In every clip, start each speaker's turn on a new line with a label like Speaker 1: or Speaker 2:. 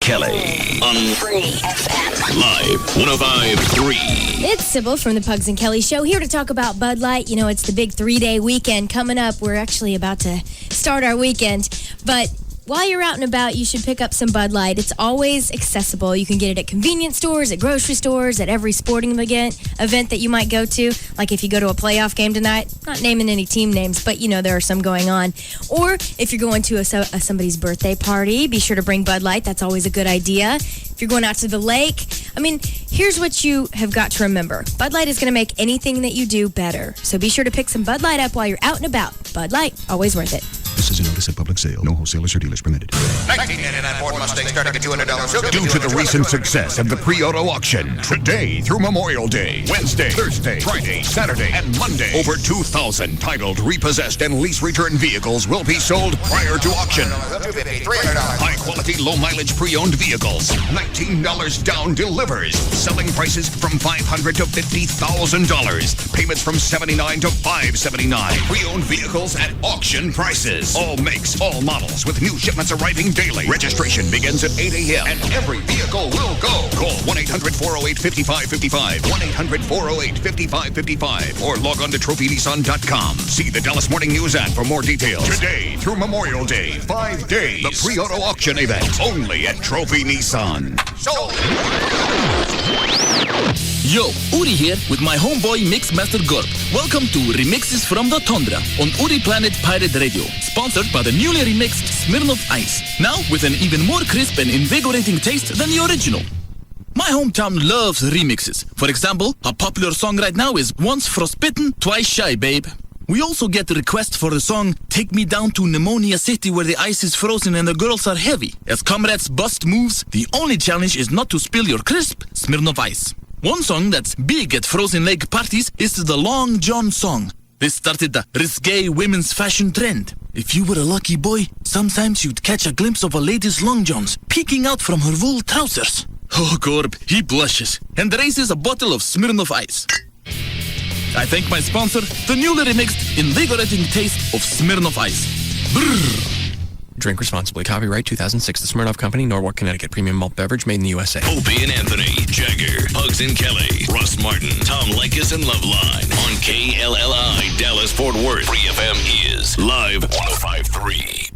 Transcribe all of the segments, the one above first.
Speaker 1: Kelly on Free FM. Live 105.3.
Speaker 2: It's Sybil from the Pugs and Kelly Show, here to talk about Bud Light. You know, it's the big 3-day weekend coming up. We're actually about to start our weekend. But while you're out and about, you should pick up some Bud Light. It's always accessible. You can get it at convenience stores, at grocery stores, at every sporting event that you might go to. Like if you go to a playoff game tonight, not naming any team names, but you know there are some going on. Or if you're going to somebody's birthday party, be sure to bring Bud Light. That's always a good idea. If you're going out to the lake, I mean, here's what you have got to remember. Bud Light is going to make anything that you do better. So be sure to pick some Bud Light up while you're out and about. Bud Light, always worth it.
Speaker 3: This is a notice of public sale. No wholesalers or dealers permitted.
Speaker 4: 1999 Ford Mustang starting at $200.
Speaker 3: Due to the recent success of the pre-auto auction, today through Memorial Day, Wednesday, Thursday, Friday, Saturday, and Monday, over 2,000 titled, repossessed, and lease return vehicles will be sold prior to auction.
Speaker 4: $250, $300.
Speaker 3: High-quality, low-mileage pre-owned vehicles. $19 down delivers. Selling prices from $500 to $50,000. Payments from $79 to $579. Pre-owned vehicles at auction prices. All makes, all models, with new shipments arriving daily. Registration begins at 8 a.m. and every vehicle will go. Call 1-800-408-5555, 1-800-408-5555, or log on to trophynissan.com. See the Dallas Morning News app for more details. Today through Memorial Day, 5 days. The pre-auto auction event, only at Trophy Nissan.
Speaker 4: Sold.
Speaker 5: Yo, Uri here with my homeboy Mixmaster Gorb. Welcome to Remixes from the Tundra on Uri Planet Pirate Radio, sponsored by the newly remixed Smirnoff Ice. Now with an even more crisp and invigorating taste than the original. My hometown loves remixes. For example, a popular song right now is Once Frostbitten, Twice Shy, Babe. We also get requests for the song Take Me Down to Pneumonia City where the ice is frozen and the girls are heavy. As comrades bust moves, the only challenge is not to spill your crisp Smirnoff Ice. One song that's big at frozen lake parties is the Long John song. This started the risque women's fashion trend. If you were a lucky boy, sometimes you'd catch a glimpse of a lady's long johns peeking out from her wool trousers. Oh, Gorb, he blushes and raises a bottle of Smirnoff Ice. I thank my sponsor, the newly remixed, invigorating taste of Smirnoff Ice. Brrr.
Speaker 6: Drink responsibly. Copyright 2006, The Smirnoff Company, Norwalk, Connecticut. Premium malt beverage made in the USA.
Speaker 1: Opie and Anthony, Jagger, Pugs and Kelly, Russ Martin, Tom Leykis, and Loveline on KLLI, Dallas, Fort Worth. Free FM is live 105.3.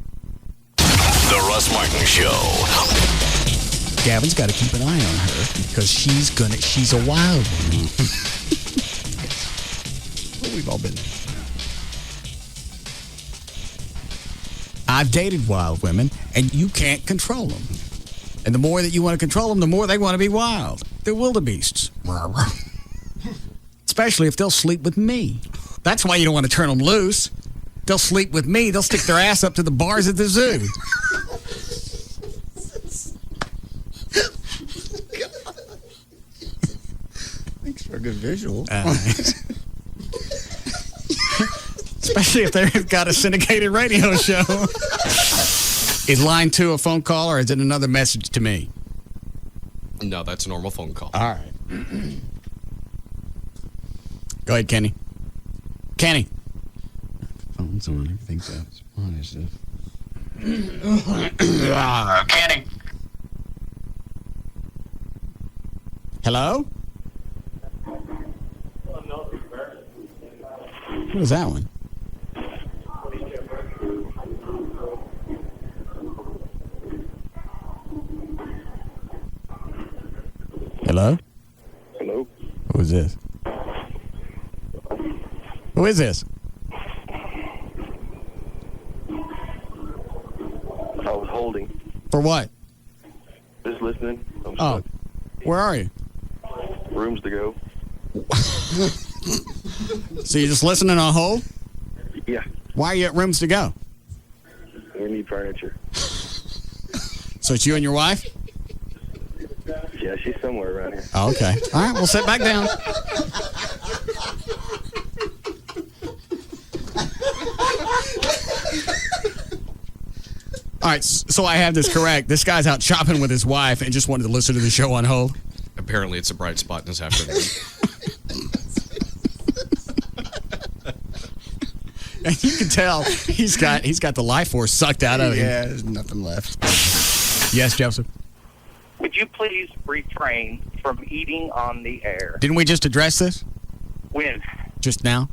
Speaker 1: The Russ Martin Show.
Speaker 7: Gavin's got to keep an eye on her because she's a wild one. Well, we've all been there. I've dated wild women, and you can't control them. And the more that you want to control them, the more they want to be wild. They're wildebeests. Especially if they'll sleep with me. That's why you don't want to turn them loose. They'll sleep with me. They'll stick their ass up to the bars at the zoo.
Speaker 8: Thanks for a good visual.
Speaker 7: Especially if they've got a syndicated radio show. Is line 2 a phone call, or is it another message to me?
Speaker 6: No, that's a normal phone call.
Speaker 7: All right. Go ahead, Kenny. Kenny.
Speaker 8: Phone's on. Everything's up. What is this?
Speaker 4: Kenny.
Speaker 7: Hello? What was that one? Hello?
Speaker 9: Hello?
Speaker 7: Who is this? Who is this?
Speaker 9: I was holding.
Speaker 7: For what?
Speaker 9: Just listening. I'm
Speaker 7: Oh,
Speaker 9: stuck.
Speaker 7: where are you?
Speaker 9: Rooms to go.
Speaker 7: So you're just listening on hold?
Speaker 9: Yeah.
Speaker 7: Why are you at rooms to go?
Speaker 9: We need furniture.
Speaker 7: So it's you and your wife?
Speaker 9: Yeah, she's somewhere around here.
Speaker 7: Oh, okay. All right, we'll sit back down. All right, so I have this correct. This guy's out shopping with his wife and just wanted to listen to the show on hold.
Speaker 6: Apparently, it's a bright spot in this afternoon.
Speaker 7: And you can tell he's got the life force sucked out of him.
Speaker 8: Yeah, there's nothing left.
Speaker 7: Yes, Joseph.
Speaker 10: Would you please refrain from eating on the air?
Speaker 7: Didn't we just address this?
Speaker 10: When?
Speaker 7: Just now?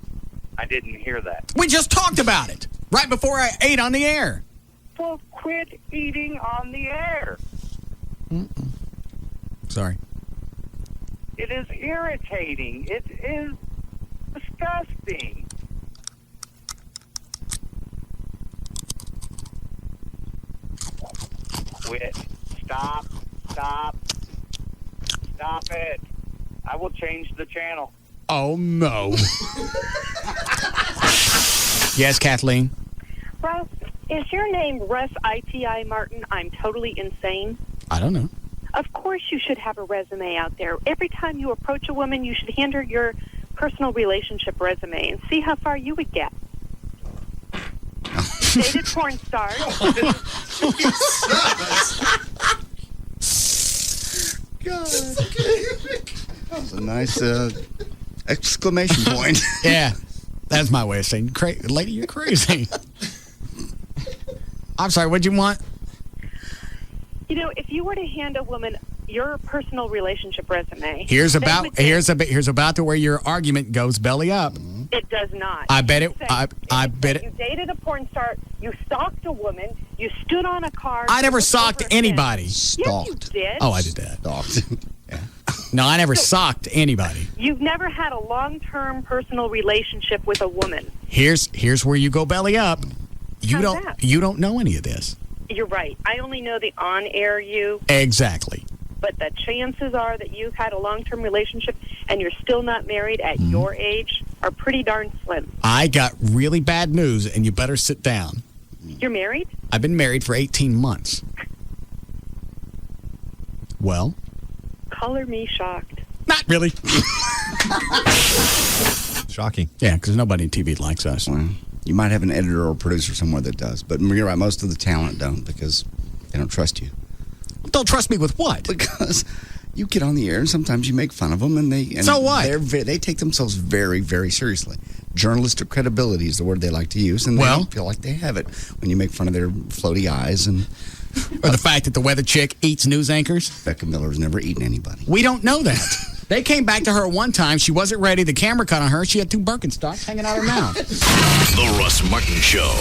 Speaker 10: I didn't hear that.
Speaker 7: We just talked about it right before I ate on the air.
Speaker 10: Well, quit eating on the air.
Speaker 7: Sorry.
Speaker 10: It is irritating. It is disgusting. Quit. Stop. Stop it. I will change the channel.
Speaker 7: Oh, no. Yes, Kathleen?
Speaker 11: Russ, is your name Russ ITI Martin? I'm totally insane.
Speaker 7: I don't know.
Speaker 11: Of course you should have a resume out there. Every time you approach a woman, you should hand her your personal relationship resume and see how far you would get. Dated porn stars.
Speaker 8: God. That was a nice exclamation point.
Speaker 7: Yeah, that's my way of saying, lady, you're crazy. I'm sorry, what'd you want?
Speaker 11: You know, if you were to hand a woman your personal relationship resume,
Speaker 7: here's about to where your argument goes belly up.
Speaker 11: it does not.
Speaker 7: I bet it. I bet it.
Speaker 11: You dated a porn star. You stalked a woman. You stood on a car.
Speaker 7: I never socked anybody.
Speaker 11: Stalked. Yes, you did.
Speaker 7: Oh, I did that.
Speaker 8: Stalked. Yeah.
Speaker 7: No, I never socked anybody.
Speaker 11: You've never had a long-term personal relationship with a woman.
Speaker 7: Here's where you go belly up. You
Speaker 11: How's that?
Speaker 7: You don't know any of this.
Speaker 11: You're right. I only know the on-air you.
Speaker 7: Exactly.
Speaker 11: But the chances are that you've had a long-term relationship and you're still not married at your age are pretty darn slim.
Speaker 7: I got really bad news, and you better sit down.
Speaker 11: You're married?
Speaker 7: I've been married for 18 months. Well?
Speaker 11: Color me shocked.
Speaker 7: Not really.
Speaker 12: Shocking.
Speaker 7: Yeah, because nobody in TV likes us.
Speaker 8: Well, you might have an editor or producer somewhere that does, but you're right, most of the talent don't because they don't trust you.
Speaker 7: Don't trust me with what?
Speaker 8: Because you get on the air and sometimes you make fun of them, and
Speaker 7: so what?
Speaker 8: They take themselves very, very seriously. Journalistic credibility is the word they like to use, and they don't feel like they have it when you make fun of their floaty eyes and
Speaker 7: or the fact that the weather chick eats news anchors.
Speaker 8: Becca Miller's never eaten anybody.
Speaker 7: We don't know that. They came back to her one time. She wasn't ready. The camera cut on her. She had 2 Birkenstocks hanging out her mouth.
Speaker 1: The Russ Martin Show.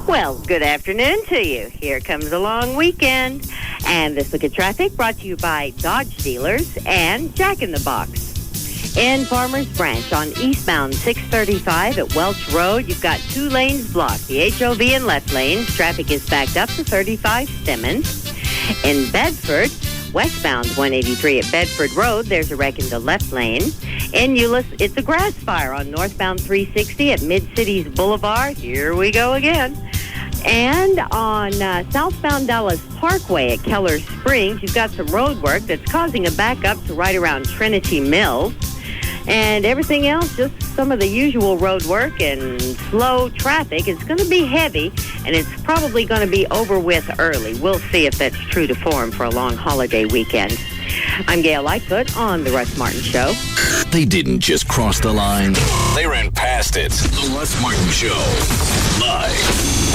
Speaker 13: Well, good afternoon to you. Here comes a long weekend. And this look at traffic brought to you by Dodge Dealers and Jack in the Box. In Farmers Branch on eastbound 635 at Welch Road, you've got 2 lanes blocked. The HOV and left lanes. Traffic is backed up to 35 Simmons. In Bedford, westbound 183 at Bedford Road, there's a wreck in the left lane. In Euless, it's a grass fire on northbound 360 at Mid-Cities Boulevard. Here we go again. And on southbound Dallas Parkway at Keller Springs, you've got some road work that's causing a backup to right around Trinity Mills. And everything else, just some of the usual road work and slow traffic. It's going to be heavy, and it's probably going to be over with early. We'll see if that's true to form for a long holiday weekend. I'm Gail Lightfoot on The Russ Martin Show.
Speaker 1: They didn't just cross the line. They ran past it. The Russ Martin Show. Live.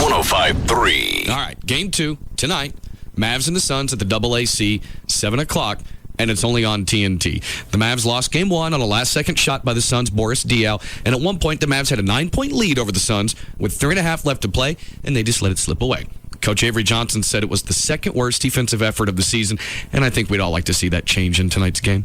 Speaker 1: 105.3.
Speaker 6: All right, game 2 tonight. Mavs and the Suns at the AAC, 7 o'clock. And it's only on TNT. The Mavs lost game 1 on a last-second shot by the Suns' Boris Diaw. And at one point, the Mavs had a 9-point lead over the Suns with 3.5 left to play, and they just let it slip away. Coach Avery Johnson said it was the second worst defensive effort of the season, and I think we'd all like to see that change in tonight's game.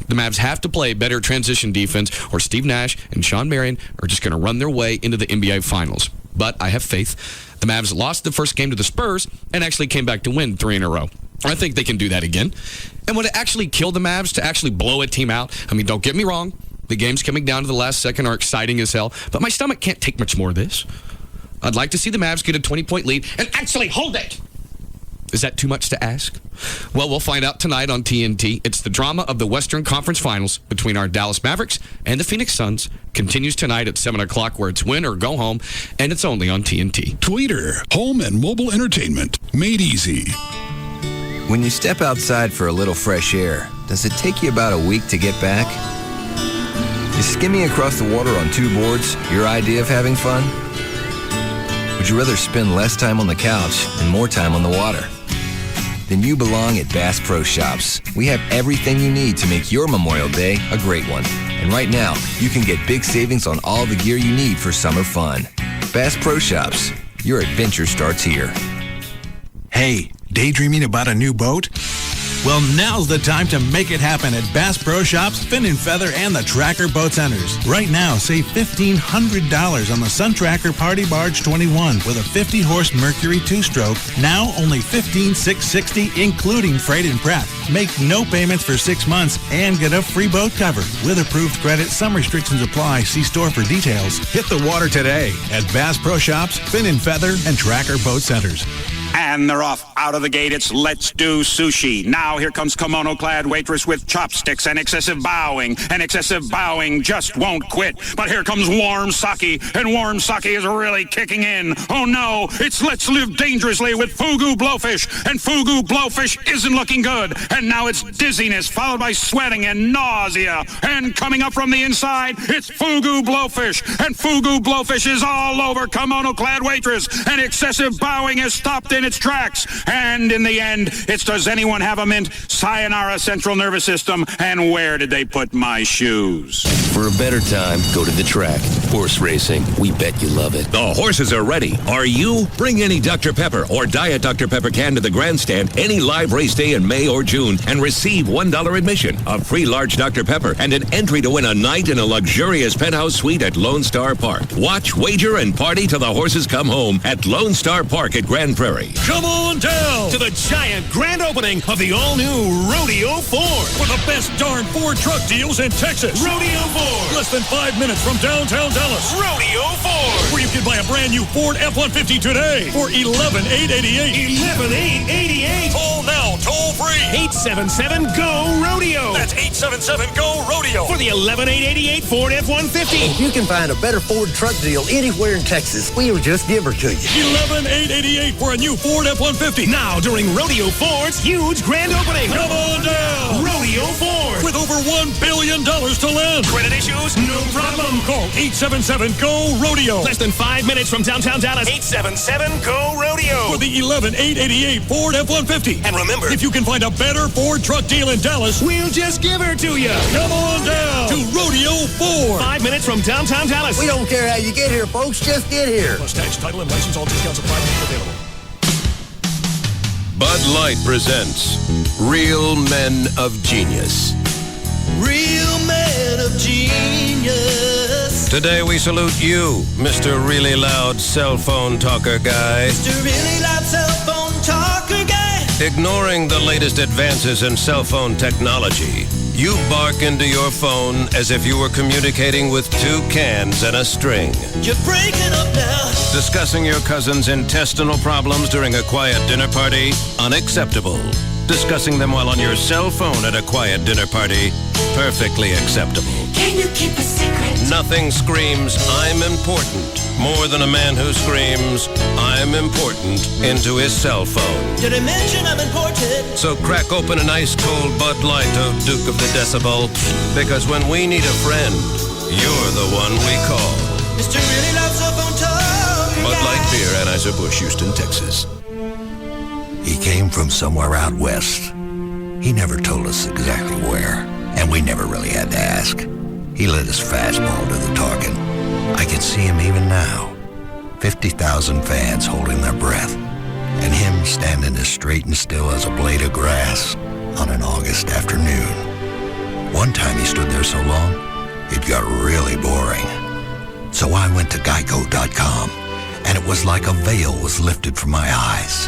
Speaker 6: The Mavs have to play better transition defense, or Steve Nash and Sean Marion are just going to run their way into the NBA Finals. But I have faith. The Mavs lost the first game to the Spurs and actually came back to win 3 in a row. I think they can do that again. And would it actually kill the Mavs to actually blow a team out? I mean, don't get me wrong. The games coming down to the last second are exciting as hell, but my stomach can't take much more of this. I'd like to see the Mavs get a 20-point lead and actually hold it. Is that too much to ask? Well, we'll find out tonight on TNT. It's the drama of the Western Conference Finals between our Dallas Mavericks and the Phoenix Suns. Continues tonight at 7 o'clock, where it's win or go home, and it's only on TNT.
Speaker 14: Tweeter, home and mobile entertainment made easy.
Speaker 15: When you step outside for a little fresh air, does it take you about a week to get back? Is skimming across the water on 2 boards your idea of having fun? Would you rather spend less time on the couch and more time on the water? Then you belong at Bass Pro Shops. We have everything you need to make your Memorial Day a great one. And right now, you can get big savings on all the gear you need for summer fun. Bass Pro Shops. Your adventure starts here.
Speaker 12: Hey, daydreaming about a new boat? Well, now's the time to make it happen at Bass Pro Shops, Fin and Feather, and the Tracker Boat Centers. Right now, save $1,500 on the Sun Tracker Party Barge 21 with a 50-horse Mercury 2-stroke. Now only $15,660, including freight and prep. Make no payments for 6 months and get a free boat cover. With approved credit, some restrictions apply. See store for details. Hit the water today at Bass Pro Shops, Fin and Feather, and Tracker Boat Centers.
Speaker 16: And they're off. Out of the gate, it's Let's Do Sushi. Now here comes kimono-clad waitress with chopsticks and excessive bowing. And excessive bowing just won't quit. But here comes warm sake, and warm sake is really kicking in. Oh no, it's Let's Live Dangerously with Fugu Blowfish. And Fugu Blowfish isn't looking good. And now it's dizziness, followed by sweating and nausea. And coming up from the inside, it's Fugu Blowfish. And Fugu Blowfish is all over kimono-clad waitress. And excessive bowing has stopped in its tracks. And in the end, it's Does Anyone Have a Mint? Sayonara Central Nervous System. And where did they put my shoes?
Speaker 1: For a better time, go to the track. Horse racing. We bet you love it.
Speaker 17: The horses are ready. Are you? Bring any Dr. Pepper or Diet Dr. Pepper can to the grandstand any live race day in May or June and receive $1 admission, a free large Dr. Pepper, and an entry to win a night in a luxurious penthouse suite at Lone Star Park. Watch, wager, and party till the horses come home at Lone Star Park at Grand Prairie.
Speaker 18: Come on down to the giant grand opening of the all-new Rodeo Ford for the best darn Ford truck deals in Texas. Rodeo Ford, less than 5 minutes from downtown Dallas. Rodeo Ford, where you can buy a brand new Ford F-150 today for $11,888. $11,888. Call now, toll free. 877-GO-RODEO. That's 877-GO-RODEO for the $11,888 Ford F-150.
Speaker 19: If you can find a better Ford truck deal anywhere in Texas, we'll just give her to you.
Speaker 18: $11,888 for a new Ford F-150. Now during Rodeo Ford's huge grand opening. Come on down. Rodeo Ford. With over $1 billion to lend. Credit issues? No problem. Call 877-GO-RODEO. Less than 5 minutes from downtown Dallas. 877-GO-RODEO. For the $11,888 Ford F-150. And remember, if you can find a better Ford truck deal in Dallas, we'll just give her to you. Come on down to Rodeo Ford. 5 minutes from downtown Dallas.
Speaker 19: We don't care how you get here, folks. Just get here.
Speaker 18: Plus tax, title, and license. All discounts apply. Available.
Speaker 17: Bud Light presents Real Men of Genius.
Speaker 20: Real men of genius.
Speaker 17: Today we salute you, Mr. Really Loud Cell Phone Talker Guy.
Speaker 20: Mr. Really Loud Cell Phone Talker Guy.
Speaker 17: Ignoring the latest advances in cell phone technology, you bark into your phone as if you were communicating with 2 cans and a string.
Speaker 20: You're breaking up now.
Speaker 17: Discussing your cousin's intestinal problems during a quiet dinner party? Unacceptable. Discussing them while on your cell phone at a quiet dinner party? Perfectly acceptable.
Speaker 20: Can you keep a secret?
Speaker 17: Nothing screams, I'm important, more than a man who screams, I'm important, into his cell phone.
Speaker 20: Did I mention I'm important?
Speaker 17: So crack open an ice-cold Bud Light, oh Duke of the Decibel, because when we need a friend, you're the one we call.
Speaker 20: Mr. Really Loud Cell Phone Talker
Speaker 17: Bud Light
Speaker 20: Guy.
Speaker 17: Beer, Anheuser-Busch, Houston, Texas.
Speaker 19: He came from somewhere out west. He never told us exactly where, and we never really had to ask. He let his fastball do the talking. I can see him even now. 50,000 fans holding their breath, and him standing as straight and still as a blade of grass on an August afternoon. One time he stood there so long, it got really boring. So I went to Geico.com, and it was like a veil was lifted from my eyes.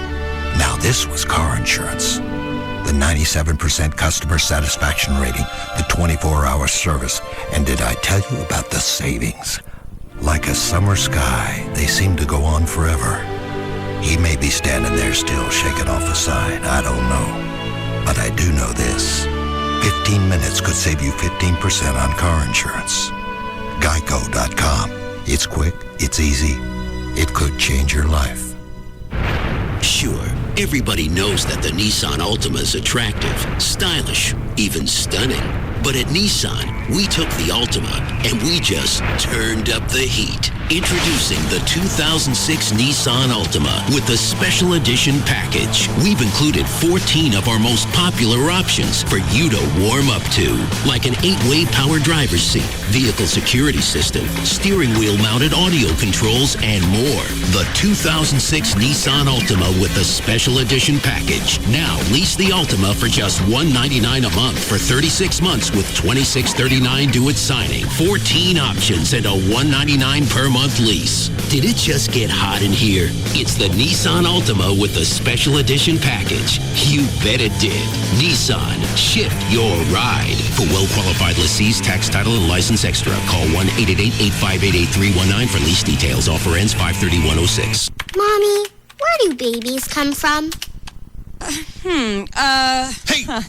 Speaker 19: Now this was car insurance. The 97% customer satisfaction rating, the 24-hour service, and did I tell you about the savings? Like a summer sky, they seem to go on forever. He may be standing there still shaking off a sign, I don't know. But I do know this. 15 minutes could save you 15% on car insurance. Geico.com. It's quick, it's easy, it could change your life.
Speaker 21: Sure, everybody knows that the Nissan Altima is attractive, stylish, even stunning. But at Nissan, we took the Altima and we just turned up the heat. Introducing the 2006 Nissan Altima with the Special Edition package. We've included 14 of our most popular options for you to warm up to, like an 8-way power driver's seat, vehicle security system, steering wheel mounted audio controls, and more. The 2006 Nissan Altima with the Special Edition package. Now lease the Altima for just $199 a month for 36 months with $26.39 due at signing. 14 options and a $199 per month lease. Did it just get hot in here? It's the Nissan Altima with the Special Edition package. You bet it did. Nissan, shift your ride. For well-qualified lessees, tax, title, and license extra, call 1-888-858-8319 for lease details. Offer ends 5/31/06.
Speaker 2: Mommy, where do babies come from?
Speaker 22: Hey,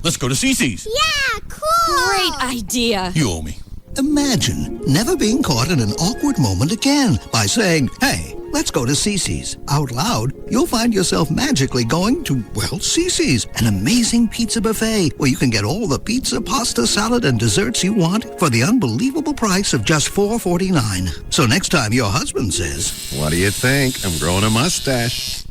Speaker 23: let's go to Cece's.
Speaker 2: Yeah, cool.
Speaker 22: Great idea.
Speaker 23: You owe me.
Speaker 19: Imagine never being caught in an awkward moment again by saying, hey, let's go to Cece's. Out loud, you'll find yourself magically going to, well, Cece's, an amazing pizza buffet where you can get all the pizza, pasta, salad, and desserts you want for the unbelievable price of just $4.49. So next time your husband says,
Speaker 24: what do you think? I'm growing a mustache.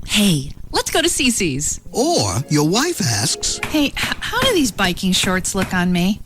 Speaker 22: Hey, let's go to Cece's.
Speaker 19: Or your wife asks,
Speaker 25: Hey, how do these biking shorts look on me?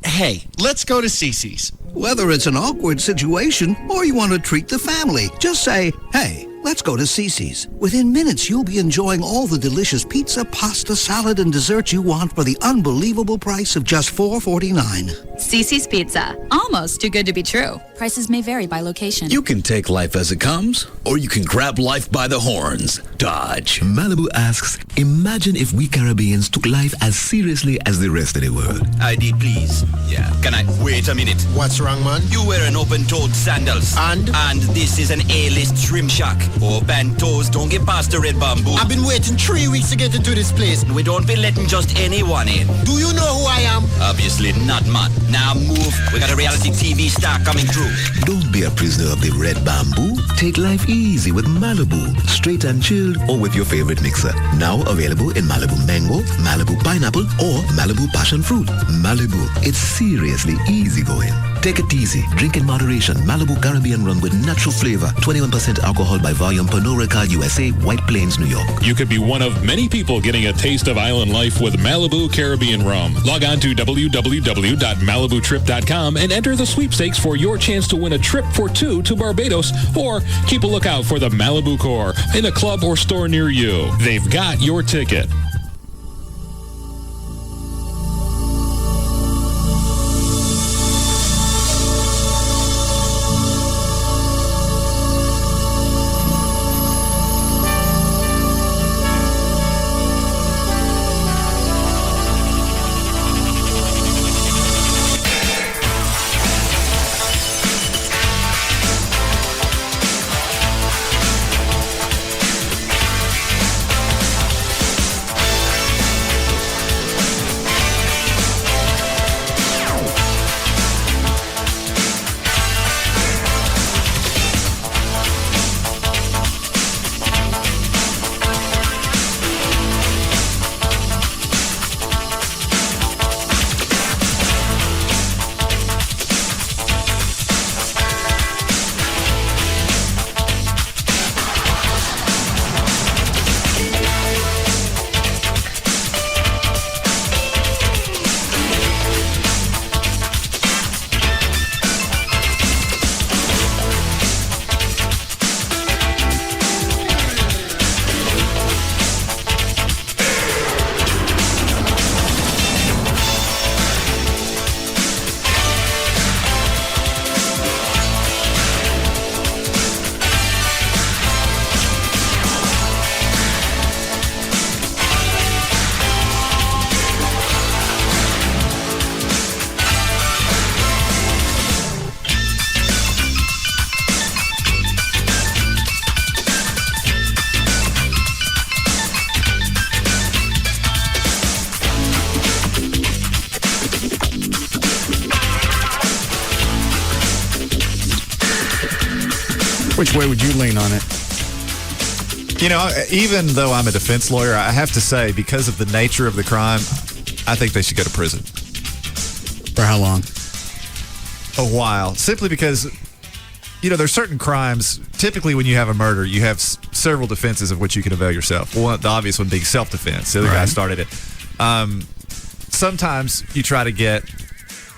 Speaker 23: Hey, let's go to Cece's.
Speaker 19: Whether it's an awkward situation or you want to treat the family, just say, hey, let's go to Cece's. Within minutes, you'll be enjoying all the delicious pizza, pasta, salad, and dessert you want for the unbelievable price of just $4.49.
Speaker 22: Cece's Pizza. Almost too good to be true. Prices may vary by location.
Speaker 26: You can take life as it comes, or you can grab life by the horns. Dodge.
Speaker 27: Malibu asks, imagine if we Caribbeans took life as seriously as the rest of the world.
Speaker 28: ID, please.
Speaker 27: Yeah.
Speaker 28: Can I wait a minute?
Speaker 23: What's wrong, man?
Speaker 28: You wearing open-toed sandals. And this is an A-list shrimp shack. Open toes, don't get past the red bamboo.
Speaker 23: I've been waiting 3 weeks to get into this place.
Speaker 28: We don't be letting just anyone in.
Speaker 23: Do you know who I am?
Speaker 28: Obviously not, man. Now move. We got a reality TV star coming through.
Speaker 27: Don't be a prisoner of the red bamboo. Take life easy with Malibu. Straight and chilled, or with your favorite mixer. Now available in Malibu Mango, Malibu Pineapple, or Malibu Passion Fruit. Malibu, it's seriously easy going. Take it easy. Drink in moderation. Malibu Caribbean Rum with natural flavor. 21% alcohol by volume per no record USA, White Plains, New York.
Speaker 29: You could be one of many people getting a taste of island life with Malibu Caribbean Rum. Log on to www.malibutrip.com and enter the sweepstakes for your chance to win a trip for two to Barbados, or keep a lookout for the Malibu Corps in a club or store near you. They've got your ticket.
Speaker 7: Which way would you lean on it?
Speaker 30: You know, even though I'm a defense lawyer, I have to say, because of the nature of the crime, I think they should go to prison.
Speaker 7: For how long?
Speaker 30: a while, simply because, there's certain crimes. Typically, when you have a murder, you have several defenses of which you can avail yourself. One, the obvious one being self-defense. The other guy started it. Sometimes you try to get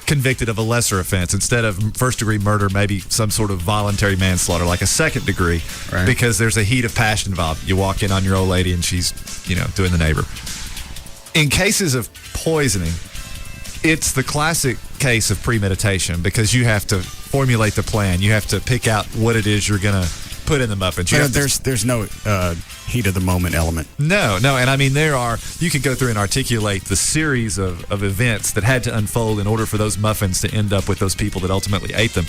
Speaker 30: convicted of a lesser offense instead of first-degree murder, maybe some sort of voluntary manslaughter, like a second degree, because there's a heat of passion involved. You walk in on your old lady and she's, doing the neighbor. In cases of poisoning, it's the classic case of premeditation because you have to formulate the plan. You have to pick out what it is you're going to put in the muffins.
Speaker 7: There's no heat of the moment element.
Speaker 30: No. And I mean, you could go through and articulate the series of events that had to unfold in order for those muffins to end up with those people that ultimately ate them.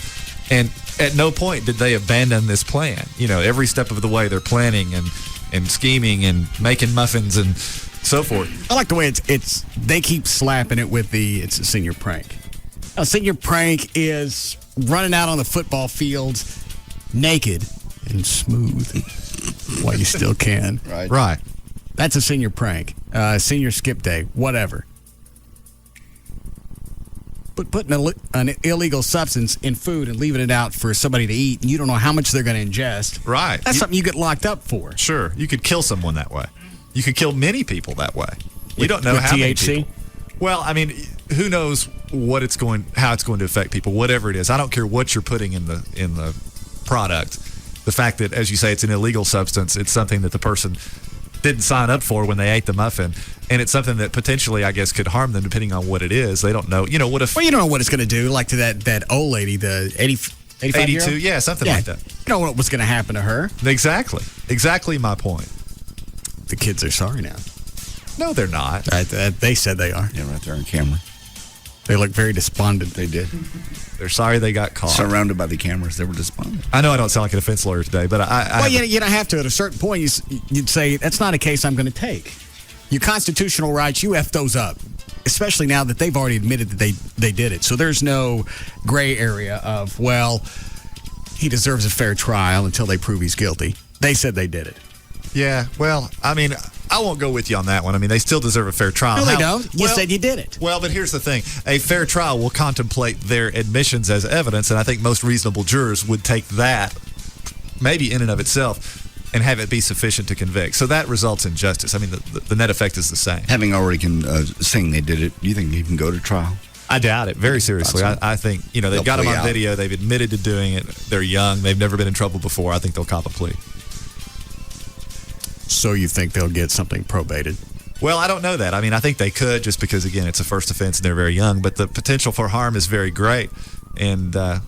Speaker 30: And at no point did they abandon this plan. Every step of the way they're planning and scheming and making muffins and so forth.
Speaker 7: I like the way they keep slapping it with it's a senior prank. A senior prank is running out on the football field naked and smooth while you still can.
Speaker 30: Right.
Speaker 7: That's a senior prank. Senior skip day, whatever. But putting an illegal substance in food and leaving it out for somebody to eat, and you don't know how much they're going to ingest.
Speaker 30: Right.
Speaker 7: That's something you get locked up for.
Speaker 30: Sure. You could kill someone that way. You could kill many people that way. You don't know how many people. Well, I mean, who knows how it's going to affect people, whatever it is. I don't care what you're putting in the product. The fact that, as you say, it's an illegal substance, it's something that the person didn't sign up for when they ate the muffin, and it's something that potentially, I guess, could harm them depending on what it is. They don't know. What if?
Speaker 7: Well, you don't know what it's going to do. Like to that old lady, the 82,
Speaker 30: yeah, something like that.
Speaker 7: You don't know what was going to happen to her.
Speaker 30: Exactly my point.
Speaker 7: The kids are sorry now.
Speaker 30: No, they're not.
Speaker 7: They said they are.
Speaker 3: Yeah, right there on camera.
Speaker 7: They look very despondent.
Speaker 3: They did.
Speaker 30: They're sorry they got caught.
Speaker 3: Surrounded by the cameras, they were despondent.
Speaker 30: I know I don't sound like a defense lawyer today, but
Speaker 7: you don't have to. At a certain point, you'd say, that's not a case I'm going to take. Your constitutional rights, you F those up. Especially now that they've already admitted that they did it. So there's no gray area of, he deserves a fair trial until they prove he's guilty. They said they did it.
Speaker 30: Yeah, well, I mean, I won't go with you on that one. I mean, they still deserve a fair trial.
Speaker 7: No, they don't. You said you did it.
Speaker 30: Well, but here's the thing. A fair trial will contemplate their admissions as evidence, and I think most reasonable jurors would take that, maybe in and of itself, and have it be sufficient to convict. So that results in justice. I mean, the net effect is the same.
Speaker 3: Having already saying they did it, do you think he can go to trial?
Speaker 30: I doubt it, very seriously. I think, they've got them on video. They've admitted to doing it. They're young. They've never been in trouble before. I think they'll cop a plea.
Speaker 7: So you think they'll get something probated?
Speaker 30: Well, I don't know that. I mean, I think they could just because, again, it's a first offense and they're very young. But the potential for harm is very great. And, my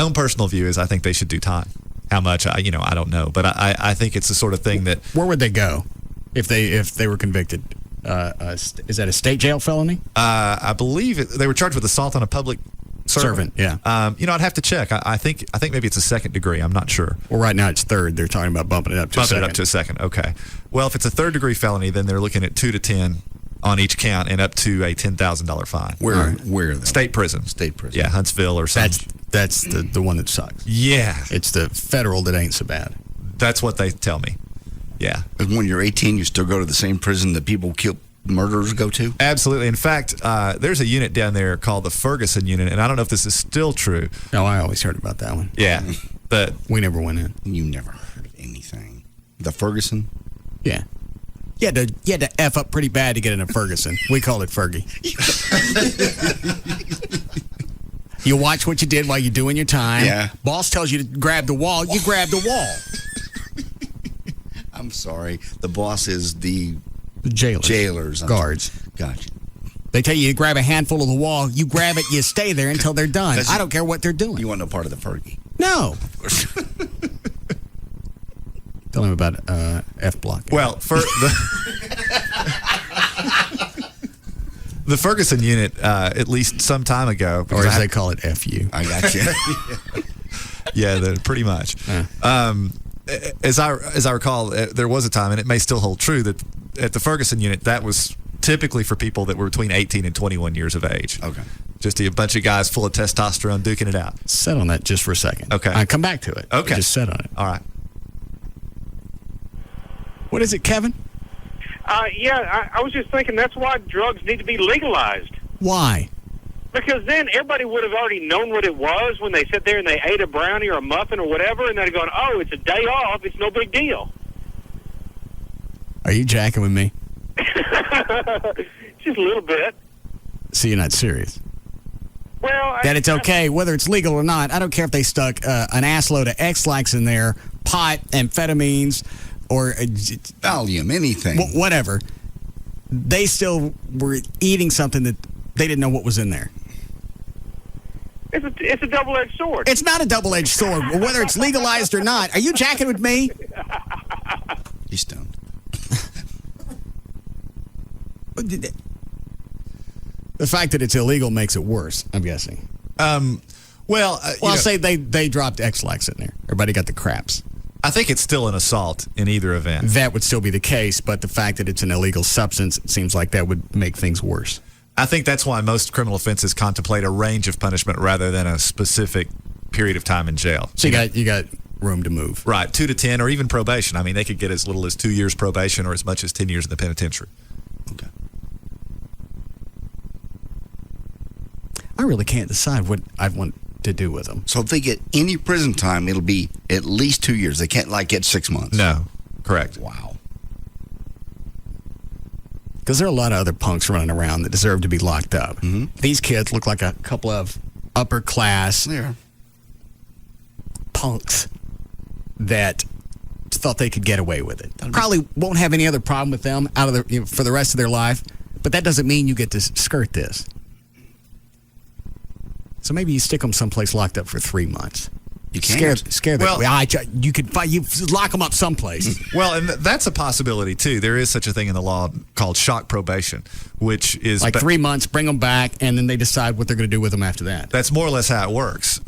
Speaker 30: own personal view is I think they should do time. How much, I don't know. But I think it's the sort of thing that...
Speaker 7: Where would they go if they were convicted? Is that a state jail felony?
Speaker 30: I believe they were charged with assault on a public servant.
Speaker 7: Yeah.
Speaker 30: I'd have to check. I think maybe it's a second degree. I'm not sure.
Speaker 7: Well, right now it's third. They're talking about bumping it up to a second.
Speaker 30: Okay. Well, if it's a third degree felony, then they're looking at 2 to 10 on each count and up to a $10,000 fine.
Speaker 3: Where though?
Speaker 30: State prison. Yeah, Huntsville or something.
Speaker 7: That's the one that sucks.
Speaker 30: Yeah.
Speaker 7: It's the federal that ain't so bad.
Speaker 30: That's what they tell me. Yeah.
Speaker 3: But when you're 18, you still go to the same prison that murderers go to?
Speaker 30: Absolutely. In fact, there's a unit down there called the Ferguson unit, and I don't know if this is still true.
Speaker 7: No, I always heard about that one.
Speaker 30: Yeah. But
Speaker 7: we never went in.
Speaker 3: You never heard of anything. The Ferguson?
Speaker 7: Yeah. You had to F up pretty bad to get into Ferguson. We call it Fergie. You watch what you did while you're doing your time.
Speaker 3: Yeah.
Speaker 7: Boss tells you to grab the wall, you grab the wall.
Speaker 3: I'm sorry. The boss is the
Speaker 7: jailers. Guards.
Speaker 3: Gotcha.
Speaker 7: They tell you to grab a handful of the wall, you grab it, you stay there until they're done. I don't care what they're doing.
Speaker 3: You want no part of the Fergie?
Speaker 7: No. Tell him about F block.
Speaker 30: Well, the Ferguson unit, at least some time ago,
Speaker 7: or as they call it, FU.
Speaker 3: I got you.
Speaker 30: Yeah, pretty much. As I recall, there was a time, and it may still hold true, that at the Ferguson unit, that was typically for people that were between 18 and 21 years of age.
Speaker 3: Okay.
Speaker 30: Just a bunch of guys full of testosterone duking it out.
Speaker 7: Set on that just for a second.
Speaker 30: Okay.
Speaker 7: Come back to it.
Speaker 30: Okay.
Speaker 7: Just set on it.
Speaker 30: All right.
Speaker 7: What is it, Kevin?
Speaker 4: I was just thinking that's why drugs need to be legalized.
Speaker 7: Why?
Speaker 4: Because then everybody would have already known what it was when they sit there and they ate a brownie or a muffin or whatever, and they'd have gone, oh, it's a day off. It's no big deal.
Speaker 7: Are you jacking with me?
Speaker 4: Just a little bit.
Speaker 7: So you're not serious?
Speaker 4: Well,
Speaker 7: that it's okay, whether it's legal or not. I don't care if they stuck an assload of X-Lax in there, pot, amphetamines, or
Speaker 3: Valium, anything.
Speaker 7: Whatever. They still were eating something that they didn't know what was in there.
Speaker 4: It's a double-edged sword.
Speaker 7: It's not a double-edged sword, whether it's legalized or not. Are you jacking with me?
Speaker 3: He's stoned.
Speaker 7: The fact that it's illegal makes it worse, I'm guessing.
Speaker 30: Well,
Speaker 7: I'll say they dropped X-Lax in there. Everybody got the craps.
Speaker 30: I think it's still an assault in either event.
Speaker 7: That would still be the case, but the fact that it's an illegal substance, it seems like that would make things worse.
Speaker 30: I think that's why most criminal offenses contemplate a range of punishment rather than a specific period of time in jail.
Speaker 7: So you got room to move.
Speaker 30: Right, 2 to 10 or even probation. I mean, they could get as little as 2 years probation or as much as 10 years in the penitentiary.
Speaker 3: Okay.
Speaker 7: I really can't decide what I want to do with them.
Speaker 3: So if they get any prison time, it'll be at least 2 years. They can't get 6 months.
Speaker 30: No, correct.
Speaker 3: Wow.
Speaker 7: Because there are a lot of other punks running around that deserve to be locked up.
Speaker 3: Mm-hmm.
Speaker 7: These kids look like a couple of upper class punks that thought they could get away with it. Probably won't have any other problem with them for the rest of their life, but that doesn't mean you get to skirt this. So maybe you stick them someplace locked up for 3 months.
Speaker 3: You can't.
Speaker 7: Scare them. You lock them up someplace.
Speaker 30: Well, and that's a possibility, too. There is such a thing in the law called shock probation, which is...
Speaker 7: Like 3 months, bring them back, and then they decide what they're going to do with them after that.
Speaker 30: That's more or less how it works.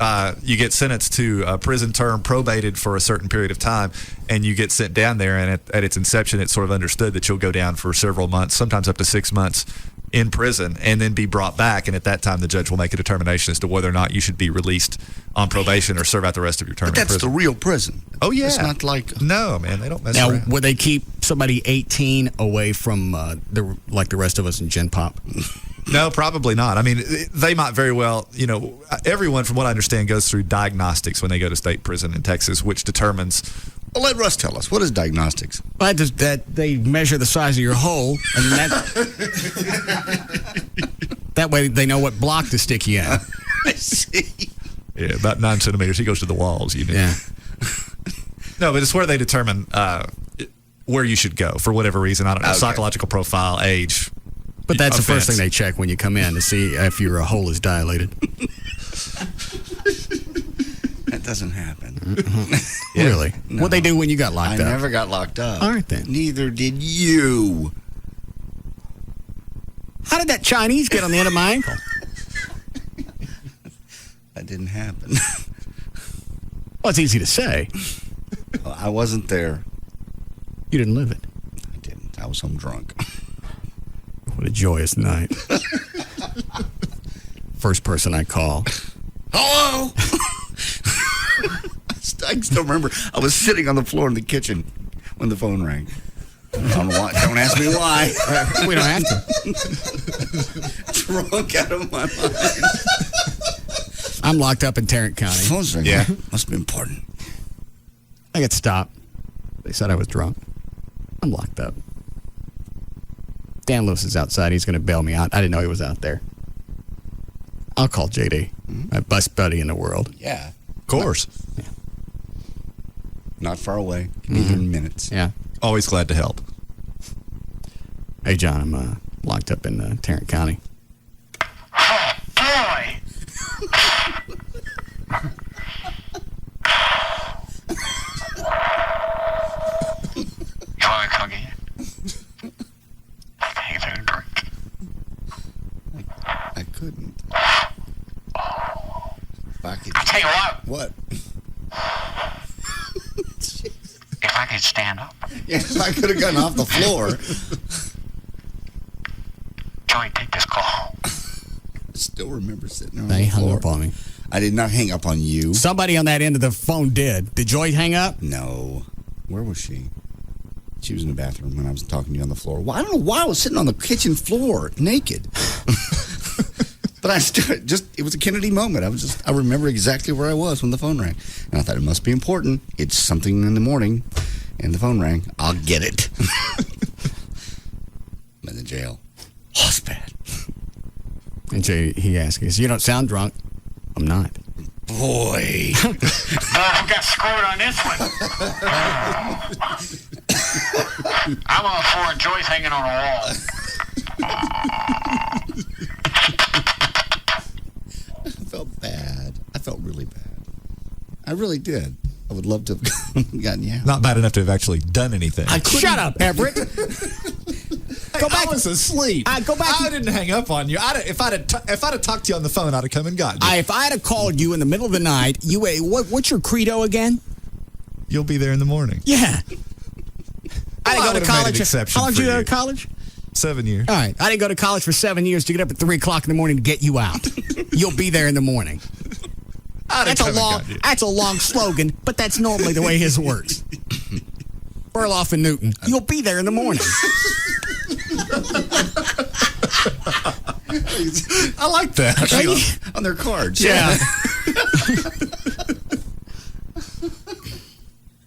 Speaker 30: You get sentenced to a prison term, probated for a certain period of time, and you get sent down there, and at its inception, it's sort of understood that you'll go down for several months, sometimes up to 6 months, in prison, and then be brought back, and at that time the judge will make a determination as to whether or not you should be released on probation or serve out the rest of your term in prison.
Speaker 3: But that's the real prison.
Speaker 30: Oh, yeah.
Speaker 3: It's not like...
Speaker 30: No, man, they don't mess
Speaker 7: now,
Speaker 30: around.
Speaker 7: Would they keep somebody 18 away from the rest of us in Gen Pop?
Speaker 30: No, probably not. I mean, they might very well, everyone, from what I understand, goes through diagnostics when they go to state prison in Texas, which determines...
Speaker 3: Well, let Russ tell us. What is diagnostics?
Speaker 7: Well, that they measure the size of your hole, and that way they know what block to stick you in.
Speaker 3: I see.
Speaker 30: Yeah, about 9 centimeters. He goes to the walls.
Speaker 7: Yeah.
Speaker 30: No, but it's where they determine where you should go for whatever reason. I don't know, psychological profile, age.
Speaker 7: But that's
Speaker 30: offense.
Speaker 7: the first thing they check when you come in to see if your hole is dilated.
Speaker 3: That doesn't happen.
Speaker 7: Yeah. Really?
Speaker 3: No.
Speaker 7: What'd they do when you got locked up?
Speaker 3: I never got locked up.
Speaker 7: All right, then.
Speaker 3: Neither did you.
Speaker 7: How did that Chinese get on the end of my ankle?
Speaker 3: That didn't happen.
Speaker 7: Well, it's easy to say.
Speaker 3: Well, I wasn't there.
Speaker 7: You didn't live it.
Speaker 3: I didn't. I was home drunk.
Speaker 7: What a joyous night. First person I call.
Speaker 3: Hello? I still remember I was sitting on the floor in the kitchen when the phone rang. Don't ask me why.
Speaker 7: We don't have to.
Speaker 3: Drunk out of my mind.
Speaker 7: I'm locked up in Tarrant County.
Speaker 3: Phone's ringing. Yeah. Must have been important.
Speaker 7: I got stopped. They said I was drunk. I'm locked up. Dan Lewis is outside. He's going to bail me out. I didn't know he was out there. I'll call JD, my best buddy in the world.
Speaker 3: Yeah.
Speaker 30: Of course.
Speaker 7: Yeah.
Speaker 3: Not far away. Can be here in minutes.
Speaker 7: Yeah.
Speaker 30: Always glad to help.
Speaker 7: Hey, John, I'm locked up in Tarrant County.
Speaker 5: Oh, boy! You want to come get it? Hey, there, drink.
Speaker 3: I couldn't.
Speaker 5: I'll tell you what.
Speaker 3: What?
Speaker 5: If I could stand up.
Speaker 3: Yes, I could have gotten off the floor.
Speaker 5: Joey, take this call.
Speaker 3: I still remember sitting on
Speaker 7: They
Speaker 3: the
Speaker 7: hung
Speaker 3: floor.
Speaker 7: up on me.
Speaker 3: I did not hang up on you.
Speaker 7: Somebody on that end of the phone did. Did Joy hang up?
Speaker 3: No. Where was she? She was in the bathroom when I was talking to you on the floor. Well, I don't know why I was sitting on the kitchen floor naked. But it was a Kennedy moment. I remember exactly where I was when the phone rang. And I thought it must be important. It's something in the morning, and the phone rang. I'll get it. I'm in the jail. Oh, it's bad.
Speaker 7: And so he asked, he says, you don't sound drunk. I'm not.
Speaker 3: Boy.
Speaker 5: I got scored on this one. I'm all for Joyce hanging on a wall.
Speaker 3: I felt bad. I felt really bad. I really did. I would love to have gotten you out.
Speaker 30: Not bad enough to have actually done anything.
Speaker 7: Shut up, Everett.
Speaker 30: Go back. I was asleep.
Speaker 7: Go back.
Speaker 30: I didn't hang up on you. If I'd have talked to you on the phone, I'd have come and gotten you.
Speaker 7: If I'd have called you in the middle of the night, what's your credo again?
Speaker 30: You'll be there in the morning.
Speaker 7: Yeah. I didn't go to college.
Speaker 30: How
Speaker 7: long did you go to college?
Speaker 30: 7 years.
Speaker 7: All right. I didn't go to college for 7 years to get up at 3 o'clock in the morning to get you out. You'll be there in the morning. That's a long slogan, but that's normally the way his works. Burloff and Newton. You'll be there in the morning.
Speaker 30: I like that.
Speaker 3: On their cards.
Speaker 7: Yeah.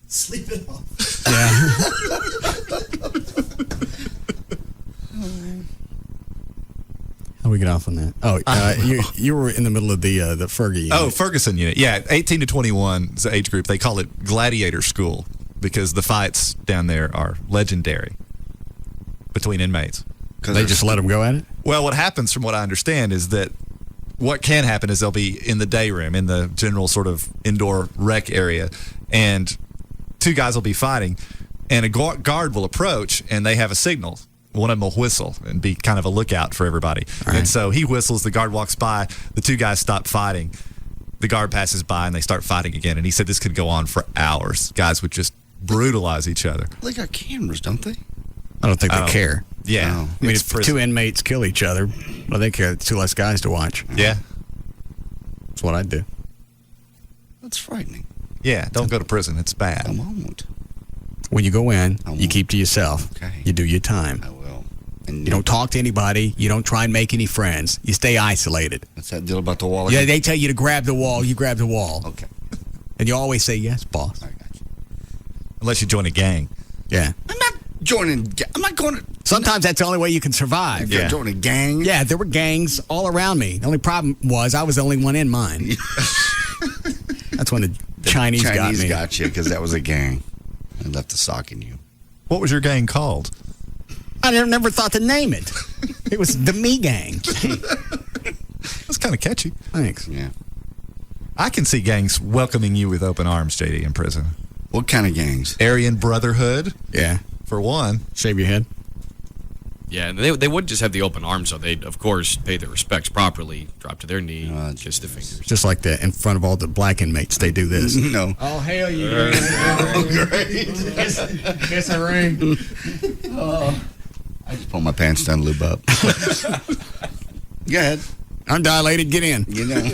Speaker 3: Sleep it off.
Speaker 7: Yeah. How do we get off on that? Oh, you were in the middle of the Fergie unit.
Speaker 30: Oh, Ferguson unit. Yeah, 18 to 21 is the age group. They call it Gladiator School because the fights down there are legendary between inmates.
Speaker 7: They just let them go at it?
Speaker 30: Well, what happens from what I understand is that what can happen is they'll be in the day room, in the general sort of indoor rec area, and two guys will be fighting, and a guard will approach, and they have a signal. One of them will whistle and be kind of a lookout for everybody. Right. And so he whistles, the guard walks by, the two guys stop fighting, the guard passes by, and they start fighting again. And he said this could go on for hours. Guys would just brutalize each other.
Speaker 3: They got cameras, don't they?
Speaker 7: I don't think they care.
Speaker 30: Yeah.
Speaker 7: No. I mean, if two inmates kill each other, well, they care. It's two less guys to watch.
Speaker 30: Yeah.
Speaker 7: That's what I'd do.
Speaker 3: That's frightening.
Speaker 30: Yeah, don't go to prison. It's bad.
Speaker 3: I won't.
Speaker 7: When you go in, you keep to yourself.
Speaker 3: Okay.
Speaker 7: You do your time.
Speaker 3: I will. And
Speaker 7: you don't talk to anybody. You don't try and make any friends. You stay isolated.
Speaker 3: What's that deal about the wall?
Speaker 7: Yeah, they tell you to grab the wall. You grab the wall.
Speaker 3: Okay.
Speaker 7: And you always say, yes, boss.
Speaker 3: I got you.
Speaker 30: Unless you join a gang.
Speaker 7: Yeah.
Speaker 3: I'm not joining. I'm not going to.
Speaker 7: Sometimes that's the only way you can survive.
Speaker 3: Yeah. Join a gang?
Speaker 7: Yeah, there were gangs all around me. The only problem was I was the only one in mine. That's when the Chinese got me.
Speaker 3: Got you because that was a gang. And left the sock in you.
Speaker 30: What was your gang called?
Speaker 7: I never thought to name it. It was the Me Gang.
Speaker 30: That's kind of catchy.
Speaker 7: Thanks.
Speaker 3: Yeah.
Speaker 30: I can see gangs welcoming you with open arms, JD, in prison.
Speaker 3: What kind of gangs?
Speaker 30: Aryan Brotherhood.
Speaker 7: Yeah.
Speaker 30: For one.
Speaker 7: Shave your head.
Speaker 6: Yeah, they would just have the open arms, so they'd, of course, pay their respects properly, drop to their knee, kiss the fingers.
Speaker 7: Just like that, in front of all the black inmates, they do this.
Speaker 3: No.
Speaker 7: Oh, hell yeah.
Speaker 3: Great.
Speaker 7: Kiss a ring.
Speaker 3: I just pull my pants down, lube up. Go ahead.
Speaker 7: I'm dilated. Get in.
Speaker 3: You know.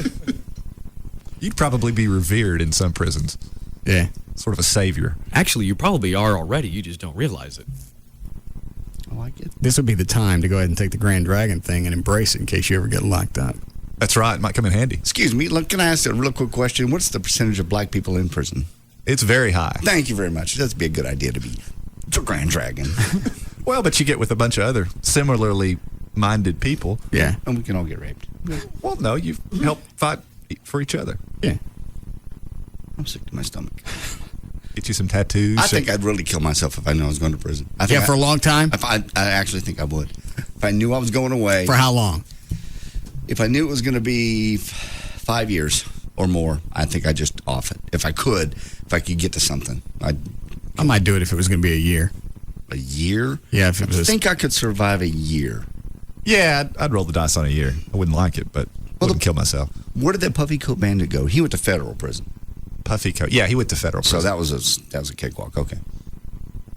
Speaker 30: You'd probably be revered in some prisons.
Speaker 7: Yeah.
Speaker 30: Sort of a savior.
Speaker 6: Actually, you probably are already. You just don't realize it.
Speaker 3: I like it.
Speaker 7: This would be the time to go ahead and take the Grand Dragon thing and embrace it in case you ever get locked up.
Speaker 30: That's right. It might come in handy.
Speaker 3: Excuse me. Look, can I ask a real quick question? What's the percentage of black people in prison?
Speaker 30: It's very high.
Speaker 3: Thank you very much. That'd be a good idea to be the Grand Dragon.
Speaker 30: Well, but you get with a bunch of other similarly minded people.
Speaker 7: Yeah.
Speaker 3: And we can all get raped.
Speaker 30: Well, no, you help fight for each other.
Speaker 7: Yeah.
Speaker 3: I'm sick to my stomach.
Speaker 30: Get you some tattoos.
Speaker 3: I think I'd really kill myself if I knew I was going to prison.
Speaker 7: For a long time?
Speaker 3: I actually think I would. If I knew I was going away.
Speaker 7: For how long?
Speaker 3: If I knew it was going to be 5 years or more, I think I'd just off it. If I could get to something.
Speaker 7: I might do it if it was going to be a year.
Speaker 3: A year?
Speaker 7: Yeah. If it was
Speaker 3: I think I could survive a year.
Speaker 30: Yeah, I'd roll the dice on a year. I wouldn't like it, but I wouldn't kill myself.
Speaker 3: Where did that Puffy Coat Bandit go? He went to federal prison.
Speaker 30: Puffy Coat. Yeah, he went to federal prison.
Speaker 3: So that was a cakewalk. Okay.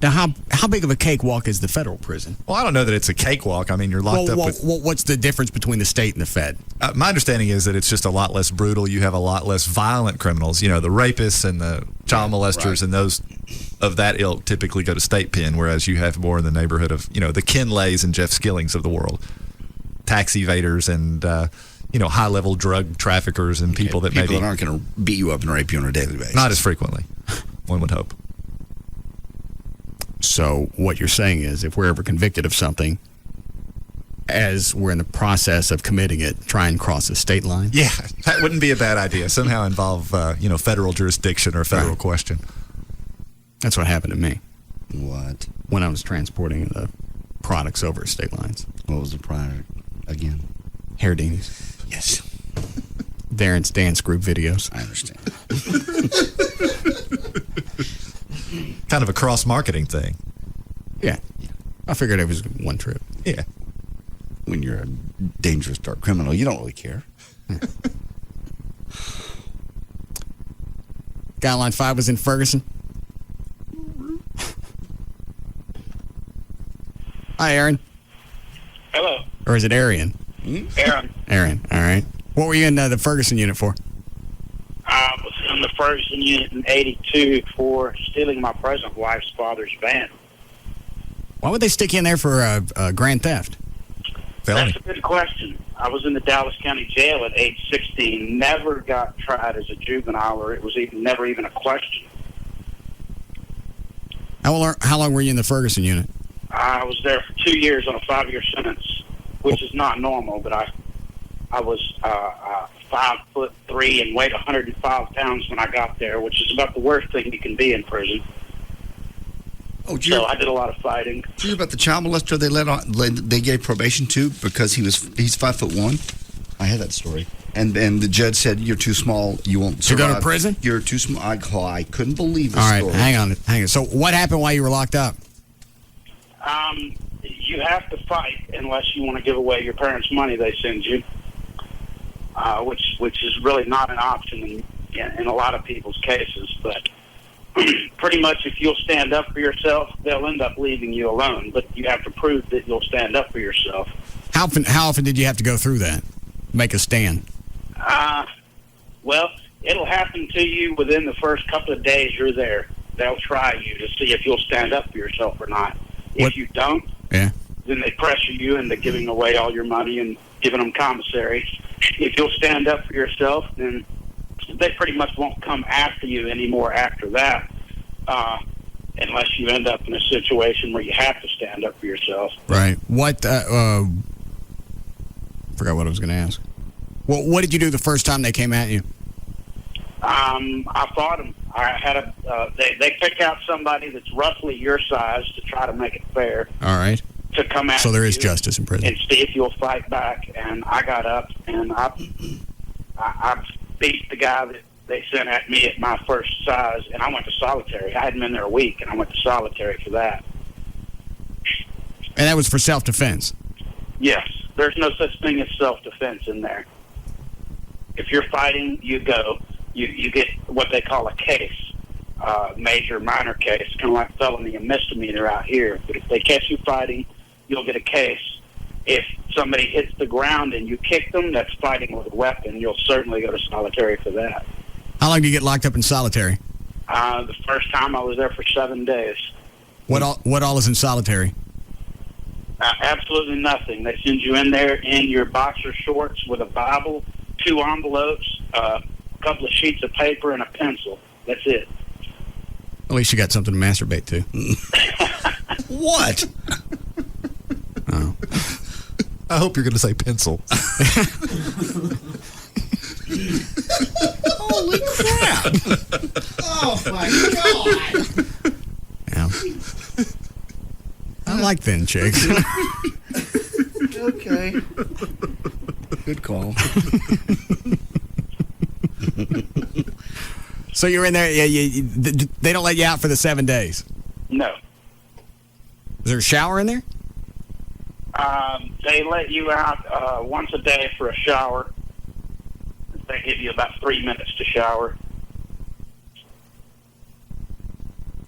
Speaker 7: Now, how big of a cakewalk is the federal prison?
Speaker 30: Well, I don't know that it's a cakewalk. I mean, you're locked up with...
Speaker 7: What's the difference between the state and the Fed?
Speaker 30: My understanding is that it's just a lot less brutal. You have a lot less violent criminals. You know, the rapists and the child molesters and those of that ilk typically go to state pen, whereas you have more in the neighborhood of, the Ken Lays and Jeff Skillings of the world. Tax evaders and, high-level drug traffickers and people that
Speaker 3: People
Speaker 30: maybe
Speaker 3: that aren't going to beat you up and rape you on a daily basis.
Speaker 30: not as frequently. One would hope.
Speaker 7: So what you're saying is, if we're ever convicted of something, as we're in the process of committing it, try and cross the state line?
Speaker 30: Yeah, that wouldn't be a bad idea. Somehow involve, federal jurisdiction or federal question.
Speaker 7: That's what happened to me.
Speaker 3: What?
Speaker 7: When I was transporting the products over state lines.
Speaker 3: What was the product again?
Speaker 7: Hairdinis.
Speaker 3: Yes.
Speaker 7: Darren's dance group videos.
Speaker 3: I understand.
Speaker 30: Kind of a cross-marketing thing.
Speaker 7: Yeah. I figured it was one trip.
Speaker 30: Yeah.
Speaker 3: When you're a dangerous dark criminal, you don't really care.
Speaker 7: Guy line 5 was in Ferguson. Hi, Aaron.
Speaker 1: Hello.
Speaker 7: Or is it Arian?
Speaker 1: Aaron.
Speaker 7: Aaron, all right. What were you in the Ferguson unit for?
Speaker 1: I was in the Ferguson unit in 82 for stealing my present wife's father's van.
Speaker 7: Why would they stick you in there for grand theft?
Speaker 30: Felony.
Speaker 1: That's a good question. I was in the Dallas County Jail at age 16. Never got tried as a juvenile, or it was never even a question.
Speaker 7: How long were you in the Ferguson unit?
Speaker 1: I was there for 2 years on a 5-year sentence, which is not normal, but I was 5'3" and weighed 105 pounds when I got there, which is about the worst thing you can be in prison.
Speaker 3: Oh,
Speaker 1: so I did a lot of fighting.
Speaker 3: Did you hear about the child molester they gave probation to because he's 5'1"? I had that story. And the judge said, you're too small, you won't survive.
Speaker 7: To go to prison?
Speaker 3: You're too small. I couldn't believe this
Speaker 7: All right,
Speaker 3: story.
Speaker 7: hang on. So what happened while you were locked up?
Speaker 1: You have to fight unless you want to give away your parents' money they send you, which is really not an option in a lot of people's cases. But pretty much if you'll stand up for yourself, they'll end up leaving you alone. But you have to prove that you'll stand up for yourself.
Speaker 7: How often did you have to go through that? Make a stand?
Speaker 1: Well, it'll happen to you within the first couple of days you're there. They'll try you to see if you'll stand up for yourself or not. If you don't, then they pressure you into giving away all your money and giving them commissary. If you'll stand up for yourself, then they pretty much won't come after you anymore after that, unless you end up in a situation where you have to stand up for yourself.
Speaker 7: Right. What? Forgot what I was going to ask. What did you do the first time they came at you?
Speaker 1: I fought them. I had they pick out somebody that's roughly your size to try to make it fair.
Speaker 7: All right.
Speaker 1: To come at
Speaker 7: so there is
Speaker 1: you
Speaker 7: justice in prison.
Speaker 1: And see if you'll fight back. And I got up and I beat the guy that they sent at me at my first size, and I went to solitary. I hadn't been there a week, and I went to solitary for that.
Speaker 7: And that was for self-defense?
Speaker 1: Yes. There's no such thing as self-defense in there. If you're fighting, you go. You get what they call a case, major, minor case, kind of like felony and misdemeanor out here. But if they catch you fighting, you'll get a case. If somebody hits the ground and you kick them, that's fighting with a weapon. You'll certainly go to solitary for that.
Speaker 7: How long do you get locked up in solitary?
Speaker 1: The first time I was there for 7 days.
Speaker 7: What all is in solitary?
Speaker 1: Absolutely nothing. They send you in there in your boxer shorts with a Bible, 2 envelopes, a couple of sheets of paper, and a pencil. That's it.
Speaker 7: At least you got something to masturbate to.
Speaker 3: What?
Speaker 7: Oh.
Speaker 30: I hope you're going to say pencil.
Speaker 3: Holy crap! Oh my God!
Speaker 7: Yeah. I like thin chicks.
Speaker 3: Okay. Good call.
Speaker 7: So you're in there. Yeah, they don't let you out for the 7 days.
Speaker 1: No.
Speaker 7: Is there a shower in there?
Speaker 1: They let you out once a day for a shower. They give you about 3 minutes to shower.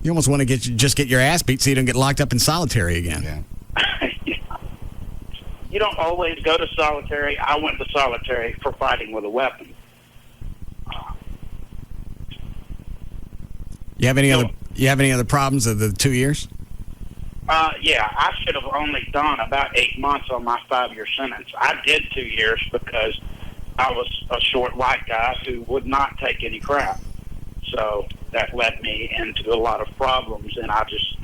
Speaker 7: You almost want to just get your ass beat so you don't get locked up in solitary again.
Speaker 3: Yeah.
Speaker 1: You don't always go to solitary. I went to solitary for fighting with a weapon.
Speaker 7: You have any other problems of the 2 years?
Speaker 1: Yeah, I should have only done about 8 months on my 5-year sentence. I did 2 years because I was a short white guy who would not take any crap. So that led me into a lot of problems, and I just,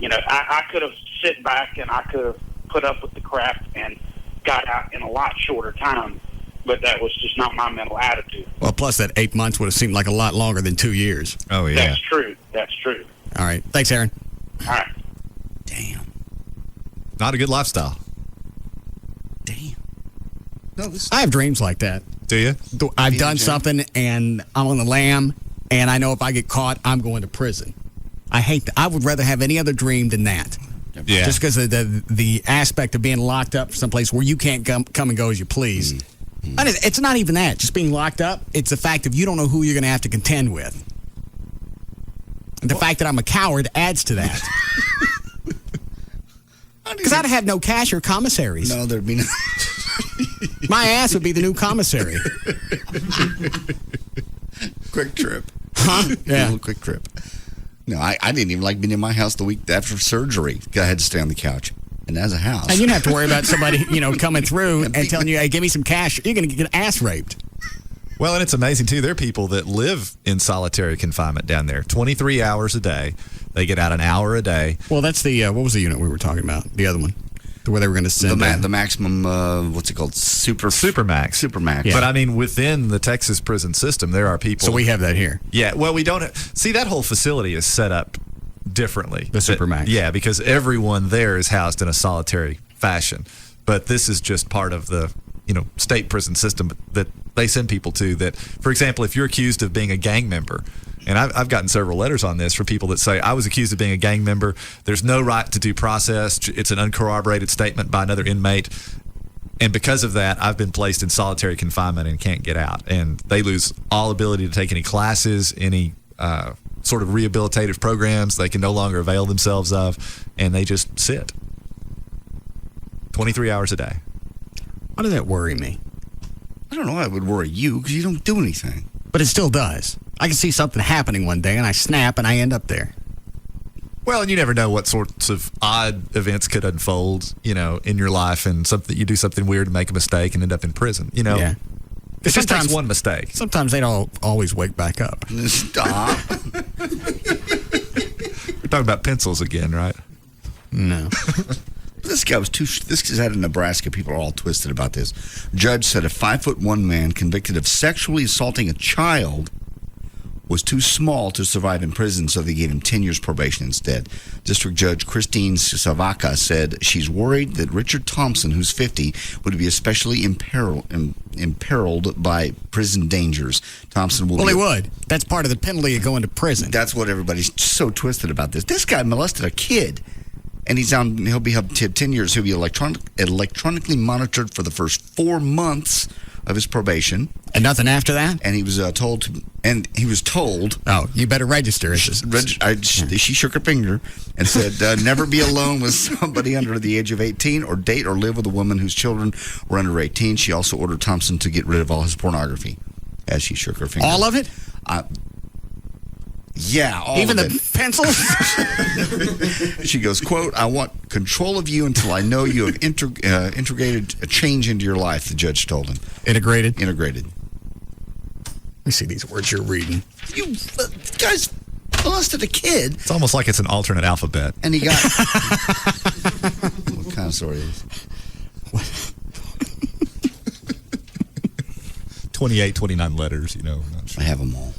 Speaker 1: I could have sit back and I could have put up with the crap and got out in a lot shorter time, but that was just not my mental attitude.
Speaker 7: Well, plus that 8 months would have seemed like a lot longer than 2 years.
Speaker 30: Oh, yeah.
Speaker 1: That's true. That's true.
Speaker 7: All right. Thanks, Aaron.
Speaker 1: All right.
Speaker 3: Damn.
Speaker 30: Not a good lifestyle.
Speaker 3: Damn. No,
Speaker 7: I have dreams like that.
Speaker 30: Do you?
Speaker 7: I've done something, and I'm on the lam, and I know if I get caught, I'm going to prison. I hate that. I would rather have any other dream than that.
Speaker 30: Yeah.
Speaker 7: Just because of the aspect of being locked up someplace where you can't come and go as you please. Mm-hmm. And it's not even that. Just being locked up. It's the fact of you don't know who you're going to have to contend with. And the fact that I'm a coward adds to that. Because I'd have no cash or commissaries.
Speaker 3: No, there'd be no.
Speaker 7: My ass would be the new commissary.
Speaker 3: Quick trip.
Speaker 7: Huh? Yeah.
Speaker 3: A little quick trip. No, I didn't even like being in my house the week after surgery. I had to stay on the couch. And as a house.
Speaker 7: And you don't have to worry about somebody, coming through and telling you, hey, give me some cash. You're going to get ass raped.
Speaker 30: Well, and it's amazing, too. There are people that live in solitary confinement down there. 23 hours a day. They get out an hour a day.
Speaker 7: Well, that's the, what was the unit we were talking about? The other one? Where they were going to send
Speaker 3: the maximum, what's it called?
Speaker 30: Supermax.
Speaker 3: Supermax.
Speaker 30: Yeah. But I mean, within the Texas prison system, there are people.
Speaker 7: So we have that here.
Speaker 30: Yeah. Well, we don't. See, that whole facility is set up differently.
Speaker 7: The Supermax.
Speaker 30: Yeah, because everyone there is housed in a solitary fashion. But this is just part of the, state prison system that they send people to that, for example, if you're accused of being a gang member, and I've gotten several letters on this from people that say, I was accused of being a gang member. There's no right to due process. It's an uncorroborated statement by another inmate. And because of that, I've been placed in solitary confinement and can't get out. And they lose all ability to take any classes, any sort of rehabilitative programs they can no longer avail themselves of, and they just sit. 23 hours a day.
Speaker 7: Why does that worry me?
Speaker 3: I don't know why it would worry you, because you don't do anything.
Speaker 7: But it still does. I can see something happening one day, and I snap, and I end up there.
Speaker 30: Well, and you never know what sorts of odd events could unfold, in your life, and you do something weird and make a mistake and end up in prison, Yeah. It just takes one mistake.
Speaker 7: Sometimes they don't always wake back up.
Speaker 3: Stop.
Speaker 30: We're talking about pencils again, right?
Speaker 7: No.
Speaker 3: This guy was this is out of Nebraska. People are all twisted about this. Judge said a 5'1" man convicted of sexually assaulting a child was too small to survive in prison, so they gave him 10 years probation instead. District Judge Christine Savaka said she's worried that Richard Thompson, who's 50, would be especially imperiled by prison dangers. Thompson will
Speaker 7: he would. That's part of the penalty of going to prison.
Speaker 3: That's what everybody's so twisted about this. This guy molested a kid. And he'll be up to 10 years. He'll be electronically monitored for the first 4 months of his probation.
Speaker 7: And nothing after that?
Speaker 3: And he was told.
Speaker 7: Oh, you better register.
Speaker 3: She shook her finger and said, never be alone with somebody under the age of 18 or date or live with a woman whose children were under 18. She also ordered Thompson to get rid of all his pornography as she shook her finger.
Speaker 7: All of it?
Speaker 3: Yeah, all
Speaker 7: even
Speaker 3: of
Speaker 7: the pencils.
Speaker 3: She goes, "Quote: I want control of you until I know you have integrated a change into your life." The judge told him.
Speaker 7: Integrated.
Speaker 3: Let
Speaker 7: me see these words you're reading.
Speaker 3: You guys molested a kid.
Speaker 30: It's almost like it's an alternate alphabet.
Speaker 3: And he got what kind of story is?
Speaker 30: 28, 29 letters.
Speaker 3: I have them all.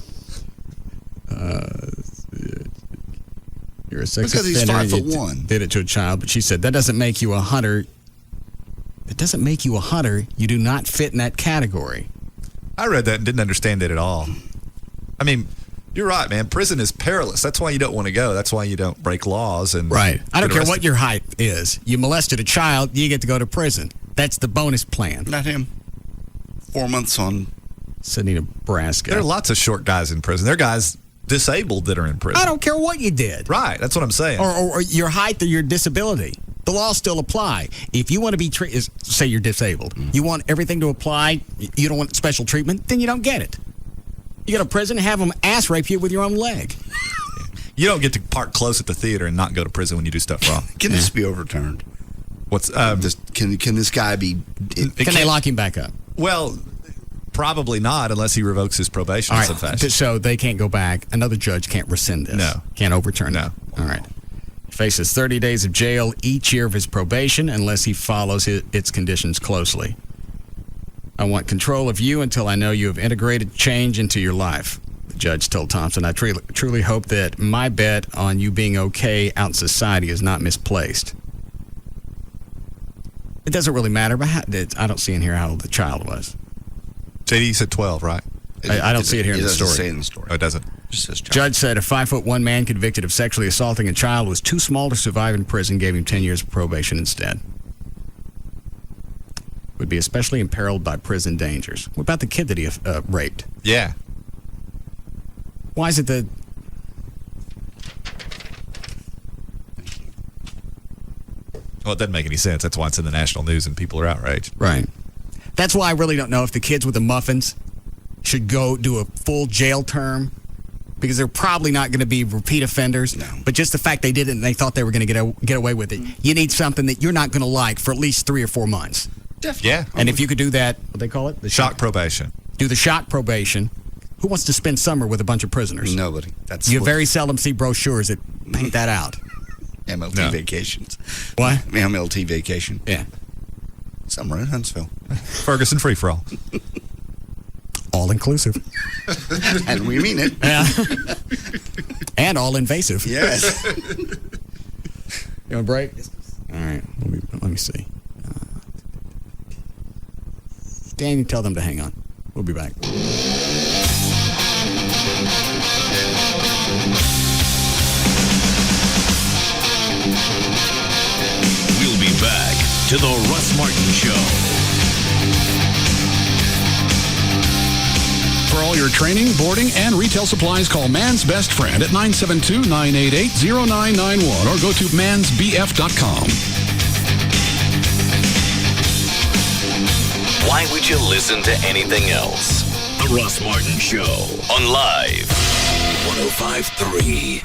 Speaker 7: You're a sex
Speaker 3: because
Speaker 7: offender.
Speaker 3: He's 5'1".
Speaker 7: Did it to a child, but she said that doesn't make you a hunter. It doesn't make you a hunter. You do not fit in that category.
Speaker 30: I read that and didn't understand it at all. I mean, you're right, man. Prison is perilous. That's why you don't want to go. That's why you don't break laws. And
Speaker 7: right. I don't care what your height is. You molested a child, you get to go to prison. That's the bonus plan.
Speaker 3: Not him. 4 months on
Speaker 7: Sydney, Nebraska.
Speaker 30: There are lots of short guys in prison. There are guys disabled that are in prison.
Speaker 7: I don't care what you did.
Speaker 30: Right. That's what I'm saying.
Speaker 7: Or your height or your disability. The laws still apply. If you want to be treated, say you're disabled, you want everything to apply, you don't want special treatment, then you don't get it. You go to prison and have them ass rape you with your own leg.
Speaker 30: You don't get to park close at the theater and not go to prison when you do stuff wrong.
Speaker 3: Can this be overturned?
Speaker 30: What's
Speaker 3: can this guy be?
Speaker 7: Can they lock him back up?
Speaker 30: Well, Probably not, unless he revokes his probation
Speaker 7: All
Speaker 30: in some
Speaker 7: right,
Speaker 30: fashion.
Speaker 7: so they can't go back. Another judge can't rescind this.
Speaker 30: No.
Speaker 7: Can't overturn
Speaker 30: No.
Speaker 7: it. All right. He faces 30 days of jail each year of his probation unless he follows its conditions closely. I want control of you until I know you have integrated change into your life, the judge told Thompson. I truly hope that my bet on you being okay out in society is not misplaced. It doesn't really matter, but I don't see in here how old the child was.
Speaker 30: JD said 12, right?
Speaker 7: I don't see it here in the story.
Speaker 3: It doesn't say in the story.
Speaker 30: Oh, it doesn't?
Speaker 3: Just says child.
Speaker 7: Judge said a 5'1" man convicted of sexually assaulting a child was too small to survive in prison, gave him 10 years of probation instead. Would be especially imperiled by prison dangers. What about the kid that he raped?
Speaker 30: Yeah.
Speaker 7: Why is it that...
Speaker 30: Well, it doesn't make any sense. That's why it's in the national news and people are outraged.
Speaker 7: Right. That's why I really don't know if the kids with the muffins should go do a full jail term, because they're probably not going to be repeat offenders. No. But just the fact they did it and they thought they were going to get away with it, you need something that you're not going to like for at least 3 or 4 months.
Speaker 3: Definitely.
Speaker 30: Yeah.
Speaker 7: And if you could do that, what they call it? The
Speaker 30: shock probation.
Speaker 7: Do the shock probation. Who wants to spend summer with a bunch of prisoners?
Speaker 3: Nobody.
Speaker 7: You very seldom see brochures that paint that out.
Speaker 3: MLT vacations.
Speaker 7: What?
Speaker 3: MLT vacation.
Speaker 7: Yeah.
Speaker 3: Summer in Huntsville.
Speaker 30: Ferguson free-for-all.
Speaker 7: All inclusive.
Speaker 3: And we mean it.
Speaker 7: Yeah. And all invasive.
Speaker 3: Yes.
Speaker 7: You want a break? All right. Let me see. Dan, you tell them to hang on. We'll be back.
Speaker 21: We'll be back to the Russ Martin Show.
Speaker 8: For all your training, boarding, and retail supplies, call Man's Best Friend at 972-988-0991 or go to mansbf.com.
Speaker 21: Why would you listen to anything else? The Russ Martin Show on Live 105.3.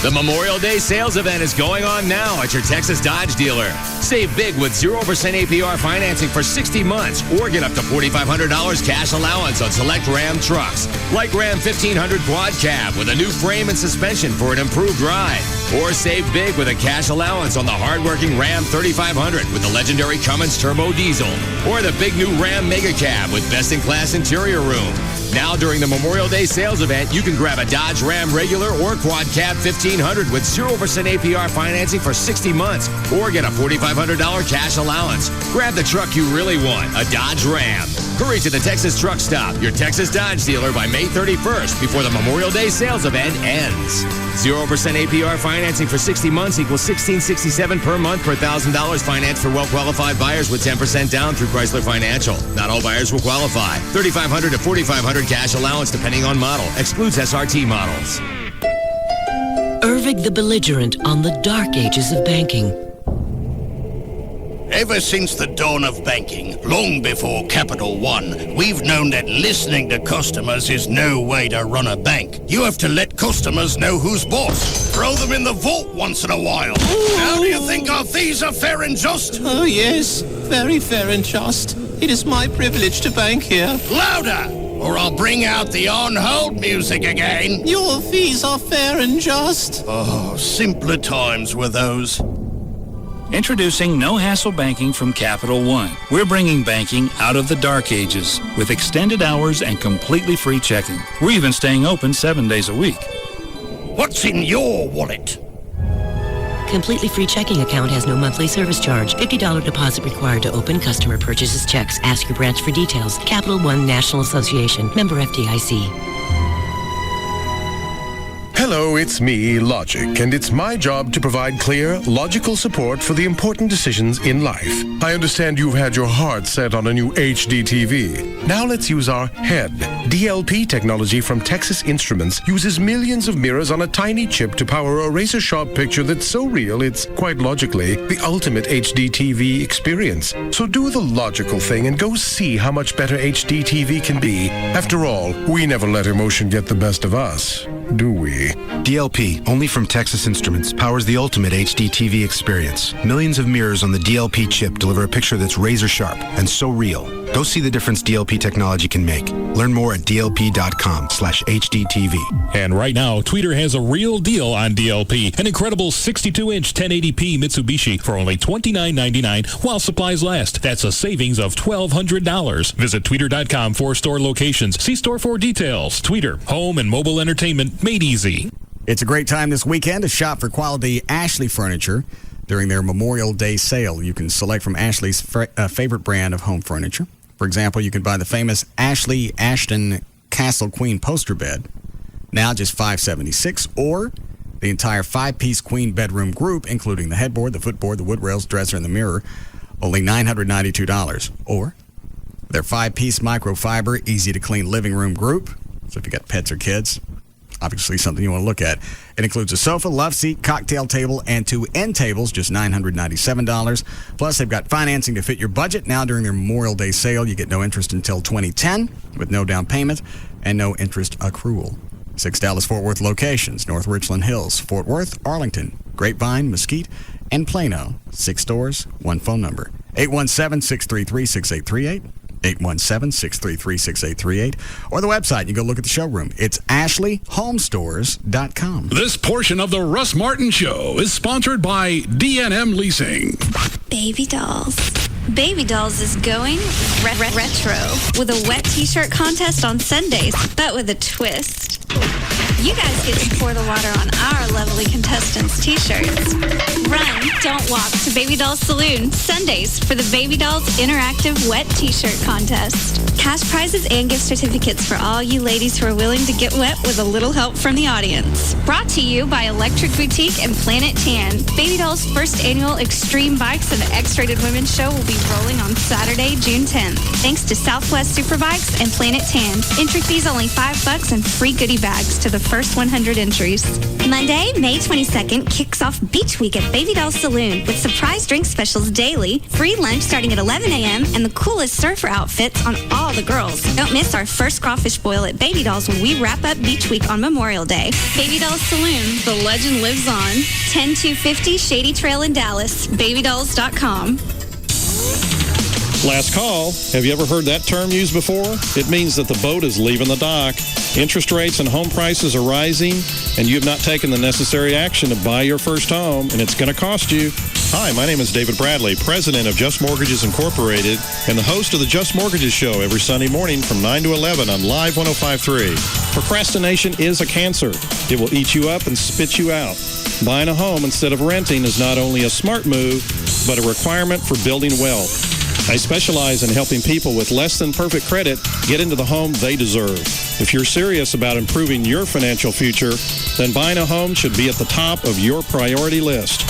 Speaker 9: The Memorial Day sales event is going on now at your Texas Dodge dealer. Save big with 0% APR financing for 60 months or get up to $4,500 cash allowance on select Ram trucks. Like Ram 1500 Quad Cab with a new frame and suspension for an improved ride. Or save big with a cash allowance on the hardworking Ram 3500 with the legendary Cummins Turbo Diesel. Or the big new Ram Mega Cab with best-in-class interior room. Now during the Memorial Day sales event, you can grab a Dodge Ram regular or Quad Cab 1500 with 0% APR financing for 60 months or get a $4,500 cash allowance. Grab the truck you really want, a Dodge Ram. Hurry to the Texas Truck Stop, your Texas Dodge dealer, by May 31st before the Memorial Day sales event ends. 0% APR financing for 60 months equals $1,667 per month per $1,000 financed for well-qualified buyers with 10% down through Chrysler Financial. Not all buyers will qualify. $3,500 to $4,500 cash allowance depending on model. Excludes SRT models.
Speaker 10: Ervig the Belligerent on the dark ages of banking.
Speaker 11: Ever since the dawn of banking, long before Capital One, we've known that listening to customers is no way to run a bank. You have to let customers know who's boss. Throw them in the vault once in a while. How do you think our fees are fair and just?
Speaker 23: Oh, yes. Very fair and just. It is my privilege to bank here.
Speaker 11: Louder, or I'll bring out the on-hold music again.
Speaker 23: Your fees are fair and just.
Speaker 11: Oh, simpler times were those.
Speaker 12: Introducing No Hassle Banking from Capital One. We're bringing banking out of the dark ages with extended hours and completely free checking. We're even staying open 7 days a week.
Speaker 11: What's in your wallet?
Speaker 10: Completely free checking account has no monthly service charge. $50 deposit required to open. Customer purchases checks. Ask your branch for details. Capital One National Association. Member FDIC.
Speaker 13: Hello, it's me, Logic, and it's my job to provide clear, logical support for the important decisions in life. I understand you've had your heart set on a new HD TV. Now let's use our head. DLP technology from Texas Instruments uses millions of mirrors on a tiny chip to power a razor-sharp picture that's so real it's, quite logically, the ultimate HD TV experience. So do the logical thing and go see how much better HD TV can be. After all, we never let emotion get the best of us. do we?
Speaker 2: DLP, only from Texas Instruments, powers the ultimate HD TV experience. Millions of mirrors on the DLP chip deliver a picture that's razor sharp and so real. Go see the difference DLP technology can make. Learn more at dlp.com/HDTV.
Speaker 29: And right now, Tweeter has a real deal on DLP. An incredible 62-inch 1080p Mitsubishi for only $29.99 while supplies last. That's a savings of $1,200. Visit Tweeter.com for store locations. See store for details. Tweeter, home and mobile entertainment made easy.
Speaker 7: It's a great time this weekend to shop for quality Ashley furniture during their Memorial Day sale. You can select from Ashley's favorite brand of home furniture. For example, you can buy the famous Ashley Ashton Castle Queen poster bed, now just $576, or the entire 5-piece queen bedroom group, including the headboard, the footboard, the wood rails, dresser, and the mirror, only $992. Or their 5-piece microfiber, easy-to-clean living room group. So if you got pets or kids, obviously something you want to look at. It includes a sofa, love seat, cocktail table, and 2 end tables, just $997. Plus, they've got financing to fit your budget. Now, during their Memorial Day sale, you get no interest until 2010 with no down payment and no interest accrual. 6 Dallas-Fort Worth locations: North Richland Hills, Fort Worth, Arlington, Grapevine, Mesquite, and Plano. 6 stores, 1 phone number. 817-633-6838. 817-633-6838, or the website. You go look at the showroom. It's ashleyhomestores.com.
Speaker 8: This portion of the Russ Martin Show is sponsored by D&M Leasing.
Speaker 14: Baby Dolls. Baby Dolls is going retro with a wet t-shirt contest on Sundays, but with a twist. You guys get to pour the water on our lovely contestants' t-shirts. Run, don't walk to Baby Dolls Saloon Sundays for the Baby Dolls Interactive Wet T-Shirt Contest. Cash prizes and gift certificates for all you ladies who are willing to get wet with a little help from the audience. Brought to you by Electric Boutique and Planet Tan. Baby Dolls' first annual Extreme Bikes and X-Rated Women's Show will be rolling on Saturday, June 10th. Thanks to Southwest Superbikes and Planet Tan. Entry fees only $5 and free goodie bags to the first 100 entries. Monday, May 22nd, kicks off Beach Week at Baby Doll Saloon with surprise drink specials daily, free lunch starting at 11 a.m., and the coolest surfer outfits on all the girls. Don't miss our first crawfish boil at Baby Dolls when we wrap up Beach Week on Memorial Day. Baby Dolls Saloon, the legend lives on. 10250 Shady Trail in Dallas, babydolls.com.
Speaker 15: Last call. Have you ever heard that term used before? It means that the boat is leaving the dock. Interest rates and home prices are rising, and you have not taken the necessary action to buy your first home, and it's going to cost you. Hi, my name is David Bradley, president of Just Mortgages Incorporated, and the host of the Just Mortgages Show every Sunday morning from 9 to 11 on Live 105.3. Procrastination is a cancer. It will eat you up and spit you out. Buying a home instead of renting is not only a smart move, but a requirement for building wealth. I specialize in helping people with less than perfect credit get into the home they deserve. If you're serious about improving your financial future, then buying a home should be at the top of your priority list.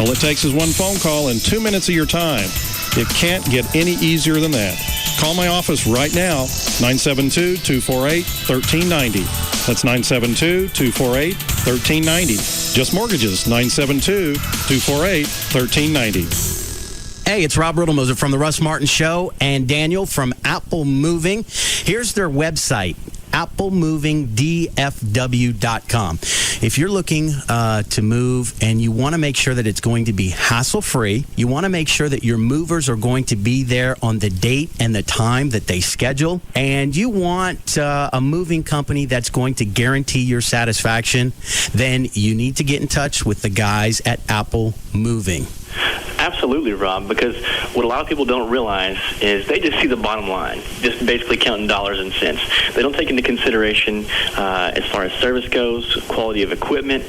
Speaker 15: All it takes is one phone call and 2 minutes of your time. It can't get any easier than that. Call my office right now, 972-248-1390. That's 972-248-1390. Just Mortgages, 972-248-1390.
Speaker 16: Hey, it's Rob Riddlemoser from the Russ Martin Show and Daniel from Apple Moving. Here's their website, applemovingdfw.com. If you're looking to move and you want to make sure that it's going to be hassle-free, you want to make sure that your movers are going to be there on the date and the time that they schedule, and you want a moving company that's going to guarantee your satisfaction, then you need to get in touch with the guys at Apple Moving.
Speaker 17: Absolutely, Rob, because what a lot of people don't realize is they just see the bottom line, just basically counting dollars and cents. They don't take into consideration as far as service goes, quality of equipment,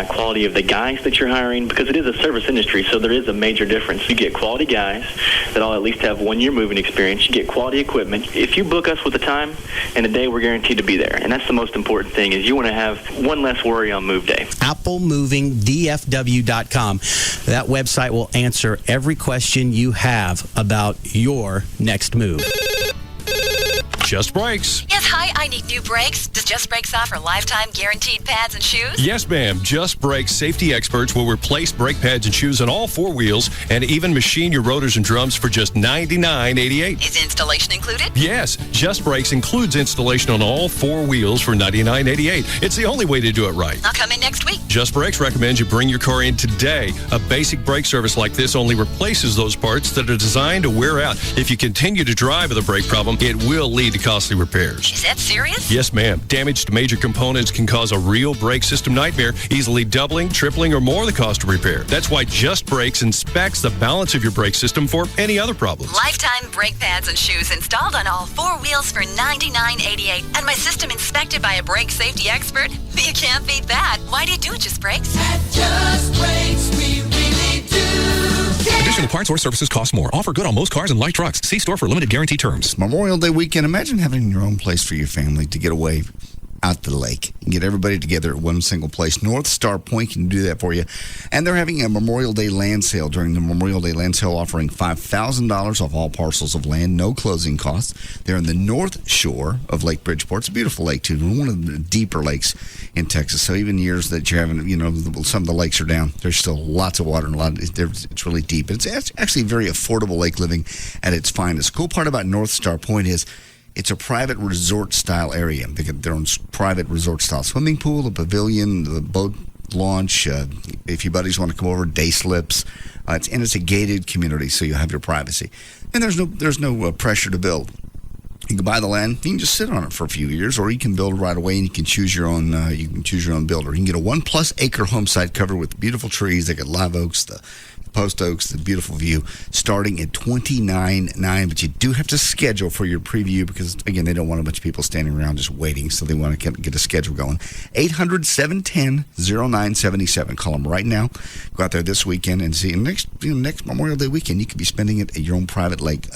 Speaker 17: quality of the guys that you're hiring, because it is a service industry, so there is a major difference. You get quality guys that all at least have 1 year moving experience. You get quality equipment. If you book us with a time and a day, we're guaranteed to be there. And that's the most important thing, is you want to have one less worry on move day.
Speaker 16: applemovingdfw.com. That website will answer every question you have about your next move.
Speaker 4: Just Brakes.
Speaker 18: Yes, hi, I need new brakes. Does Just Brakes offer lifetime guaranteed pads and shoes?
Speaker 4: Yes, ma'am. Just Brakes safety experts will replace brake pads and shoes on all 4 wheels and even machine your rotors and drums for just $99.88.
Speaker 18: Is installation included?
Speaker 4: Yes, Just Brakes includes installation on all 4 wheels for $99.88. It's the only way to do it right.
Speaker 18: I'll come in next week.
Speaker 4: Just Brakes recommends you bring your car in today. A basic brake service like this only replaces those parts that are designed to wear out. If you continue to drive with a brake problem, it will lead to costly repairs.
Speaker 18: Is that serious?
Speaker 4: Yes, ma'am. Damage to major components can cause a real brake system nightmare, easily doubling, tripling, or more the cost of repair. That's why Just Brakes inspects the balance of your brake system for any other problems.
Speaker 18: Lifetime brake pads and shoes installed on all 4 wheels for $99.88. And my system inspected by a brake safety expert? You can't beat that. Why do you do it, Just Brakes?
Speaker 19: At Just Brakes, we really do.
Speaker 20: Additional parts or services cost more. Offer good on most cars and light trucks. See store for limited guarantee terms.
Speaker 3: Memorial Day weekend. Imagine having your own place for your family to get away out the lake and get everybody together at one single place. North Star Point can do that for you. And they're having a Memorial Day land sale. During the Memorial Day land sale, offering $5,000 off all parcels of land, no closing costs. They're in the north shore of Lake Bridgeport. It's a beautiful lake, too. One of the deeper lakes in Texas. So even years that you're having, some of the lakes are down, there's still lots of water and it's really deep. It's actually very affordable lake living at its finest. Cool part about North Star Point is it's a private resort-style area. They get their own private resort-style swimming pool, a pavilion, the boat launch. If your buddies want to come over, day slips. It's a gated community, so you have your privacy. And there's no pressure to build. You can buy the land. You can just sit on it for a few years, or you can build right away, and you can choose your own. You can choose your own builder. You can get a 1+ acre home site covered with beautiful trees. They got live oaks, the post oaks, the beautiful view, starting at $29.9. But you do have to schedule for your preview because, again, they don't want a bunch of people standing around just waiting, so they want to get a schedule going. 800-710-0977. Call them right now. Go out there this weekend and see. Next Memorial Day weekend, you could be spending it at your own private lake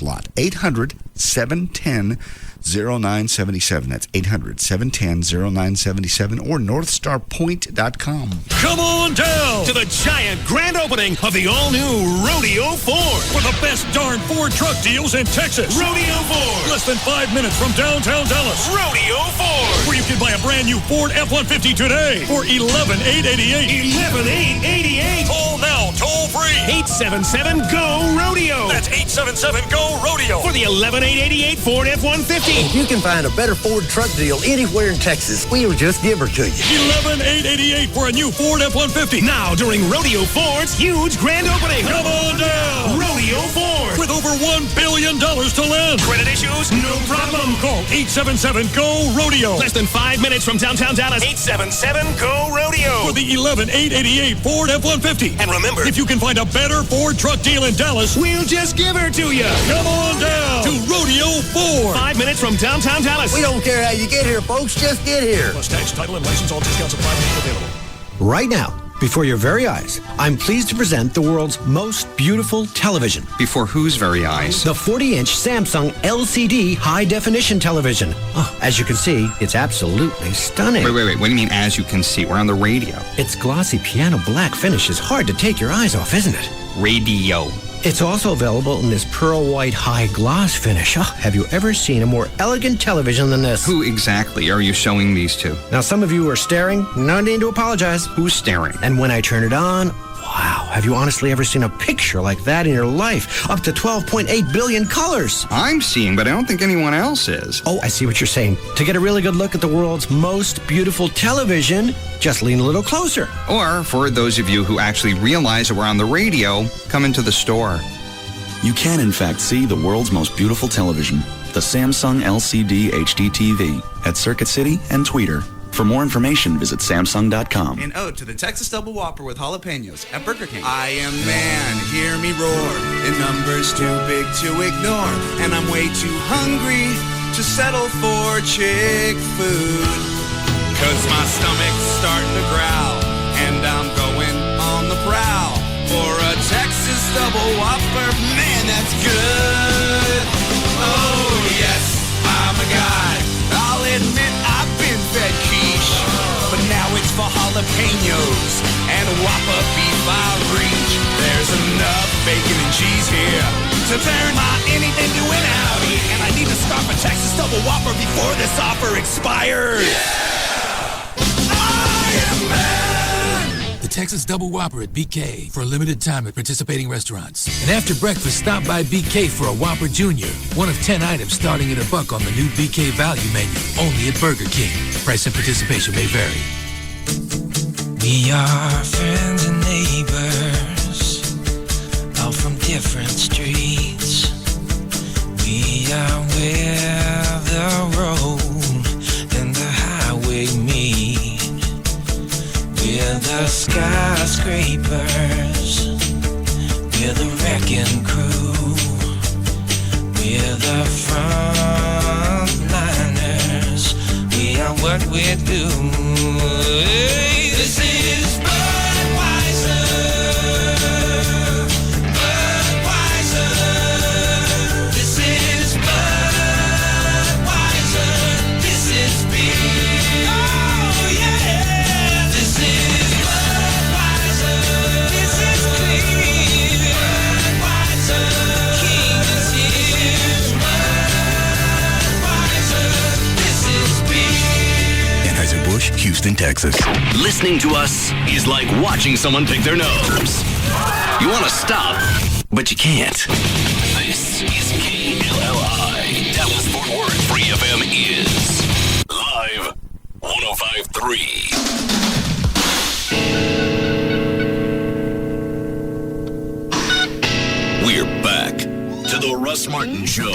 Speaker 3: lot. 800-710-0977. That's 800-710-0977 or NorthstarPoint.com.
Speaker 9: Come on down to the giant grand opening of the all-new Rodeo Ford
Speaker 8: for the best darn Ford truck deals in Texas.
Speaker 9: Rodeo Ford.
Speaker 8: Less than 5 minutes from downtown Dallas.
Speaker 9: Rodeo Ford.
Speaker 8: Where you can buy a brand new Ford F-150 today for $11,888.
Speaker 9: $11,888.
Speaker 8: Call now, toll free.
Speaker 9: 877-GO-RODEO.
Speaker 8: That's 877-GO-RODEO
Speaker 9: for the $11,888 Ford F-150.
Speaker 22: If you can find a better Ford truck deal anywhere in Texas, we'll just give her to you.
Speaker 8: $11,888 for a new Ford F-150.
Speaker 9: Now during Rodeo Ford's huge grand opening.
Speaker 8: Come on down.
Speaker 9: Rodeo Ford.
Speaker 8: With over $1 billion to lend.
Speaker 9: Credit issues? No problem.
Speaker 8: Call 877-GO-RODEO.
Speaker 9: Less than 5 minutes from downtown Dallas. 877-GO-RODEO.
Speaker 8: For the $11,888 Ford F-150.
Speaker 9: And remember,
Speaker 8: if you can find a better Ford truck deal in Dallas,
Speaker 9: we'll just give her to you.
Speaker 8: Come on down to Rodeo Ford.
Speaker 9: 5 minutes from downtown Dallas.
Speaker 22: We don't care how you get here, folks. Just get here.
Speaker 8: Plus tax, title, and license. All discounts apply. Available.
Speaker 24: Right now, before your very eyes, I'm pleased to present the world's most beautiful television.
Speaker 25: Before whose very eyes?
Speaker 24: The 40-inch Samsung LCD high-definition television. Oh, as you can see, it's absolutely stunning.
Speaker 25: Wait. What do you mean, as you can see? We're on the radio.
Speaker 24: Its glossy piano black finish is hard to take your eyes off, isn't it?
Speaker 25: Radio.
Speaker 24: It's also available in this pearl white high gloss finish. Oh, have you ever seen a more elegant television than this?
Speaker 25: Who exactly are you showing these to?
Speaker 24: Now, some of you are staring. No need to apologize.
Speaker 25: Who's staring?
Speaker 24: And when I turn it on, wow, have you honestly ever seen a picture like that in your life? Up to 12.8 billion colors.
Speaker 25: I'm seeing, but I don't think anyone else is.
Speaker 24: Oh, I see what you're saying. To get a really good look at the world's most beautiful television, just lean a little closer.
Speaker 25: Or, for those of you who actually realize that we're on the radio, come into the store.
Speaker 26: You can, in fact, see the world's most beautiful television, the Samsung LCD HD TV, at Circuit City and Tweeter. For more information, visit Samsung.com.
Speaker 27: An ode to the Texas Double Whopper with jalapenos at Burger King. I am man, hear me roar. The number's too big to ignore. And I'm way too hungry to settle for chick food. 'Cause my stomach's starting to growl. And I'm going on the prowl for a Texas Double Whopper. Man, that's good. Oh, yes, I'm a guy. I'll admit I've been fed quiche, but now it's for jalapenos and Whopper beef I reach. There's enough bacon and cheese here to turn my anything to an Audi, and I need
Speaker 1: need to stop a Texas Double Whopper before this offer expires. The Texas Double Whopper at BK for a limited time at participating restaurants. And after breakfast, stop by BK for a Whopper Jr., one of 10 items starting at $1 on the new BK value menu, only at Burger King. Price and participation may vary.
Speaker 5: We are friends and neighbors, all from different streets. We are where the road and the highway meet. We're the skyscrapers, we're the wrecking crew, we're the frontliners, we are what we do. This is Budweiser, Budweiser. This is Budweiser, this is beer. Oh yeah, this is Budweiser, this is clear. Budweiser, King is here. Budweiser, this is beer.
Speaker 6: Anheuser-Busch, Houston, Texas.
Speaker 9: Listening to us is like watching someone pick their nose. You want to stop, but you can't. This is KLLI. Dallas Fort Worth Free FM is live 105.3. We're back to the Russ Martin Show.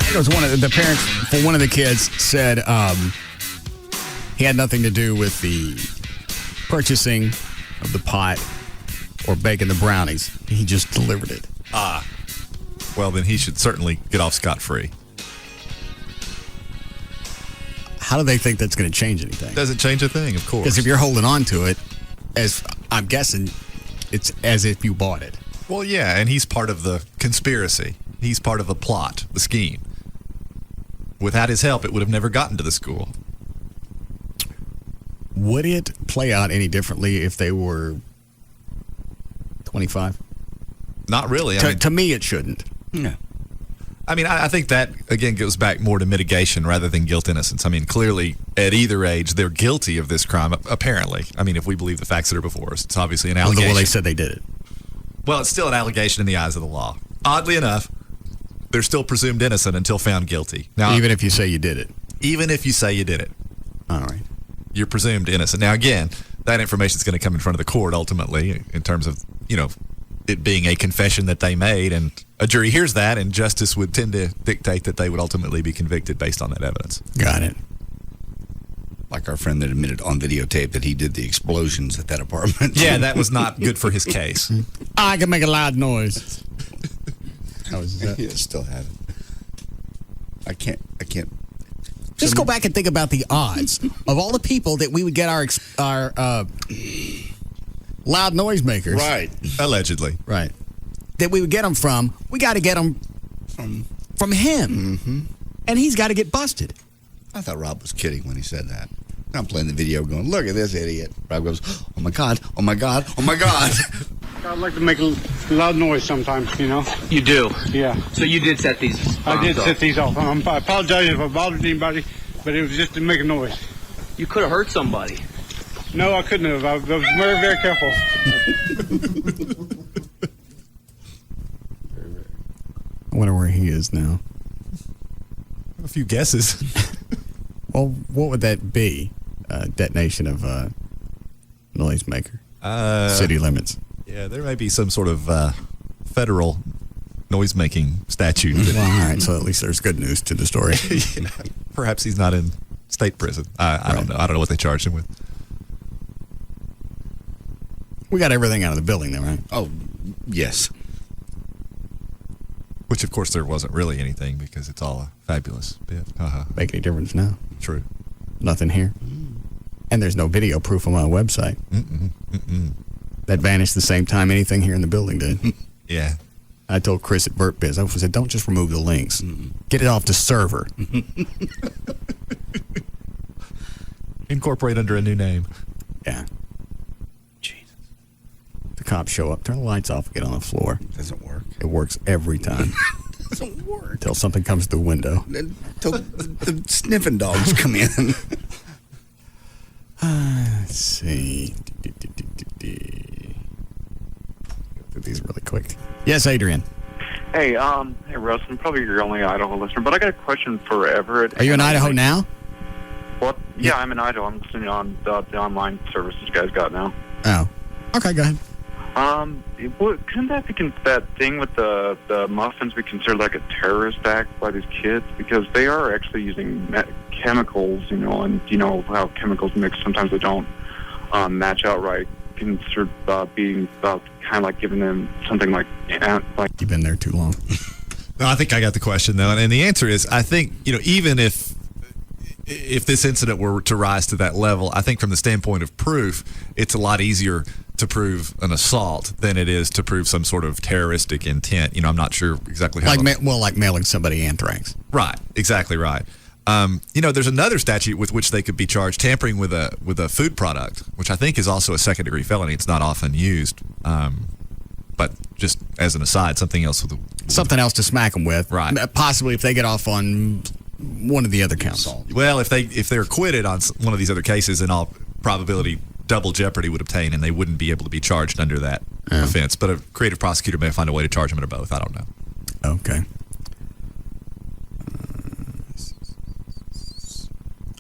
Speaker 7: It was one of the parents for one of the kids said he had nothing to do with the purchasing of the pot or baking the brownies. He just delivered it.
Speaker 10: Well, then he should certainly get off scot-free.
Speaker 7: How do they think that's going to change anything?
Speaker 10: Doesn't change a thing, of course.
Speaker 7: Because if you're holding on to it, as I'm guessing, it's as if you bought it.
Speaker 10: Well, yeah, and he's part of the conspiracy. He's part of the plot, the scheme. Without his help, it would have never gotten to the school.
Speaker 7: Would it play out any differently if they were 25?
Speaker 10: Not really.
Speaker 7: To me, it shouldn't.
Speaker 3: No.
Speaker 10: I mean, I think that, again, goes back more to mitigation rather than guilt innocence. I mean, clearly, at either age, they're guilty of this crime, apparently. I mean, if we believe the facts that are before us, it's obviously an allegation.
Speaker 7: Well, they said they did it.
Speaker 10: Well, it's still an allegation in the eyes of the law. Oddly enough, they're still presumed innocent until found guilty. Now,
Speaker 7: even if you say you did it.
Speaker 10: Even if you say you did it.
Speaker 7: All right.
Speaker 10: You're presumed innocent. Now, again, that information is going to come in front of the court ultimately in terms of, it being a confession that they made, and a jury hears that, and justice would tend to dictate that they would ultimately be convicted based on that evidence.
Speaker 7: Got it.
Speaker 3: Like our friend that admitted on videotape that he did the explosions at that apartment.
Speaker 10: Yeah, that was not good for his case.
Speaker 7: I can make a loud noise. How was that?
Speaker 3: Yeah, still have it. I can't.
Speaker 7: Just go back and think about the odds of all the people that we would get our loud noisemakers.
Speaker 3: Right.
Speaker 10: Allegedly.
Speaker 7: Right. That we would get them from. We got to get them from him.
Speaker 3: Mm-hmm.
Speaker 7: And he's got to get busted.
Speaker 3: I thought Rob was kidding when he said that. I'm playing the video going, look at this idiot. Rob goes, oh my God, oh my God, oh my God.
Speaker 11: I'd like to make a loud noise sometimes,
Speaker 12: You do?
Speaker 11: Yeah.
Speaker 12: So you did set these
Speaker 11: I did
Speaker 12: off.
Speaker 11: set these off. I apologize if I bothered anybody, but it was just to make a noise.
Speaker 12: You could have hurt somebody.
Speaker 11: No, I couldn't have. I was very, very careful.
Speaker 7: I wonder where he is now.
Speaker 10: A few guesses.
Speaker 7: Well, what would that be? Detonation of noisemaker. City limits.
Speaker 10: Yeah, there may be some sort of federal noise-making statute.
Speaker 7: Well, all right, so at least there's good news to the story.
Speaker 10: Yeah, perhaps he's not in state prison. I don't know. I don't know what they charged him with.
Speaker 7: We got everything out of the building, though, right?
Speaker 3: Oh, yes.
Speaker 10: Which, of course, there wasn't really anything because it's all a fabulous bit.
Speaker 7: Make any difference now?
Speaker 10: True.
Speaker 7: Nothing here. And there's no video proof on my website. That vanished the same time anything here in the building did.
Speaker 10: Yeah.
Speaker 7: I told Chris at BurtBiz, I said, don't just remove the links. Get it off the server.
Speaker 10: Incorporate under a new name.
Speaker 7: Yeah. Jesus. The cops show up, turn the lights off, get on the floor.
Speaker 3: Doesn't work.
Speaker 7: It works every time.
Speaker 3: Doesn't work.
Speaker 7: Until something comes through the window.
Speaker 3: Until the sniffing dogs come in.
Speaker 7: Let's see. Go through these really quick. Yes, Adrian.
Speaker 2: Hey, Russ, I'm probably your only Idaho listener, but I got a question for Everett.
Speaker 7: Are you in Idaho now?
Speaker 2: What? Yeah, I'm in Idaho. I'm listening on the online service you guys got now.
Speaker 7: Oh. Okay, go ahead.
Speaker 2: Couldn't that be that thing with the muffins be considered like a terrorist act by these kids? Because they are actually using chemicals, and you know how chemicals mix, sometimes they don't match out right. Considered being kind of like giving them something like
Speaker 7: You've been there too long.
Speaker 10: No, I think I got the question, though. And the answer is, I think, even if this incident were to rise to that level, I think from the standpoint of proof, it's a lot easier to prove an assault than it is to prove some sort of terroristic intent. I'm not sure exactly how.
Speaker 7: Like mailing somebody anthrax.
Speaker 10: Right. Exactly right. There's another statute with which they could be charged, tampering with a food product, which I think is also a second-degree felony. It's not often used. But just as an aside, something else
Speaker 7: something else to smack them with.
Speaker 10: Right.
Speaker 7: Possibly if they get off on one of the other counts.
Speaker 10: Well, if they're acquitted on one of these other cases, in all probability, double jeopardy would obtain, and they wouldn't be able to be charged under that offense. But a creative prosecutor may find a way to charge them under both. I don't know.
Speaker 7: Okay.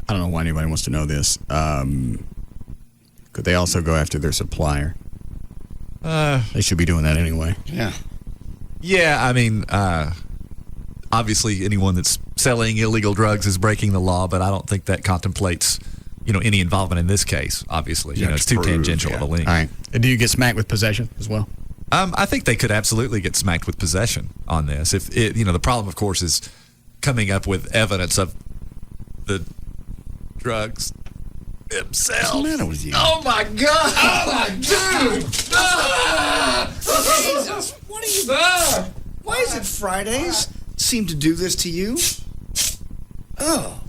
Speaker 7: I don't know why anybody wants to know this. Could they also go after their supplier? They should be doing that anyway.
Speaker 3: Yeah.
Speaker 10: Yeah, I mean, obviously anyone that's selling illegal drugs is breaking the law, but I don't think that contemplates, any involvement in this case, obviously. It's too tangential of a link.
Speaker 7: All right. Do you get smacked with possession as well?
Speaker 10: I think they could absolutely get smacked with possession on this. If the problem, of course, is coming up with evidence of the drugs themselves.
Speaker 3: What's the matter with you?
Speaker 10: Oh my God!
Speaker 3: Oh, dude! Jesus! What are you? Why is it Fridays seem to do this to you? Oh.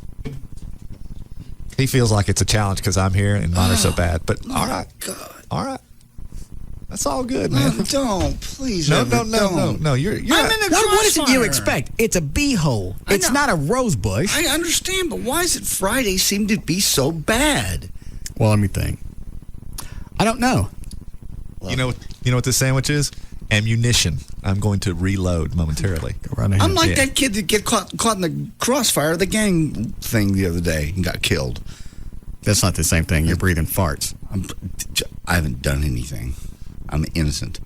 Speaker 10: He feels like it's a challenge because I'm here and mine are so bad. But all right,
Speaker 3: God.
Speaker 10: All right. That's all good, man.
Speaker 3: Don't, please.
Speaker 10: No.
Speaker 3: Don't.
Speaker 10: No. You're
Speaker 3: I'm in a
Speaker 7: what is it you
Speaker 3: crossfire.
Speaker 7: expect? It's a beehole. It's not a rose bush.
Speaker 3: I understand, but why is it Fridays seem to be so bad?
Speaker 7: Well, let me think. I don't know.
Speaker 10: You know what this sandwich is? Ammunition. I'm going to reload momentarily.
Speaker 7: Go right ahead.
Speaker 3: I'm like that kid that get caught in the crossfire of the gang thing the other day and got killed.
Speaker 7: That's not the same thing. You're breathing farts.
Speaker 3: I haven't done anything. I'm innocent.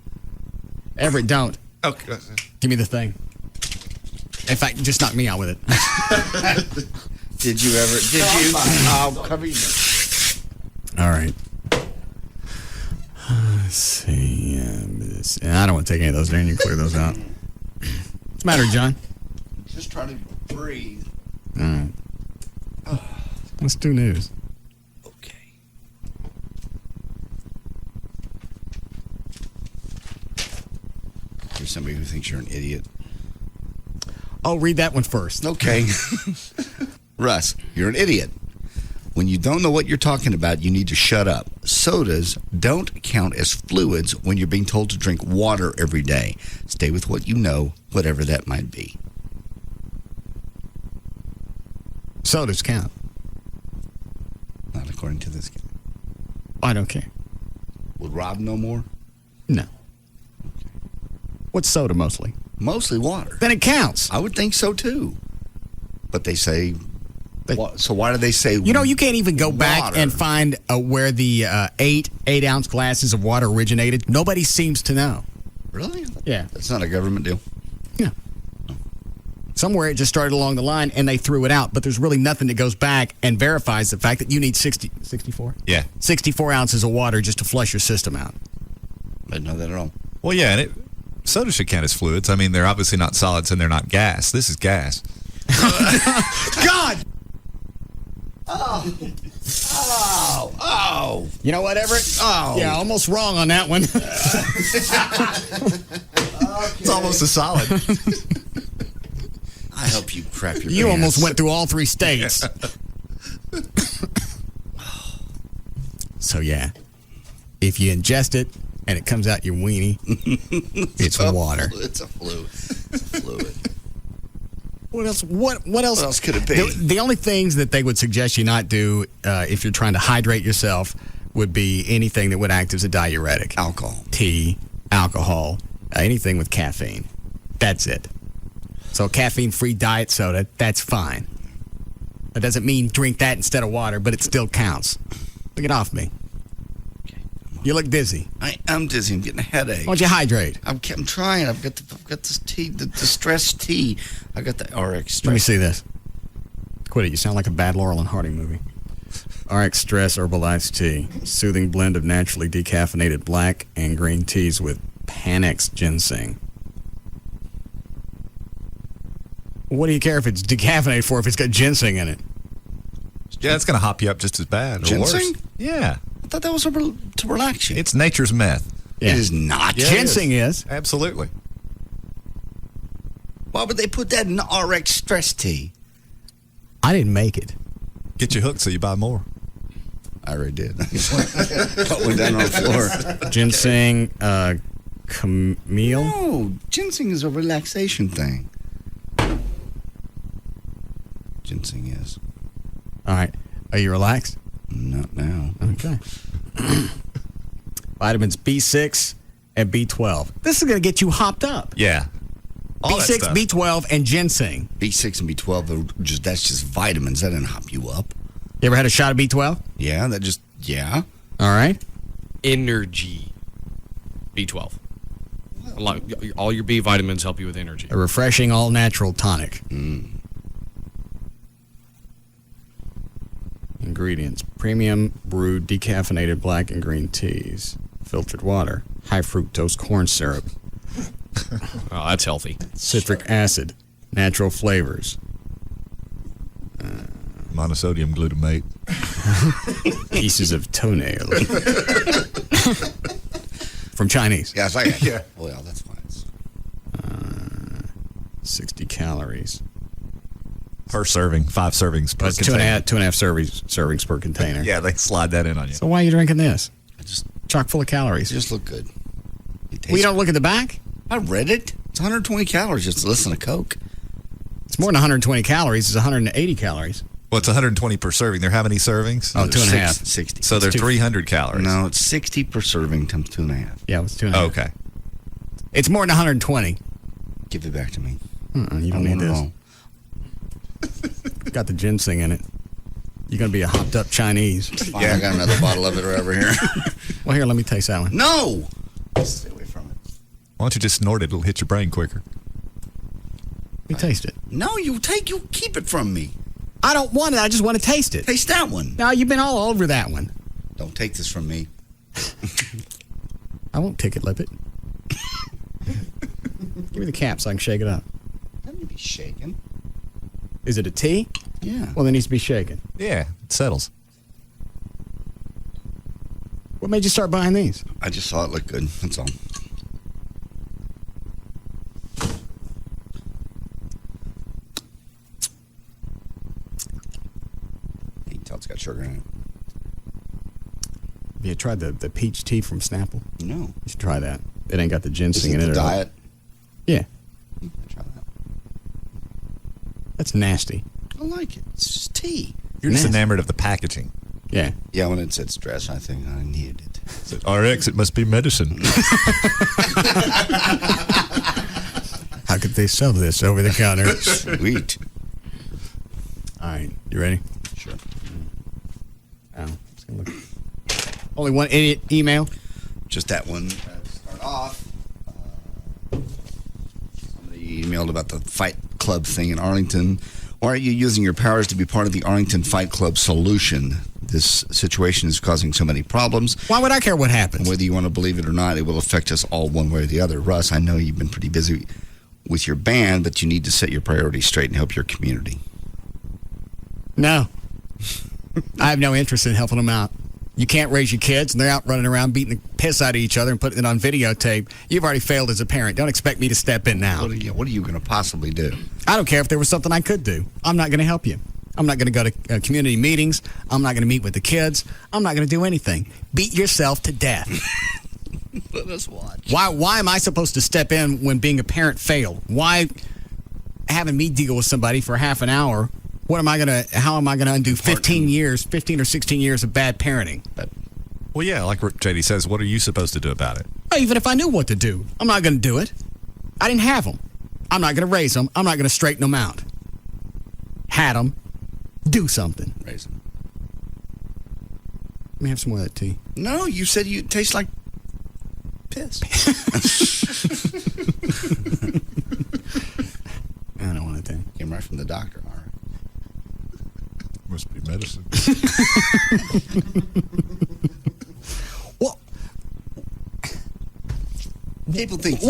Speaker 7: Everett, don't.
Speaker 10: Okay.
Speaker 7: Give me the thing. In fact, just knock me out with it.
Speaker 3: Did you ever? Did you? I'll cover you.
Speaker 7: All right. Let's see. I don't want to take any of those down. You can clear those out. What's the matter, John?
Speaker 3: Just trying to breathe.
Speaker 7: All right. Let's do news.
Speaker 3: Okay. There's somebody who thinks you're an idiot.
Speaker 7: Oh, read that one first.
Speaker 3: Okay. Russ, you're an idiot. When you don't know what you're talking about, you need to shut up. Sodas don't count as fluids when you're being told to drink water every day. Stay with what you know, whatever that might be.
Speaker 7: Sodas count.
Speaker 3: Not according to this guy.
Speaker 7: I don't care.
Speaker 3: Would Rob know more?
Speaker 7: No. What's soda mostly?
Speaker 3: Mostly water.
Speaker 7: Then it counts.
Speaker 3: I would think so too. But they say... So why do they say
Speaker 7: you can't even go back
Speaker 3: water?
Speaker 7: and find where the 8-ounce glasses of water originated. Nobody seems to know.
Speaker 3: Really?
Speaker 7: Yeah.
Speaker 3: That's not a government deal?
Speaker 7: Yeah. Somewhere it just started along the line and they threw it out, but there's really nothing that goes back and verifies the fact that you need 64?
Speaker 10: Yeah.
Speaker 7: 64 ounces of water just to flush your system out.
Speaker 3: I didn't know that at all.
Speaker 10: Well, yeah, and Soda should count as fluids. I mean, they're obviously not solids and they're not gas. This is gas.
Speaker 7: God!
Speaker 3: Oh.
Speaker 7: You know what, Everett?
Speaker 3: Oh.
Speaker 7: Yeah, almost wrong on that one.
Speaker 10: It's almost a solid.
Speaker 3: I hope you crap your
Speaker 7: You
Speaker 3: pants.
Speaker 7: almost went through all 3 states. So, yeah. If you ingest it and it comes out your weenie, it's water.
Speaker 3: It's a fluid. It's a fluid.
Speaker 7: What else? What else?
Speaker 3: What else could it be?
Speaker 7: The only things that they would suggest you not do if you're trying to hydrate yourself would be anything that would act as a diuretic.
Speaker 3: Alcohol.
Speaker 7: Tea, alcohol, anything with caffeine. That's it. So caffeine-free diet soda, that's fine. That doesn't mean drink that instead of water, but it still counts. Look it off me. You look dizzy.
Speaker 3: I'm dizzy. I'm getting a headache.
Speaker 7: Why don't you hydrate?
Speaker 3: I'm trying. I've got this tea, the stress tea. I got the RX stress.
Speaker 7: Let me see this. Quit it. You sound like a bad Laurel and Harding movie. RX Stress Herbal Iced Tea. Soothing blend of naturally decaffeinated black and green teas with Panax ginseng. What do you care if it's decaffeinated for if it's got ginseng in it?
Speaker 10: Yeah, it's going to hop you up just as bad. Or
Speaker 3: Ginseng?
Speaker 10: worse. Yeah.
Speaker 3: I thought that was to relax you.
Speaker 10: It's nature's meth.
Speaker 7: Yeah.
Speaker 3: It is not.
Speaker 10: Yeah,
Speaker 7: Ginseng is.
Speaker 10: Absolutely.
Speaker 3: Why would they put that in the RX stress tea?
Speaker 7: I didn't make it.
Speaker 10: Get you hooked so you buy more.
Speaker 3: I already did. Put one down on the floor.
Speaker 7: Ginseng, Camille.
Speaker 3: No, ginseng is a relaxation thing. Ginseng is.
Speaker 7: All right. Are you relaxed?
Speaker 3: Not now.
Speaker 7: Okay. Vitamins B6 and B12. This is going to get you hopped up.
Speaker 10: Yeah. All that
Speaker 7: B6,
Speaker 10: stuff.
Speaker 7: B12, and ginseng.
Speaker 3: B6 and B12 that's just vitamins. That didn't hop you up.
Speaker 7: You ever had a shot of B12?
Speaker 3: Yeah, yeah.
Speaker 7: All right.
Speaker 13: Energy. B12. All your B vitamins help you with energy.
Speaker 7: A refreshing all-natural tonic. Ingredients: premium brewed decaffeinated black and green teas, filtered water, high fructose corn syrup,
Speaker 13: Oh, that's healthy.
Speaker 7: citric acid, natural flavors,
Speaker 10: Monosodium glutamate.
Speaker 7: pieces of toenail. From Chinese.
Speaker 3: Yeah, it's like, yeah. Well, that's fine.
Speaker 7: 60 calories.
Speaker 10: Per serving, 5 servings per
Speaker 7: That's
Speaker 10: container.
Speaker 7: two and a half servings per container.
Speaker 10: Yeah, they slide that in on you.
Speaker 7: So why are you drinking this? Chock full of calories.
Speaker 3: It just look good.
Speaker 7: Well, you don't look at the back?
Speaker 3: I read it. It's 120 calories just to listen to Coke.
Speaker 7: It's more than 120 calories. It's 180 calories.
Speaker 10: Well, it's 120 per serving. There how many servings?
Speaker 7: Oh, 2.5.
Speaker 3: 60.
Speaker 10: So they're 300 calories.
Speaker 3: No, it's 60 per serving times 2.5.
Speaker 7: Yeah, it's 2.5.
Speaker 10: Oh, okay.
Speaker 7: It's more than 120.
Speaker 3: Give it back to me.
Speaker 7: You don't need this. Got the ginseng in it. You're going to be a hopped up Chinese.
Speaker 3: Fine, I got another bottle of it right over here.
Speaker 7: Well, here, let me taste that one.
Speaker 3: No! Stay away from it.
Speaker 10: Why don't you just snort it? It'll hit your brain quicker.
Speaker 7: Let me taste it.
Speaker 3: No, you keep it from me.
Speaker 7: I don't want it. I just want to taste it.
Speaker 3: Taste that one.
Speaker 7: No, you've been all over that one.
Speaker 3: Don't take this from me.
Speaker 7: I won't ticket lip it. Give me the cap so I can shake it up.
Speaker 3: That need to be shaken.
Speaker 7: Is it a tea?
Speaker 3: Yeah.
Speaker 7: Well, it needs to be shaken.
Speaker 10: Yeah, it settles.
Speaker 7: What made you start buying these?
Speaker 3: I just saw it look good. That's all. You can tell it's got sugar in it.
Speaker 7: Have you tried the peach tea from Snapple?
Speaker 3: No.
Speaker 7: You should try that. It ain't got the
Speaker 3: Is
Speaker 7: ginseng
Speaker 3: it
Speaker 7: in it
Speaker 3: the
Speaker 7: at all.
Speaker 3: diet?
Speaker 7: Yeah.
Speaker 3: Try that.
Speaker 7: That's nasty.
Speaker 3: I like it. It's just tea.
Speaker 10: You're just
Speaker 7: Nasty.
Speaker 10: enamored of the packaging.
Speaker 7: Yeah.
Speaker 3: Yeah, when it said stress, I think I needed it.
Speaker 10: Is it RX? It must be medicine.
Speaker 7: How could they sell this over the counter?
Speaker 3: Sweet.
Speaker 7: All right. You ready?
Speaker 3: Sure.
Speaker 7: Oh, it's gonna look. Only one idiot email?
Speaker 3: Just that one. Start off. Somebody emailed about the Fight Club thing in Arlington. Why are you using your powers to be part of the Arlington Fight Club solution? this situation is causing so many problems.
Speaker 7: Why would I care what happens?
Speaker 3: Whether you want to believe it or not, it will affect us all one way or the other. Russ, I know you've been pretty busy with your band, but you need to set your priorities straight and help your community.
Speaker 7: No. I have no interest in helping them out. You can't raise your kids, and they're out running around beating the piss out of each other and putting it on videotape. You've already failed as a parent. Don't expect me to step in now.
Speaker 3: What are you going to possibly do?
Speaker 7: I don't care if there was something I could do. I'm not going to help you. I'm not going to go to community meetings. I'm not going to meet with the kids. I'm not going to do anything. Beat yourself to death.
Speaker 3: Let us watch.
Speaker 7: Why am I supposed to step in when being a parent failed? Why having me deal with somebody for half an hour? How am I going to undo 15 or 16 years of bad parenting?
Speaker 10: Well, yeah, like JD says, what are you supposed to do about it?
Speaker 7: Well, even if I knew what to do, I'm not going to do it. I didn't have them. I'm not going to raise them. I'm not going to straighten them out. Had them. Do something.
Speaker 3: Raise them.
Speaker 7: Let me have some more of that tea.
Speaker 3: No, you said you taste like piss.
Speaker 7: I don't want to.
Speaker 3: Came right from the doctor. All right.
Speaker 10: Must be medicine.
Speaker 7: Well,
Speaker 3: people think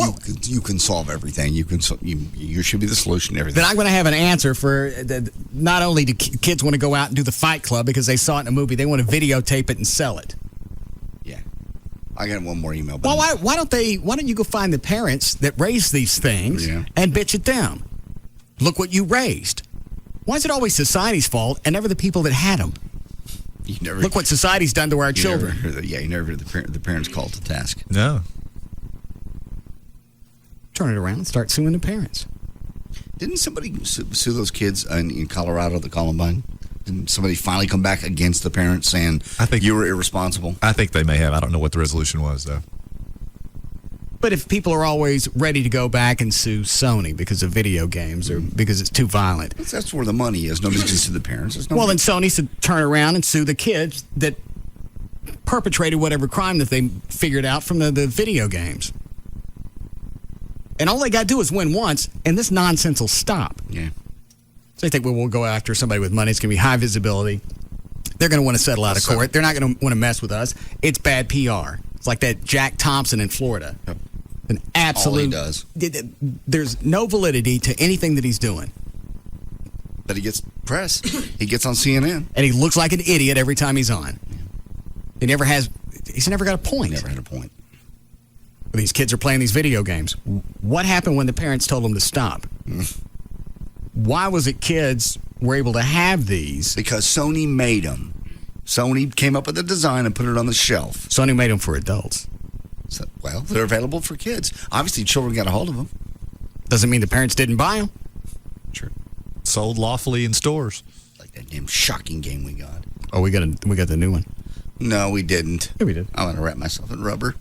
Speaker 3: you can solve everything. You should be the solution to everything.
Speaker 7: Then I'm going to have an answer for not only do kids want to go out and do the Fight Club because they saw it in a movie, they want to videotape it and sell it.
Speaker 3: Yeah. I got one more email.
Speaker 7: Well, why don't you go find the parents that raised these things and bitch at them? Look what you raised. Why is it always society's fault and never the people that had them? Look what society's done to our children.
Speaker 3: You never heard the parents called to task.
Speaker 10: No.
Speaker 7: Turn it around and start suing the parents.
Speaker 3: Didn't somebody sue those kids in Colorado, the Columbine? Didn't somebody finally come back against the parents saying, I think you were irresponsible?
Speaker 10: I think they may have. I don't know what the resolution was, though.
Speaker 7: But if people are always ready to go back and sue Sony because of video games or because it's too violent.
Speaker 3: That's where the money is. Nobody can sue the parents.
Speaker 7: Well, then Sony should turn around and sue the kids that perpetrated whatever crime that they figured out from the video games. And all they got to do is win once, and this nonsense will stop.
Speaker 3: Yeah.
Speaker 7: So they think, well, we'll go after somebody with money. It's going to be high visibility. They're going to want to settle out of court. They're not going to want to mess with us. It's bad PR. It's like that Jack Thompson in Florida.
Speaker 3: Yep.
Speaker 7: An absolute.
Speaker 3: All he does.
Speaker 7: There's no validity to anything that he's doing.
Speaker 3: But he gets press. He gets on CNN.
Speaker 7: And he looks like an idiot every time he's on. He's never got a point.
Speaker 3: Never had a point.
Speaker 7: These kids are playing these video games. What happened when the parents told them to stop? Why was it kids were able to have these?
Speaker 3: Because Sony made them. Sony came up with a design and put it on the shelf.
Speaker 7: Sony made them for adults.
Speaker 3: So, well, they're available for kids. Obviously, children got a hold of them.
Speaker 7: Doesn't mean the parents didn't buy them.
Speaker 3: True.
Speaker 10: Sold lawfully in stores.
Speaker 3: Like that damn shocking game we got.
Speaker 7: Oh, we got the new one.
Speaker 3: No, we didn't.
Speaker 7: Yeah, we did.
Speaker 3: I want to wrap myself in rubber.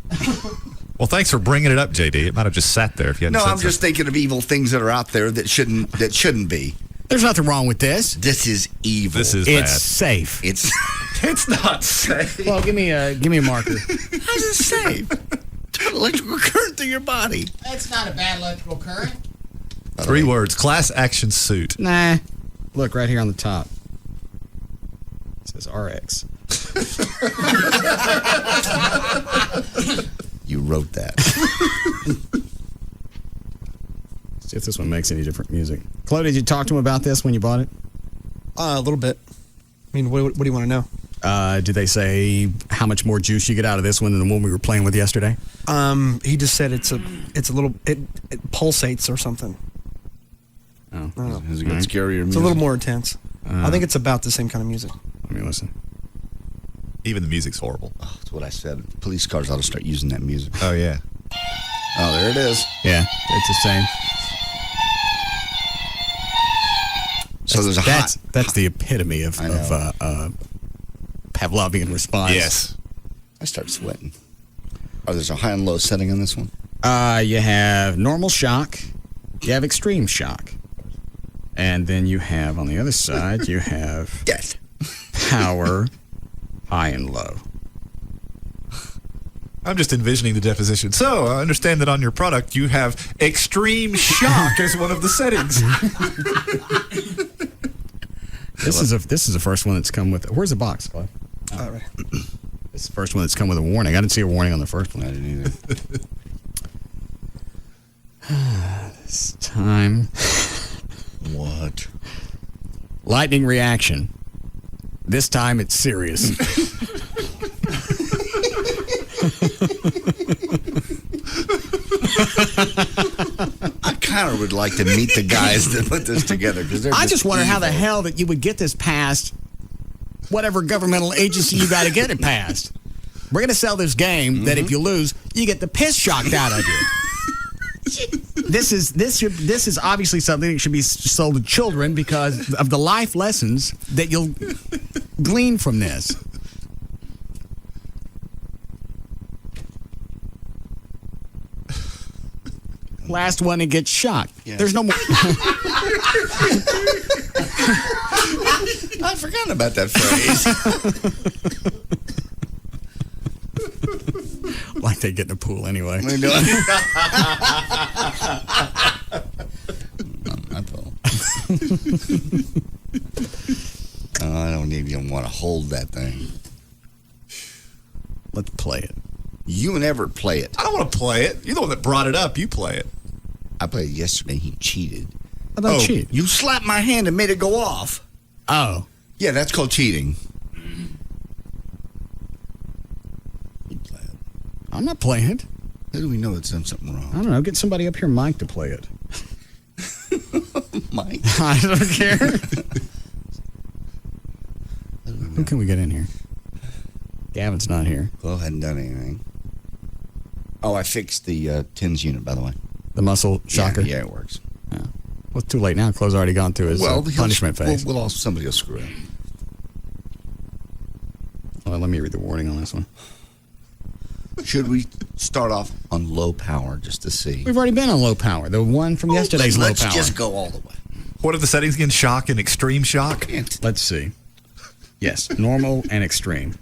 Speaker 10: Well, thanks for bringing it up, JD. It might have just sat there if you hadn't
Speaker 3: No,
Speaker 10: said
Speaker 3: I'm just thinking of evil things that are out there that shouldn't be.
Speaker 7: There's nothing wrong with this.
Speaker 3: This is evil.
Speaker 10: This is
Speaker 7: It's
Speaker 10: bad.
Speaker 7: safe.
Speaker 3: It's
Speaker 10: not safe.
Speaker 7: Well, give me a marker.
Speaker 3: How's it safe? Turn electrical current through your body.
Speaker 7: That's not a bad electrical current.
Speaker 10: 3 words. Class action suit.
Speaker 7: Nah. Look right here on the top. It says RX.
Speaker 3: You wrote that.
Speaker 7: See if this one makes any different music. Chloe, did you talk to him about this when you bought it?
Speaker 4: A little bit. I mean, what do you want to know?
Speaker 7: Did they say how much more juice you get out of this one than the one we were playing with yesterday?
Speaker 4: He just said it pulsates or something.
Speaker 7: Oh,
Speaker 4: I don't know.
Speaker 3: Has it got scarier music?
Speaker 4: It's a little more intense. I think it's about the same kind of music.
Speaker 7: Let me listen.
Speaker 10: Even the music's horrible.
Speaker 3: Oh, that's what I said. Police cars ought to start using that music.
Speaker 10: Oh, yeah.
Speaker 3: Oh, there it is.
Speaker 7: Yeah, it's the same.
Speaker 3: So there's
Speaker 7: that's the epitome of Pavlovian response.
Speaker 10: Yes.
Speaker 3: I start sweating. Oh, there's a high and low setting on this one?
Speaker 7: You have normal shock. You have extreme shock. And then you have, on the other side, you have
Speaker 3: death,
Speaker 10: power, high and low. I'm just envisioning the deposition. So, I understand that on your product you have extreme shock as one of the settings.
Speaker 7: This is the first one that's come with. Where's the box, Clive?
Speaker 4: right.
Speaker 7: It's the first one that's come with a warning. I didn't see a warning on the first one.
Speaker 3: I didn't either.
Speaker 7: This time.
Speaker 3: What?
Speaker 7: Lightning reaction. This time it's serious.
Speaker 3: I kind of would like to meet the guys that put this together.
Speaker 7: I just wonder how the hell that you would get this past whatever governmental agency you got to get it past. We're going to sell this game that if you lose, you get the piss shocked out of you. This is obviously something that should be sold to children because of the life lessons that you'll glean from this. Last one to get shocked.
Speaker 3: Yeah.
Speaker 7: There's no more.
Speaker 3: I've forgotten about that phrase.
Speaker 7: Like they get in the pool anyway.
Speaker 3: I know. I don't even want to hold that thing.
Speaker 7: Let's play it.
Speaker 3: You never play it.
Speaker 10: I don't want to play it. You're the one that brought it up. You play it.
Speaker 3: I played it yesterday. He cheated.
Speaker 7: How about cheat?
Speaker 3: You slapped my hand and made it go off.
Speaker 7: Oh.
Speaker 3: Yeah, that's called cheating.
Speaker 7: I'm not playing it.
Speaker 3: How do we know it's done something wrong?
Speaker 7: I don't know. Get somebody up here, Mike, to play it.
Speaker 3: Mike?
Speaker 7: I don't care. Who can we get in here? Gavin's not here.
Speaker 3: Well, hadn't done anything. Oh, I fixed the TINS unit, by the way.
Speaker 7: The muscle shocker?
Speaker 3: Yeah, it works.
Speaker 7: Yeah. Well, it's too late now. Chloe's already gone through his punishment phase.
Speaker 3: Well, somebody will screw it.
Speaker 7: Well, let me read the warning on this one.
Speaker 3: Should we start off on low power just to see?
Speaker 7: We've already been on low power. The one from yesterday's low power.
Speaker 3: Let's just go all the way.
Speaker 10: What are the settings again? Shock and extreme shock?
Speaker 7: Let's see. Yes, normal and extreme.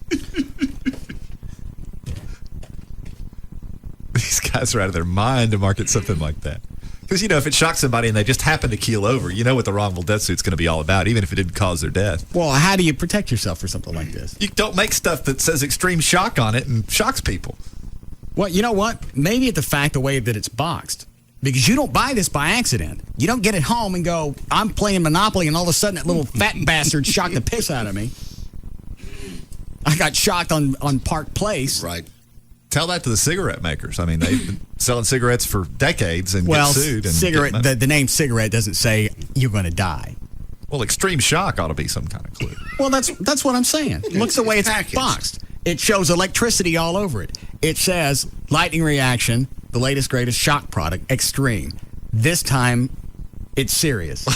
Speaker 10: These guys are out of their mind to market something like that. Because, if it shocks somebody and they just happen to keel over, you know what the wrongful death suit's going to be all about, even if it didn't cause their death.
Speaker 7: Well, how do you protect yourself for something like this?
Speaker 10: You don't make stuff that says extreme shock on it and shocks people.
Speaker 7: Well, you know what? Maybe it's the way that it's boxed. Because you don't buy this by accident. You don't get it home and go, I'm playing Monopoly, and all of a sudden that little fat bastard shocked the piss out of me. I got shocked on Park Place.
Speaker 3: Right.
Speaker 10: Tell that to the cigarette makers. I mean, they've been selling cigarettes for decades and get sued. And
Speaker 7: cigarette. The name cigarette doesn't say you're going to die.
Speaker 10: Well, extreme shock ought to be some kind of clue.
Speaker 7: Well, that's what I'm saying. Look the way it's boxed. It shows electricity all over it. It says lightning reaction, the latest greatest shock product, extreme. This time, it's serious.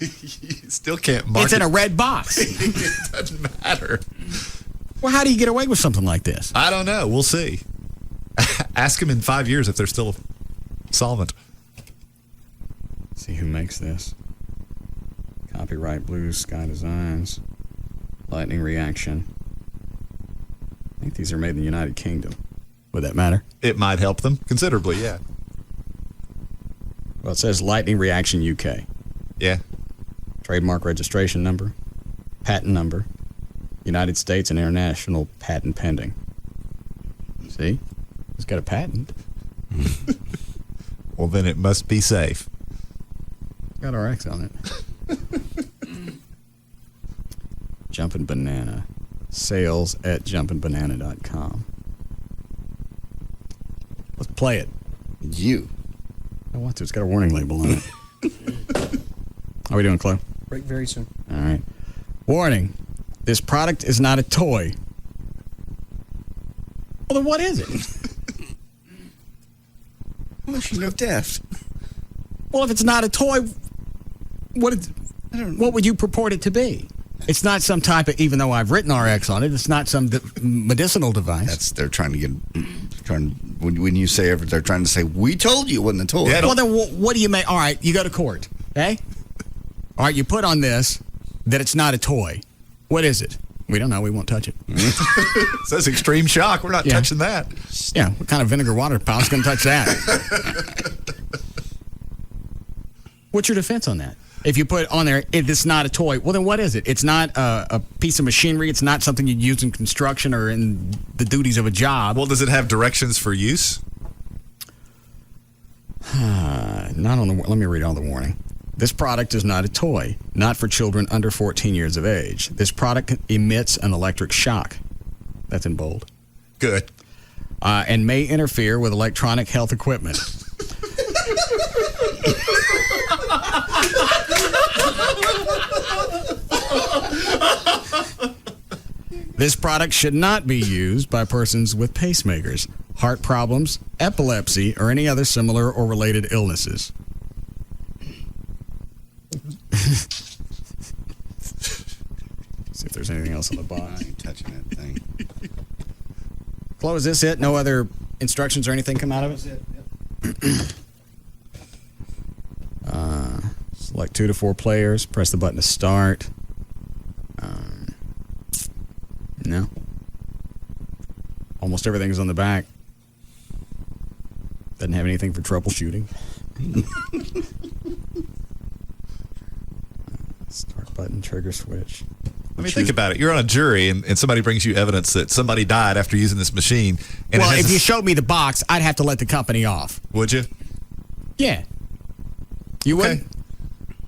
Speaker 10: You still can't market.
Speaker 7: It's in a red box.
Speaker 10: It doesn't matter.
Speaker 7: Well, how do you get away with something like this?
Speaker 10: I don't know. We'll see. Ask them in 5 years if they're still solvent.
Speaker 7: See who makes this. Copyright Blue Sky Designs. Lightning reaction. I think these are made in the United Kingdom. Would that matter?
Speaker 10: It might help them considerably, yeah.
Speaker 7: Well, it says Lightning Reaction UK.
Speaker 10: Yeah.
Speaker 7: Trademark registration number. Patent number. United States and international patent pending. See? It's got a patent.
Speaker 10: Well, then it must be safe.
Speaker 7: Got our X on it. Jumpin' Banana. Sales at jumpinbanana.com. Let's play it.
Speaker 3: You.
Speaker 7: I want to. It's got a warning label on it. How are we doing, Chloe?
Speaker 4: Break very soon.
Speaker 7: All right. Warning. This product is not a toy. Well, then what is it?
Speaker 3: Machine of death.
Speaker 7: Well, if it's not a toy, what would you purport it to be? It's not some type of, even though I've written RX on it, it's not some medicinal device.
Speaker 3: They're trying to get, when you say it, they're trying to say, we told you it wasn't a toy.
Speaker 7: Yeah, well, then what do you make? All right, you go to court, okay? All right, you put on this that it's not a toy. What is it? We don't know. We won't touch it.
Speaker 10: It says extreme shock. We're not touching that.
Speaker 7: Yeah, what kind of vinegar water pal is going to touch that? What's your defense on that? If you put on there, it's not a toy, well, then what is it? It's not a piece of machinery. It's not something you'd use in construction or in the duties of a job.
Speaker 10: Well, does it have directions for use?
Speaker 7: Not on the. Let me read on the warning. This product is not a toy, not for children under 14 years of age. This product emits an electric shock. That's in bold.
Speaker 10: Good.
Speaker 7: And may interfere with electronic health equipment. This product should not be used by persons with pacemakers, heart problems, epilepsy, or any other similar or related illnesses. See if there's anything else on the box.
Speaker 3: I ain't touching that thing.
Speaker 7: Chloe, is this it? No other instructions or anything come out of it?
Speaker 4: That's it. Yep.
Speaker 7: Select 2 to 4 players. Press the button to start. No. Almost everything's on the back. Doesn't have anything for troubleshooting. Start button, trigger switch.
Speaker 10: I mean, think about it. You're on a jury, and somebody brings you evidence that somebody died after using this machine. And
Speaker 7: Well, if you showed me the box, I'd have to let the company off.
Speaker 10: Would you?
Speaker 7: Yeah. You would?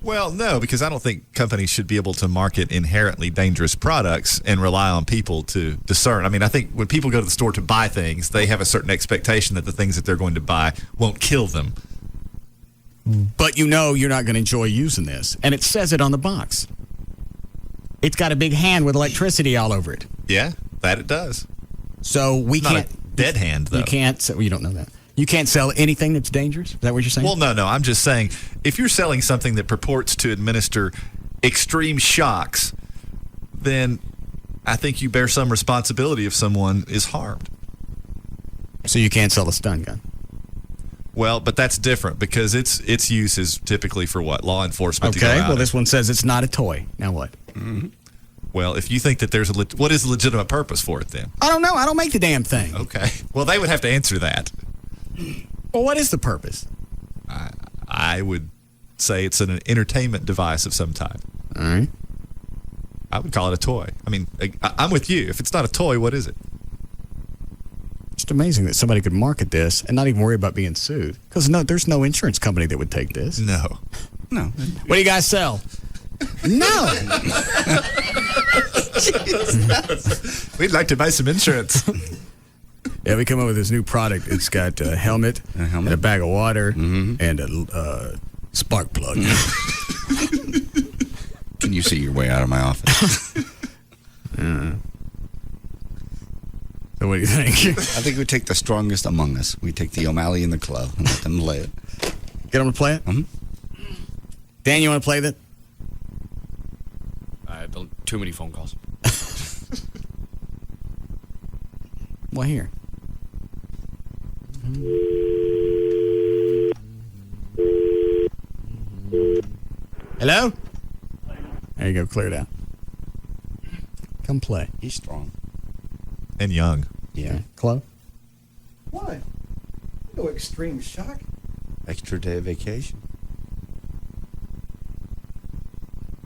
Speaker 10: Well, no, because I don't think companies should be able to market inherently dangerous products and rely on people to discern. I mean, I think when people go to the store to buy things, they have a certain expectation that the things that they're going to buy won't kill them.
Speaker 7: But you know you're not going to enjoy using this. And it says it on the box. It's got a big hand with electricity all over it.
Speaker 10: Yeah, that it does.
Speaker 7: So we
Speaker 10: Not
Speaker 7: can't.
Speaker 10: a dead hand, though.
Speaker 7: You can't. Well, you don't know that. You can't sell anything that's dangerous? Is that what you're saying?
Speaker 10: Well, no. I'm just saying, if you're selling something that purports to administer extreme shocks, then I think you bear some responsibility if someone is harmed.
Speaker 7: So you can't sell a stun gun?
Speaker 10: Well, but that's different because its use is typically for what? Law enforcement.
Speaker 7: Okay,
Speaker 10: to go out
Speaker 7: well, this one says it's not a toy. Now what?
Speaker 10: Mm-hmm. Well, if you think that there's what is the legitimate purpose for it then?
Speaker 7: I don't know. I don't make the damn thing.
Speaker 10: Okay. Well, they would have to answer that.
Speaker 7: Well, what is the purpose?
Speaker 10: I would say it's an entertainment device of some type.
Speaker 7: All right.
Speaker 10: I would call it a toy. I mean, I'm with you. If it's not a toy, what is it?
Speaker 7: Just amazing that somebody could market this and not even worry about being sued. Because there's no insurance company that would take this.
Speaker 10: No.
Speaker 7: What do you guys sell? No.
Speaker 10: We'd like to buy some insurance.
Speaker 7: Yeah, we come up with this new product. It's got a helmet, and a bag of water, and a spark plug.
Speaker 3: Can you see your way out of my office?
Speaker 7: So what do you think?
Speaker 3: I think we take the strongest among us. We take the O'Malley and the club and let them play it.
Speaker 7: Get them to play it? Dan, you want to play that?
Speaker 13: Too many phone calls.
Speaker 7: Well, here. Hello? There you go. Clear it out. Come play.
Speaker 3: He's strong.
Speaker 10: And young.
Speaker 7: Yeah. Club?
Speaker 4: What? No extreme shock.
Speaker 3: Extra day of vacation.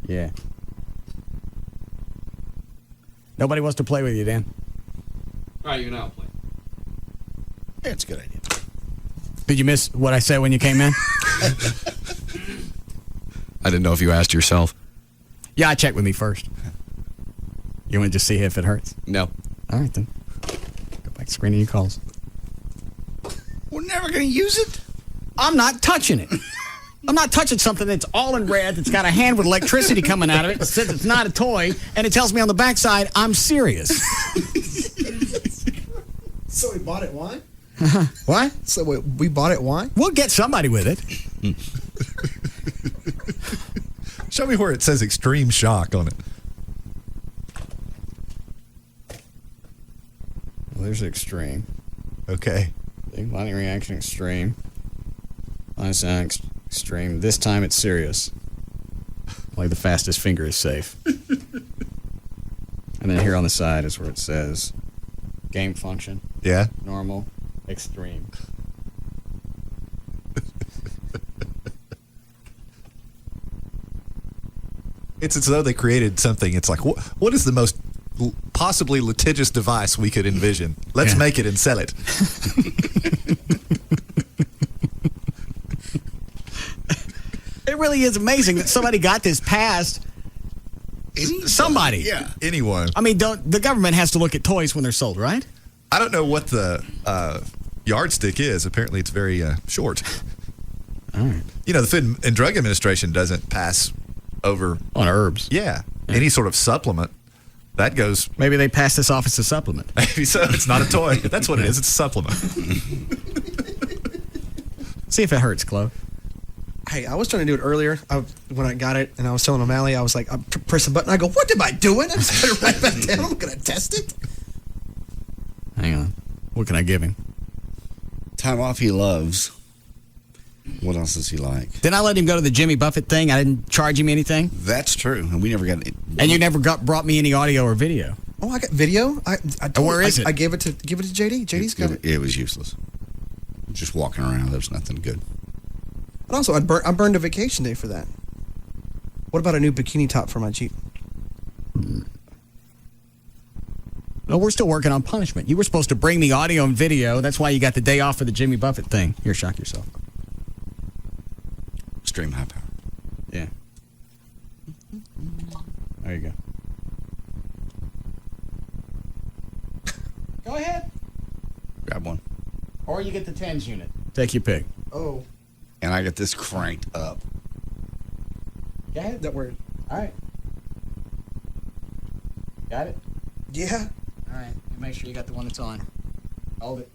Speaker 7: Yeah. Nobody wants to play with you, Dan.
Speaker 13: All right, you can now play.
Speaker 3: Yeah, it's a good idea.
Speaker 7: Did you miss what I said when you came in?
Speaker 13: I didn't know if you asked yourself.
Speaker 7: Yeah, I checked with me first. You want to just see if it hurts?
Speaker 13: No.
Speaker 7: All right, then. Go back to screening your calls.
Speaker 3: We're never going to use it.
Speaker 7: I'm not touching it. I'm not touching something that's all in red, that's got a hand with electricity coming out of it, that says it's not a toy, and it tells me on the backside, I'm serious.
Speaker 4: So we bought it why?
Speaker 7: What?
Speaker 4: So we bought it why?
Speaker 7: We'll get somebody with it.
Speaker 10: Show me where it says extreme shock on it.
Speaker 7: Well, there's extreme.
Speaker 10: Okay.
Speaker 7: Lighting reaction extreme. Line sound extreme. This time it's serious. Like the fastest finger is safe. And then here on the side is where it says game function.
Speaker 10: Yeah.
Speaker 7: Normal. Extreme.
Speaker 10: It's as though they created something. It's like, what is the most possibly litigious device we could envision? Let's make it and sell it.
Speaker 7: It really is amazing that somebody got this passed. Somebody.
Speaker 3: Yeah.
Speaker 10: Anyone.
Speaker 7: I mean, the government has to look at toys when they're sold, right?
Speaker 10: I don't know what the yardstick is. Apparently, it's very short.
Speaker 7: All right.
Speaker 10: You know, the Food and Drug Administration doesn't pass over
Speaker 7: on herbs.
Speaker 10: Yeah. Any sort of supplement. That goes.
Speaker 7: Maybe they pass this off as a supplement.
Speaker 10: Maybe so. It's not a toy. That's what it is. It's a supplement.
Speaker 7: See if it hurts, Chloe.
Speaker 4: Hey, I was trying to do it earlier when I got it, and I was telling O'Malley, I was like, I press the button. I go, what am I doing? I just put it right back down. I'm going to test it.
Speaker 7: Hang on. What can I give him?
Speaker 3: Time off he loves. What else does he like?
Speaker 7: Didn't I let him go to the Jimmy Buffett thing? I didn't charge him anything?
Speaker 3: That's true. And we never got it.
Speaker 7: And you never brought me any audio or video.
Speaker 4: Oh, I got video?
Speaker 7: Where is it?
Speaker 4: I gave it to JD. JD's got it.
Speaker 3: It was useless. Just walking around. There was nothing good.
Speaker 4: And also, I burned a vacation day for that. What about a new bikini top for my Jeep?
Speaker 7: No, we're still working on punishment. You were supposed to bring me audio and video. That's why you got the day off for the Jimmy Buffett thing. Here, shock yourself.
Speaker 3: Extreme high power.
Speaker 7: Yeah. There you go. Go ahead.
Speaker 3: Grab one.
Speaker 7: Or you get the tens unit. Take your pick.
Speaker 4: Oh.
Speaker 3: And I get this cranked up.
Speaker 7: Go ahead.
Speaker 4: That word.
Speaker 7: All right. Got it?
Speaker 4: Yeah.
Speaker 7: All right. Make sure you got the one that's on. Hold it.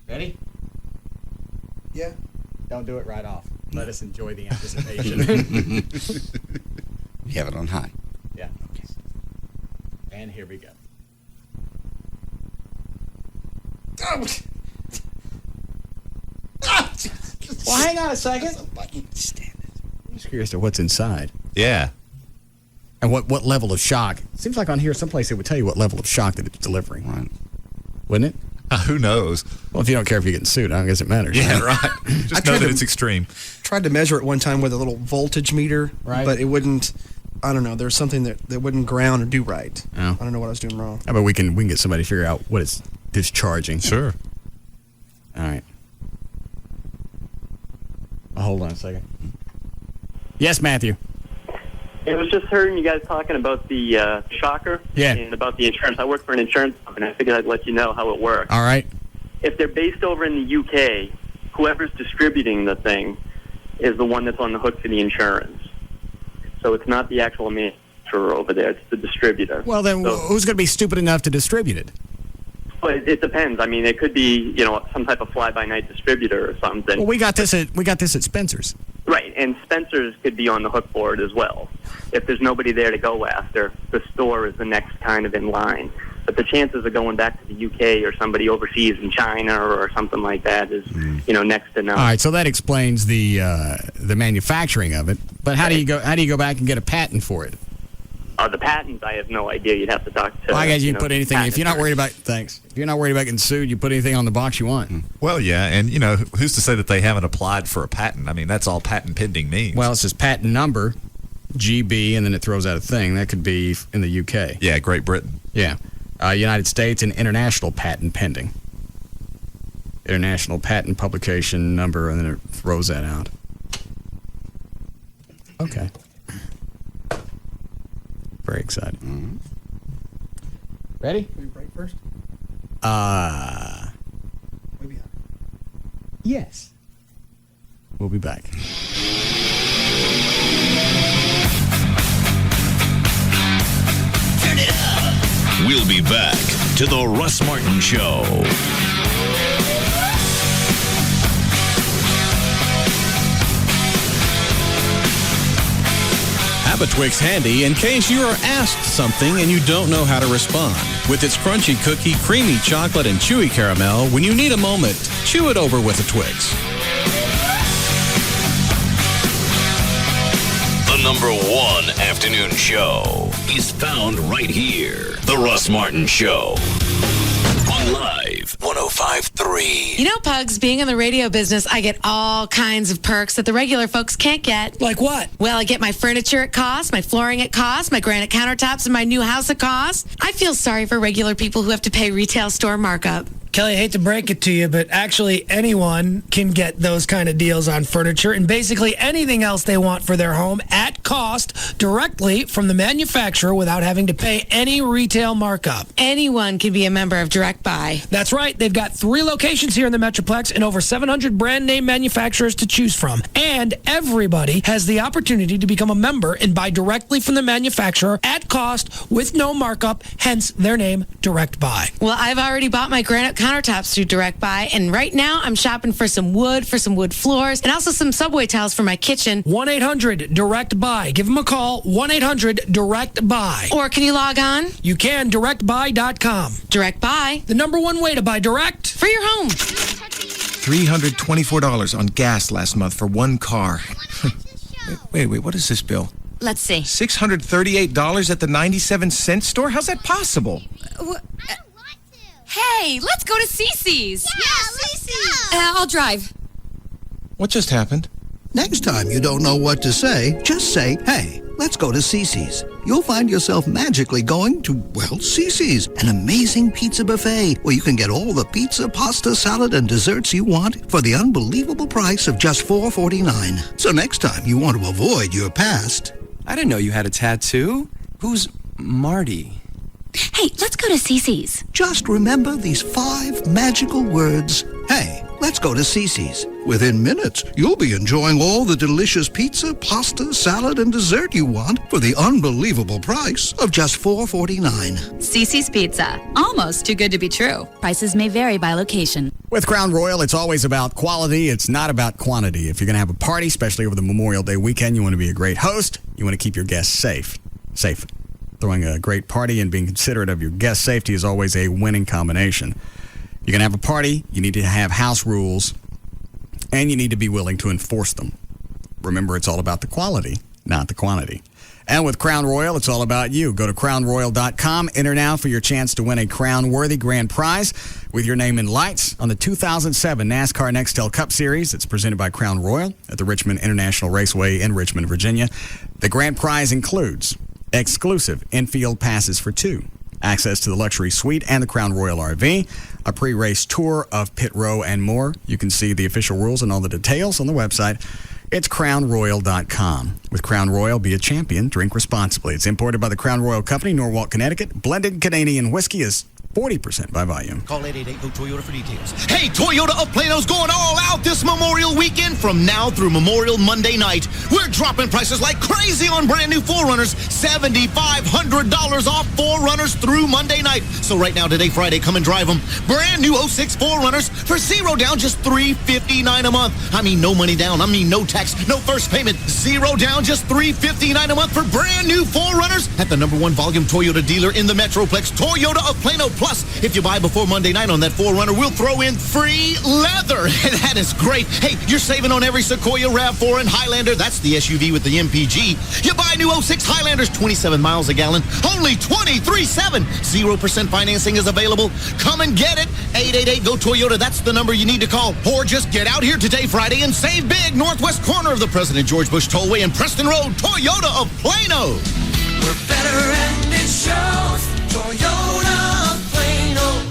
Speaker 7: Ready?
Speaker 4: Yeah.
Speaker 7: Don't do it right off. Let us enjoy the anticipation.
Speaker 3: You have it on high.
Speaker 7: Yeah. Okay. And here we go.
Speaker 4: Oh.
Speaker 7: Well, hang on a second. I'm just curious to what's inside.
Speaker 10: Yeah.
Speaker 7: And what level of shock. Seems like on here someplace it would tell you what level of shock that it's delivering.
Speaker 3: Right.
Speaker 7: Wouldn't it?
Speaker 10: Who knows?
Speaker 7: Well, if you don't care if you're getting sued, I don't guess it matters.
Speaker 10: Yeah, right. Just know that it's extreme.
Speaker 4: Tried to measure it one time with a little voltage meter,
Speaker 7: right?
Speaker 4: But it wouldn't. I don't know. There was something that wouldn't ground or do right.
Speaker 7: Oh.
Speaker 4: I don't know what I was doing wrong.
Speaker 7: How about we can get somebody to figure out what it's discharging?
Speaker 10: Sure.
Speaker 7: All right. Hold on a second. Yes, Matthew.
Speaker 14: It was just hearing you guys talking about the shocker and about the insurance. I work for an insurance company. I figured I'd let you know how it works.
Speaker 7: All right.
Speaker 14: If they're based over in the UK, whoever's distributing the thing is the one that's on the hook for the insurance. So it's not the actual manufacturer over there. It's the distributor.
Speaker 7: Well, then who's going to be stupid enough to distribute it?
Speaker 14: Well, it depends. I mean, it could be, some type of fly-by-night distributor or something.
Speaker 7: Well, we got this at Spencer's.
Speaker 14: Right, and Spencer's could be on the hook for it as well. If there's nobody there to go after, the store is the next kind of in line. But the chances of going back to the UK or somebody overseas in China or something like that is, next to none.
Speaker 7: All right, so that explains the manufacturing of it. But how do you go back and get a patent for it?
Speaker 14: The patents, I have no idea. You'd have to talk to.
Speaker 7: Well, I guess you put anything. If you're not worried about if you're not worried about getting sued, you put anything on the box you want.
Speaker 10: Well, yeah, and who's to say that they haven't applied for a patent? I mean, that's all patent pending means.
Speaker 7: Well, it says patent number, GB, and then it throws out a thing that could be in the UK.
Speaker 10: Yeah, Great Britain.
Speaker 7: Yeah, United States and international patent pending. International patent publication number, and then it throws that out. Okay. Very excited.
Speaker 3: Mm-hmm.
Speaker 7: Ready?
Speaker 4: Can we break first? Maybe.
Speaker 7: Yes. We'll be back.
Speaker 5: Turn it up.
Speaker 6: We'll be back to the Russ Martin Show.
Speaker 15: Have a Twix handy in case you are asked something and you don't know how to respond. With its crunchy cookie, creamy chocolate, and chewy caramel, when you need a moment, chew it over with a Twix.
Speaker 6: The #1 afternoon show is found right here. The Russ Martin Show. On live Wave 105.3.
Speaker 16: You know, Pugs, being in the radio business, I get all kinds of perks that the regular folks can't get.
Speaker 17: Like what?
Speaker 16: Well, I get my furniture at cost, my flooring at cost, my granite countertops in my new house at cost. I feel sorry for regular people who have to pay retail store markup.
Speaker 17: Kelly, I hate to break it to you, but actually anyone can get those kind of deals on furniture and basically anything else they want for their home at cost directly from the manufacturer without having to pay any retail markup.
Speaker 16: Anyone can be a member of Direct Buy.
Speaker 17: That's right. They've got 3 locations here in the Metroplex and over 700 brand name manufacturers to choose from. And everybody has the opportunity to become a member and buy directly from the manufacturer at cost with no markup, hence their name, Direct Buy.
Speaker 16: Well, I've already bought my granite countertops through Direct Buy, and right now I'm shopping for some wood floors, and also some subway tiles for my kitchen.
Speaker 17: 1-800-DIRECT-BUY. Give them a call, 1-800-DIRECT-BUY.
Speaker 16: Or can you log on?
Speaker 17: You can, directbuy.com.
Speaker 16: Direct Buy.
Speaker 17: The #1 way to buy direct.
Speaker 16: For your home.
Speaker 18: $324 on gas last month for one car. Wait, what is this bill?
Speaker 16: Let's see.
Speaker 18: $638 at the 97-cent store? How's that possible?
Speaker 19: Hey, let's go to Cece's.
Speaker 20: Yeah, let's go.
Speaker 19: I'll drive.
Speaker 18: What just happened?
Speaker 21: Next time you don't know what to say, just say, hey, let's go to Cece's. You'll find yourself magically going to, well, Cece's, an amazing pizza buffet where you can get all the pizza, pasta, salad, and desserts you want for the unbelievable price of just $4.49. So next time you want to avoid your past.
Speaker 18: I didn't know you had a tattoo. Who's Marty?
Speaker 19: Hey, let's go to Cece's.
Speaker 21: Just remember these 5 magical words. Hey, let's go to Cece's. Within minutes, you'll be enjoying all the delicious pizza, pasta, salad, and dessert you want for the unbelievable price of just $4.49.
Speaker 19: Cece's Pizza. Almost too good to be true. Prices may vary by location.
Speaker 7: With Crown Royal, it's always about quality. It's not about quantity. If you're going to have a party, especially over the Memorial Day weekend, you want to be a great host. You want to keep your guests safe. Throwing a great party and being considerate of your guest safety is always a winning combination. You're going to have a party, you need to have house rules, and you need to be willing to enforce them. Remember, it's all about the quality, not the quantity. And with Crown Royal, it's all about you. Go to crownroyal.com. Enter now for your chance to win a crown-worthy grand prize with your name in lights on the 2007 NASCAR Nextel Cup Series. It's presented by Crown Royal at the Richmond International Raceway in Richmond, Virginia. The grand prize includes exclusive infield passes for 2, access to the luxury suite and the Crown Royal RV, a pre-race tour of pit row, and more. You can see the official rules and all the details on the website. It's crownroyal.com. With Crown Royal, be a champion. Drink responsibly. It's imported by the Crown Royal Company, Norwalk, Connecticut. Blended Canadian whiskey is 40% by volume.
Speaker 23: Call 888-GO-TOYOTA for details. Hey, Toyota of Plano's going all out this Memorial weekend from now through Memorial Monday night. We're dropping prices like crazy on brand new 4Runners. $7,500 off 4Runners through Monday night. So right now, today, Friday, come and drive them. Brand new 06 4Runners for $0 down, just $359 a month. I mean, no money down. I mean, no tax, no first payment. $0 down, just $359 a month for brand new 4Runners at the #1 volume Toyota dealer in the Metroplex, Toyota of Plano. Plus, if you buy before Monday night on that 4Runner, we'll throw in free leather. That is great. Hey, you're saving on every Sequoia, RAV4, and Highlander. That's the SUV with the MPG. You buy new 06 Highlanders, 27 miles a gallon, only $23,700. 0% financing is available. Come and get it. 888-GO-TOYOTA. That's the number you need to call. Or just get out here today, Friday, and save big. Northwest corner of the President George Bush Tollway and Preston Road, Toyota of Plano.
Speaker 5: We're better and it shows. Toyota of Plano.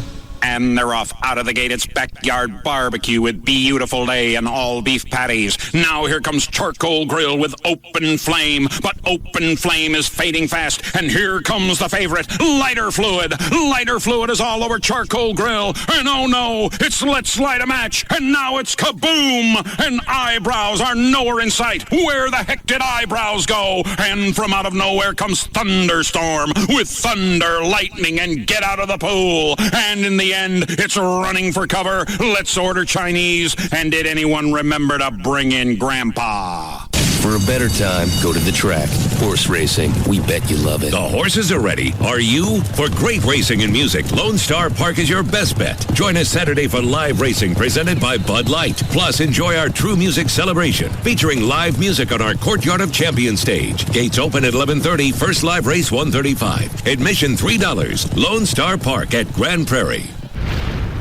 Speaker 28: And they're off out of the gate. It's Backyard Barbecue with Beautiful Day and all beef patties. Now here comes Charcoal Grill with Open Flame. But Open Flame is fading fast. And here comes the favorite, Lighter Fluid. Lighter Fluid is all over Charcoal Grill. And oh no, it's Let's Light a Match. And now it's kaboom. And eyebrows are nowhere in sight. Where the heck did eyebrows go? And from out of nowhere comes Thunderstorm with thunder, lightning, and get out of the pool. And in the end, it's running for cover. Let's order Chinese. And did anyone remember to bring in Grandpa?
Speaker 9: For a better time, go to the track. Horse racing. We bet you love it.
Speaker 29: The horses are ready. Are you? For great racing and music, Lone Star Park is your best bet. Join us Saturday for live racing presented by Bud Light. Plus, enjoy our True Music celebration featuring live music on our Courtyard of Champions stage. Gates open at 11:30. First live race 1:35. Admission $3. Lone Star Park at Grand Prairie.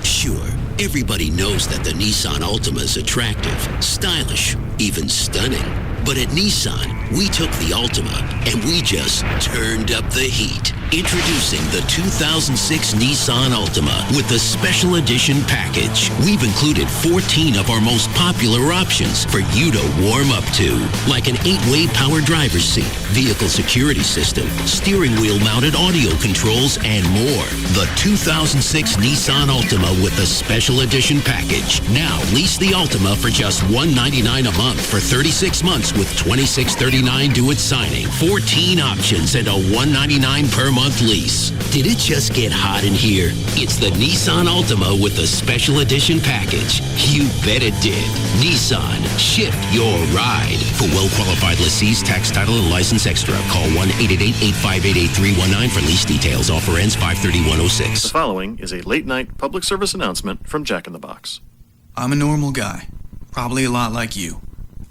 Speaker 1: Sure, everybody knows that the Nissan Altima is attractive, stylish, even stunning. But at Nissan, we took the Altima and we just turned up the heat. Introducing the 2006 Nissan Altima with the Special Edition package. We've included 14 of our most popular options for you to warm up to, like an 8-way power driver's seat, vehicle security system, steering wheel mounted audio controls, and more. The 2006 Nissan Altima with the Special Edition package. Now lease the Altima for just $199 a month for 36 months with $26.39 due at signing. 14 options and a $199 per month lease. Did it just get hot in here? It's the Nissan Altima with the Special Edition package. You bet it did. Nissan, shift your ride. For well-qualified lessees, tax, title, and license extra, call 1-888-858-8319 for lease details. Offer ends 5/31/06.
Speaker 8: The following is a late-night public service announcement from Jack in the Box.
Speaker 18: I'm a normal guy, probably a lot like you.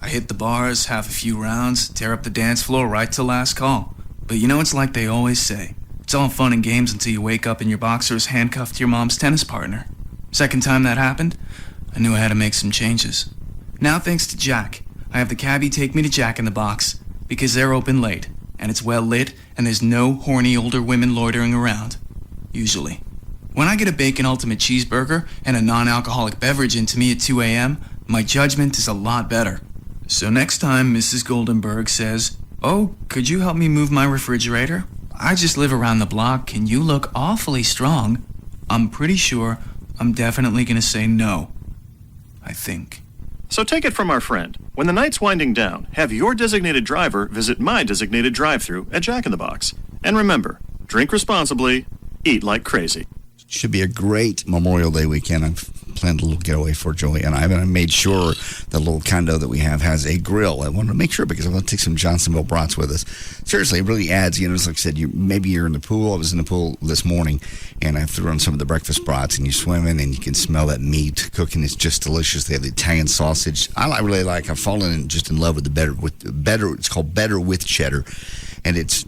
Speaker 18: I hit the bars, have a few rounds, tear up the dance floor right till last call. But you know, it's like they always say. It's all fun and games until you wake up and your boxer is handcuffed to your mom's tennis partner. Second time that happened, I knew I had to make some changes. Now, thanks to Jack, I have the cabbie take me to Jack in the Box because they're open late, and it's well lit, and there's no horny older women loitering around. Usually. When I get a bacon ultimate cheeseburger and a non-alcoholic beverage into me at 2 a.m., my judgment is a lot better. So next time Mrs. Goldenberg says, "Oh, could you help me move my refrigerator? I just live around the block and you look awfully strong," I'm pretty sure I'm definitely going to say no. I think.
Speaker 8: So take it from our friend. When the night's winding down, have your designated driver visit my designated drive-thru at Jack in the Box. And remember, drink responsibly, eat like crazy.
Speaker 3: Should be a great Memorial Day weekend. I've planned a little getaway for Joey and I made sure the little condo that we have has a grill. I wanted to make sure because I want to take some Johnsonville brats with us. Seriously, it really adds, it's like I said, maybe you're in the pool. I was in the pool this morning and I threw on some of the breakfast brats and you swim in and you can smell that meat cooking. It's just delicious. They have the Italian sausage. I've fallen in love with the better. It's called Better with Cheddar. And it's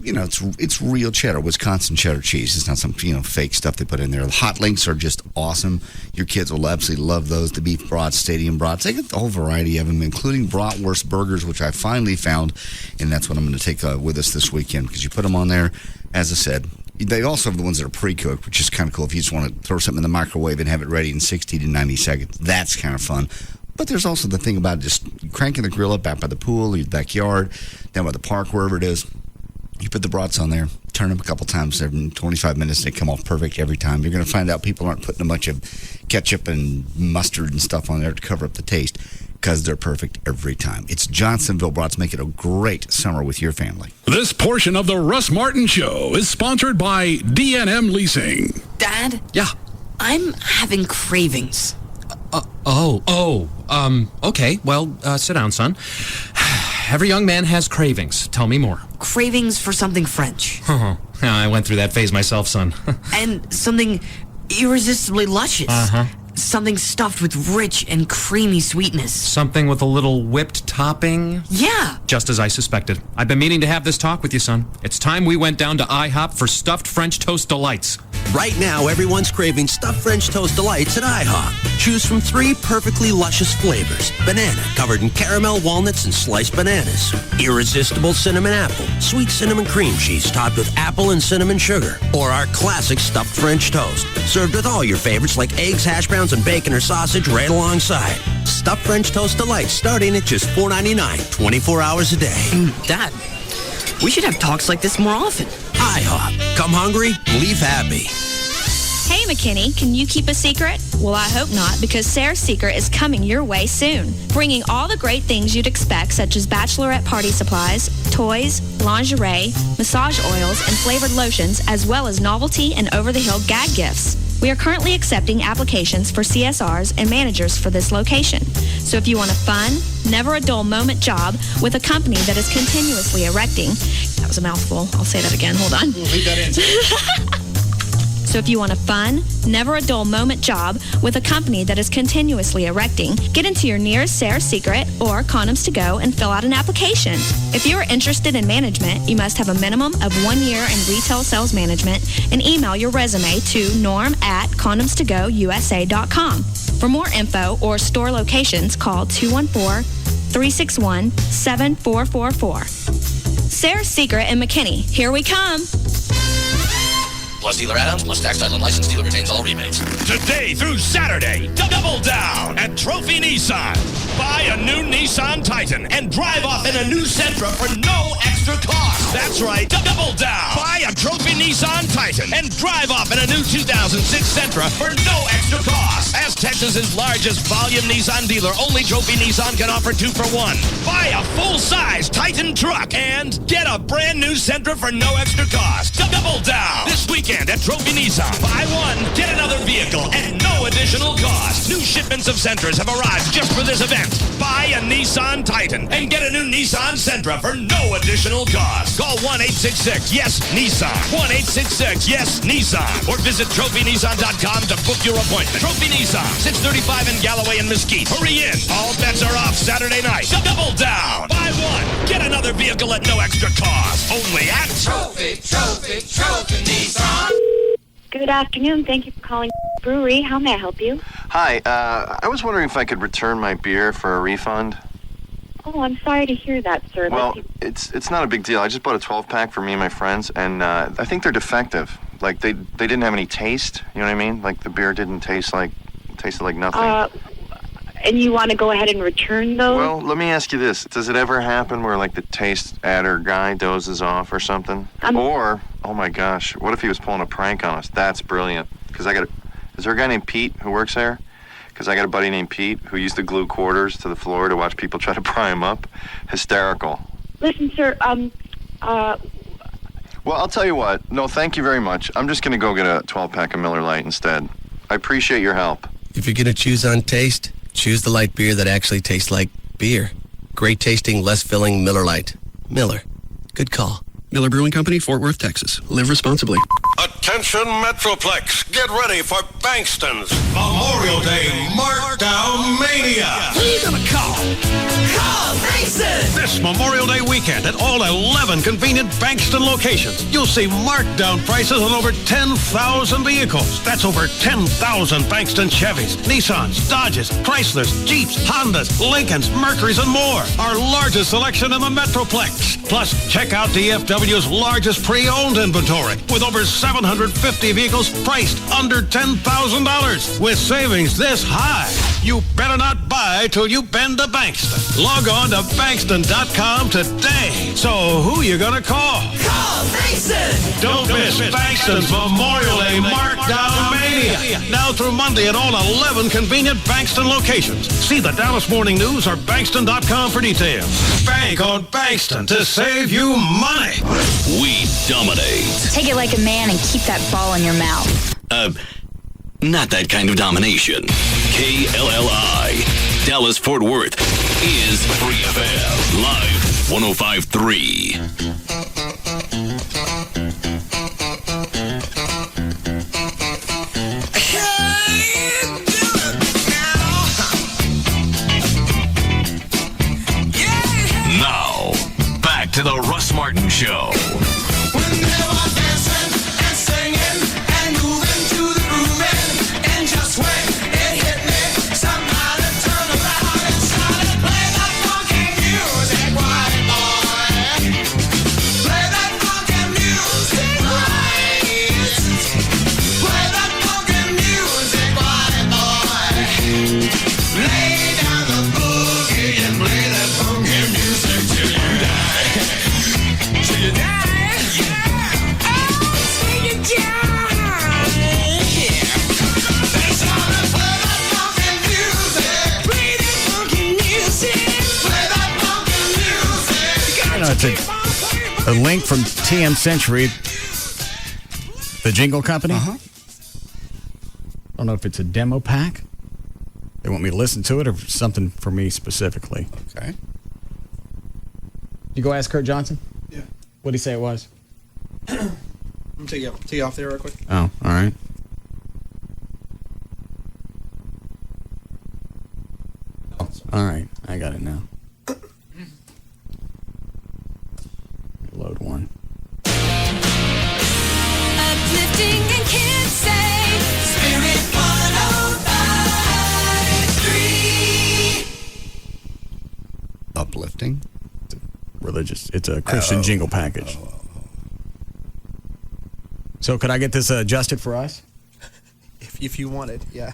Speaker 3: real cheddar, Wisconsin cheddar cheese. It's not some, fake stuff they put in there. The hot links are just awesome. Your kids will absolutely love those. The beef brats, stadium brats. They get the whole variety of them, including bratwurst burgers, which I finally found. And that's what I'm going to take with us this weekend because you put them on there, as I said. They also have the ones that are pre-cooked, which is kind of cool. If you just want to throw something in the microwave and have it ready in 60 to 90 seconds, that's kind of fun. But there's also the thing about just cranking the grill up out by the pool, your backyard, down by the park, wherever it is. You put the brats on there, turn them a couple times every 25 minutes, and they come off perfect every time. You're going to find out people aren't putting a bunch of ketchup and mustard and stuff on there to cover up the taste because they're perfect every time. It's Johnsonville brats. Make it a great summer with your family.
Speaker 12: This portion of the Russ Martin Show is sponsored by D&M Leasing.
Speaker 20: Dad?
Speaker 13: Yeah?
Speaker 20: I'm having cravings.
Speaker 13: Okay. Well, sit down, son. Every young man has cravings. Tell me more.
Speaker 20: Cravings for something French.
Speaker 13: I went through that phase myself, son.
Speaker 20: And something irresistibly luscious. Something stuffed with rich and creamy sweetness.
Speaker 13: Something with a little whipped topping?
Speaker 20: Yeah.
Speaker 13: Just as I suspected. I've been meaning to have this talk with you, son. It's time we went down to IHOP for stuffed French toast delights.
Speaker 22: Right now, everyone's craving stuffed French toast delights at IHOP. Choose from 3 perfectly luscious flavors. Banana, covered in caramel, walnuts, and sliced bananas. Irresistible cinnamon apple. Sweet cinnamon cream cheese topped with apple and cinnamon sugar. Or our classic stuffed French toast. Served with all your favorites like eggs, hash browns, and bacon or sausage right alongside. Stuffed French toast delights starting at just $4.99, 24 hours a day.
Speaker 20: Dad, we should have talks like this more often.
Speaker 22: IHOP. Come hungry, leave happy.
Speaker 24: Hey, McKinney, can you keep a secret? Well, I hope not, because Sarah's Secret is coming your way soon. Bringing all the great things you'd expect, such as bachelorette party supplies, toys, lingerie, massage oils, and flavored lotions, as well as novelty and over-the-hill gag gifts. We are currently accepting applications for CSRs and managers for this location. So if you want a fun, never a dull moment job with a company that is continuously erecting, that was a mouthful. I'll say that again. Hold on.
Speaker 13: Leave that in.
Speaker 24: So if you want a fun, never a dull moment job with a company that is continuously erecting, get into your nearest Sarah's Secret or Condoms to Go and fill out an application. If you are interested in management, you must have a minimum of 1 year in retail sales management and email your resume to norm@condomstogousa.com. For more info or store locations, call 214-361-7444. Sarah's Secret in McKinney. Here we come.
Speaker 2: Plus dealer add-ons, plus tax title and license. Dealer retains all rebates.
Speaker 4: Today through Saturday, double down at Trophy Nissan. Buy a new Nissan Titan and drive off in a new Sentra for no extra cost. That's right, double down. Buy a Trophy Nissan Titan and drive off in a new 2006 Sentra for no extra cost. As Texas's largest volume Nissan dealer, only Trophy Nissan can offer 2 for 1. Buy a full-size Titan truck and get a brand new Sentra for no extra cost. Double down. This weekend at Trophy Nissan. Buy one, get another vehicle at no additional cost. New shipments of Sentras have arrived just for this event. Buy a Nissan Titan and get a new Nissan Sentra for no additional cost. Call 1-866-YES-NISSAN. 1-866-YES-NISSAN. Or visit TrophyNissan.com to book your appointment. Trophy Nissan, 635 in Galloway and Mesquite. Hurry in. All bets are off Saturday night. Double down. Buy one, get another vehicle at no extra cost. Only at Trophy Nissan.
Speaker 10: Good afternoon. Thank you for calling Brewery. How may I help you?
Speaker 8: Hi, I was wondering if I could return my beer for a refund.
Speaker 10: Oh, I'm sorry to hear that, sir.
Speaker 8: Well, it's not a big deal. I just bought a 12-pack for me and my friends, and I think they're defective. Like, they didn't have any taste, you know what I mean? Like, the beer didn't tasted like nothing.
Speaker 10: And you want to go ahead and return those?
Speaker 8: Well, let me ask you this. Does it ever happen where, like, the taste adder guy dozes off or something? Or, oh my gosh, what if he was pulling a prank on us? That's brilliant. Because is there a guy named Pete who works there? Because I got a buddy named Pete who used to glue quarters to the floor to watch people try to pry him up. Hysterical.
Speaker 10: Listen, sir,
Speaker 8: Well, I'll tell you what. No, thank you very much. I'm just going to go get a 12-pack of Miller Lite instead. I appreciate your help.
Speaker 22: If you're going to choose on taste, choose the light beer that actually tastes like beer. Great tasting, less filling Miller Lite. Miller. Good call.
Speaker 11: Miller Brewing Company, Fort Worth, Texas. Live responsibly.
Speaker 14: Attention Metroplex, get ready for Bankston's Memorial Day Markdown Mania.
Speaker 5: Who you gonna call? Call Bankston!
Speaker 14: This Memorial Day weekend at all 11 convenient Bankston locations, you'll see markdown prices on over 10,000 vehicles. That's over 10,000 Bankston Chevys, Nissans, Dodges, Chryslers, Jeeps, Hondas, Lincolns, Mercurys, and more. Our largest selection in the Metroplex. Plus, check out DFW's largest pre-owned inventory with over 750 vehicles priced under $10,000. With savings this high, you better not buy till you've been to Bankston. Log on to Bankston.com today. So who you gonna call?
Speaker 5: Call Bankston!
Speaker 14: Don't miss Bankston's Memorial Day Markdown Mania. Now through Monday at all 11 convenient Bankston locations. See the Dallas Morning News or Bankston.com for details. Bank on Bankston to save you money.
Speaker 29: We dominate.
Speaker 19: Take it like a man and keep that ball in your mouth.
Speaker 29: Not that kind of domination. KLLI, Dallas Fort Worth, is Free FM. Live 105.3. Now, back to the Russ Martin Show.
Speaker 7: It's a link from TM Century, the jingle company. I don't know if it's a demo pack. They want me to listen to it or something for me specifically.
Speaker 3: Okay.
Speaker 7: You go ask Kurt Johnson?
Speaker 15: Yeah.
Speaker 7: What'd he say it was?
Speaker 15: I'm going to tee you off there real quick.
Speaker 7: Oh, all right.
Speaker 3: Uplifting.
Speaker 7: It's a Christian jingle package. So could I get this adjusted for us?
Speaker 6: If you wanted, yeah.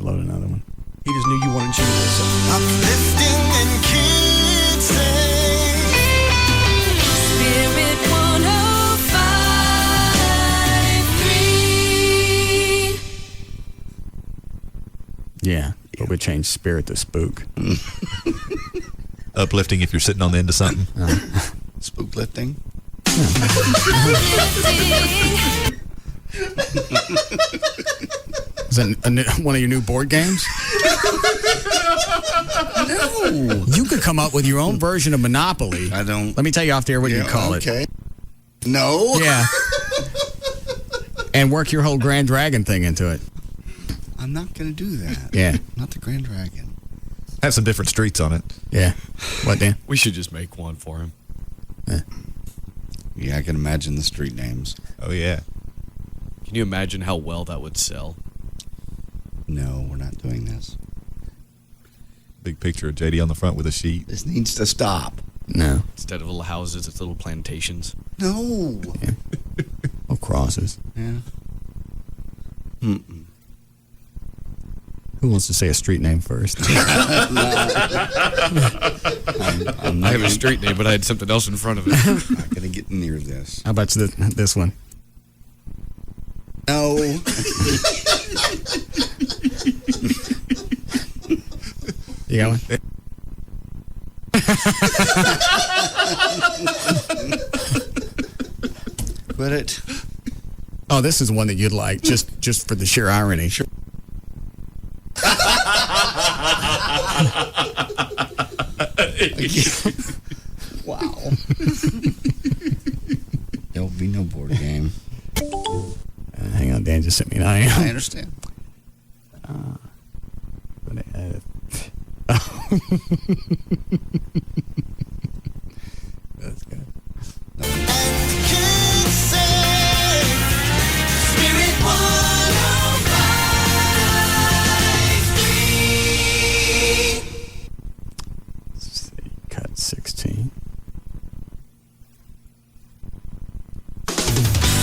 Speaker 7: Load another one.
Speaker 6: He just knew you wanted to listen.
Speaker 5: Uplifting and kids Spirit 105.3.
Speaker 7: Yeah, but we changed spirit to spook.
Speaker 15: Uplifting if you're sitting on the end of something.
Speaker 3: Spook lifting.
Speaker 7: Is that one of your new board games? No. You could come up with your own version of Monopoly.
Speaker 3: I don't.
Speaker 7: Let me tell you off the air what you call it.
Speaker 3: Okay. No.
Speaker 7: Yeah. And work your whole Grand Dragon thing into it.
Speaker 3: I'm not going to do that.
Speaker 7: Yeah.
Speaker 3: Not the Grand Dragon.
Speaker 15: Have some different streets on it.
Speaker 7: Yeah. What, Dan?
Speaker 13: We should just make one for him.
Speaker 3: Yeah, I can imagine the street names.
Speaker 15: Oh, yeah.
Speaker 13: Can you imagine how well that would sell?
Speaker 3: No, we're not doing this.
Speaker 15: Big picture of JD on the front with a sheet.
Speaker 3: This needs to stop.
Speaker 7: No.
Speaker 13: Instead of little houses, it's little plantations.
Speaker 3: No.
Speaker 7: Yeah. Oh, crosses.
Speaker 3: Yeah. Mm-mm.
Speaker 7: Who wants to say a street name first?
Speaker 13: I have a street name, but I had something else in front of it.
Speaker 3: I'm not going to get near this.
Speaker 7: How about this one?
Speaker 3: No.
Speaker 7: You got one?
Speaker 3: Quit it.
Speaker 7: Oh, this is one that you'd like, just for the sheer irony. Sure.
Speaker 3: Wow. There'll be no board game.
Speaker 7: Hang on, Dan just sent me an eye.
Speaker 3: I understand.
Speaker 7: That's good.
Speaker 5: Spirit 105.3.
Speaker 7: Let's see. Cut 16.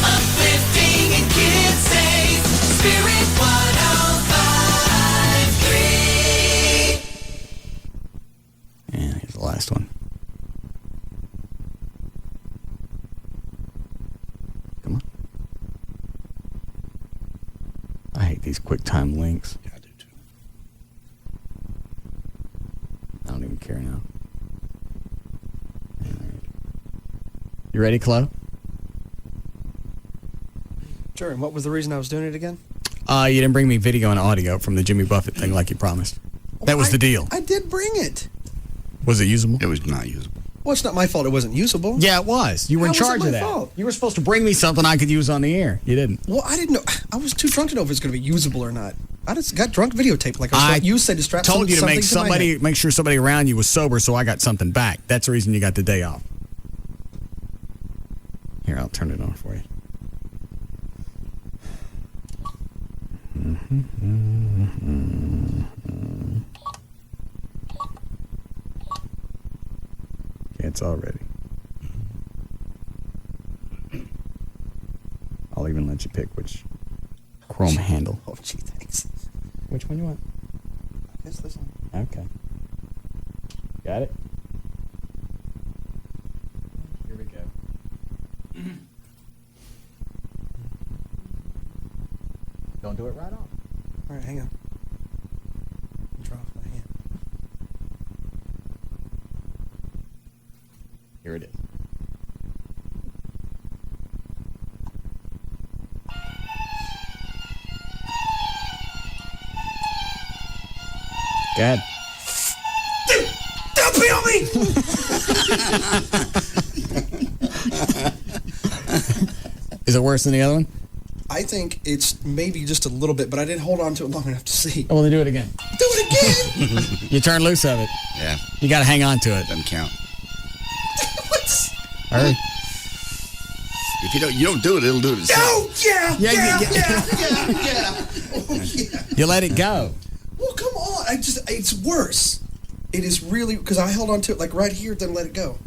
Speaker 5: Uplifting and kids safe. Spirit 105.3.
Speaker 7: And here's the last one. Come on. I hate these QuickTime links.
Speaker 3: Yeah, I do too.
Speaker 7: I don't even care now. You ready, Chloe?
Speaker 6: Sure, and what was the reason I was doing it again?
Speaker 7: You didn't bring me video and audio from the Jimmy Buffett thing like you promised. That was the deal.
Speaker 6: I did bring it.
Speaker 7: Was it usable?
Speaker 3: It was not usable.
Speaker 6: Well, it's not my fault it wasn't usable.
Speaker 7: Yeah, it was. You were in
Speaker 6: How was it
Speaker 7: charge
Speaker 6: my
Speaker 7: of that.
Speaker 6: fault?
Speaker 7: You were supposed to bring me something I could use on the air. You didn't.
Speaker 6: Well, I didn't know. I was too drunk to know if it was going to be usable or not. I just got drunk videotape. Like you said to strap
Speaker 7: told you to make
Speaker 6: something
Speaker 7: make sure somebody around you was sober, so I got something back. That's the reason you got the day off. Here, I'll turn it on for you. Okay, it's all ready. I'll even let you pick which Chrome handle.
Speaker 6: Oh, gee, thanks.
Speaker 7: Which one you want?
Speaker 6: I guess this one.
Speaker 7: Okay. Got it? Here we go. Don't do it right off.
Speaker 6: All right, hang on. Draw off my hand.
Speaker 7: Here it is. Go ahead.
Speaker 5: Don't be on me!
Speaker 7: Is it worse than the other one?
Speaker 6: I think it's maybe just a little bit, but I didn't hold on to it long enough to see.
Speaker 7: Oh, well, then do it again.
Speaker 6: Do it again!
Speaker 7: You turn loose of it.
Speaker 3: Yeah.
Speaker 7: You got to hang on to it.
Speaker 3: Doesn't count.
Speaker 7: Hurry.
Speaker 3: If you don't do it, it'll do it itself.
Speaker 6: No! Yeah!
Speaker 7: You let it go.
Speaker 6: Well, come on. It's worse. It is really, because I held on to it like right here, then let it go.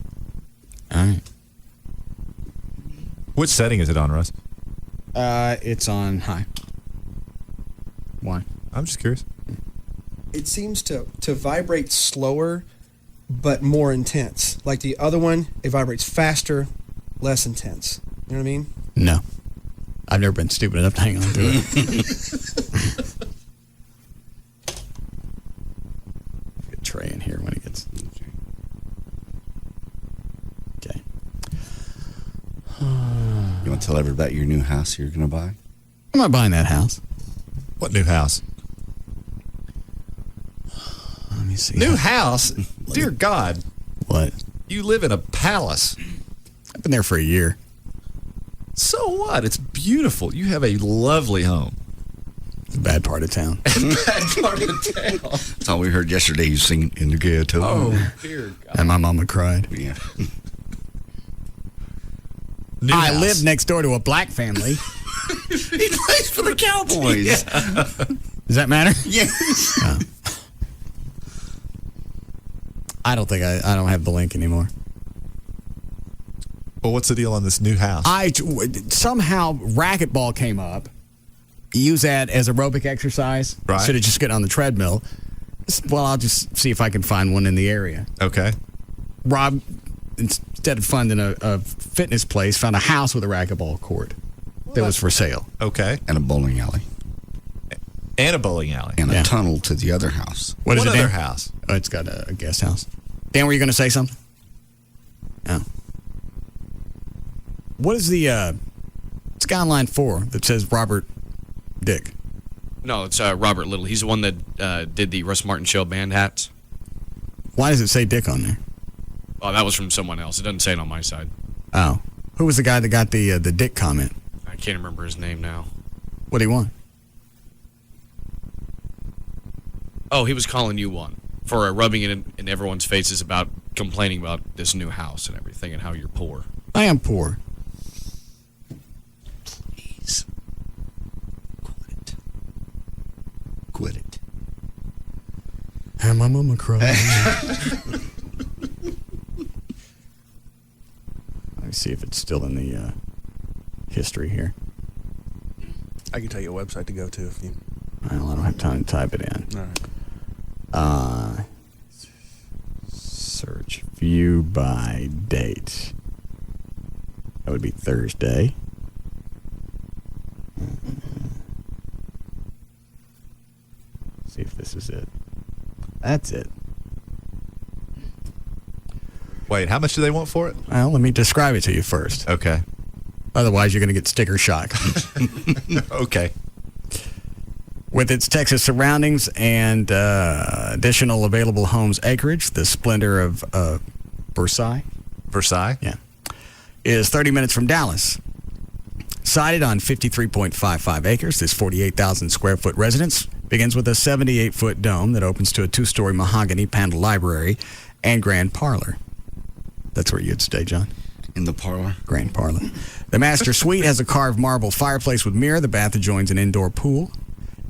Speaker 7: All right.
Speaker 15: Which setting is it on, Russ?
Speaker 7: It's on high. Why?
Speaker 15: I'm just curious.
Speaker 6: It seems to vibrate slower, but more intense. Like the other one, it vibrates faster, less intense. You know what I mean?
Speaker 7: No. I've never been stupid enough to hang on to it. Get Trey in here when he gets... Okay.
Speaker 3: You want to tell everybody about your new house you're going to buy?
Speaker 7: I'm not buying that house.
Speaker 15: What new house?
Speaker 7: Let me see.
Speaker 15: New house? Dear God.
Speaker 7: What?
Speaker 15: You live in a palace.
Speaker 7: I've been there for a year.
Speaker 15: So what? It's beautiful. You have a lovely home.
Speaker 7: It's a bad part of town.
Speaker 15: Bad part of town.
Speaker 3: That's all we heard yesterday. You sing in the ghetto.
Speaker 15: Oh, dear God.
Speaker 7: And my mama cried.
Speaker 3: Yeah.
Speaker 7: I live next door to a black family.
Speaker 3: He plays for the Cowboys.
Speaker 7: Yeah. Does that matter?
Speaker 3: Yes.
Speaker 7: No. I don't think I don't have the link anymore.
Speaker 15: Well, what's the deal on this new house?
Speaker 7: Somehow racquetball came up. Use that as aerobic exercise.
Speaker 15: Right.
Speaker 7: Instead of just getting on the treadmill. Well, I'll just see if I can find one in the area.
Speaker 15: Okay.
Speaker 7: Rob, instead of finding a fitness place, found a house with a racquetball court that was for sale.
Speaker 15: Okay.
Speaker 3: And a bowling alley.
Speaker 15: And a bowling alley.
Speaker 3: And a tunnel to the other house.
Speaker 7: What is it,
Speaker 15: other
Speaker 7: Dan?
Speaker 15: house?
Speaker 7: Oh, it's got a guest house. Dan, were you going to say something? No. What is the it's guy on line 4 that says Robert Dick?
Speaker 13: No, it's Robert Little. He's the one that did the Russ Martin Show band hats.
Speaker 7: Why does it say Dick on there?
Speaker 13: Oh, that was from someone else. It doesn't say it on my side.
Speaker 7: Oh. Who was the guy that got the Dick comment?
Speaker 13: I can't remember his name now.
Speaker 7: What do you want?
Speaker 13: Oh, he was calling you one for rubbing it in everyone's faces about complaining about this new house and everything and how you're poor.
Speaker 7: I am poor.
Speaker 3: Please. Quit it.
Speaker 7: And my mama cried. Let me see if it's still in the history here.
Speaker 9: I can tell you a website to go to if you...
Speaker 7: Well, I don't have time to type it in.
Speaker 9: All right.
Speaker 7: Search view by date. That would be Thursday. See if this is it. That's it.
Speaker 15: Wait, how much do they want for it?
Speaker 7: Well, let me describe it to you first.
Speaker 15: Okay.
Speaker 7: Otherwise, you're going to get sticker shock.
Speaker 15: Okay.
Speaker 7: With its Texas surroundings and additional available homes acreage, the splendor of Versailles.
Speaker 15: Versailles?
Speaker 7: Yeah. Is 30 minutes from Dallas. Sited on 53.55 acres, this 48,000 square foot residence begins with a 78-foot dome that opens to a 2-story mahogany paneled library and grand parlor. That's where you'd stay, John.
Speaker 3: In the parlor?
Speaker 7: Grand parlor. The master suite has a carved marble fireplace with mirror. The bath adjoins an indoor pool.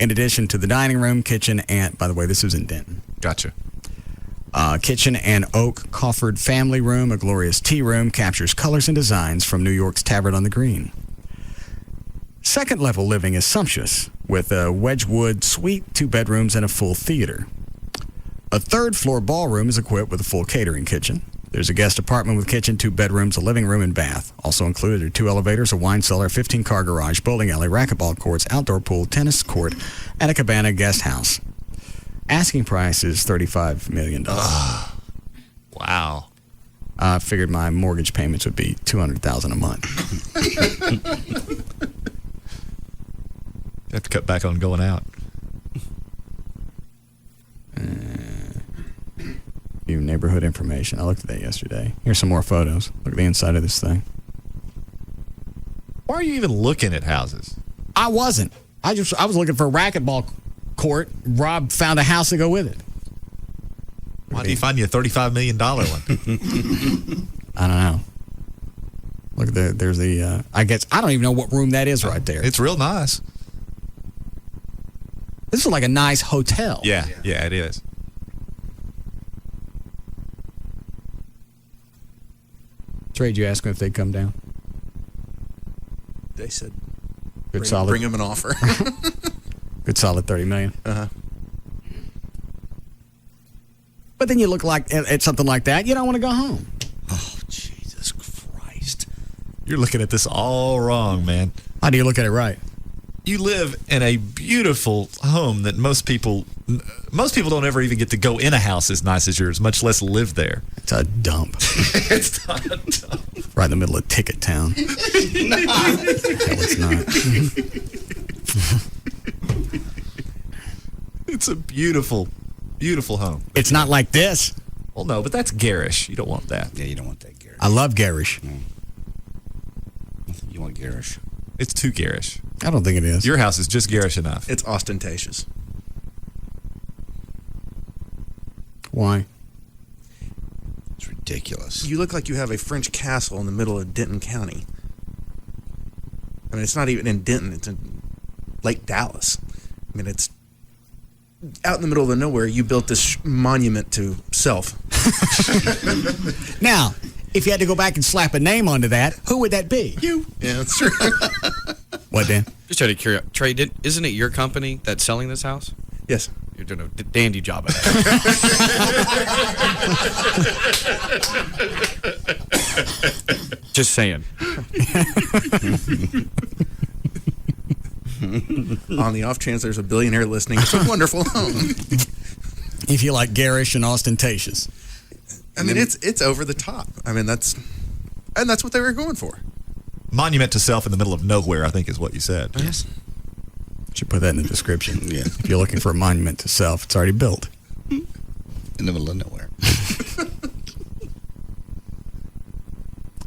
Speaker 7: In addition to the dining room, kitchen, and, by the way, this is in Denton.
Speaker 15: Gotcha.
Speaker 7: Kitchen and oak coffered family room, a glorious tea room, captures colors and designs from New York's Tavern on the Green. Second level living is sumptuous, with a Wedgwood suite, 2 bedrooms, and a full theater. A third floor ballroom is equipped with a full catering kitchen. There's a guest apartment with kitchen, 2 bedrooms, a living room, and bath. Also included are 2 elevators, a wine cellar, 15-car garage, bowling alley, racquetball courts, outdoor pool, tennis court, and a cabana guest house. Asking price is $35 million.
Speaker 15: Wow.
Speaker 7: I figured my mortgage payments would be $200,000 a month.
Speaker 15: You have to cut back on going out.
Speaker 7: View neighborhood information. I looked at that yesterday. Here's some more photos. Look at the inside of this thing.
Speaker 15: Why are you even looking at houses?
Speaker 7: I wasn't. I was looking for a racquetball court. Rob found a house to go with it.
Speaker 15: Why do you find you a $35 million one?
Speaker 7: I don't know. Look at there's the, I guess, I don't even know what room that is right there.
Speaker 15: It's real nice.
Speaker 7: This is like a nice hotel.
Speaker 15: Yeah, it is.
Speaker 7: Trey, did you ask them if they'd come down?
Speaker 9: They said,
Speaker 7: Good solid.
Speaker 9: Bring him an offer.
Speaker 7: Good solid $30 million.
Speaker 9: Uh-huh.
Speaker 7: But then you look like at something like that, you don't want to go home.
Speaker 3: Oh, Jesus Christ.
Speaker 15: You're looking at this all wrong, man.
Speaker 7: How do you look at it right?
Speaker 15: You live in a beautiful home that most people don't ever even get to go in a house as nice as yours, much less live there.
Speaker 7: It's a dump.
Speaker 15: It's not a dump.
Speaker 7: Right in the middle of Ticket Town. No, it's not.
Speaker 15: It's a beautiful, beautiful home.
Speaker 7: It's not like this.
Speaker 15: Well, no, but that's garish. You don't want that.
Speaker 3: Yeah, you don't want that garish.
Speaker 7: I love garish.
Speaker 3: No. You want garish.
Speaker 15: It's too garish.
Speaker 7: I don't think it is.
Speaker 15: Your house is just garish enough.
Speaker 9: It's ostentatious.
Speaker 7: Why?
Speaker 3: It's ridiculous.
Speaker 9: You look like you have a French castle in the middle of Denton County. I mean, it's not even in Denton. It's in Lake Dallas. I mean, it's out in the middle of nowhere. You built this monument to self.
Speaker 7: Now, if you had to go back and slap a name onto that, who would that be?
Speaker 9: You. Yeah, that's true.
Speaker 7: What, Dan?
Speaker 13: Just out of curiosity, Trey, isn't it your company that's selling this house?
Speaker 9: Yes.
Speaker 13: You're doing a dandy job at that. Just saying.
Speaker 9: On the off chance there's a billionaire listening, it's a wonderful home.
Speaker 7: If you like garish and ostentatious.
Speaker 9: I mean, it's over the top. I mean, that's what they were going for.
Speaker 15: Monument to self in the middle of nowhere, I think is what you said.
Speaker 9: Yes.
Speaker 7: Should put that in the description.
Speaker 3: Yeah.
Speaker 7: If you're looking for a monument to self, it's already built.
Speaker 3: In the middle of nowhere.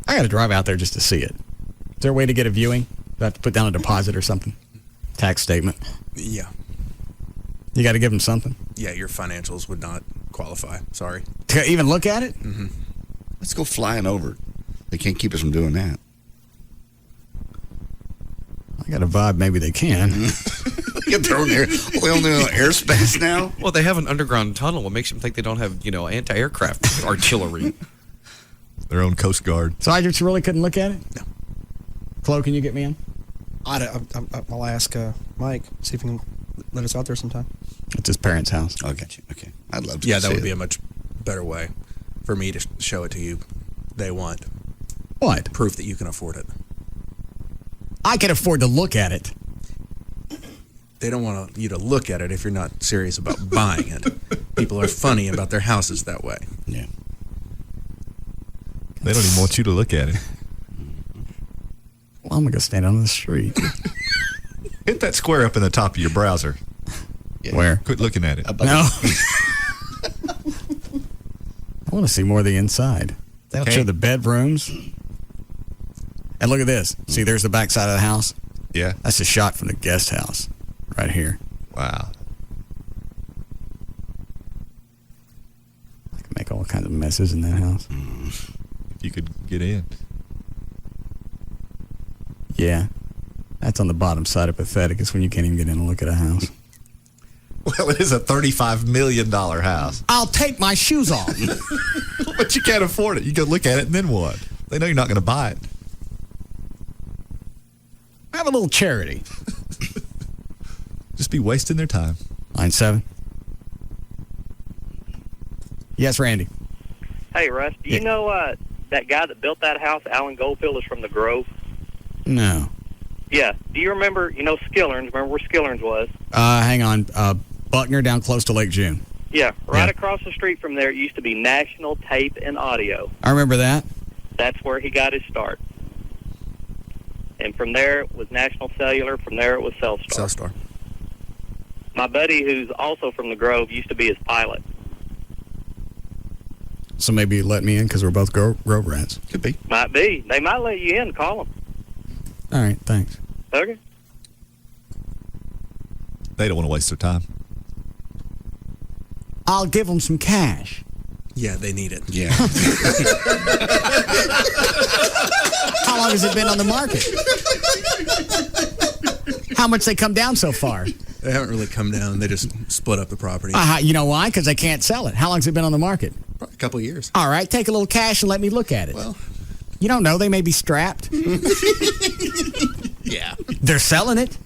Speaker 7: I got to drive out there just to see it. Is there a way to get a viewing? Do I have to put down a deposit or something? Tax statement?
Speaker 9: Yeah.
Speaker 7: You got to give them something?
Speaker 9: Yeah, your financials would not qualify. Sorry.
Speaker 7: To even look at it?
Speaker 9: Mm-hmm.
Speaker 3: Let's go flying over. They can't keep us from doing that.
Speaker 7: I got a vibe maybe they can.
Speaker 3: Get their own they only know airspace now?
Speaker 13: Well, they have an underground tunnel. What makes them think they don't have, anti-aircraft artillery?
Speaker 15: Their own Coast Guard.
Speaker 7: So I just really couldn't look at it?
Speaker 9: No.
Speaker 7: Chloe, can you get me in?
Speaker 6: I'll ask Mike, see if he can let us out there sometime.
Speaker 7: It's his parents' house.
Speaker 3: Oh, got you. Okay. I'd love to
Speaker 9: Yeah, that
Speaker 3: see
Speaker 9: would be
Speaker 3: it.
Speaker 9: a much better way for me to show it to you. They want
Speaker 7: What?
Speaker 9: proof that you can afford it.
Speaker 7: I can afford to look at it.
Speaker 9: They don't want you to look at it if you're not serious about buying it. People are funny about their houses that way.
Speaker 3: Yeah.
Speaker 15: They don't even want you to look at it.
Speaker 7: Well, I'm going to go stand on the street.
Speaker 15: Hit that square up in the top of your browser.
Speaker 3: Yeah.
Speaker 7: Where?
Speaker 15: Quit looking at it.
Speaker 7: No. I want to see more of the inside. They don't
Speaker 15: Okay.
Speaker 7: show the bedrooms. And look at this. See, there's the back side of the house.
Speaker 15: Yeah.
Speaker 7: That's a shot from the guest house right here.
Speaker 15: Wow.
Speaker 7: I can make all kinds of messes in that house.
Speaker 15: If you could get in.
Speaker 7: Yeah. That's on the bottom side of pathetic. It's when you can't even get in and look at a house.
Speaker 15: Well, it is a $35 million house.
Speaker 7: I'll take my shoes off.
Speaker 15: But you can't afford it. You go look at it and then what? They know you're not going to buy it.
Speaker 7: Have a little charity.
Speaker 15: Just be wasting their time.
Speaker 7: Line 7. Yes, Randy.
Speaker 1: Hey, Russ, do you know that guy that built that house, Alan Goldfield, is from the Grove?
Speaker 7: No.
Speaker 1: Yeah. Do you remember, Skillerns? Remember where Skillerns was?
Speaker 7: Hang on. Buckner down close to Lake June.
Speaker 1: Yeah. Right across the street from there, it used to be National Tape and Audio.
Speaker 7: I remember that.
Speaker 1: That's where he got his start. And from there it was National Cellular. From there it was Cellstar.
Speaker 9: Cellstar.
Speaker 1: My buddy, who's also from the Grove, used to be his pilot.
Speaker 7: So maybe you let me in because we're both Grove rats.
Speaker 3: Could be.
Speaker 1: Might be. They might let you in. Call them.
Speaker 7: All right, thanks.
Speaker 1: Okay.
Speaker 15: They don't want to waste their time.
Speaker 7: I'll give them some cash.
Speaker 9: Yeah, they need it.
Speaker 3: Yeah.
Speaker 7: How long has it been on the market? How much they come down so far?
Speaker 9: They haven't really come down. They just split up the property.
Speaker 7: You know why? Because they can't sell it. How long's it been on the market?
Speaker 9: Probably a couple of years.
Speaker 7: All right, take a little cash and let me look at it.
Speaker 9: Well,
Speaker 7: you don't know. They may be strapped.
Speaker 9: Yeah.
Speaker 7: They're selling it.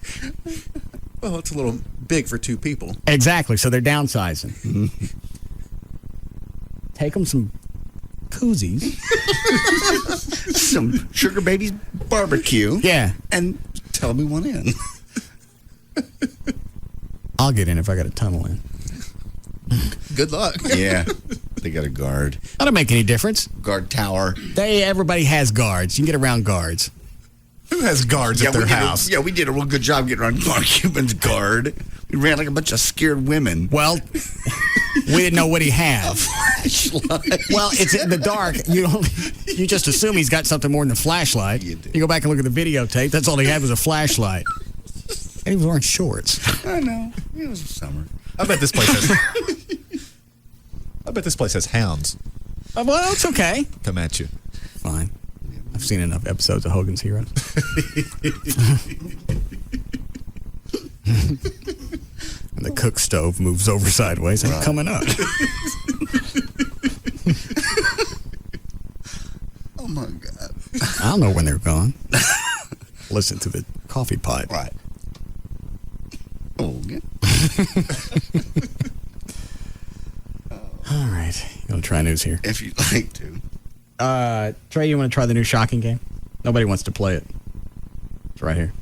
Speaker 9: Well, it's a little big for two people.
Speaker 7: Exactly, so they're downsizing. Take them some koozies.
Speaker 3: Some Sugar Babies barbecue.
Speaker 7: Yeah.
Speaker 3: And tell me one in.
Speaker 7: I'll get in if I got a tunnel in.
Speaker 9: Good luck.
Speaker 3: Yeah. They got a guard.
Speaker 7: That don't make any difference.
Speaker 3: Guard tower.
Speaker 7: Everybody has guards. You can get around guards.
Speaker 15: Who has guards at their house?
Speaker 3: We did a real good job getting around Mark Cuban's guard. We ran like a bunch of scared women.
Speaker 7: Well, we didn't know what he had.
Speaker 3: A flashlight.
Speaker 7: Well, it's in the dark. You just assume he's got something more than a flashlight. You go back and look at the videotape. That's all he had was a flashlight. And he was wearing shorts.
Speaker 3: I know. It was summer.
Speaker 15: I bet this place has hounds.
Speaker 7: Well, it's okay.
Speaker 15: Come at you.
Speaker 7: Fine. I've seen enough episodes of Hogan's Heroes. And the cook stove moves over sideways. I'm coming up.
Speaker 3: Oh, my God.
Speaker 7: I don't know when they're gone. Listen to the coffee pot.
Speaker 3: Right. Oh, yeah.
Speaker 7: All right. You want to try news here?
Speaker 3: If you'd like to.
Speaker 7: Trey, you want to try the new shocking game? Nobody wants to play it. It's right here.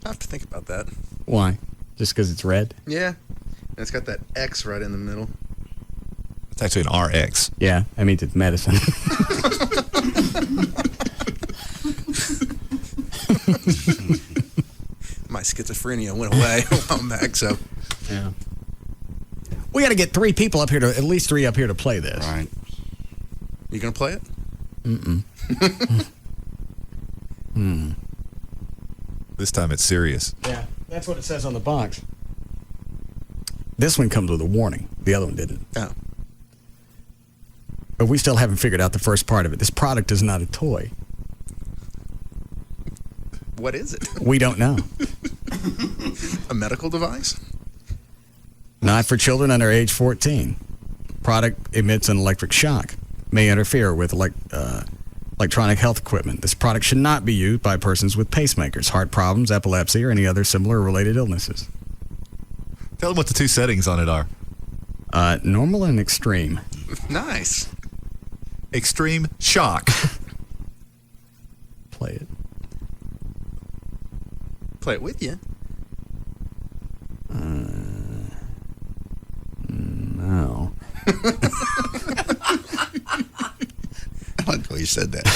Speaker 9: I have to think about that.
Speaker 7: Why? Just because it's red?
Speaker 9: Yeah. And it's got that X right in the middle.
Speaker 15: It's actually an RX.
Speaker 7: Yeah, that means it's medicine.
Speaker 9: My schizophrenia went away a while back, so.
Speaker 7: Yeah. We got to get at least three up here to play this.
Speaker 3: Right.
Speaker 9: You going to play it?
Speaker 7: Mm-mm.
Speaker 15: This time it's serious.
Speaker 7: Yeah, that's what it says on the box. This one comes with a warning. The other one didn't.
Speaker 9: Oh.
Speaker 7: But we still haven't figured out the first part of it. This product is not a toy.
Speaker 9: What is it?
Speaker 7: We don't know.
Speaker 9: A medical device?
Speaker 7: Not for children under age 14. Product emits an electric shock. May interfere with electronic health equipment. This product should not be used by persons with pacemakers, heart problems, epilepsy, or any other similar related illnesses.
Speaker 15: Tell them what the two settings on it are.
Speaker 7: Normal and extreme.
Speaker 9: Nice.
Speaker 15: Extreme shock.
Speaker 7: Play it.
Speaker 9: Play it with you.
Speaker 7: No.
Speaker 3: I like the way you said that.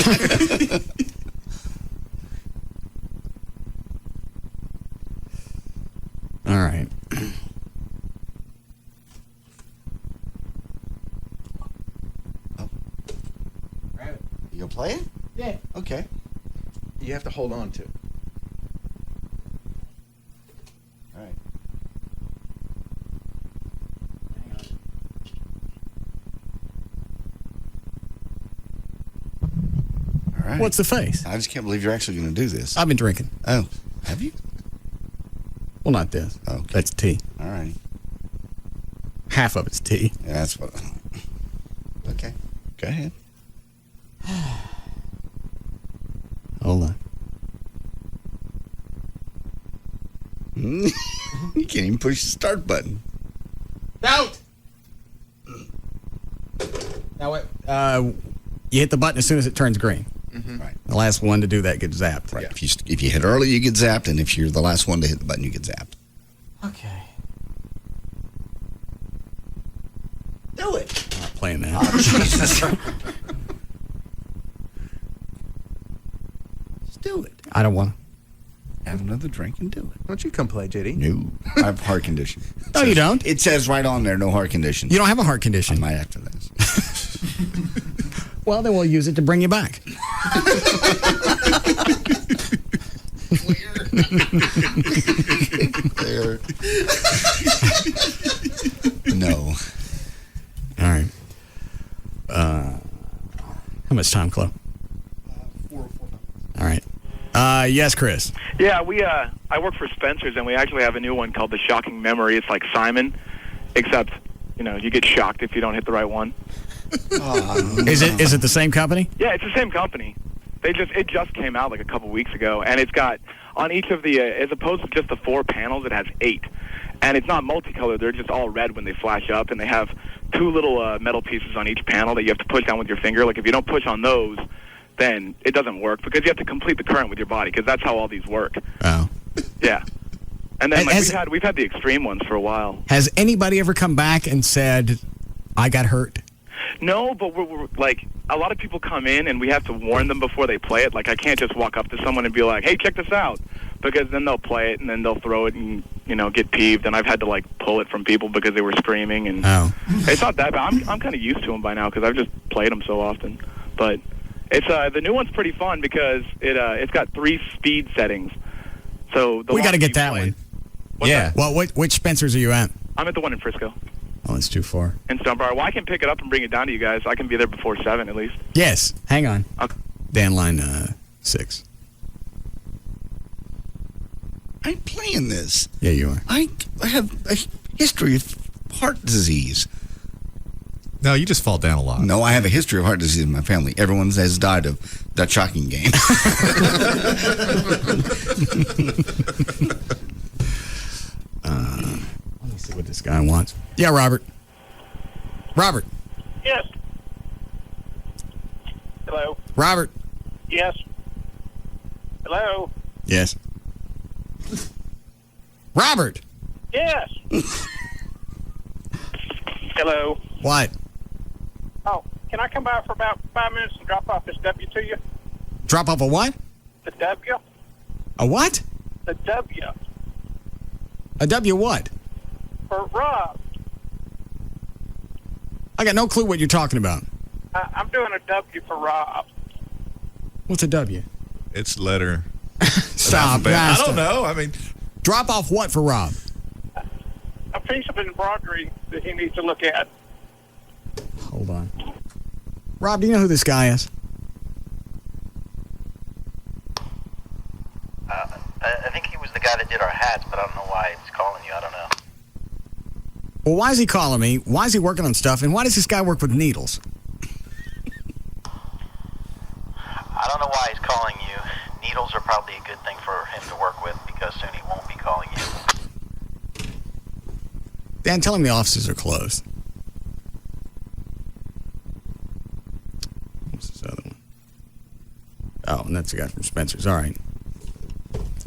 Speaker 7: All right.
Speaker 3: You gonna play it?
Speaker 7: Yeah.
Speaker 3: Okay.
Speaker 9: You have to hold on to it.
Speaker 3: All right. All right.
Speaker 7: What's the face?
Speaker 3: I just can't believe you're actually going to do this.
Speaker 7: I've been drinking.
Speaker 3: Oh, have you?
Speaker 7: Well, not this.
Speaker 3: Okay.
Speaker 7: That's tea.
Speaker 3: All right.
Speaker 7: Half of it's tea.
Speaker 3: Yeah, that's what. Okay. Go ahead.
Speaker 7: Hold on.
Speaker 3: You can't even push the start button.
Speaker 7: Out! Now, you hit the button as soon as it turns green.
Speaker 3: Mm-hmm. Right.
Speaker 7: The last one to do that gets zapped.
Speaker 3: Right. Yeah. If you hit early, you get zapped, and if you're the last one to hit the button, you get zapped.
Speaker 7: Okay.
Speaker 3: Do it.
Speaker 7: I'm not playing that.
Speaker 3: Oh, Jesus. Just do it.
Speaker 7: I don't want to.
Speaker 3: Have another drink and do it.
Speaker 9: Why don't you come play, JD?
Speaker 3: No. I have heart condition.
Speaker 7: No, you don't.
Speaker 3: It says right on there, no heart condition.
Speaker 7: You don't have a heart condition.
Speaker 3: I might after this.
Speaker 7: Well, then we'll use it to bring you back.
Speaker 3: There. No.
Speaker 7: All right. How much time, Chloe?
Speaker 6: 4 or 4.
Speaker 7: All right. Yes, Chris.
Speaker 16: Yeah, I work for Spencer's, and we actually have a new one called the Shocking Memory. It's like Simon, except, you get shocked if you don't hit the right one.
Speaker 7: Is it the same company?
Speaker 16: Yeah, it's the same company. It just came out like a couple weeks ago, and it's got, on each of the, as opposed to just the 4 panels, it has 8. And it's not multicolored. They're just all red when they flash up, and they have 2 little metal pieces on each panel that you have to push down with your finger. Like, if you don't push on those, then it doesn't work, because you have to complete the current with your body, because that's how all these work.
Speaker 7: Oh.
Speaker 16: Yeah. And then we've had the extreme ones for a while.
Speaker 7: Has anybody ever come back and said, I got hurt?
Speaker 16: No, but we're like, a lot of people come in, and we have to warn them before they play it. Like, I can't just walk up to someone and be like, hey, check this out, because then they'll play it, and then they'll throw it and, get peeved. And I've had to, like, pull it from people because they were screaming. And it's not that bad. I'm kind of used to them by now because I've just played them so often. But it's the new one's pretty fun because it's got 3 speed settings. So
Speaker 7: we got to get that one.
Speaker 16: Yeah.
Speaker 7: Well, which Spencer's are you at?
Speaker 16: I'm at the one in Frisco.
Speaker 7: Oh, it's too far.
Speaker 16: In Stonebriar. Well, I can pick it up and bring it down to you guys. I can be there before 7 at least.
Speaker 7: Yes. Hang on.
Speaker 16: Okay.
Speaker 7: Dan, line 6.
Speaker 3: I'm playing this.
Speaker 7: Yeah, you are.
Speaker 3: I have a history of heart disease.
Speaker 15: No, you just fall down a lot.
Speaker 3: No, I have a history of heart disease in my family. Everyone has died of that shocking game.
Speaker 7: Let me see what this guy wants. Yeah, Robert. Robert.
Speaker 17: Yes. Hello.
Speaker 7: Robert.
Speaker 17: Yes. Hello.
Speaker 7: Yes. Robert.
Speaker 17: Yes. Hello.
Speaker 7: What?
Speaker 17: Oh, can I come by for about 5 minutes and drop off this W to you?
Speaker 7: Drop off a what?
Speaker 17: The W.
Speaker 7: A what?
Speaker 17: The W.
Speaker 7: A W what?
Speaker 17: For Rob.
Speaker 7: I got no clue what you're talking about.
Speaker 17: I'm doing a W for Rob.
Speaker 7: What's a W?
Speaker 15: It's letter.
Speaker 7: Stop.
Speaker 15: I don't know. I mean,
Speaker 7: drop off what for Rob?
Speaker 17: A piece of embroidery that he needs to look at.
Speaker 7: Hold on. Rob, do you know who this guy is?
Speaker 18: I think he was the guy that did our hats, but I don't know why he's calling you. I don't know.
Speaker 7: Well, why is he calling me? Why is he working on stuff? And why does this guy work with needles?
Speaker 18: I don't know why he's calling you. Needles are probably a good thing for him to work with because soon he won't be calling you.
Speaker 7: Dan, tell him the offices are closed. What's this other one? Oh, and that's the guy from Spencer's. All right.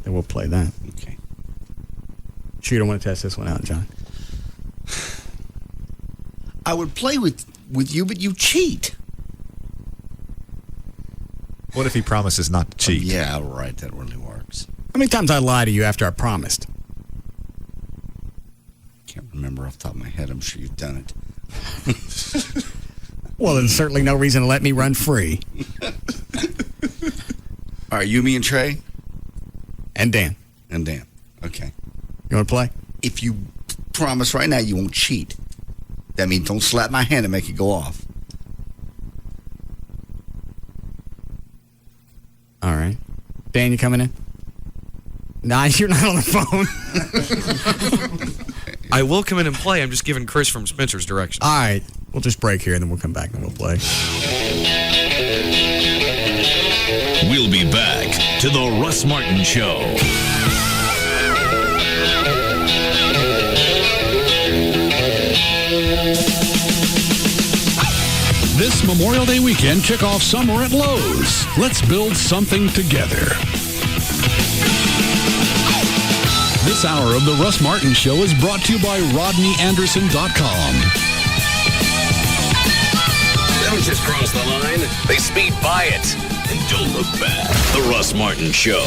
Speaker 7: Then we'll play that.
Speaker 3: Okay.
Speaker 7: Sure, you don't want to test this one out, John?
Speaker 3: I would play with you, but you cheat.
Speaker 15: What if he promises not to cheat?
Speaker 3: Yeah, right. That really works.
Speaker 7: How many times I lie to you after I promised?
Speaker 3: Can't remember off the top of my head. I'm sure you've done it.
Speaker 7: Well, there's certainly no reason to let me run free.
Speaker 3: All right, you, me, and Trey?
Speaker 7: And Dan.
Speaker 3: And Dan. Okay.
Speaker 7: You want to play?
Speaker 3: If you promise right now you won't cheat, that means don't slap my hand and make it go off.
Speaker 7: All right. Dan, you coming in? Nah, you're not on the phone.
Speaker 13: I will come in and play. I'm just giving Chris from Spencer's directions.
Speaker 7: All right. We'll just break here, and then we'll come back and we'll play.
Speaker 29: We'll be back to the Russ Martin Show.
Speaker 12: This Memorial Day weekend, kick off summer at Lowe's. Let's build something together. This hour of the Russ Martin Show is brought to you by RodneyAnderson.com.
Speaker 29: Don't just cross the line. They speed by it. And don't look back. The Russ Martin Show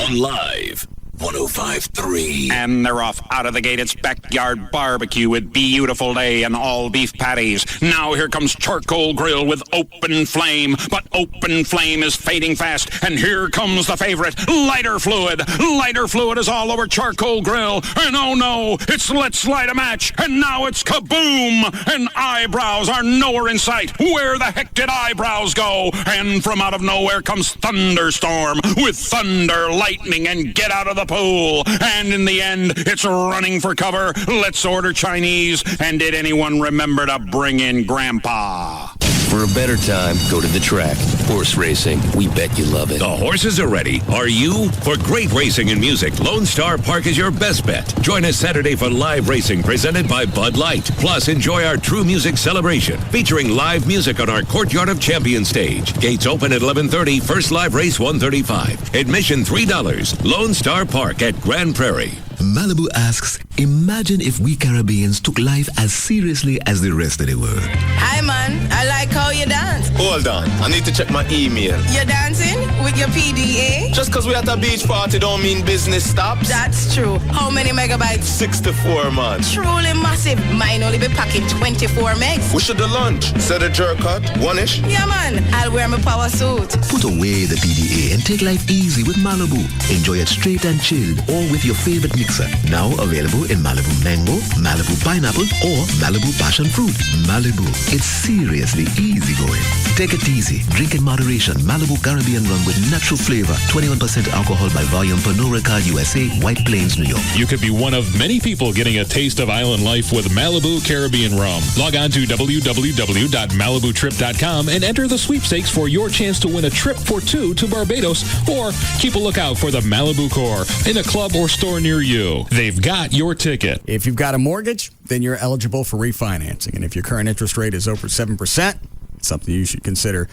Speaker 29: on Live. 105.3.
Speaker 2: And they're off out of the gate. It's Backyard Barbecue with Beautiful Day and all beef patties. Now here comes Charcoal Grill with Open Flame. But Open Flame is fading fast. And here comes the favorite, Lighter Fluid. Lighter Fluid is all over Charcoal Grill. And oh no, it's Let's Light a Match. And now it's kaboom. And eyebrows are nowhere in sight. Where the heck did eyebrows go? And from out of nowhere comes Thunderstorm with thunder, lightning, and get out of the pool. And in the end, it's running for cover. Let's order Chinese. And did anyone remember to bring in Grandpa?
Speaker 29: For a better time, go to the track. Horse racing. We bet you love it. The horses are ready. Are you? For great racing and music, Lone Star Park is your best bet. Join us Saturday for live racing presented by Bud Light. Plus, enjoy our True Music celebration featuring live music on our Courtyard of Champions stage. Gates open at 11:30. First live race 1:35. Admission $3. Lone Star Park at Grand Prairie.
Speaker 20: Malibu asks, imagine if we Caribbeans took life as seriously as the rest of the world.
Speaker 21: Hi, man. I like how you dance.
Speaker 23: Hold on. I need to check my email.
Speaker 21: You're dancing with your PDA?
Speaker 23: Just because we're at a beach party don't mean business stops.
Speaker 21: That's true. How many megabytes?
Speaker 23: 64, man.
Speaker 21: Truly massive. Mine only be packing 24 megs.
Speaker 23: We should do lunch. Set a jerk cut. One-ish.
Speaker 21: Yeah, man. I'll wear my power suit.
Speaker 20: Put away the PDA and take life easy with Malibu. Enjoy it straight and chilled or with your favorite mixer. Now available in Malibu Mango, Malibu Pineapple, or Malibu Passion Fruit. Malibu. It's seriously easy going. Take it easy. Drink in moderation. Malibu Caribbean rum with natural flavor. 21% alcohol by volume. Pernod Ricard USA, White Plains, New York.
Speaker 24: You could be one of many people getting a taste of island life with Malibu Caribbean rum. Log on to www.malibutrip.com and enter the sweepstakes for your chance to win a trip for two to Barbados, or keep a lookout for the Malibu Core in a club or store near you. They've got your ticket.
Speaker 7: If you've got a mortgage, then you're eligible for refinancing. And if your current interest rate is over 7%, it's something you should consider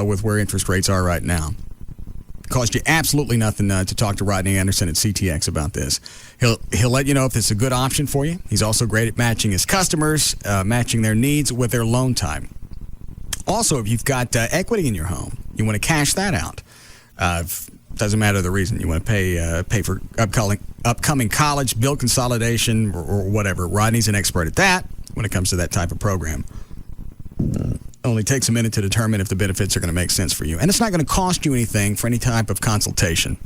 Speaker 7: with where interest rates are right now. It costs you absolutely nothing to talk to Rodney Anderson at CTX about this. He'll let you know if it's a good option for you. He's also great at matching his customers, matching their needs with their loan time. Also, if you've got equity in your home, you want to cash that out. Doesn't matter the reason. You want to pay for upcoming college, bill consolidation, or whatever. Rodney's an expert at that when it comes to that type of program. Only takes a minute to determine if the benefits are going to make sense for you. And it's not going to cost you anything for any type of consultation.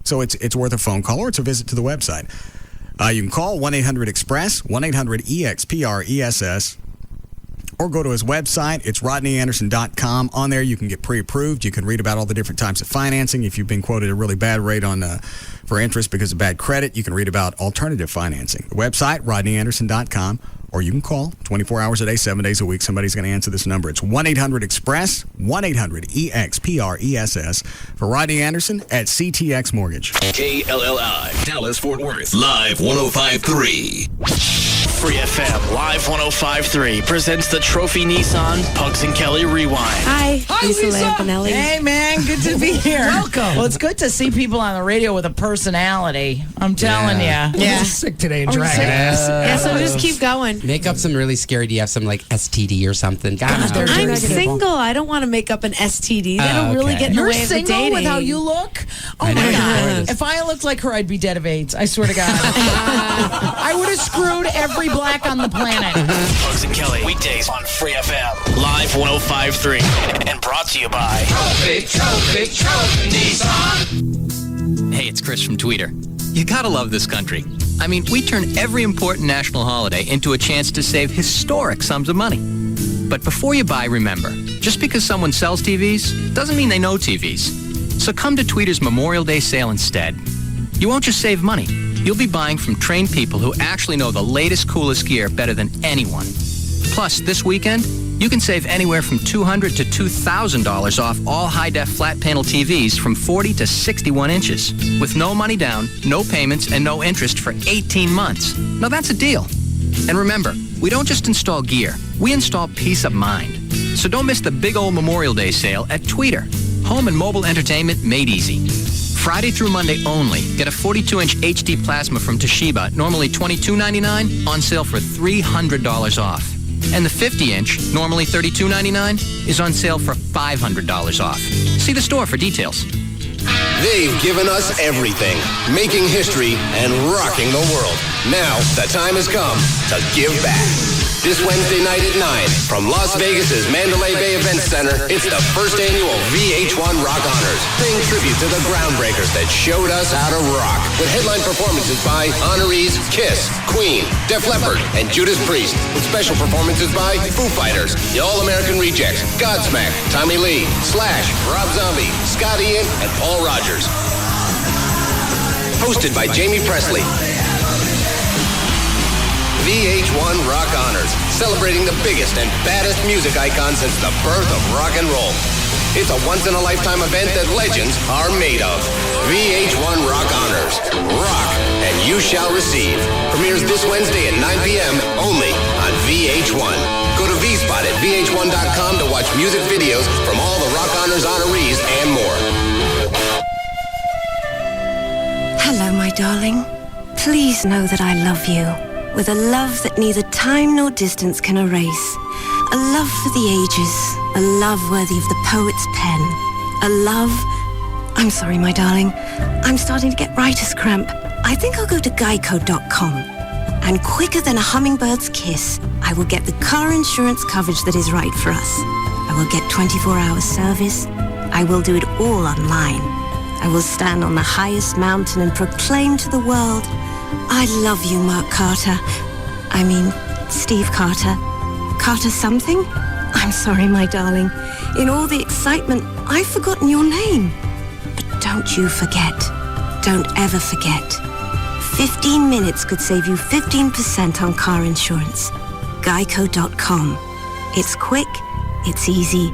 Speaker 7: So it's worth a phone call or it's a visit to the website. You can call 1-800-EXPRESS, 1-800-EXPRESS, or go to his website. It's rodneyanderson.com. On there, you can get pre-approved. You can read about all the different types of financing. If you've been quoted a really bad rate for interest because of bad credit, you can read about alternative financing. The website, rodneyanderson.com, or you can call 24 hours a day, 7 days a week. Somebody's going to answer this number. It's 1-800-EXPRESS, 1-800-EXPRESS, for Rodney Anderson at CTX Mortgage.
Speaker 29: KLLI, Dallas-Fort Worth, Live 105.3.
Speaker 25: Free FM Live 105.3 presents the Trophy Nissan Pugs and Kelly Rewind.
Speaker 26: Hi, Lisa Lampanelli.
Speaker 27: Hey, man, good to be here.
Speaker 26: Welcome.
Speaker 27: Well, it's good to see people on the radio with a personality. I'm telling you.
Speaker 26: Yeah.
Speaker 28: Sick today, dragging ass.
Speaker 26: Yeah, so just keep going.
Speaker 30: Make up some really scary. Do you have some like STD or something? God,
Speaker 26: I'm single. I don't want to make up an STD. They don't really get in the way of the dating.
Speaker 27: You're single with how you look? Oh, my God. If I looked like her, I'd be dead of AIDS. I swear to God. I would have screwed every black on the planet.
Speaker 25: Pugs and Kelly, weekdays on Free FM, Live 105.3, and brought to you by
Speaker 5: Trophy Nissan.
Speaker 31: Hey, it's Chris from Tweeter. You gotta love this country. I mean, we turn every important national holiday into a chance to save historic sums of money. But before you buy, remember, just because someone sells TVs doesn't mean they know TVs. So come to Tweeter's Memorial Day sale instead. You won't just save money. You'll be buying from trained people who actually know the latest, coolest gear better than anyone. Plus, this weekend, you can save anywhere from $200 to $2,000 off all high-def flat panel TVs from 40 to 61 inches, with no money down, no payments, and no interest for 18 months. Now that's a deal. And remember, we don't just install gear, we install peace of mind. So don't miss the big old Memorial Day sale at Tweeter. Home and mobile entertainment made easy. Friday through Monday only. Get a 42-inch HD plasma from Toshiba, normally $22.99, on sale for $300 off. And the 50-inch, normally $32.99, is on sale for $500 off. See the store for details.
Speaker 1: They've given us everything, making history and rocking the world. Now, the time has come to give back. This Wednesday night at 9, from Las Vegas's Mandalay Bay Event Center, it's the first annual VH1 Rock Honors, paying tribute to the groundbreakers that showed us how to rock, with headline performances by honorees Kiss, Queen, Def Leppard, and Judas Priest, with special performances by Foo Fighters, the All-American Rejects, Godsmack, Tommy Lee, Slash, Rob Zombie, Scott Ian, and Paul Rogers. Hosted by Jamie Presley. VH1 Rock Honors, celebrating the biggest and baddest music icons since the birth of rock and roll. It's a once-in-a-lifetime event that legends are made of. VH1 Rock Honors. Rock, and you shall receive. Premieres this Wednesday at 9 p.m. only on VH1. Go to VSpot at VH1.com to watch music videos from all the Rock Honors honorees and more.
Speaker 4: Hello, my darling. Please know that I love you. With a love that neither time nor distance can erase. A love for the ages. A love worthy of the poet's pen. A love... I'm sorry, my darling. I'm starting to get writer's cramp. I think I'll go to Geico.com. And quicker than a hummingbird's kiss, I will get the car insurance coverage that is right for us. I will get 24-hour service. I will do it all online. I will stand on the highest mountain and proclaim to the world... I love you, Mark Carter. I mean, Steve Carter. Carter something? I'm sorry, my darling. In all the excitement, I've forgotten your name. But don't you forget. Don't ever forget. 15 minutes could save you 15% on car insurance. Geico.com. It's quick, it's easy,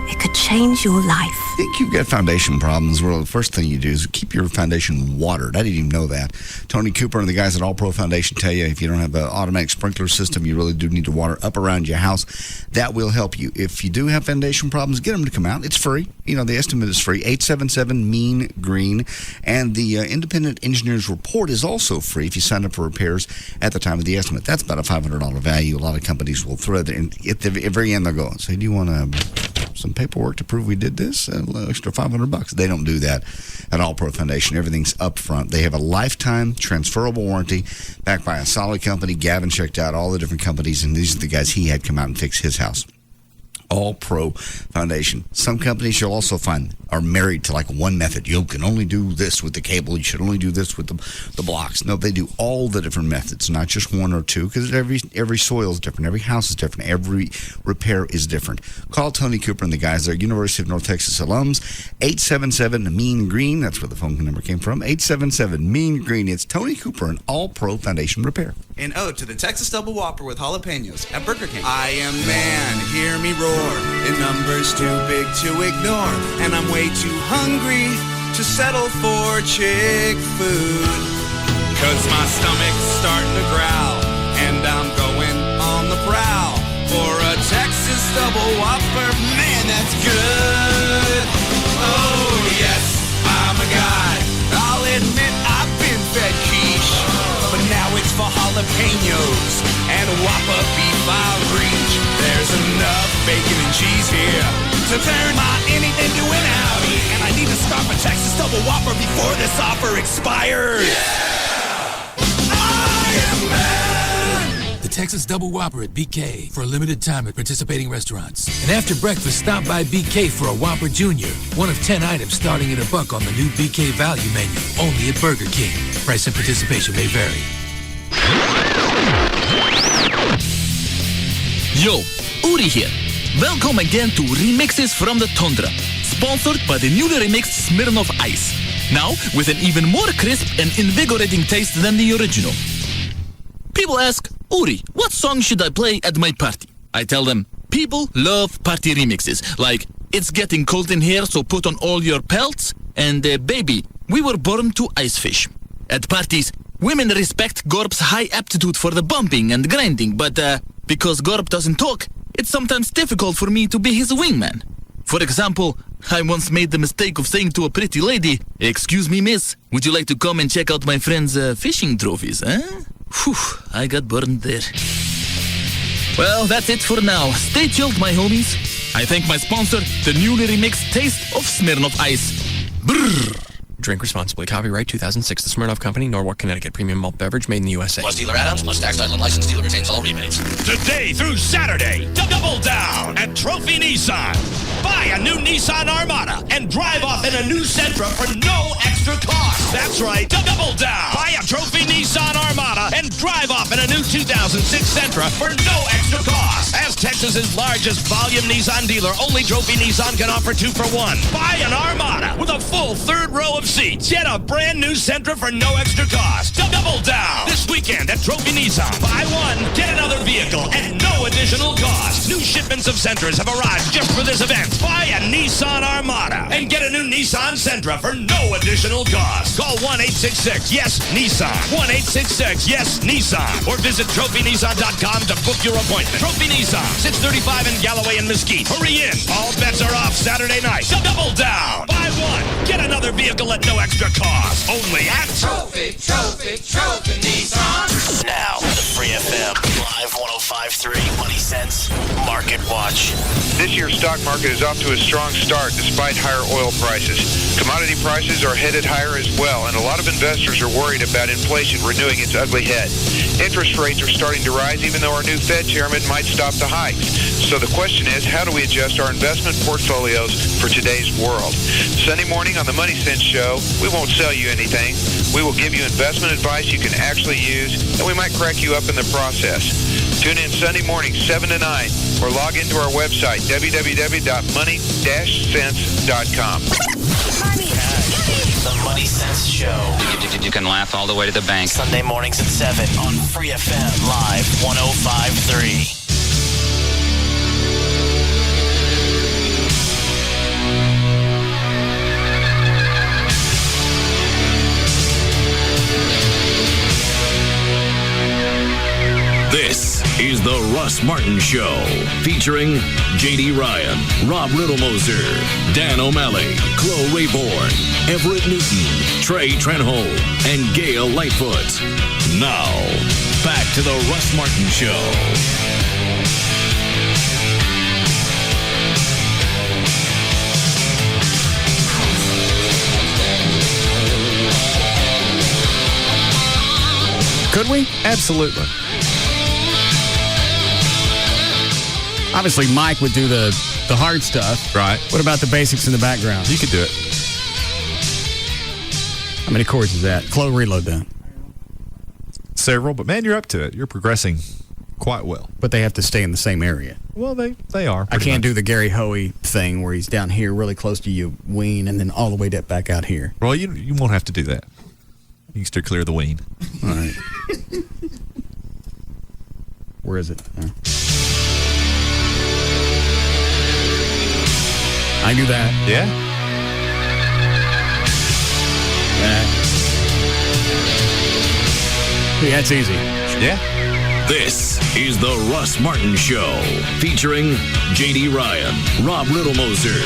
Speaker 4: it could change your life.
Speaker 3: Think you've got foundation problems? Well, the first thing you do is keep your foundation watered. I didn't even know that. Tony Cooper and the guys at All Pro Foundation tell you if you don't have an automatic sprinkler system, you really do need to water up around your house. That will help you. If you do have foundation problems, get them to come out. It's free. You know, the estimate is free. 877-MEAN-GREEN. And the independent engineer's report is also free if you sign up for repairs at the time of the estimate. That's about a $500 value. A lot of companies will throw it in. At the very end, they'll go and say, do you want some paperwork to prove we did this? Extra $500. They don't do that at All Pro Foundation. Everything's up front. They have a lifetime transferable warranty backed by a solid company. Gavin checked out all the different companies, and these are the guys he had come out and fix his house. All Pro Foundation. Some companies you'll also find are married to like one method. You can only do this with the cable. You should only do this with the blocks. No, they do all the different methods, not just one or two, because every soil is different. Every house is different. Every repair is different. Call Tony Cooper and the guys there, University of North Texas alums, 877-MEAN-GREEN. That's where the phone number came from. 877-MEAN-GREEN. It's Tony Cooper and All Pro Foundation Repair.
Speaker 6: An ode to the Texas Double Whopper with jalapenos at Burger King. I am man, hear me roar. The number's too big to ignore, and I'm way too hungry to settle for chick food. 'Cause my stomach's starting to growl, and I'm going on the prowl for a Texas Double Whopper. Man, that's good. Oh, yes, I'm a guy. I'll admit I've been fed quiche, but now it's for jalapenos and Whopper beef I'll reach. There's enough bacon and cheese here to turn my innie into an outie, and I need to stop a Texas Double Whopper before this offer expires. I am man.
Speaker 8: The Texas Double Whopper at BK for a limited time at participating restaurants. And after breakfast, stop by BK for a Whopper Jr., one of 10 items starting at $1 on the new BK value menu, only at Burger King. Price and participation may vary.
Speaker 9: Yo, Uri here. Welcome again to Remixes from the Tundra, sponsored by the newly remixed Smirnoff Ice. Now, with an even more crisp and invigorating taste than the original. People ask, Uri, what song should I play at my party? I tell them, people love party remixes, like It's Getting Cold in Here, so put on all your pelts, and Baby, We Were Born to Ice Fish. At parties, women respect Gorp's high aptitude for the bumping and grinding, but because Gorp doesn't talk, it's sometimes difficult for me to be his wingman. For example, I once made the mistake of saying to a pretty lady, "Excuse me, miss, would you like to come and check out my friend's fishing trophies, eh?" Whew, I got burned there. Well, that's it for now. Stay chilled, my homies. I thank my sponsor, the newly remixed Taste of Smirnoff Ice.
Speaker 10: Drink responsibly. Copyright 2006. The Smirnoff Company, Norwalk, Connecticut. Premium malt beverage made in the USA.
Speaker 25: Plus dealer add-ons, plus tax title and license. Dealer retains all rebates.
Speaker 11: Today through Saturday, double down at Trophy Nissan. Buy a new Nissan Armada and drive off in a new Sentra for no extra cost. That's right, double down. Buy a Trophy Nissan Armada and drive off in a new 2006 Sentra for no extra cost. As Texas's largest volume Nissan dealer, only Trophy Nissan can offer 2 for 1. Buy an Armada with a full third row of seats. Get a brand new Sentra for no extra cost. Double down this weekend at Trophy Nissan. Buy one, get another vehicle at no additional cost. New shipments of Sentras have arrived just for this event. Buy a Nissan Armada and get a new Nissan Sentra for no additional cost. Call 1-866-YES-NISSAN. 1-866-YES-NISSAN. Or visit TrophyNissan.com to book your appointment. Trophy Nissan, 635 in Galloway and Mesquite. Hurry in. All bets are off Saturday night. Double down. Buy one, get another vehicle at no extra cost. Only at
Speaker 25: Trophy Nissan. Now, the Free FM Live 105.3 Money Sense Market Watch.
Speaker 13: This year's stock market is off to a strong start despite higher oil prices. Commodity prices are headed higher as well, and a lot of investors are worried about inflation renewing its ugly head. Interest rates are starting to rise even though our new Fed chairman might stop the hikes. So the question is, how do we adjust our investment portfolios for today's world? Sunday morning on the Money Sense Show, we won't sell you anything. We will give you investment advice you can actually use, and we might crack you up in the process. Tune in Sunday morning, 7 to 9, or log into our website, www.money-sense.com.
Speaker 25: The Money Sense Show.
Speaker 14: You can laugh all the way to the bank.
Speaker 25: Sunday mornings at 7 on Free FM Live 105.3.
Speaker 29: This is the Russ Martin Show, featuring J.D. Ryan, Rob Riddlemoser, Dan O'Malley, Chloe Rayborn, Everett Newton, Trey Trenholm, and Gail Lightfoot. Now, back to the Russ Martin Show.
Speaker 7: Could we?
Speaker 15: Absolutely.
Speaker 7: Obviously, Mike would do the hard stuff.
Speaker 15: Right.
Speaker 7: What about the basics in the background?
Speaker 15: You could do it.
Speaker 7: How many chords is that? Chloe, reload that.
Speaker 15: Several, but man, you're up to it. You're progressing quite well.
Speaker 7: But they have to stay in the same area.
Speaker 15: Well, they are.
Speaker 7: I can't do the Gary Hoey thing where he's down here really close to you, Ween, and then all the way back out here.
Speaker 15: Well, you won't have to do that. You can steer clear of the Ween.
Speaker 7: All right. Where is it? I do that.
Speaker 15: Yeah?
Speaker 7: Yeah, it's easy.
Speaker 15: Yeah.
Speaker 29: This is the Russ Martin Show, featuring J.D. Ryan, Rob Riddlemoser,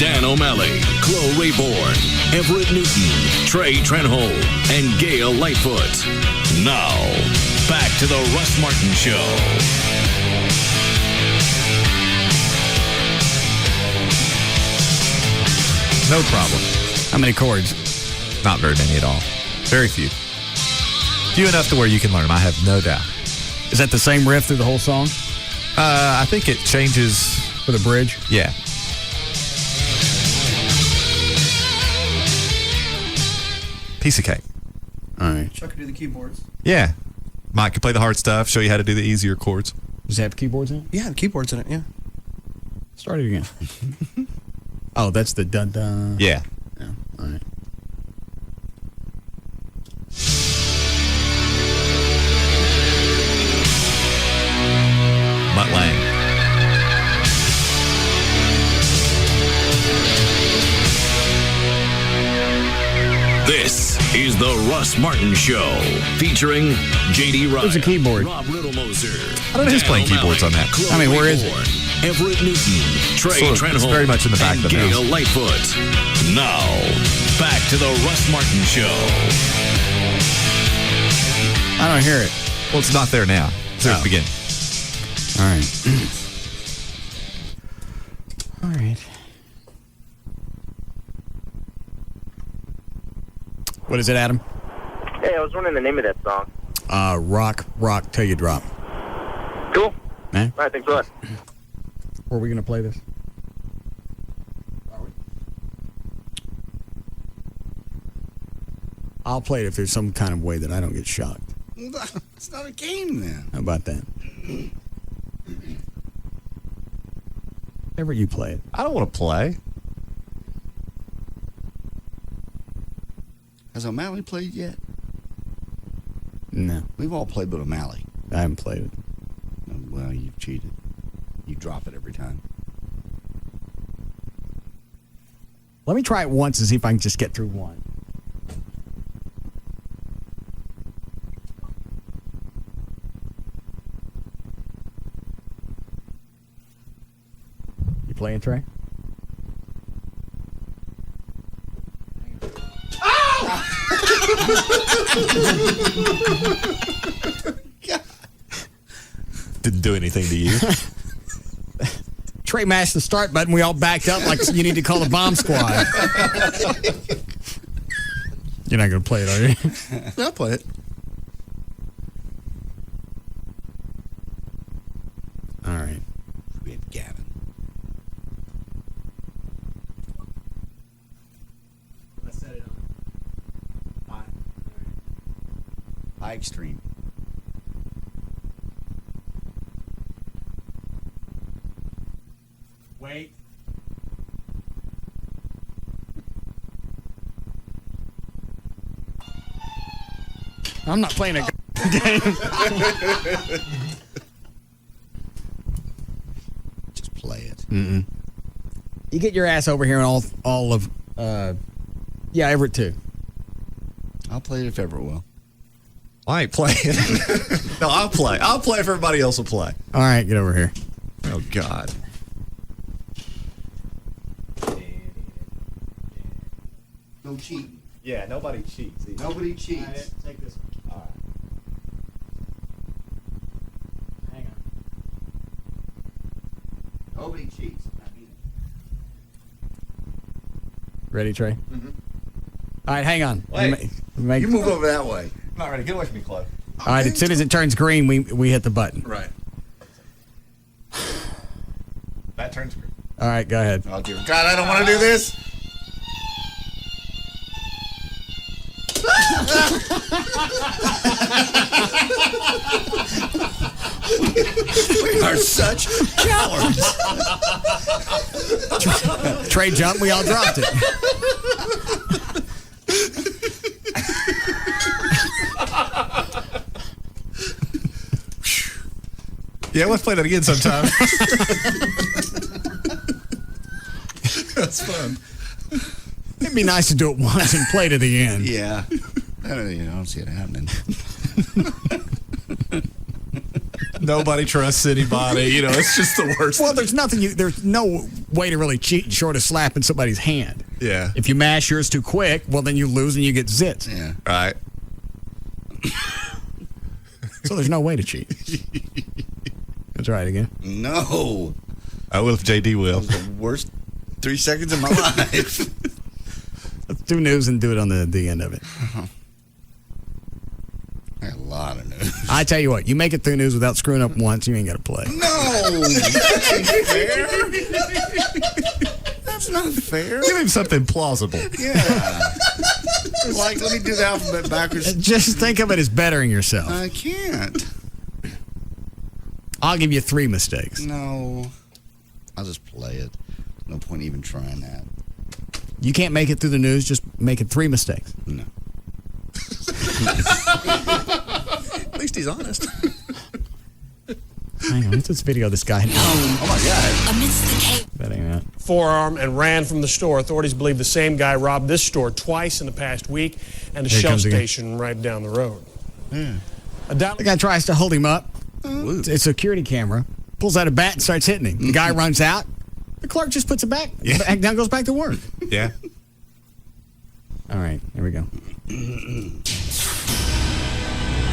Speaker 29: Dan O'Malley, Chloe Rayborn, Everett Newton, Trey Trenholm, and Gail Lightfoot. Now, back to the Russ Martin Show.
Speaker 15: No problem.
Speaker 7: How many chords?
Speaker 15: Not very many at all. Very few. Few enough to where you can learn them, I have no doubt.
Speaker 7: Is that the same riff through the whole song?
Speaker 15: I think it changes.
Speaker 7: For the bridge?
Speaker 15: Yeah. Piece of cake.
Speaker 7: All right.
Speaker 6: Chuck could do the keyboards.
Speaker 15: Yeah. Mike can play the hard stuff, show you how to do the easier chords.
Speaker 7: Does it have keyboards in it?
Speaker 6: Yeah, the keyboards in it, yeah.
Speaker 7: Start it again. Oh, that's the dun-dun.
Speaker 15: Yeah.
Speaker 7: Yeah. All right.
Speaker 15: Mutt Lang.
Speaker 29: This is the Russ Martin Show, featuring J.D. Ryan.
Speaker 7: There's a keyboard.
Speaker 29: Rob Riddlemoser.
Speaker 15: I don't know who's playing keyboards on that.
Speaker 7: I mean, where is it?
Speaker 29: Everett Newton, Trey Trenholm,
Speaker 15: it's very much in the back
Speaker 29: and
Speaker 15: of the
Speaker 29: Gail
Speaker 15: house.
Speaker 29: Lightfoot. Now, back to the Russ Martin Show.
Speaker 7: I don't hear it.
Speaker 15: Well, it's not there now. It's there at the beginning.
Speaker 7: All right. All right. What is it, Adam?
Speaker 2: Hey, I was wondering the name of that song.
Speaker 7: Rock Till You Drop.
Speaker 2: Cool.
Speaker 7: Man.
Speaker 2: All right, thanks a lot.
Speaker 7: Where are we going to play this? I'll play it if there's some kind of way that I don't get shocked.
Speaker 3: It's not a game then.
Speaker 7: How about that? Ever you play it.
Speaker 15: I don't want to play.
Speaker 3: Has O'Malley played yet?
Speaker 7: No.
Speaker 3: We've all played with O'Malley.
Speaker 7: I haven't played it.
Speaker 3: Oh, well, you've cheated. You drop it every time.
Speaker 7: Let me try it once and see if I can just get through one. You playing, Trey?
Speaker 15: Didn't do anything to you.
Speaker 7: Trey mashed the start button. We all backed up like you need to call the bomb squad. You're not going to play it, are you?
Speaker 3: I'll play it.
Speaker 7: All right.
Speaker 3: We have Gavin.
Speaker 7: I set it on.
Speaker 3: High extreme.
Speaker 7: Wait. I'm not playing a game.
Speaker 3: Just play it.
Speaker 7: Mm-mm. You get your ass over here and all of Everett too.
Speaker 3: I'll play it if Everett will.
Speaker 15: I ain't playing. No, I'll play. I'll play if everybody else will play.
Speaker 7: All right, get over here.
Speaker 15: Oh, God.
Speaker 3: No cheating.
Speaker 15: Yeah, nobody cheats. Either.
Speaker 3: Nobody cheats.
Speaker 7: All right, take this one.
Speaker 15: All right.
Speaker 7: Hang on.
Speaker 3: Nobody cheats.
Speaker 7: Ready, Trey?
Speaker 15: Mm-hmm.
Speaker 7: All right, hang on.
Speaker 15: Wait.
Speaker 3: You move over that way.
Speaker 15: I'm not ready. Get away from me, Chloe.
Speaker 7: All right, as soon as it turns green, we hit the button.
Speaker 15: Right. That turns green.
Speaker 7: All right, go ahead.
Speaker 3: I'll give it. God, I don't want to do this. We are such cowards.
Speaker 7: Trey jumped, we all dropped it.
Speaker 15: Yeah, let's play that again sometime. That's fun.
Speaker 7: It'd be nice to do it once and play to the end.
Speaker 3: Yeah. I don't see it happening.
Speaker 15: Nobody trusts anybody. You know, it's just the worst.
Speaker 7: Well, there's no way to really cheat short of slapping somebody's hand.
Speaker 15: Yeah.
Speaker 7: If you mash yours too quick, well, then you lose and you get zits.
Speaker 3: Yeah.
Speaker 15: Right.
Speaker 7: So there's no way to cheat. Let's try it again.
Speaker 3: No.
Speaker 15: I will if JD will.
Speaker 3: That was the worst 3 seconds of my life.
Speaker 7: Let's do news and do it on the end of it.
Speaker 3: A lot of news.
Speaker 7: I tell you what, you make it through news without screwing up once, you ain't got to play.
Speaker 3: No. That's fair. That's not fair.
Speaker 15: Give him something plausible.
Speaker 3: Yeah. Like, let me do the alphabet backwards.
Speaker 7: Just think of it as bettering yourself.
Speaker 3: I can't.
Speaker 7: I'll give you 3 mistakes.
Speaker 3: No. I'll just play it. No point even trying that.
Speaker 7: You can't make it through the news, just make it 3 mistakes.
Speaker 3: No.
Speaker 15: At least he's honest.
Speaker 7: Hang on, what's this video of this guy?
Speaker 3: Oh my God.
Speaker 4: Amidst the chaos.
Speaker 7: That ain't it.
Speaker 12: Forearm and ran from the store. Authorities believe the same guy robbed this store twice in the past week and a
Speaker 7: Here
Speaker 12: Shell
Speaker 7: comes again.
Speaker 12: station right down the road.
Speaker 3: Yeah.
Speaker 7: The guy tries to hold him up. It's a security camera. Pulls out a bat and starts hitting him. The guy runs out. The clerk just puts it back. Back down, goes back to work.
Speaker 15: Yeah.
Speaker 7: All right, here we go.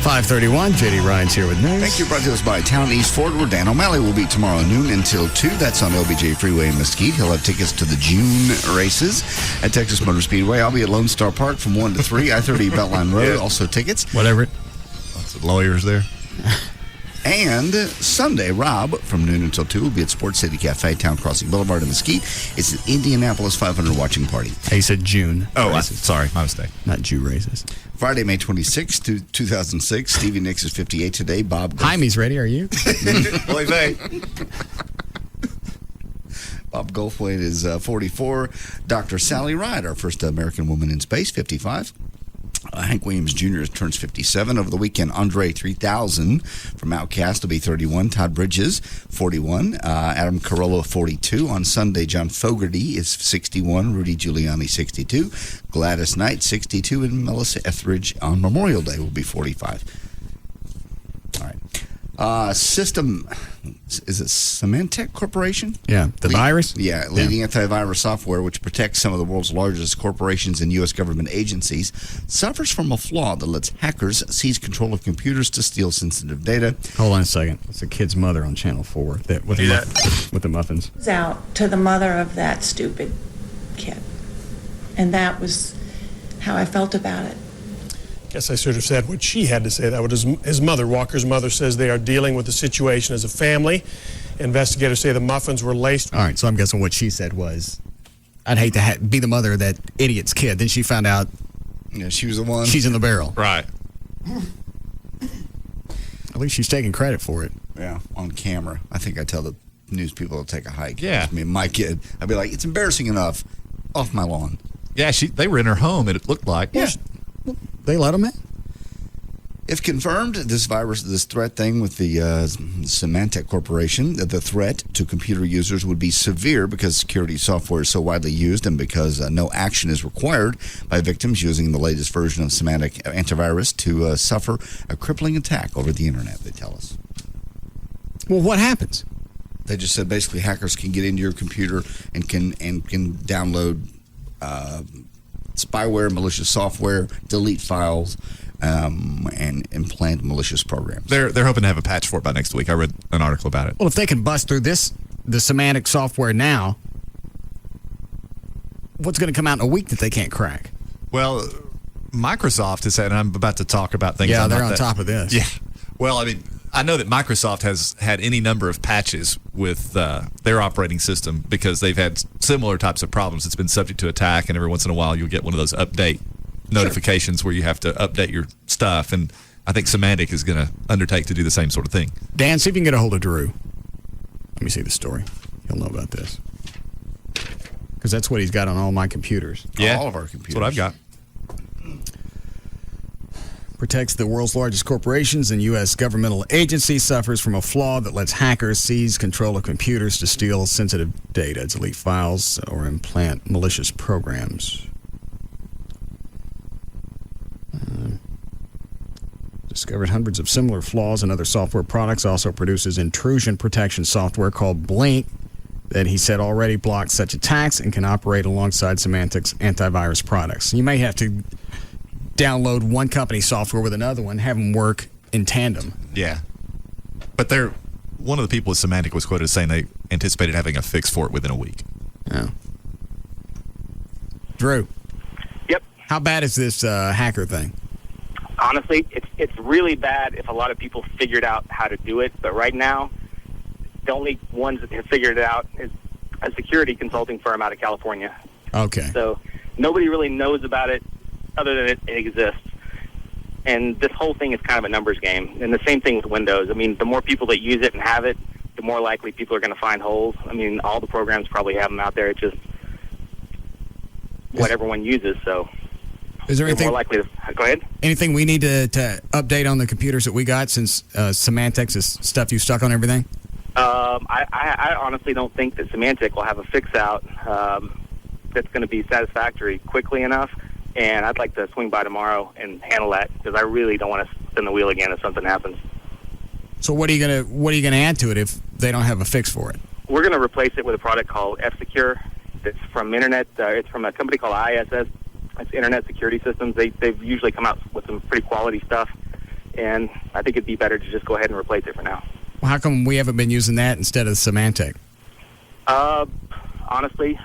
Speaker 7: 5:31. JD Ryan's here with news.
Speaker 3: Thank you. Brought to us by Town East Ford, where Dan O'Malley will be tomorrow noon until 2. That's on LBJ Freeway in Mesquite. He'll have tickets to the June races at Texas Motor Speedway. I'll be at Lone Star Park from 1 to 3. I-30 Beltline Road. Also tickets.
Speaker 7: Whatever.
Speaker 15: Lots of lawyers there.
Speaker 3: And Sunday, Rob, from noon until 2, will be at Sports City Cafe, Town Crossing Boulevard in Mesquite. It's an Indianapolis 500 watching party.
Speaker 7: He said June.
Speaker 15: Oh, sorry. My mistake.
Speaker 7: Not Jew races.
Speaker 3: Friday, May 26th, 2006. Stevie Nicks is 58 today. Bob
Speaker 7: Jaime's ready. Are you?
Speaker 15: Boy, they.
Speaker 3: Bob Goldthwait is 44. Dr. Sally Ride, our first American woman in space, 55. Hank Williams Jr. turns 57 over the weekend. Andre 3000 from Outkast will be 31. Todd Bridges, 41. Adam Carolla, 42. On Sunday, John Fogerty is 61. Rudy Giuliani, 62. Gladys Knight, 62. And Melissa Etheridge on Memorial Day will be 45. All right. System, is it Symantec Corporation?
Speaker 7: Yeah, the virus?
Speaker 3: Yeah, leading antivirus software, which protects some of the world's largest corporations and U.S. government agencies, suffers from a flaw that lets hackers seize control of computers to steal sensitive data.
Speaker 7: Hold on a second. It's a kid's mother on Channel 4 with the muffins.
Speaker 16: Out to the mother of that stupid kid. And that was how I felt about it.
Speaker 12: Guess I should have said what she had to say. That was his mother. Walker's mother says they are dealing with the situation as a family. Investigators say the muffins were laced.
Speaker 7: All right, so I'm guessing what she said was, I'd hate to be the mother of that idiot's kid. Then she found out
Speaker 3: she was the one.
Speaker 7: She's in the barrel.
Speaker 15: Right.
Speaker 7: At least she's taking credit for it.
Speaker 3: Yeah, on camera. I think I tell the news people to take a hike.
Speaker 15: Yeah.
Speaker 3: I mean, my kid, I'd be like, it's embarrassing enough. Off my lawn.
Speaker 15: Yeah, they were in her home, and it looked like.
Speaker 3: Yeah.
Speaker 7: They let them in?
Speaker 3: If confirmed, this threat thing with the Symantec Corporation, the threat to computer users would be severe because security software is so widely used and because no action is required by victims using the latest version of Symantec antivirus to suffer a crippling attack over the internet, they tell us.
Speaker 7: Well, what happens?
Speaker 3: They just said basically hackers can get into your computer and can download spyware, malicious software, delete files, and implant malicious programs.
Speaker 15: They're hoping to have a patch for it by next week. I read an article about it.
Speaker 7: Well, if they can bust through the Symantec software now, what's going to come out in a week that they can't crack?
Speaker 15: Well, Microsoft has said, and I'm about to talk about things.
Speaker 7: Yeah, they're on top of this.
Speaker 15: Yeah. Well, I mean, I know that Microsoft has had any number of patches with their operating system because they've had similar types of problems. It's been subject to attack, and every once in a while you'll get one of those update notifications where you have to update your stuff. And I think Symantec is going to undertake to do the same sort of thing.
Speaker 7: Dan, see if you can get a hold of Drew. Let me see the story. He'll know about this. Because that's what he's got on all my computers.
Speaker 15: Yeah,
Speaker 3: all of our computers.
Speaker 15: That's what I've got.
Speaker 7: Protects the world's largest corporations and U.S. governmental agencies, suffers from a flaw that lets hackers seize control of computers to steal sensitive data, delete files, or implant malicious programs. Discovered hundreds of similar flaws in other software products, also produces intrusion protection software called Blink that he said already blocks such attacks and can operate alongside Symantec's antivirus products. You may have to download one company's software with another one, have them work in tandem.
Speaker 15: Yeah. But one of the people at Symantec was quoted as saying they anticipated having a fix for it within a week.
Speaker 7: Yeah. Drew.
Speaker 2: Yep.
Speaker 7: How bad is this hacker thing?
Speaker 2: Honestly, it's really bad if a lot of people figured out how to do it. But right now, the only ones that have figured it out is a security consulting firm out of California.
Speaker 7: Okay.
Speaker 2: So nobody really knows about it other than it exists. And this whole thing is kind of a numbers game. And the same thing with Windows. I mean, the more people that use it and have it, the more likely people are going to find holes. I mean, all the programs probably have them out there. It's just what everyone uses. So
Speaker 7: is there anything
Speaker 2: more likely to go ahead?
Speaker 7: Anything we need to update on the computers that we got since Symantec's is stuff you stuck on everything?
Speaker 2: I honestly don't think that Symantec will have a fix out that's going to be satisfactory quickly enough. And I'd like to swing by tomorrow and handle that because I really don't want to spin the wheel again if something happens.
Speaker 7: So what are you gonna add to it if they don't have a fix for it?
Speaker 2: We're going to replace it with a product called F-Secure. It's from Internet. It's from a company called ISS. It's Internet Security Systems. They've usually come out with some pretty quality stuff, and I think it'd be better to just go ahead and replace it for now.
Speaker 7: Well, how come we haven't been using that instead of Symantec?
Speaker 2: Honestly,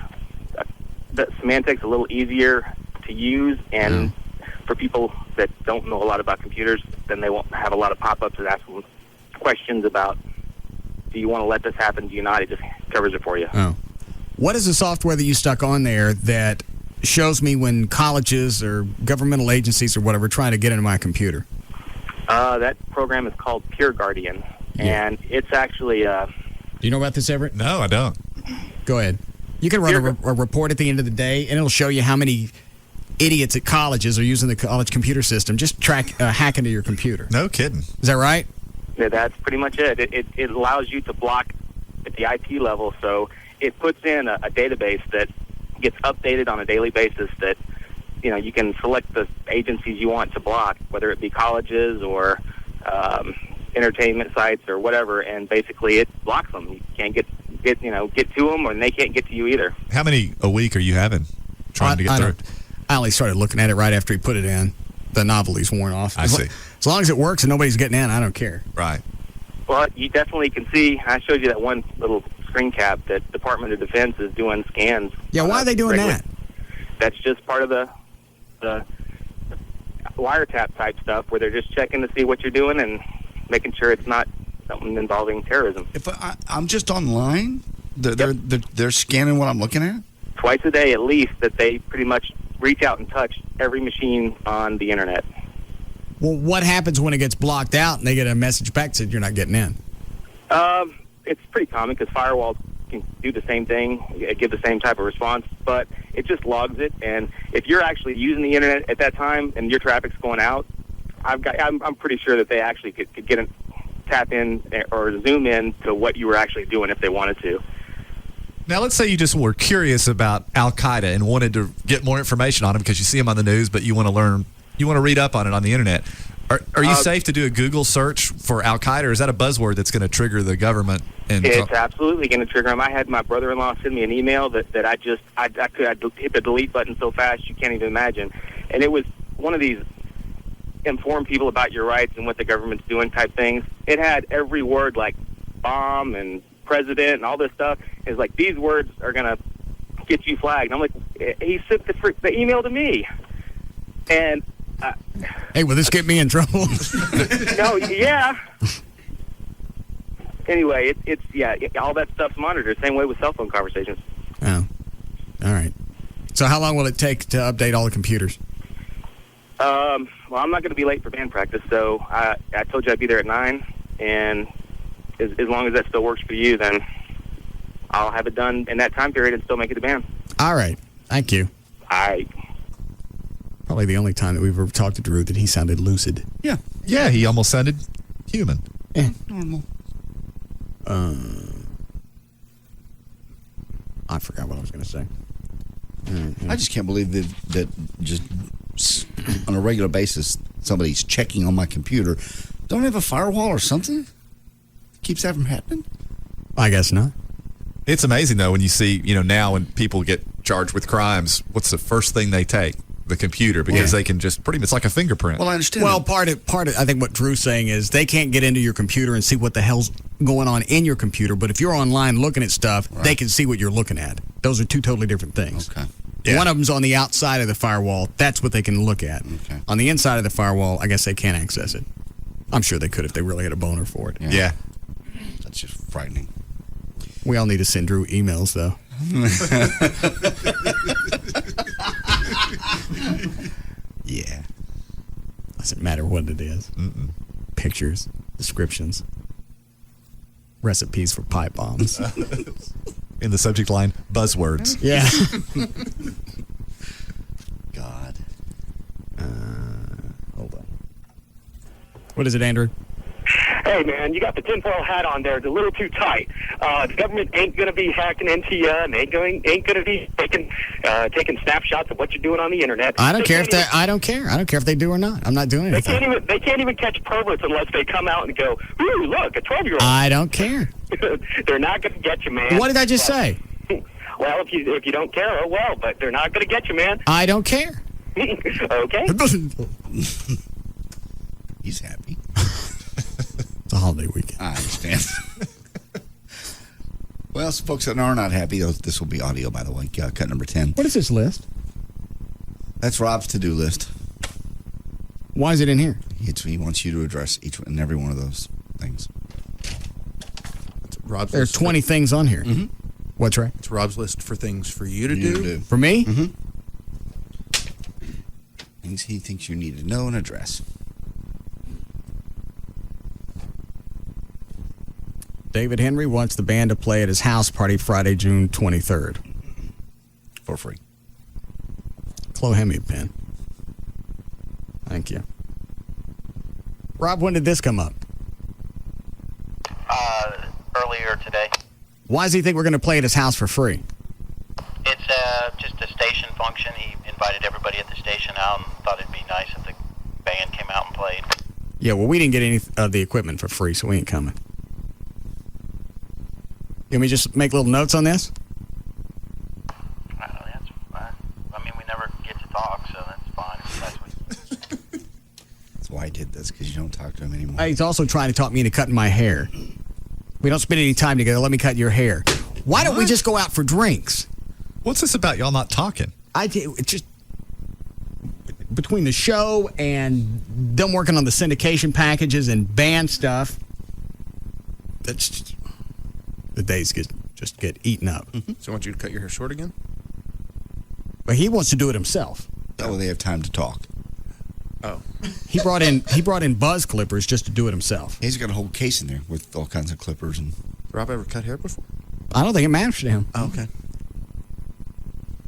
Speaker 2: the Symantec's a little easier to use, and for people that don't know a lot about computers, then they won't have a lot of pop-ups that ask them questions about, do you want to let this happen, do you not? It just covers it for you.
Speaker 7: Oh. What is the software that you stuck on there that shows me when colleges or governmental agencies or whatever try to get into my computer?
Speaker 2: That program is called Peer Guardian, and it's actually...
Speaker 7: Do you know about this, Everett?
Speaker 15: No, I don't.
Speaker 7: Go ahead. You can run a report at the end of the day, and it'll show you how many idiots at colleges are using the college computer system. Just hack into your computer.
Speaker 15: No kidding.
Speaker 7: Is that right?
Speaker 2: Yeah, that's pretty much it. It allows you to block at the IP level, so it puts in a database that gets updated on a daily basis that, you know, you can select the agencies you want to block, whether it be colleges or entertainment sites or whatever, and basically it blocks them. You can't get to them, and they can't get to you either.
Speaker 15: How many a week are you having trying to get through?
Speaker 7: I only started looking at it right after he put it in. The novelty's worn off.
Speaker 15: I see.
Speaker 7: As long as it works and nobody's getting in, I don't care.
Speaker 15: Right.
Speaker 2: Well, you definitely can see, I showed you that one little screen cap that Department of Defense is doing scans.
Speaker 7: Yeah, why are they doing that?
Speaker 2: That's just part of the wiretap type stuff where they're just checking to see what you're doing and making sure it's not something involving terrorism.
Speaker 3: If I'm just online, they're scanning what I'm looking at?
Speaker 2: Twice a day at least, that they pretty much reach out and touch every machine on the internet.
Speaker 7: Well, what happens when it gets blocked out and they get a message back that said you're not getting in?
Speaker 2: It's pretty common because firewalls can do the same thing, give the same type of response, but it just logs it. And if you're actually using the internet at that time and your traffic's going out, I'm pretty sure that they actually could tap in or zoom in to what you were actually doing if they wanted to.
Speaker 15: Now, let's say you just were curious about Al-Qaeda and wanted to get more information on them because you see them on the news, but you want to read up on it on the internet. Are you safe to do a Google search for Al-Qaeda, or is that a buzzword that's going to trigger the government?
Speaker 2: It's absolutely going to trigger them. I had my brother-in-law send me an email that I hit the delete button so fast you can't even imagine. And it was one of these inform people about your rights and what the government's doing type things. It had every word like bomb and president and all this stuff. It's like, these words are going to get you flagged. I'm like, he sent the email to me. And
Speaker 7: hey, will this get me in trouble?
Speaker 2: No, yeah. Anyway, all that stuff's monitored. Same way with cell phone conversations.
Speaker 7: Oh, all right. So how long will it take to update all the computers?
Speaker 2: Well, I'm not going to be late for band practice, so I told you I'd be there at 9, and as long as that still works for you, then I'll have it done in that time period and still make it to band.
Speaker 7: All right. Thank you.
Speaker 2: All right.
Speaker 7: Probably the only time that we've ever talked to Drew that he sounded lucid.
Speaker 3: Yeah.
Speaker 15: Yeah, he almost sounded human.
Speaker 7: Yeah.
Speaker 3: Normal.
Speaker 7: I forgot what I was going to say.
Speaker 3: I just can't believe that just on a regular basis somebody's checking on my computer. Don't I have a firewall or something? Keeps that from happening?
Speaker 7: I guess not.
Speaker 15: It's amazing, though, when you see, now when people get charged with crimes, what's the first thing they take? The computer, because they can just pretty much, it's like a fingerprint.
Speaker 3: Well, I understand.
Speaker 7: Well, part of I think what Drew's saying is they can't get into your computer and see what the hell's going on in your computer, but if you're online looking at stuff, they can see what you're looking at. Those are two totally different things.
Speaker 3: Okay.
Speaker 7: Yeah. One of them's on the outside of the firewall. That's what they can look at.
Speaker 3: Okay.
Speaker 7: On the inside of the firewall, I guess they can't access it. I'm sure they could if they really had a boner for it.
Speaker 15: Yeah.
Speaker 3: That's just frightening.
Speaker 7: We all need to send Drew emails, though. Yeah. Doesn't matter what it is.
Speaker 15: Mm-mm.
Speaker 7: Pictures, descriptions, recipes for pipe bombs.
Speaker 15: In the subject line, buzzwords.
Speaker 7: Yeah.
Speaker 3: God.
Speaker 7: Hold on. What is it, Andrew?
Speaker 17: Hey, man, you got the tinfoil hat on there. It's a little too tight. The government ain't going to be hacking into you, and ain't going to be taking snapshots of what you're doing on the internet.
Speaker 7: I don't care if they. I don't care. I don't care if they do or not. I'm not doing anything.
Speaker 17: They can't even catch perverts unless they come out and go, "Ooh, look, a 12-year-old."
Speaker 7: I don't care.
Speaker 17: They're not going to get you, man.
Speaker 7: What did I just say?
Speaker 17: Well, if you don't care, oh well, but they're not going to get you, man.
Speaker 7: I don't care.
Speaker 17: Okay.
Speaker 3: He's happy.
Speaker 7: holiday weekend.
Speaker 3: I understand. Well, some folks that are not happy, this will be audio, by the way. Cut number 10.
Speaker 7: What is this list?
Speaker 3: That's Rob's to-do list.
Speaker 7: Why is it in here?
Speaker 3: He wants you to address each and every one of those things.
Speaker 18: Rob's
Speaker 7: There are
Speaker 18: list
Speaker 7: 20 things on here.
Speaker 3: Mm-hmm.
Speaker 7: What's right?
Speaker 18: It's Rob's list for things for you to do.
Speaker 7: For me?
Speaker 3: Mm-hmm. Things he thinks you need to know and address.
Speaker 7: David Henry wants the band to play at his house party Friday, June 23rd.
Speaker 3: For free.
Speaker 7: Chloe, hand me a pen. Thank you. Rob, when did this come up?
Speaker 19: Earlier today.
Speaker 7: Why does he think we're going to play at his house for free?
Speaker 19: It's just a station function. He invited everybody at the station out and thought it'd be nice if the band came out and played.
Speaker 7: Yeah, well, we didn't get any of the equipment for free, so we ain't coming. Can we just make little notes on this?
Speaker 19: That's fine. I mean, we never get to talk, so that's fine.
Speaker 3: That's why I did this, because you don't talk to him anymore.
Speaker 7: He's also trying to talk me into cutting my hair. We don't spend any time together. Let me cut your hair. Why don't we just go out for drinks?
Speaker 15: What's this about y'all not talking?
Speaker 7: It's just between the show and them working on the syndication packages and band stuff. That's just, the days just get eaten up.
Speaker 18: So I want you to cut your hair short again?
Speaker 7: But he wants to do it himself.
Speaker 3: Oh, they have time to talk.
Speaker 18: Oh.
Speaker 7: He brought in buzz clippers just to do it himself.
Speaker 3: He's got a whole case in there with all kinds of clippers. And
Speaker 18: Rob ever cut hair before?
Speaker 7: I don't think it matters to him.
Speaker 18: Oh, okay.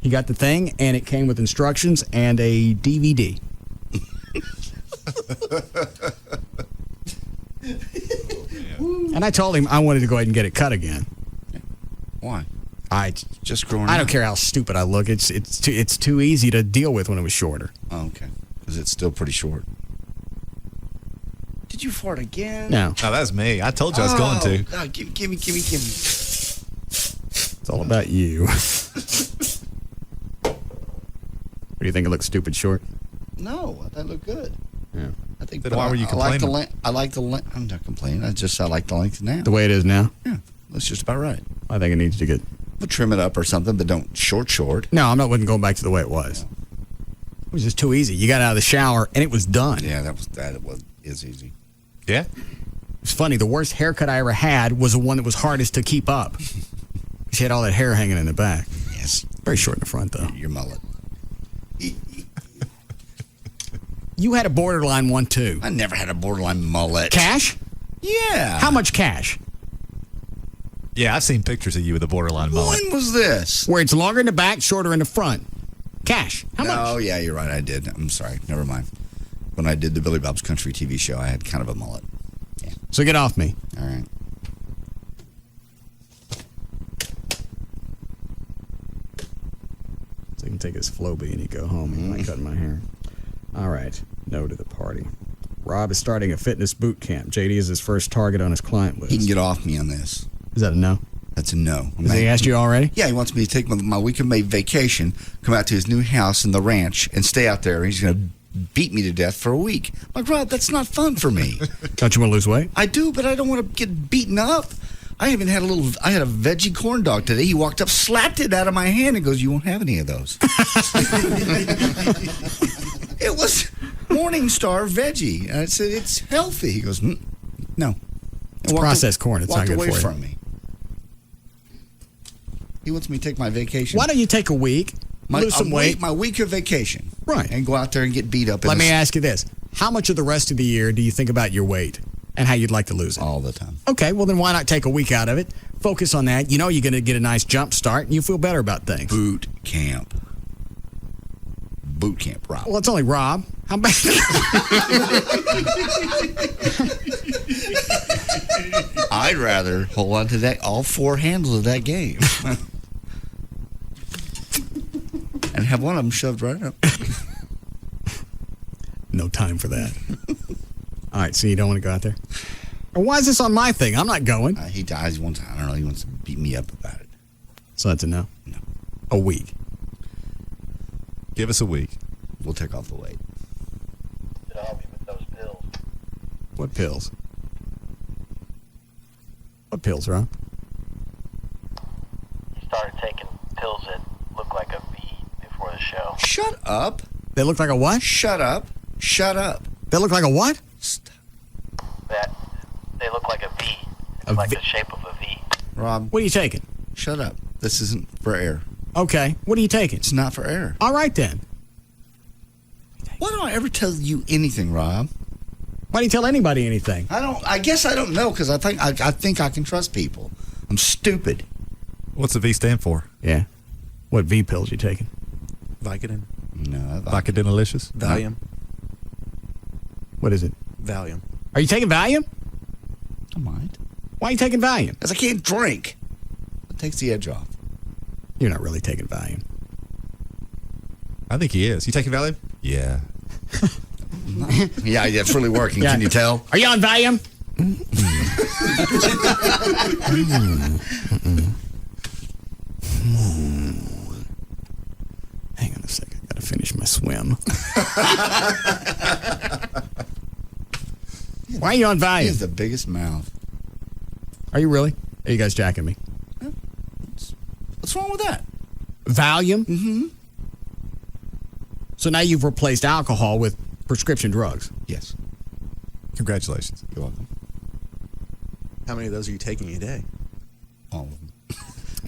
Speaker 7: He got the thing, and it came with instructions and a DVD. And I told him I wanted to go ahead and get it cut again.
Speaker 3: Why?
Speaker 7: I
Speaker 3: just growing
Speaker 7: I don't
Speaker 3: out.
Speaker 7: care how stupid I look. It's too easy to deal with when it was shorter.
Speaker 3: Oh, okay. Because it's still pretty short. Did you fart again?
Speaker 7: No.
Speaker 15: Oh, that's me. I told you I was going to.
Speaker 3: Oh, give me.
Speaker 7: It's all about you. What do you think? It looks stupid short?
Speaker 3: No, that looked good.
Speaker 7: Yeah.
Speaker 3: I think.
Speaker 15: Then why were you complaining?
Speaker 3: I like the length. I'm not complaining. I like the length now.
Speaker 7: The way it is now?
Speaker 3: Yeah, that's just about right.
Speaker 7: I think it needs to get...
Speaker 3: We'll trim it up or something, but don't short.
Speaker 7: No, wasn't going back to the way it was. It was just too easy. You got out of the shower, and it was done.
Speaker 3: Yeah, It is easy.
Speaker 15: Yeah?
Speaker 7: It's funny. The worst haircut I ever had was the one that was hardest to keep up. She had all that hair hanging in the back.
Speaker 3: Yes.
Speaker 7: Very short in the front, though.
Speaker 3: Your mullet.
Speaker 7: You had a borderline one, too.
Speaker 3: I never had a borderline mullet.
Speaker 7: Cash?
Speaker 3: Yeah.
Speaker 7: How much cash?
Speaker 15: Yeah, I've seen pictures of you with a borderline mullet.
Speaker 3: When was this?
Speaker 7: Where it's longer in the back, shorter in the front. Cash. How much?
Speaker 3: Oh, yeah, you're right. I did. I'm sorry. Never mind. When I did the Billy Bob's Country TV show, I had kind of a mullet. Yeah.
Speaker 7: So get off me.
Speaker 3: All right.
Speaker 7: So he can take his Flowbee and he'd go home. He might cut my hair. All right. No to the party. Rob is starting a fitness boot camp. JD is his first target on his client list.
Speaker 3: He can get off me on this.
Speaker 7: Is that a no?
Speaker 3: That's a no.
Speaker 7: Has he asked you already?
Speaker 3: Yeah, he wants me to take my week of May vacation, come out to his new house in the ranch, and stay out there. He's going to beat me to death for a week. I'm like, Rob, that's not fun for me.
Speaker 7: Don't you want to lose weight?
Speaker 3: I do, but I don't want to get beaten up. I even had I had a veggie corn dog today. He walked up, slapped it out of my hand, and goes, "You won't have any of those." It was Morningstar veggie. And I said, "It's healthy." He goes, "No."
Speaker 7: It's processed corn. It's not good for you.
Speaker 3: Walked away from me. He wants me to take my vacation.
Speaker 7: Why don't you take a week, lose some weight?
Speaker 3: My week of vacation.
Speaker 7: Right.
Speaker 3: And go out there and get beat up.
Speaker 7: Let me ask you this. How much of the rest of the year do you think about your weight and how you'd like to lose it?
Speaker 3: All the time.
Speaker 7: Okay, well then why not take a week out of it? Focus on that. You know you're going to get a nice jump start and you feel better about things.
Speaker 3: Boot camp, Rob.
Speaker 7: Well, it's only Rob. How about...
Speaker 3: I'd rather hold on to all four handles of that game. And have one of them shoved right up.
Speaker 7: No time for that. All right, so you don't want to go out there? Or why is this on my thing? I'm not going.
Speaker 3: He dies one time. I don't know. He wants to beat me up about it.
Speaker 7: So that's a no?
Speaker 3: No.
Speaker 7: A week.
Speaker 15: Give us a week.
Speaker 3: We'll take off the weight.
Speaker 19: It'll help you with those pills.
Speaker 7: What pills? What pills, Rob?
Speaker 19: He started taking pills that look like a V before the show.
Speaker 3: Shut up.
Speaker 7: They look like a what?
Speaker 3: Shut up. Shut up.
Speaker 7: They look like a what?
Speaker 19: That they look like a V. It's like the shape of a V.
Speaker 3: Rob.
Speaker 7: What are you taking?
Speaker 3: Shut up. This isn't for air.
Speaker 7: Okay. What are you taking?
Speaker 3: It's not for air.
Speaker 7: All right, then.
Speaker 3: Why don't I ever tell you anything, Rob?
Speaker 7: Why do you tell anybody anything?
Speaker 3: I guess I don't know because I think I can trust people. I'm stupid.
Speaker 15: What's the V stand for?
Speaker 7: Yeah. What V pills you taking?
Speaker 18: Vicodin.
Speaker 3: No.
Speaker 15: Vicodinalicious?
Speaker 18: Valium.
Speaker 7: What is it?
Speaker 18: Valium.
Speaker 7: Are you taking Valium?
Speaker 3: I might.
Speaker 7: Why are you taking Valium?
Speaker 3: Because I can't drink. It takes the edge off.
Speaker 7: You're not really taking Valium.
Speaker 15: I think he is. You taking Valium? Yeah.
Speaker 3: Yeah, it's really working.
Speaker 7: Yeah.
Speaker 3: Can you tell?
Speaker 7: Are you on Valium? Hang on a second. I gotta finish my swim. Why are you on
Speaker 3: He
Speaker 7: Valium?
Speaker 3: has the biggest mouth.
Speaker 7: Are you really? Are you guys jacking me?
Speaker 3: What's wrong with that?
Speaker 7: Valium?
Speaker 3: Mm-hmm.
Speaker 7: So now you've replaced alcohol with prescription drugs.
Speaker 3: Yes.
Speaker 15: Congratulations.
Speaker 3: You're welcome.
Speaker 18: How many of those are you taking a day?
Speaker 3: All of them.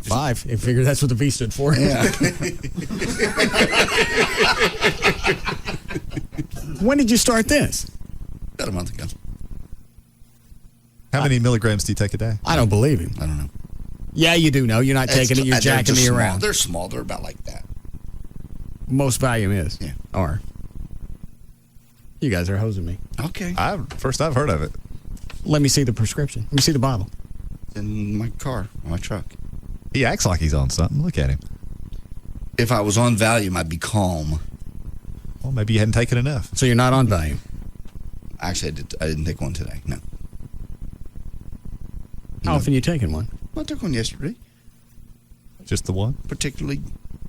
Speaker 7: 5. I figure that's what the V stood for.
Speaker 3: Yeah.
Speaker 7: When did you start this?
Speaker 3: About a month ago.
Speaker 15: How many milligrams do you take a day?
Speaker 7: I don't believe him.
Speaker 3: I don't know.
Speaker 7: Yeah, you do know. You're not taking it. You're jacking me
Speaker 3: small.
Speaker 7: around.
Speaker 3: They're small. They're about like that.
Speaker 7: Most Valium is.
Speaker 3: Yeah.
Speaker 7: Or. You guys are hosing me.
Speaker 3: Okay.
Speaker 15: First I've heard of it.
Speaker 7: Let me see the prescription. Let me see the bottle.
Speaker 3: In my car, my truck.
Speaker 15: He acts like he's on something. Look at him.
Speaker 3: If I was on Valium, I'd be calm.
Speaker 15: Well, maybe you hadn't taken enough.
Speaker 7: So you're not on Valium?
Speaker 3: Actually, I didn't take one today. No.
Speaker 7: How often are you taking one?
Speaker 3: Well, I took one yesterday.
Speaker 15: Just the one?
Speaker 3: Particularly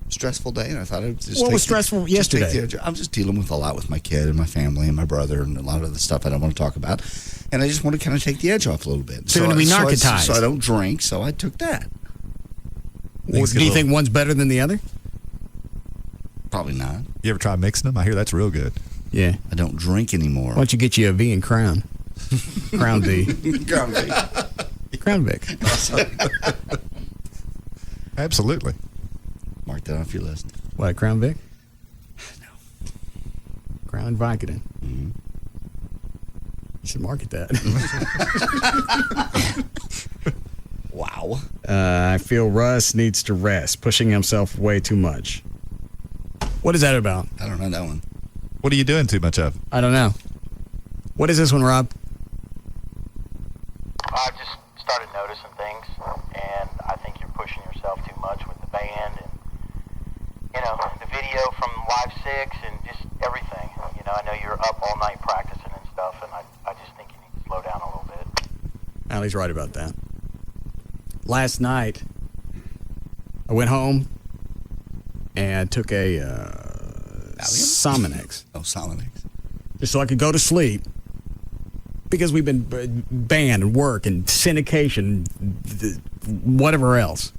Speaker 3: stressful day, and I thought it was just.
Speaker 7: What was stressful yesterday?
Speaker 3: I'm just dealing with a lot with my kid and my family and my brother and a lot of the stuff I don't want to talk about, and I just want to kind of take the edge off a little bit.
Speaker 7: So you're going to be narcotized.
Speaker 3: So I don't drink. So I took that.
Speaker 7: Well, do you think one's better than the other?
Speaker 3: Probably not.
Speaker 15: You ever try mixing them? I hear that's real good.
Speaker 7: Yeah.
Speaker 3: I don't drink anymore.
Speaker 7: Why don't you get you a V and Crown? Crown V.
Speaker 3: Crown V.
Speaker 7: Crown Vic.
Speaker 15: Absolutely.
Speaker 3: Mark that off your list.
Speaker 7: What, Crown Vic?
Speaker 3: No.
Speaker 7: Crown Vicodin.
Speaker 3: Mm-hmm.
Speaker 7: You should market that.
Speaker 3: Wow.
Speaker 7: I feel Russ needs to rest, pushing himself way too much. What is that about?
Speaker 3: I don't know that one.
Speaker 15: What are you doing too much of?
Speaker 7: I don't know. What is this one, Rob?
Speaker 19: I've just started noticing things, and I think you're pushing yourself too much with the band and, you know, the video from Live 6 and just everything. You know, I know you're up all night practicing and stuff, and I just think you need to slow down a little bit.
Speaker 7: Allie's right about that. Last night, I went home and took a Sominex.
Speaker 3: Oh, Sominex.
Speaker 7: Just so I could go to sleep. Because we've been banned and work and syndication, whatever else.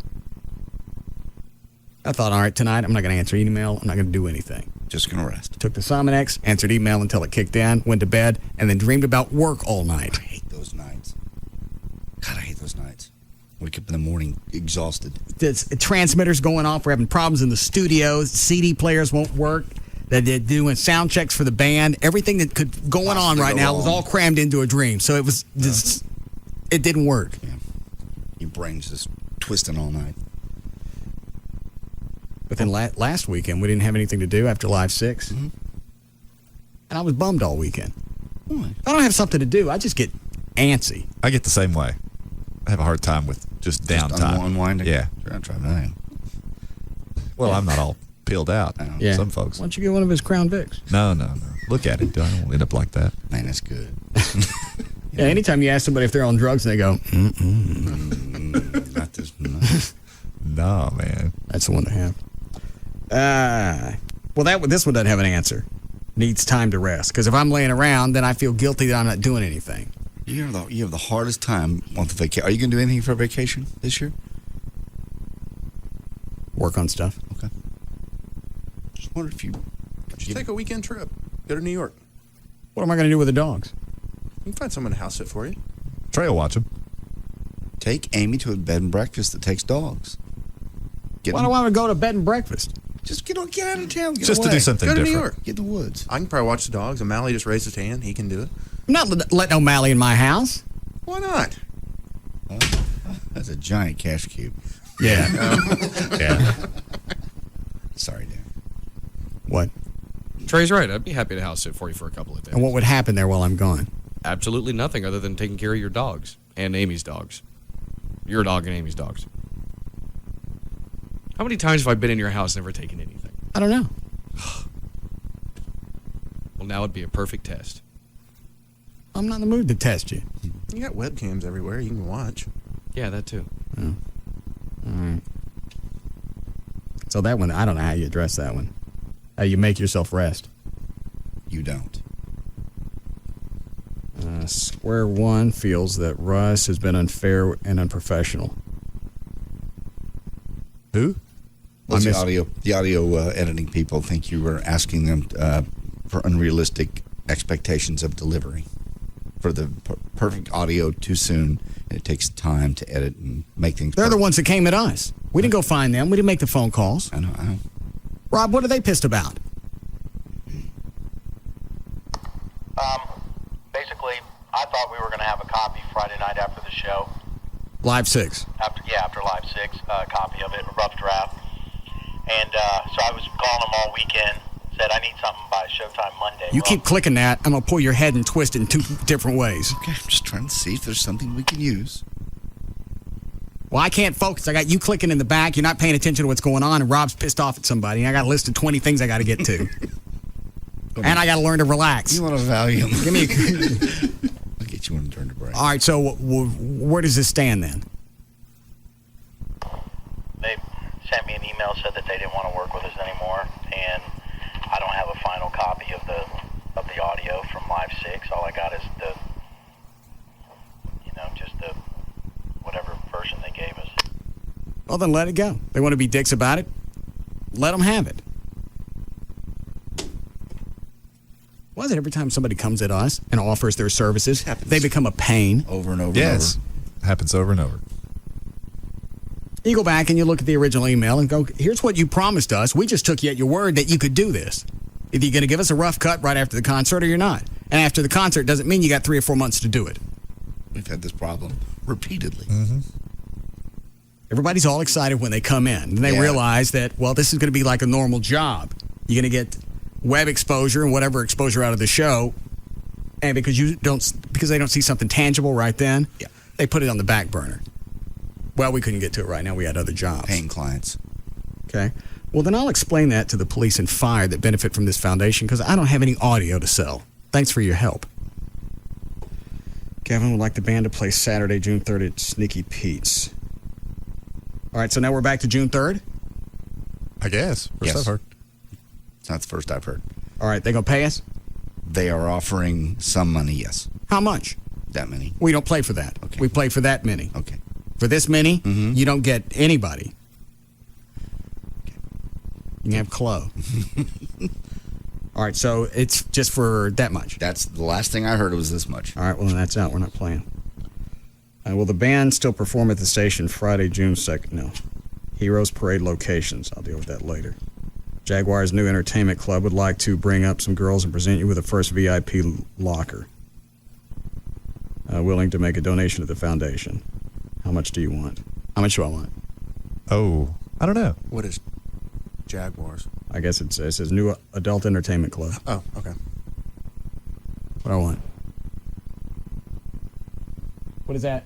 Speaker 7: I thought, all right, tonight I'm not going to answer email. I'm not going to do anything.
Speaker 3: Just going to rest.
Speaker 7: Took the Sominex, answered email until it kicked in, went to bed, and then dreamed about work all night.
Speaker 3: I hate those nights. God, I hate those nights. Wake up in the morning exhausted.
Speaker 7: There's transmitters going off. We're having problems in the studio. CD players won't work. They're doing sound checks for the band. Everything that could going on right now was all crammed into a dream. So it was just, it didn't work.
Speaker 3: Yeah. Your brain's just twisting all night.
Speaker 7: But then last weekend, we didn't have anything to do after Live 6.
Speaker 3: Mm-hmm.
Speaker 7: And I was bummed all weekend.
Speaker 3: Why?
Speaker 7: If I don't have something to do, I just get antsy.
Speaker 15: I get the same way. I have a hard time with just downtime.
Speaker 3: Unwinding?
Speaker 15: Yeah.
Speaker 3: I'm trying that.
Speaker 15: Well, I'm not all peeled out.
Speaker 7: Yeah.
Speaker 15: Some folks.
Speaker 7: Why don't you get one of his Crown Vics?
Speaker 15: No. Look at it. I don't end up like that.
Speaker 3: Man, that's good.
Speaker 7: Yeah, anytime you ask somebody if they're on drugs and they go,
Speaker 3: Not this. No.
Speaker 15: No, man.
Speaker 7: That's the one to have. Well, this one doesn't have an answer. Needs time to rest. Because if I'm laying around, then I feel guilty that I'm not doing anything.
Speaker 3: You have the hardest time on the vacation. Are you going to do anything for a vacation this year?
Speaker 7: Work on stuff.
Speaker 3: Okay. Just wondered if you...
Speaker 18: Just take a weekend trip. Go to New York.
Speaker 7: What am I going to do with the dogs?
Speaker 18: You can find someone to house sit for you.
Speaker 15: Trey will watch them.
Speaker 3: Take Amy to a bed and breakfast that takes dogs.
Speaker 7: Why do I want to go to bed and breakfast?
Speaker 3: Just get out of town. Get
Speaker 15: Just
Speaker 3: away.
Speaker 15: to do something
Speaker 18: Go to
Speaker 15: different.
Speaker 18: New York.
Speaker 3: Get in the woods.
Speaker 18: I can probably watch the dogs. O'Malley just raised his hand. He can do it.
Speaker 7: I'm not letting O'Malley in my house.
Speaker 18: Why not?
Speaker 3: That's a giant cash cube.
Speaker 7: Yeah.
Speaker 15: Yeah.
Speaker 3: Sorry, Dan.
Speaker 7: What?
Speaker 10: Trey's right. I'd be happy to house sit for you for a couple of days.
Speaker 7: And what would happen there while I'm gone?
Speaker 10: Absolutely nothing other than taking care of your dogs and Amy's dogs. Your dog and Amy's dogs. How many times have I been in your house and never taken anything?
Speaker 7: I don't know.
Speaker 10: Well, now would be a perfect test.
Speaker 7: I'm not in the mood to test you.
Speaker 18: You got webcams everywhere. You can watch.
Speaker 10: Yeah, that too.
Speaker 7: Oh. All right. So that one, I don't know how you address that one. How you make yourself rest.
Speaker 3: You don't.
Speaker 7: Square One feels that Russ has been unfair and unprofessional.
Speaker 15: Who?
Speaker 3: Well, the audio editing people think you were asking them for unrealistic expectations of delivery. For the perfect audio too soon, and it takes time to edit and make things
Speaker 7: They're
Speaker 3: perfect.
Speaker 7: the ones that came at us. We didn't go find them. We didn't make the phone calls.
Speaker 3: I know.
Speaker 7: Rob, what are they pissed about?
Speaker 19: Basically, I thought we were going to have a copy Friday night after the show.
Speaker 7: Live 6.
Speaker 19: After Live 6, a copy of it, a rough draft. And so I was calling them all weekend, said I need something by Showtime Monday.
Speaker 7: You keep clicking that, I'm going to pull your head and twist it in 2 different ways.
Speaker 3: Okay, I'm just trying to see if there's something we can use.
Speaker 7: Well, I can't focus. I got you clicking in the back. You're not paying attention to what's going on, and Rob's pissed off at somebody. And I got a list of 20 things I got to get to. And I got to learn to relax.
Speaker 3: You want a Valium?
Speaker 7: Give me
Speaker 3: I'll get you one during the break.
Speaker 7: All right, so where does this stand then?
Speaker 19: They sent me an email, said that they didn't want to work with us anymore, and I don't have a final copy of the audio from Live 6. All I got is just the whatever version they gave us.
Speaker 7: Well, then let it go. They want to be dicks about it. Let them have it. Why is it every time somebody comes at us and offers their services, they become a pain?
Speaker 3: Over and over
Speaker 15: Yes.
Speaker 3: and over.
Speaker 15: Happens over and over.
Speaker 7: You go back and you look at the original email and go, here's what you promised us. We just took you at your word that you could do this. Either you're going to give us a rough cut right after the concert or you're not. And after the concert doesn't mean you got 3 or 4 months to do it.
Speaker 3: We've had this problem repeatedly.
Speaker 15: Mm-hmm.
Speaker 7: Everybody's all excited when they come in. And they realize that, well, this is going to be like a normal job. You're going to get web exposure and whatever exposure out of the show. And because they don't see something tangible right then, they put it on the back burner. Well, we couldn't get to it right now. We had other jobs.
Speaker 3: Paying clients.
Speaker 7: Okay. Well, then I'll explain that to the police and fire that benefit from this foundation because I don't have any audio to sell. Thanks for your help. Kevin would like the band to play Saturday, June 3rd at Sneaky Pete's. All right, so now we're back to June 3rd?
Speaker 15: I guess. First I've heard.
Speaker 3: It's not the first I've heard.
Speaker 7: All right, they going to pay us?
Speaker 3: They are offering some money, yes.
Speaker 7: How much?
Speaker 3: That many.
Speaker 7: We don't play for that.
Speaker 3: Okay.
Speaker 7: We play for that many.
Speaker 3: Okay.
Speaker 7: For this many, you don't get anybody. Okay. You can have Chloe. All right, so it's just for that much.
Speaker 3: That's the last thing I heard was this much.
Speaker 7: All right, well, then that's out. We're not playing. Will the band still perform at the station Friday, June 2nd? No. Heroes Parade locations. I'll deal with that later. Jaguar's new entertainment club would like to bring up some girls and present you with a first VIP locker. Willing to make a donation to the foundation. How much do you want? How much do I want?
Speaker 15: Oh, I don't know.
Speaker 18: What is Jaguars?
Speaker 7: I guess it says new adult entertainment club.
Speaker 18: Oh, okay.
Speaker 7: What do I want? What is that?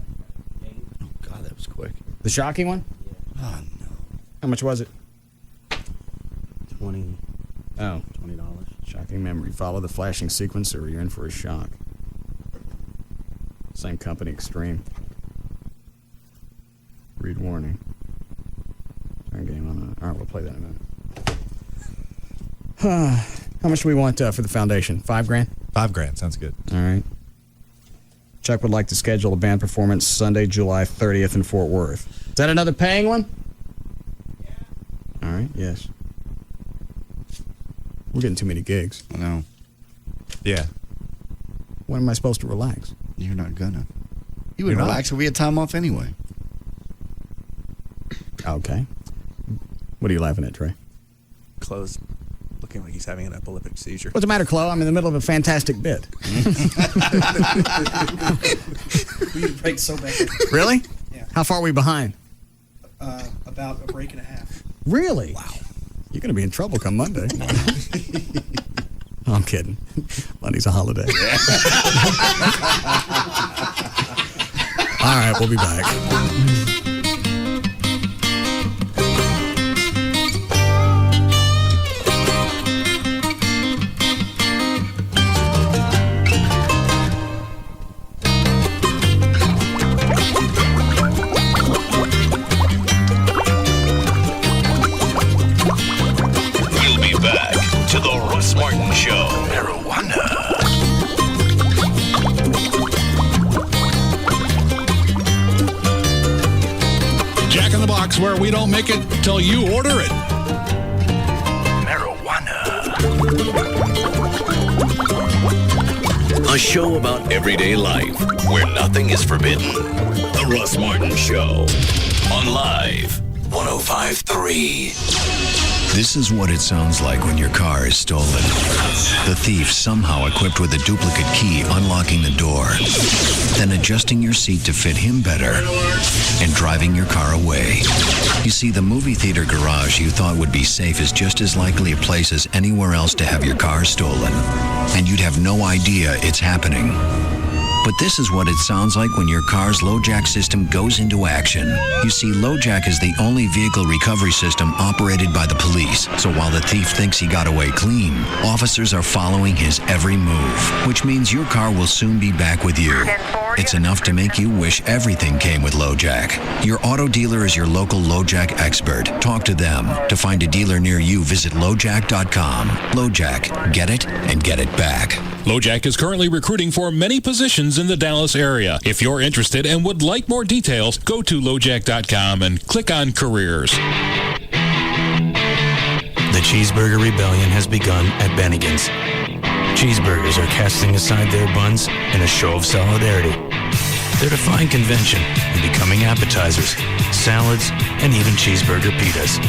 Speaker 3: Oh, God, that was quick.
Speaker 7: The shocking one?
Speaker 3: Oh, no.
Speaker 7: How much was it?
Speaker 18: 20.
Speaker 7: Oh.
Speaker 18: $20.
Speaker 7: Shocking memory. Follow the flashing sequencer or you're in for a shock. Same company, Extreme. Read warning. Turn game on. All right, we'll play that in a minute. How much do we want for the foundation? $5,000?
Speaker 15: $5,000 sounds good.
Speaker 7: All right. Chuck would like to schedule a band performance Sunday, July 30th in Fort Worth. Is that another paying one? Yeah. All right, yes. We're getting too many gigs.
Speaker 3: I know.
Speaker 15: Yeah.
Speaker 7: When am I supposed to relax?
Speaker 3: You're not gonna. You would
Speaker 7: You're not?
Speaker 3: relax if we had time off anyway.
Speaker 7: Okay. What are you laughing at, Trey?
Speaker 18: Chloe's looking like he's having an epileptic seizure.
Speaker 7: What's the matter, Chloe? I'm in the middle of a fantastic bit.
Speaker 5: We need a break so bad.
Speaker 7: Really?
Speaker 5: Yeah.
Speaker 7: How far are we behind?
Speaker 5: About a break and a half.
Speaker 7: Really? Wow. You're going to be in trouble come Monday. I'm kidding. Monday's a holiday. All right, we'll be back.
Speaker 25: We'll be back to the Russ Martin Show. Marijuana.
Speaker 20: Jack in the Box, where we don't make it till you order it.
Speaker 1: A show about everyday life where nothing is forbidden. The Russ Martin Show on Live 105.3.
Speaker 21: This is what it sounds like when your car is stolen. The thief somehow equipped with a duplicate key unlocking the door, then adjusting your seat to fit him better and driving your car away. You see, the movie theater garage you thought would be safe is just as likely a place as anywhere else to have your car stolen. And you'd have no idea it's happening. But this is what it sounds like when your car's LoJack system goes into action. You see, LoJack is the only vehicle recovery system operated by the police. So while the thief thinks he got away clean, officers are following his every move, which means your car will soon be back with you. It's enough to make you wish everything came with LoJack. Your auto dealer is your local LoJack expert. Talk to them. To find a dealer near you, visit LoJack.com. LoJack, get it and get it back.
Speaker 22: LoJack is currently recruiting for many positions in the Dallas area. If you're interested and would like more details, go to LoJack.com and click on Careers.
Speaker 23: The Cheeseburger Rebellion has begun at Bennigan's. Cheeseburgers are casting aside their buns in a show of solidarity. They're defying convention and becoming appetizers, salads, and even cheeseburger pitas.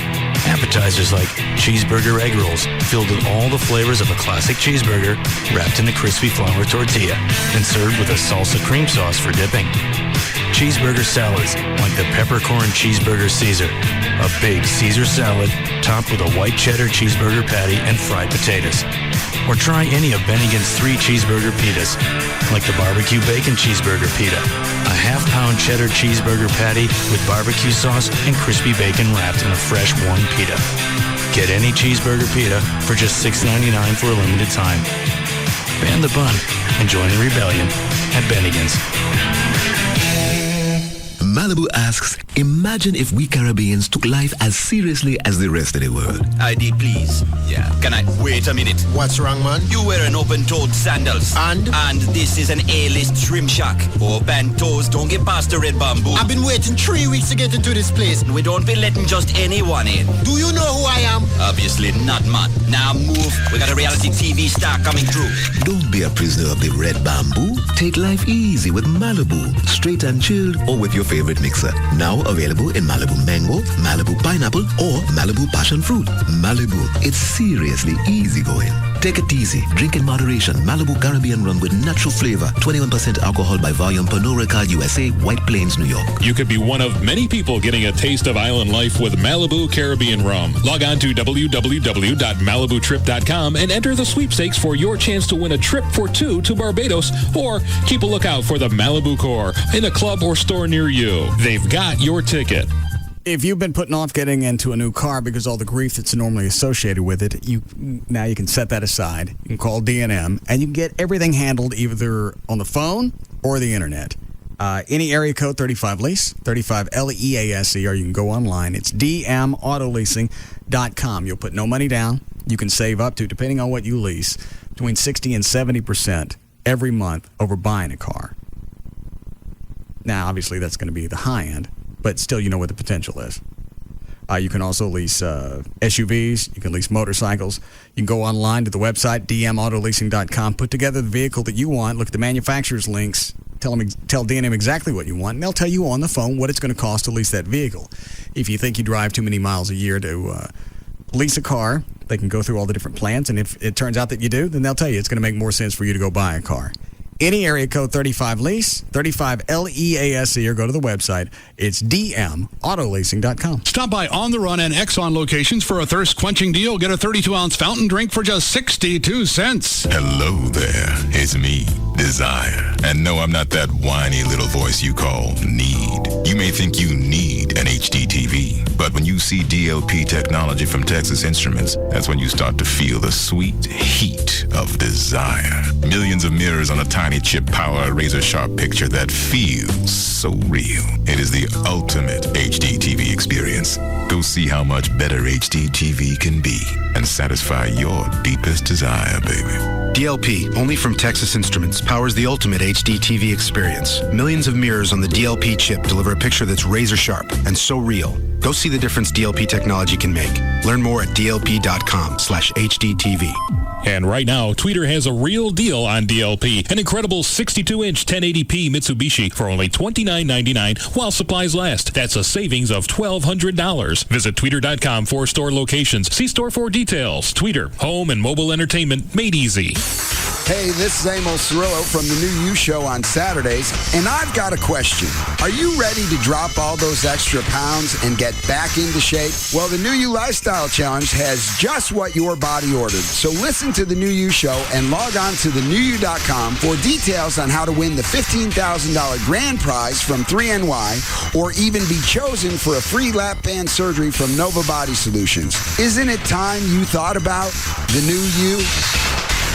Speaker 23: Appetizers like cheeseburger egg rolls filled with all the flavors of a classic cheeseburger wrapped in a crispy flour tortilla and served with a salsa cream sauce for dipping. Cheeseburger salads like the peppercorn cheeseburger Caesar, a big Caesar salad topped with a white cheddar cheeseburger patty and fried potatoes. Or try any of Bennigan's 3 cheeseburger pitas, like the barbecue bacon cheeseburger pita, a half-pound cheddar cheeseburger patty with barbecue sauce and crispy bacon wrapped in a fresh warm pita. Get any cheeseburger pita for just $6.99 for a limited time. Ban the bun and join the rebellion at Bennigan's.
Speaker 24: Malibu asks, imagine if we Caribbeans took life as seriously as the rest of the world.
Speaker 26: ID, please. Yeah. Can I wait a minute?
Speaker 27: What's wrong, man?
Speaker 26: You wearing open-toed sandals. And this is an A-list shrimp shack. Open toes, don't get past the red bamboo.
Speaker 27: I've been waiting 3 weeks to get into this place.
Speaker 26: We don't be letting just anyone in.
Speaker 27: Do you know who I am?
Speaker 26: Obviously not, man. Now move. We got a reality TV star coming through.
Speaker 24: Don't be a prisoner of the red bamboo. Take life easy with Malibu. Straight and chilled, or with your favorite mixer. Now available in Malibu Mango, Malibu Pineapple, or Malibu Passion Fruit. Malibu, it's seriously easy going. Take it easy. Drink in moderation. Malibu Caribbean rum with natural flavor. 21% alcohol by volume per no record USA, White Plains, New York.
Speaker 22: You could be one of many people getting a taste of island life with Malibu Caribbean Rum. Log on to www.malibutrip.com and enter the sweepstakes for your chance to win a trip for 2 to Barbados, or keep a lookout for the Malibu Core in a club or store near you. They've got your ticket.
Speaker 7: If you've been putting off getting into a new car because all the grief that's normally associated with it, now you can set that aside. You can call D&M, and you can get everything handled either on the phone or the internet. Any area code 35LEASE, 35LEASE, or you can go online. It's dmautoleasing.com. You'll put no money down. You can save up to, depending on what you lease, between 60 and 70% every month over buying a car. Now, obviously, that's going to be the high end, but still, you know what the potential is. You can also lease SUVs. You can lease motorcycles. You can go online to the website, dmautoleasing.com, put together the vehicle that you want, look at the manufacturer's links, tell D&M exactly what you want, and they'll tell you on the phone what it's going to cost to lease that vehicle. If you think you drive too many miles a year to lease a car, they can go through all the different plans, and if it turns out that you do, then they'll tell you it's going to make more sense for you to go buy a car. Any area code 35LEASE, 35LEASE, or go to the website. It's dmautoleasing.com.
Speaker 20: Stop by On the Run and Exxon locations for a thirst-quenching deal. Get a 32-ounce fountain drink for just 62 cents.
Speaker 4: Hello there. It's me, Desire. And no, I'm not that whiny little voice you call need. You may think you need an HD TV, but when you see DLP technology from Texas Instruments, that's when you start to feel the sweet heat of desire. Millions of mirrors on a tiny chip power razor sharp picture that feels so real. It is the ultimate HD TV experience. Go see how much better HD TV can be and satisfy your deepest desire, baby.
Speaker 6: DLP, only from Texas Instruments, powers the ultimate HD TV experience. Millions of mirrors on the DLP chip deliver a picture that's razor sharp and so real. Go see the difference DLP technology can make. Learn more at dlp.com/HDTV.
Speaker 22: And right now, Tweeter has a real deal on DLP. An incredible 62-inch 1080p Mitsubishi for only $29.99 while supplies last. That's a savings of $1,200. Visit Tweeter.com for store locations. See store for details. Tweeter, home and mobile entertainment made easy.
Speaker 8: Hey, this is Amos Cirillo from the New You Show on Saturdays, and I've got a question. Are you ready to drop all those extra pounds and get back into shape? Well, the New You Lifestyle Challenge has just what your body ordered. So listen to the New You Show and log on to thenewyou.com for details on how to win the $15,000 grand prize from 3NY or even be chosen for a free lap band surgery from Nova Body Solutions. Isn't it time you thought about the New You?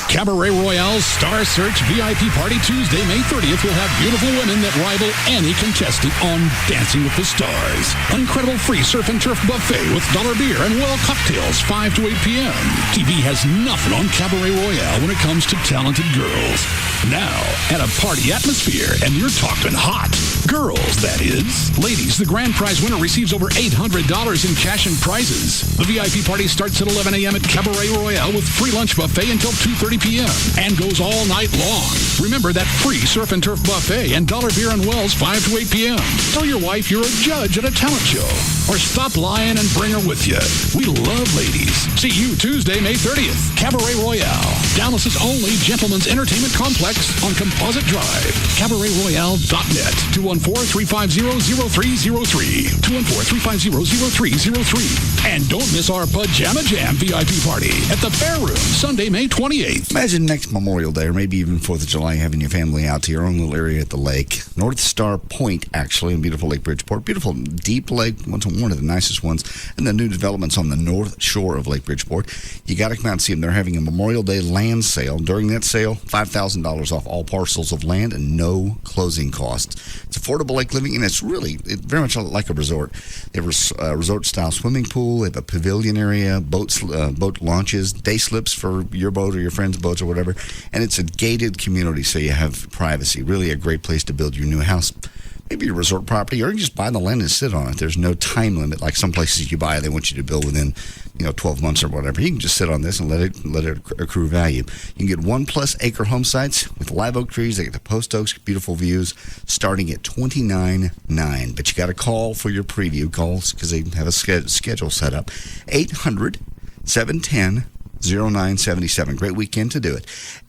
Speaker 20: Cabaret Royale's Star Search VIP Party Tuesday, May 30th will have beautiful women that rival any contestant on Dancing with the Stars. An incredible free surf and turf buffet with dollar beer and well cocktails 5 to 8 p.m. TV has nothing on Cabaret Royale when it comes to talented girls. Now, at a party atmosphere, and you're talking hot. Girls, that is. Ladies, the grand prize winner receives over $800 in cash and prizes. The VIP party starts at 11 a.m. at Cabaret Royale with free lunch buffet until 2:30 p.m. and goes all night long. Remember that free surf and turf buffet and dollar beer and wells 5 to 8 p.m. Tell your wife you're a judge at a talent show. Or stop lying and bring her with you. We love ladies. See you Tuesday, May 30th. Cabaret Royale, Dallas's only gentleman's entertainment complex on Composite Drive. CabaretRoyale.net. 214-350-0303. 214-350-0303. And don't miss our Pajama Jam VIP party at the Fair Room, Sunday, May 28th.
Speaker 3: Imagine next Memorial Day, or maybe even 4th of July, having your family out to your own little area at the lake. North Star Point, actually, in beautiful Lake Bridgeport. Beautiful deep lake, one of the nicest ones. And the new developments on the north shore of Lake Bridgeport. You got to come out and see them. They're having a Memorial Day land sale. During that sale, $5,000 off all parcels of land and no closing costs. It's affordable lake living, and it's very much like a resort. They have a resort-style swimming pool. They have a pavilion area, boat launches, day slips for your boat or your friend's boats or whatever. And it's a gated community, so you have privacy. Really a great place to build your new house. Maybe a resort property, or you just buy the land and sit on it. There's no time limit like some places you buy. They want you to build within 12 months or whatever. You can just sit on this and let it accrue value. You can get 1+ acre home sites with live oak trees. They get the post oaks, beautiful views, starting at $29,900. But you got to call for your preview calls because they have a schedule set up. 800-710-0977. Great weekend to do it.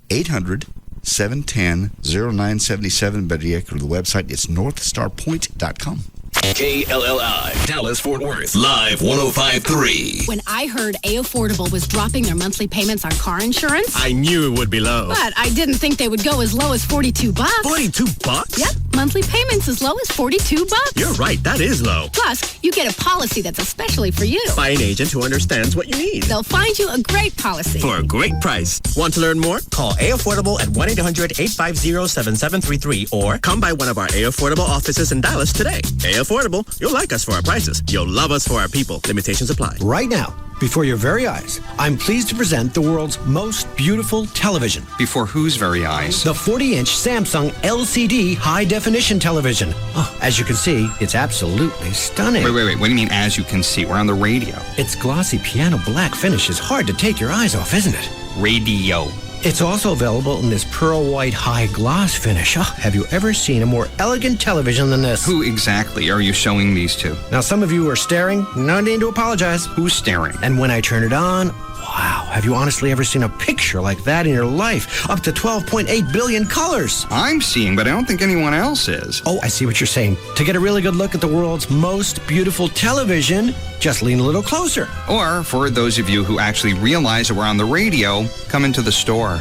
Speaker 3: 800-710-0977. Better yet, go to the website. It's northstarpoint.com.
Speaker 1: KLLI, Dallas Fort Worth, live 105.3.
Speaker 9: When I heard A Affordable was dropping their monthly payments on car insurance,
Speaker 11: I knew it would be low.
Speaker 9: but I didn't think they would go as low as $42.
Speaker 11: $42?
Speaker 9: Yep, monthly payments as low as $42.
Speaker 11: You're right, that is low.
Speaker 9: Plus, you get a policy that's especially for you.
Speaker 11: By an agent who understands what you need.
Speaker 9: They'll find you a great policy.
Speaker 11: For a great price. Want to learn more? Call A Affordable at 1-800-850-7733 or come by one of our A Affordable offices in Dallas today. A Affordable, you'll like us for our prices. You'll love us for our people. Limitations apply.
Speaker 13: Right now,
Speaker 2: before your very eyes, I'm pleased to present the world's most beautiful television.
Speaker 10: Before whose very eyes?
Speaker 2: The 40-inch Samsung LCD high-definition television. Oh, as you can see, it's absolutely stunning.
Speaker 10: Wait. What do you mean, as you can see? We're on the radio.
Speaker 2: Its glossy piano black finish is hard to take your eyes off, isn't it?
Speaker 10: Radio.
Speaker 2: It's also available in this pearl white high gloss finish. Oh, have you ever seen a more elegant television than this?
Speaker 10: Who exactly are you showing these to?
Speaker 2: Now, some of you are staring. No need to apologize.
Speaker 10: Who's staring?
Speaker 2: And when I turn it on, wow, have you honestly ever seen a picture like that in your life? Up to 12.8 billion colors.
Speaker 10: I'm seeing, but I don't think anyone else is.
Speaker 2: Oh, I see what you're saying. To get a really good look at the world's most beautiful television, just lean a little closer.
Speaker 10: Or, for those of you who actually realize that we're on the radio, come into the store.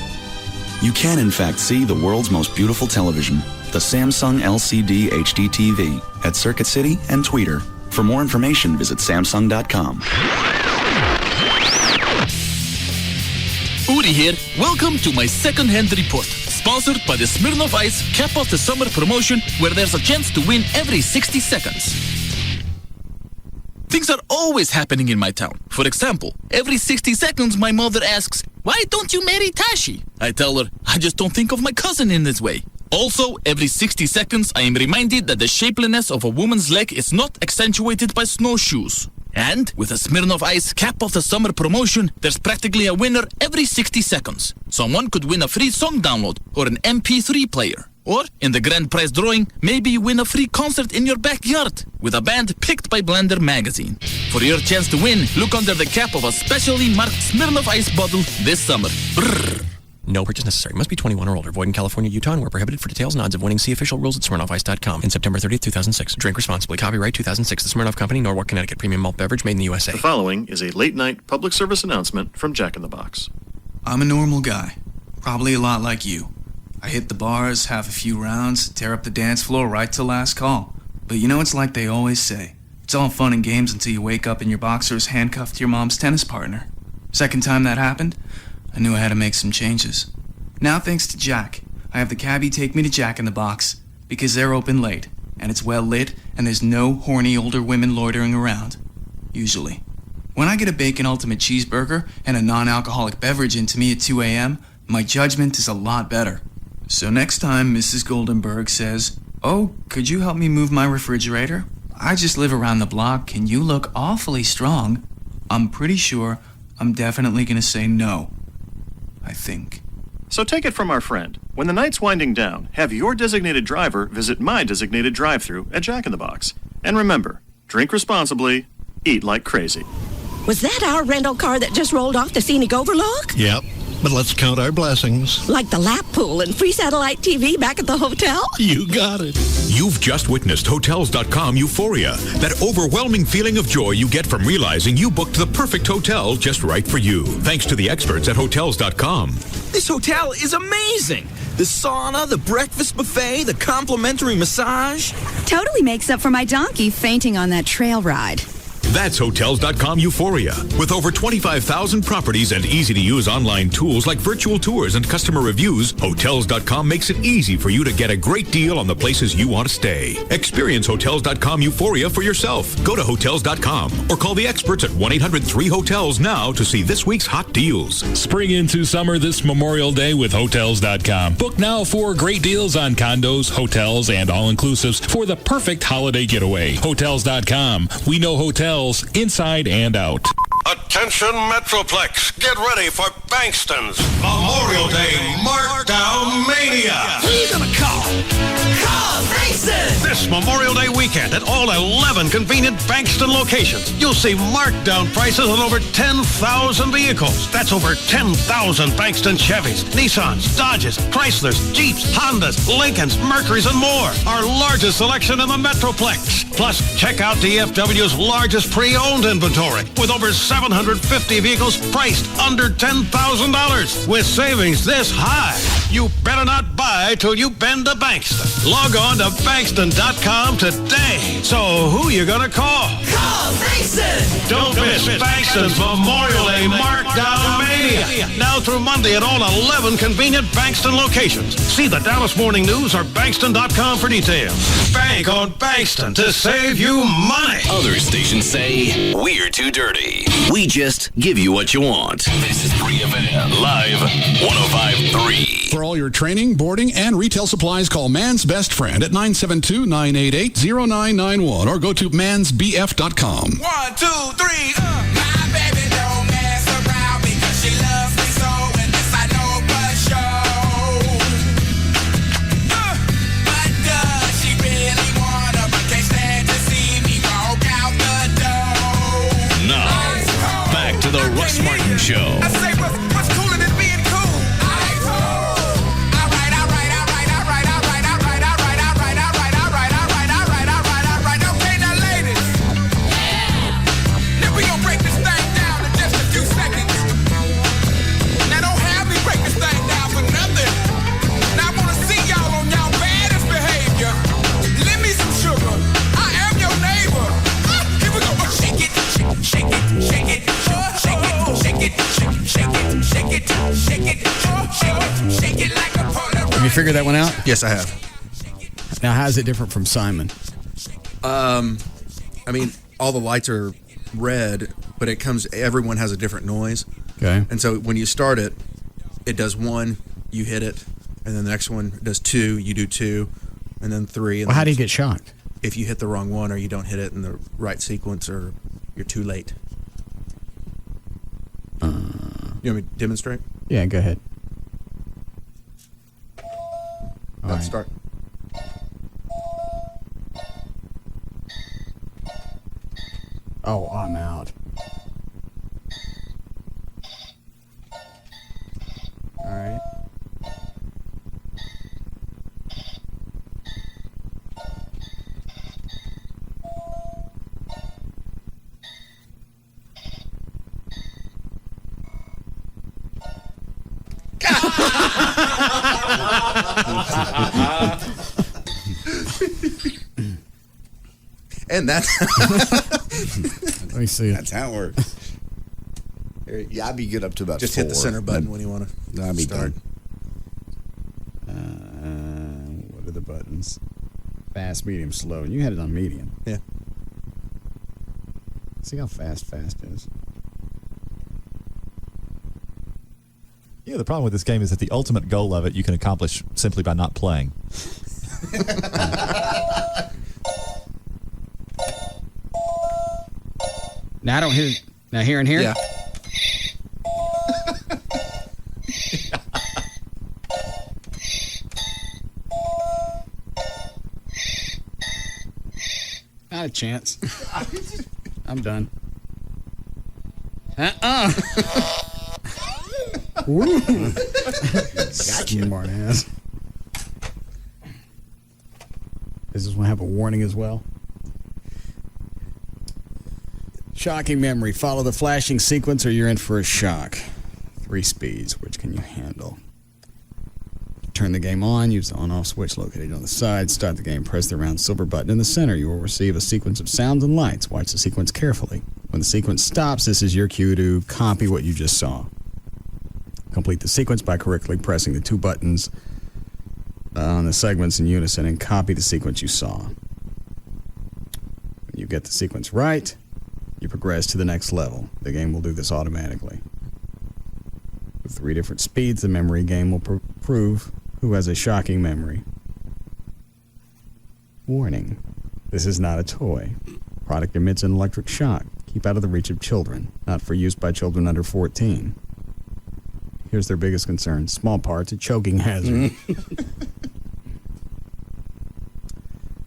Speaker 12: You can, in fact, see the world's most beautiful television, the Samsung LCD HD TV, at Circuit City and Tweeter. For more information, visit Samsung.com.
Speaker 13: Uri here. Welcome to my second-hand report, sponsored by the Smirnoff Ice Cap of the Summer promotion, where there's a chance to win every 60 seconds. Things are always happening in my town. For example, every 60 seconds my mother asks, "Why don't you marry Tashi?" I tell her, "I just don't think of my cousin in this way." Also, every 60 seconds I am reminded that the shapeliness of a woman's leg is not accentuated by snowshoes. And with a Smirnoff Ice Cap of the Summer promotion, there's practically a winner every 60 seconds. Someone could win a free song download or an MP3 player. Or, in the grand prize drawing, maybe you win a free concert in your backyard with a band picked by Blender magazine. For your chance to win, look under the cap of a specially marked Smirnoff Ice bottle this summer. Brrr.
Speaker 14: No purchase necessary. Must be 21 or older. Void in California, Utah, and where prohibited. For details and odds of winning, see official rules at SmirnoffIce.com. In September 30th, 2006. Drink responsibly. Copyright 2006. The Smirnoff Company, Norwalk, Connecticut. Premium malt beverage made in the USA.
Speaker 16: The following is a late-night public service announcement from Jack in the Box.
Speaker 17: I'm a normal guy. Probably a lot like you. I hit the bars, have a few rounds, tear up the dance floor right till last call. But you know, it's like they always say. It's all fun and games until you wake up in your boxers handcuffed to your mom's tennis partner. Second time that happened, I knew I had to make some changes. Now, thanks to Jack, I have the cabbie take me to Jack in the Box because they're open late, and it's well lit, and there's no horny older women loitering around. Usually. When I get a bacon ultimate cheeseburger and a non-alcoholic beverage into me at 2 a.m., my judgment is a lot better. So next time Mrs. Goldenberg says, "Oh, could you help me move my refrigerator? I just live around the block and you look awfully strong," I'm pretty sure I'm definitely going to say no. I think.
Speaker 16: So take it from our friend. When the night's winding down, have your designated driver visit my designated drive-thru at Jack in the Box. And remember, drink responsibly, eat like crazy.
Speaker 28: Was that our rental car that just rolled off the scenic overlook?
Speaker 29: Yep. But let's count our blessings.
Speaker 28: Like the lap pool and free satellite TV back at the hotel?
Speaker 29: You got it.
Speaker 30: You've just witnessed Hotels.com euphoria, that overwhelming feeling of joy you get from realizing you booked the perfect hotel just right for you. Thanks to the experts at Hotels.com.
Speaker 26: This hotel is amazing. The sauna, the breakfast buffet, the complimentary massage.
Speaker 31: Totally makes up for my donkey fainting on that trail ride.
Speaker 30: That's Hotels.com euphoria. With over 25,000 properties and easy-to-use online tools like virtual tours and customer reviews, Hotels.com makes it easy for you to get a great deal on the places you want to stay. Experience Hotels.com euphoria for yourself. Go to Hotels.com or call the experts at 1-800-3HOTELS now to see this week's hot deals.
Speaker 22: Spring into summer this Memorial Day with Hotels.com. Book now for great deals on condos, hotels, and all-inclusives for the perfect holiday getaway. Hotels.com. We know hotels inside and out.
Speaker 32: Attention Metroplex, get ready for Bankston's Memorial Day Markdown Mania.
Speaker 25: Who you gonna call? Call Bankston!
Speaker 32: This Memorial Day weekend at all 11 convenient Bankston locations, you'll see markdown prices on over 10,000 vehicles. That's over 10,000 Bankston Chevys, Nissans, Dodges, Chryslers, Jeeps, Hondas, Lincolns, Mercurys, and more. Our largest selection in the Metroplex. Plus, check out DFW's largest pre-owned inventory with over 750 vehicles priced under $10,000. With savings this high, You better not buy till you've been to Bankston. Log on to Bankston.com today. So who you gonna call?
Speaker 25: Call Bankston!
Speaker 32: Don't miss Bankston's Memorial Day Markdown Mania. Now through Monday at all 11 convenient Bankston locations. See the Dallas Morning News or Bankston.com for details. Bank on Bankston to save you money.
Speaker 25: Other stations say, we're too dirty. We just give you what you want. This is 3FM Live 105.3.
Speaker 20: For all your training, boarding, and retail supplies, call Man's Best Friend at 972-988-0991 or go to mansbf.com.
Speaker 25: 1, 2, 3, My baby don't mess around because she loves me so, and this I know for sure. But does she really wanna, but can't stand to see me walk out the door?
Speaker 30: Now, back to the Russ Martin Show.
Speaker 25: I say, what's cooler than being cool? Okay, now ladies, now we gonna break this thing down in just a few seconds. Now don't have me break this thing down for nothing. Now I wanna see y'all on y'all baddest behavior. Lend me some sugar. I am your neighbor. Here we go. Shake it, shake it, shake it, shake it, shake it, shake it, shake it, shake it, shake it, shake it like a Polaroid.
Speaker 4: Have you figured that one out?
Speaker 5: Yes, I have.
Speaker 4: Now, how is it different from Simon?
Speaker 5: I mean, all the lights are red, but everyone has a different noise.
Speaker 4: Okay.
Speaker 5: And so when you start it, it does 1, you hit it, and then the next one does 2, you do 2, and then 3. And
Speaker 4: Well, how do you get shocked?
Speaker 5: If you hit the wrong one or you don't hit it in the right sequence or you're too late. You want me to demonstrate?
Speaker 4: Yeah, go ahead.
Speaker 5: Let's start.
Speaker 4: Oh, I'm out. All right.
Speaker 5: And that's
Speaker 4: Let me see it.
Speaker 3: That's how it works. Yeah, I'd be good up to about
Speaker 5: just
Speaker 3: 4.
Speaker 5: hit the center button when you want to
Speaker 3: I'd be
Speaker 5: start.
Speaker 3: done.
Speaker 4: What are the buttons? Fast, medium, slow. You had it on medium.
Speaker 5: Yeah.
Speaker 4: See how fast is.
Speaker 6: Yeah, the problem with this game is that the ultimate goal of it you can accomplish simply by not playing.
Speaker 4: Now I don't hear. Now here and here.
Speaker 5: Yeah.
Speaker 4: Not a chance. I'm done. Woo. Smart ass. Does this one have a warning as well? Shocking memory. Follow the flashing sequence or you're in for a shock. 3 speeds. Which can you handle? Turn the game on. Use the on-off switch located on the side. Start the game. Press the round silver button in the center. You will receive a sequence of sounds and lights. Watch the sequence carefully. When the sequence stops, this is your cue to copy what you just saw. Complete the sequence by correctly pressing the 2 buttons on the segments in unison and copy the sequence you saw. When you get the sequence right, you progress to the next level. The game will do this automatically. With 3 different speeds, the memory game will prove who has a shocking memory. Warning: this is not a toy. Product emits an electric shock. Keep out of the reach of children. Not for use by children under 14. Here's their biggest concern: small parts, a choking hazard.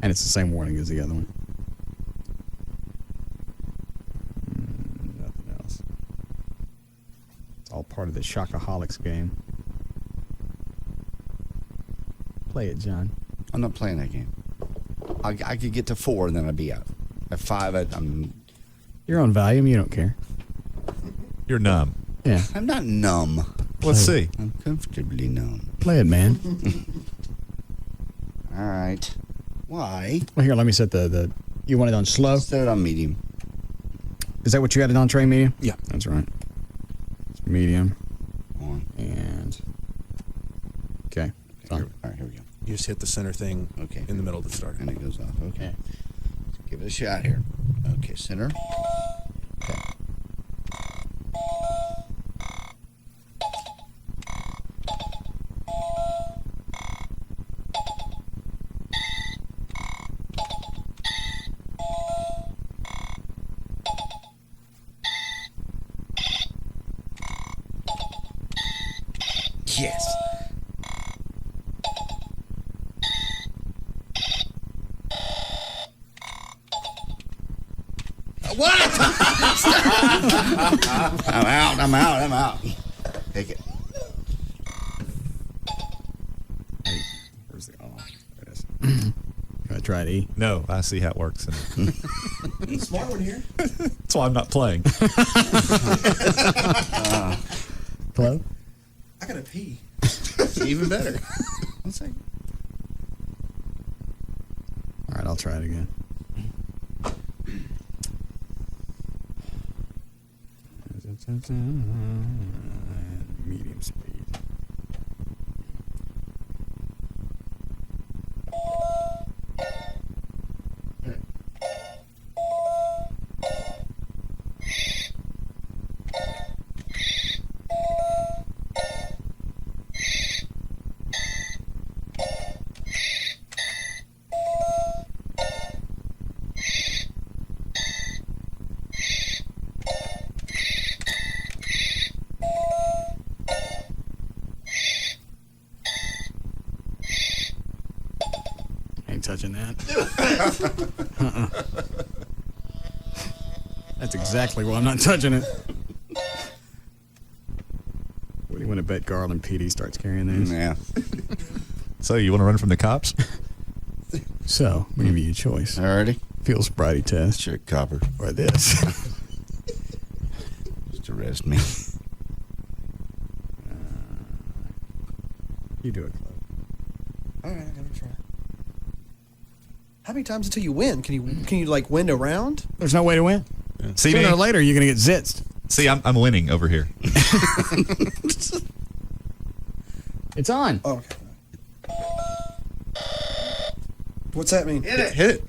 Speaker 4: And it's the same warning as the other one. Nothing else. It's all part of the Shockaholics game. Play it, John.
Speaker 3: I'm not playing that game. I could get to 4 and then I'd be out. At 5, I'm...
Speaker 4: You're on volume. You don't care.
Speaker 6: You're numb.
Speaker 4: Yeah.
Speaker 3: I'm not numb.
Speaker 6: Let's see.
Speaker 3: I'm comfortably numb.
Speaker 4: Play it, man.
Speaker 3: All right. Why?
Speaker 4: Well, here, let me set the you want it on slow?
Speaker 3: Set it on medium.
Speaker 4: Is that what you had it on, Trey? Medium?
Speaker 5: Yeah.
Speaker 4: That's right. It's medium.
Speaker 3: On.
Speaker 4: And... Okay.
Speaker 3: All right, here we go.
Speaker 5: You just hit the center thing in the middle of the starter.
Speaker 3: And it goes off. Okay. Let's give it a shot here. Okay, center. Okay.
Speaker 5: Yes.
Speaker 3: What? I'm out. Take it.
Speaker 4: Where's the... Oh, there it is. Can I try it, E?
Speaker 6: No, I see how it works.
Speaker 5: Smart one here.
Speaker 6: That's why I'm not playing.
Speaker 4: Hello?
Speaker 5: I gotta pee.
Speaker 3: Even better. One second.
Speaker 4: All right, I'll try it again. Medium speed. Ain't touching that. That's exactly why I'm not touching it. What do you want to bet Garland PD starts carrying these?
Speaker 3: Yeah.
Speaker 6: So you want to run from the cops?
Speaker 4: So, we'll give you a choice.
Speaker 3: Alrighty.
Speaker 4: Field sobriety test.
Speaker 3: Sure, copper.
Speaker 4: Or this.
Speaker 3: Just arrest me.
Speaker 4: You do it, Chloe.
Speaker 5: All right, I'm gonna try. How many times until you win? Can you like win a round?
Speaker 4: There's no way to win.
Speaker 6: Yeah. See
Speaker 4: Sooner
Speaker 6: me?
Speaker 4: or later, you're going to get zitzed.
Speaker 6: See, I'm winning over here.
Speaker 4: It's on.
Speaker 5: Oh, okay. What's that mean?
Speaker 3: Hit it.
Speaker 5: Hit it.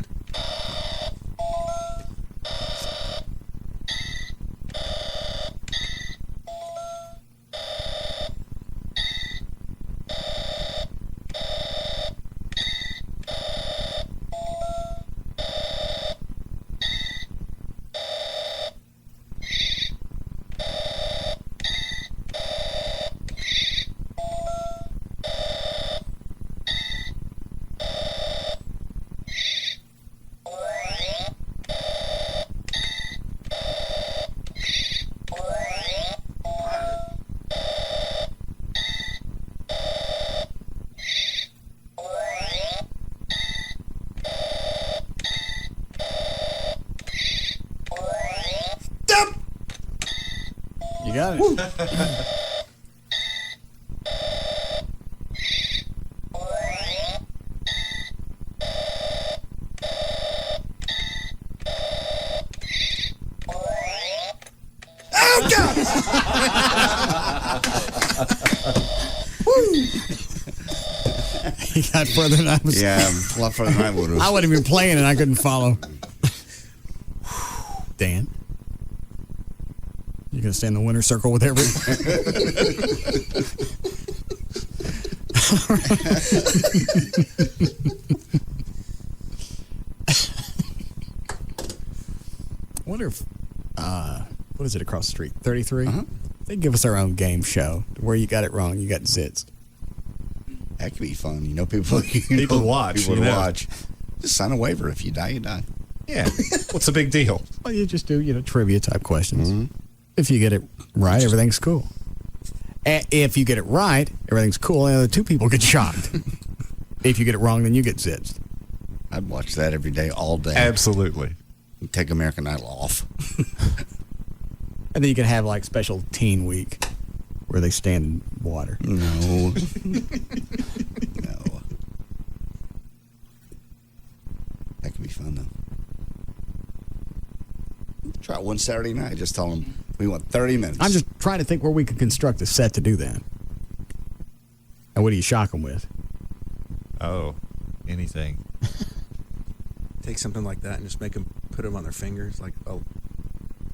Speaker 4: You got it.
Speaker 5: Oh, God!
Speaker 4: He got further than I was.
Speaker 3: Yeah, a lot further than I would have.
Speaker 4: I would have been playing and I couldn't follow. Dan, you gonna stay in the winner's circle with everything? I wonder if what is it across the street? 33. They give us our own game show where you got it wrong, you got zits.
Speaker 3: That could be fun. You know, people
Speaker 6: watch.
Speaker 3: People would watch. Just sign a waiver. If you die, you die.
Speaker 6: Yeah. What's the big deal?
Speaker 4: Well, you just do, trivia type questions. If you get it right, everything's cool. If you get it right, everything's cool, and the other two people get shocked. If you get it wrong, then you get zitzed.
Speaker 3: I'd watch that every day, all day.
Speaker 6: Absolutely.
Speaker 3: Take American Idol off.
Speaker 4: And then you can have like special teen week. where they stand in water.
Speaker 3: No. That could be fun, though. Try it one Saturday night. Just tell them we want 30 minutes.
Speaker 4: I'm just trying to think where we could construct a set to do that. And what do you shock them with?
Speaker 6: Oh, anything.
Speaker 5: Take something like that and just make them put them on their fingers. Like, oh.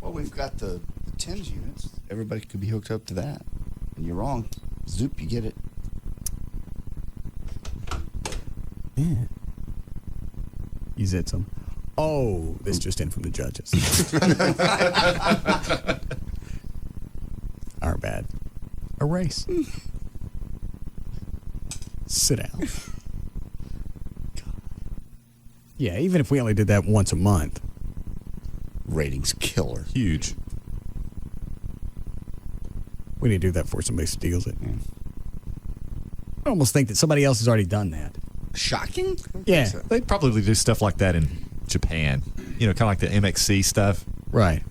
Speaker 3: Well, we've got the TENS units. Everybody could be hooked up to that. And you're wrong. Zoop, you get it.
Speaker 4: Yeah. You zit some. Oh, this just in from the judges. Our bad. Erase. Sit down. Yeah, even if we only did that once a month.
Speaker 3: Ratings killer.
Speaker 6: Huge.
Speaker 4: We need to do that before somebody steals it. I almost think that somebody else has already done that.
Speaker 3: Shocking?
Speaker 4: Yeah.
Speaker 6: They probably do stuff like that in Japan. You know, kind of like the MXC stuff.
Speaker 4: Right.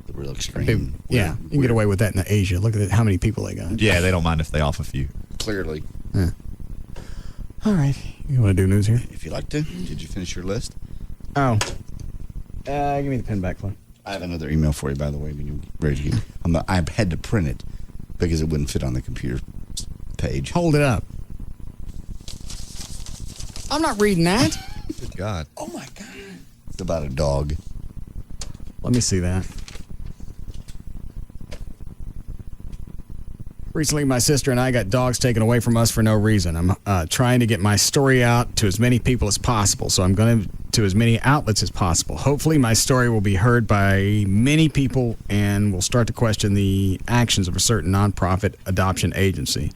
Speaker 3: The real extreme.
Speaker 4: Yeah, you can get away with that in Asia. Look at how many people they got.
Speaker 6: Yeah, they don't mind if they off a few.
Speaker 3: Clearly.
Speaker 4: Yeah. All right. You want to do news here?
Speaker 3: If you like to. Did you finish your list?
Speaker 4: Oh. Give me the pen back, Flo.
Speaker 3: I have another email for you, by the way, when you're ready to get. I had to print it because it wouldn't fit on the computer page.
Speaker 4: Hold it up. I'm not reading that.
Speaker 6: Good God.
Speaker 4: Oh, my God.
Speaker 3: It's about a dog.
Speaker 4: Let me see that. Recently, my sister and I got dogs taken away from us for no reason. I'm trying to get my story out to as many people as possible, so I'm going to as many outlets as possible. Hopefully, my story will be heard by many people and will start to question the actions of a certain nonprofit adoption agency.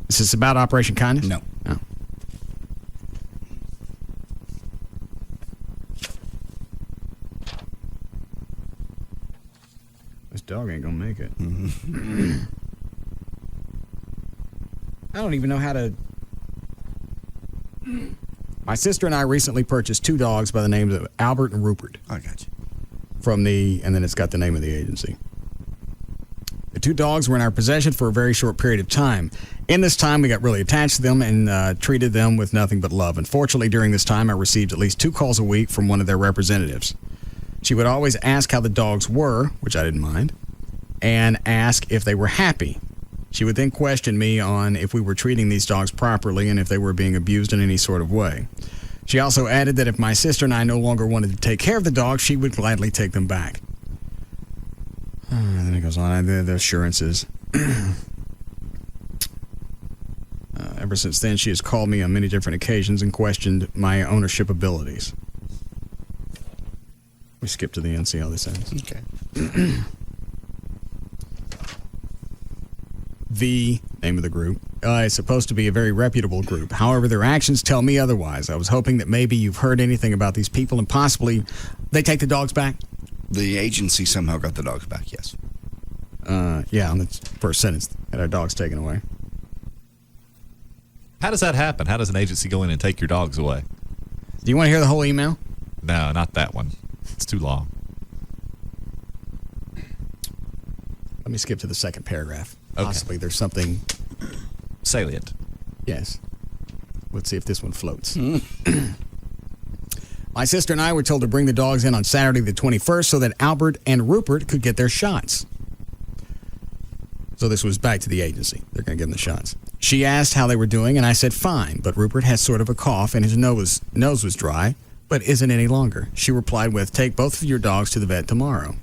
Speaker 4: Is this about Operation Kindness?
Speaker 3: No.
Speaker 4: Oh. This dog ain't gonna make it. I don't even know how to... My sister and I recently purchased 2 dogs by the names of Albert and Rupert.
Speaker 3: I got you.
Speaker 4: And then it's got the name of the agency. The 2 dogs were in our possession for a very short period of time. In this time, we got really attached to them and treated them with nothing but love. Unfortunately, during this time, I received at least 2 calls a week from one of their representatives. She would always ask how the dogs were, which I didn't mind, and ask if they were happy. She would then question me on if we were treating these dogs properly and if they were being abused in any sort of way. She also added that if my sister and I no longer wanted to take care of the dogs, she would gladly take them back. Then it goes on, the assurances. Ever since then, she has called me on many different occasions and questioned my ownership abilities. We skip to the end, see how this ends.
Speaker 3: Okay.
Speaker 4: The name of the group is supposed to be a very reputable group. However, their actions tell me otherwise. I was hoping that maybe you've heard anything about these people and possibly they take the dogs back?
Speaker 3: The agency somehow got the dogs back, yes.
Speaker 4: Yeah, on the first sentence, had our dogs taken away.
Speaker 6: How does that happen? How does an agency go in and take your dogs away?
Speaker 4: Do you want to hear the whole email?
Speaker 6: No, not that one. It's too long.
Speaker 4: Let me skip to the second paragraph.
Speaker 6: Okay.
Speaker 4: Possibly there's something
Speaker 6: salient.
Speaker 4: Yes. Let's see if this one floats. My sister and I were told to bring the dogs in on Saturday the 21st so that Albert and Rupert could get their shots. So this was back to the agency. They're going to give them the shots. She asked how they were doing, and I said fine, but Rupert has sort of a cough and his nose was dry, but isn't any longer. She replied with, take both of your dogs to the vet tomorrow.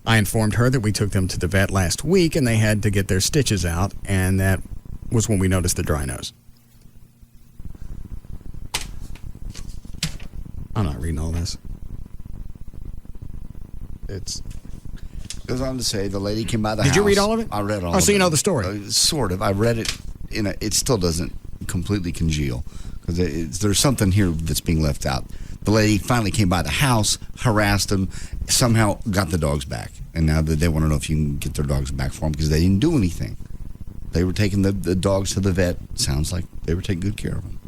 Speaker 4: I informed her that we took them to the vet last week and they had to get their stitches out, and that was when we noticed the dry nose. I'm not reading all this. It
Speaker 3: goes on to say the lady came by the house.
Speaker 4: Did you read all of it?
Speaker 3: I read all of it.
Speaker 4: Oh, so you know the story.
Speaker 3: Sort of. I read it. It still doesn't completely congeal because there's something here that's being left out. The lady finally came by the house, harassed them, somehow got the dogs back. And now they want to know if you can get their dogs back for them because they didn't do anything. They were taking the dogs to the vet. Sounds like they were taking good care of them.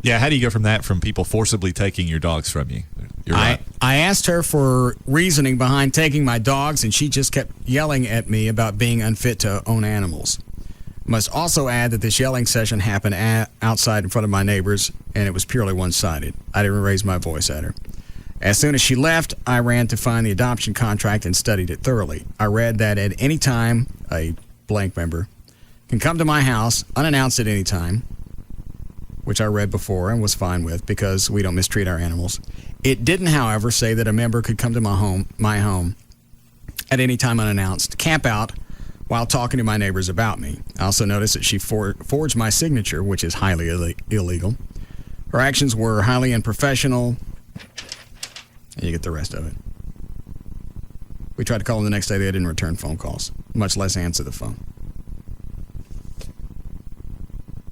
Speaker 6: Yeah, how do you go from that from people forcibly taking your dogs from you? You're right.
Speaker 4: I asked her for reasoning behind taking my dogs, and she just kept yelling at me about being unfit to own animals. Must also add that this yelling session happened outside in front of my neighbors, and it was purely one-sided. I didn't raise my voice at her. As soon as she left, I ran to find the adoption contract and studied it thoroughly. I read that at any time, a blank member can come to my house unannounced at any time, which I read before and was fine with because we don't mistreat our animals. It didn't, however, say that a member could come to my home at any time unannounced, camp out while talking to my neighbors about me. I also noticed that she forged my signature, which is highly illegal. Her actions were highly unprofessional. And you get the rest of it. We tried to call them the next day. They didn't return phone calls, much less answer the phone.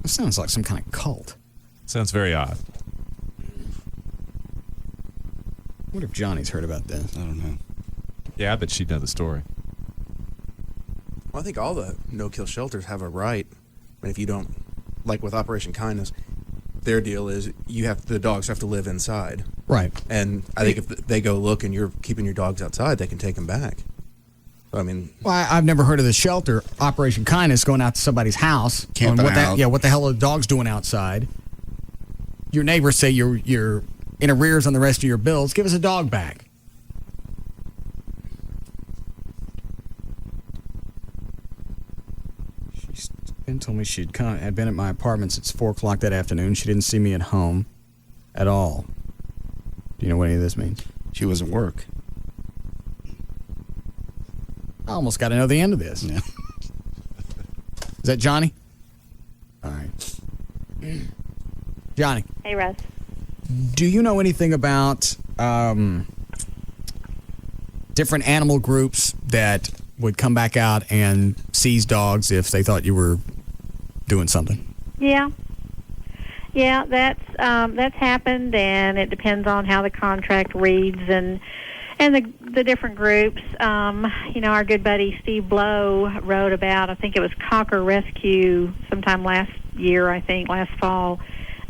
Speaker 4: It sounds like some kind of cult.
Speaker 6: Sounds very odd.
Speaker 4: I wonder if Johnny's heard about this.
Speaker 3: I don't know.
Speaker 6: Yeah, I bet she'd know the story.
Speaker 5: Well, I think all the no-kill shelters have a right. I mean, if you don't, like with Operation Kindness, their deal is the dogs have to live inside.
Speaker 4: Right.
Speaker 5: And I think if they go look and you're keeping your dogs outside, they can take them back. So, I mean,
Speaker 4: well, I've never heard of the shelter, Operation Kindness, going out to somebody's house.
Speaker 3: Camping out.
Speaker 4: What the hell are the dogs doing outside? Your neighbors say you're in arrears on the rest of your bills. Give us a dog back. Ben told me had been at my apartment since 4 o'clock that afternoon. She didn't see me at home at all. Do you know what any of this means?
Speaker 3: She was at work.
Speaker 4: I almost got to know the end of this.
Speaker 3: Yeah.
Speaker 4: Is that Johnny? All right. Johnny.
Speaker 1: Hey, Russ.
Speaker 4: Do you know anything about different animal groups that would come back out and seize dogs if they thought you were doing something?
Speaker 1: Yeah, that's happened, and it depends on how the contract reads and the different groups. Our good buddy Steve Blow wrote about, I think it was Cocker Rescue sometime last fall,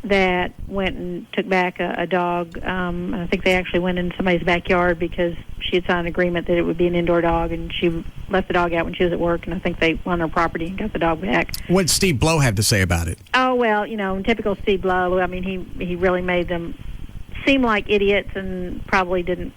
Speaker 1: that went and took back a dog. I think they actually went in somebody's backyard because she had signed an agreement that it would be an indoor dog, and she left the dog out when she was at work, and I think they went on her property and got the dog back.
Speaker 4: What did Steve Blow have to say about it?
Speaker 1: Oh, well, in typical Steve Blow, I mean, he really made them seem like idiots and probably didn't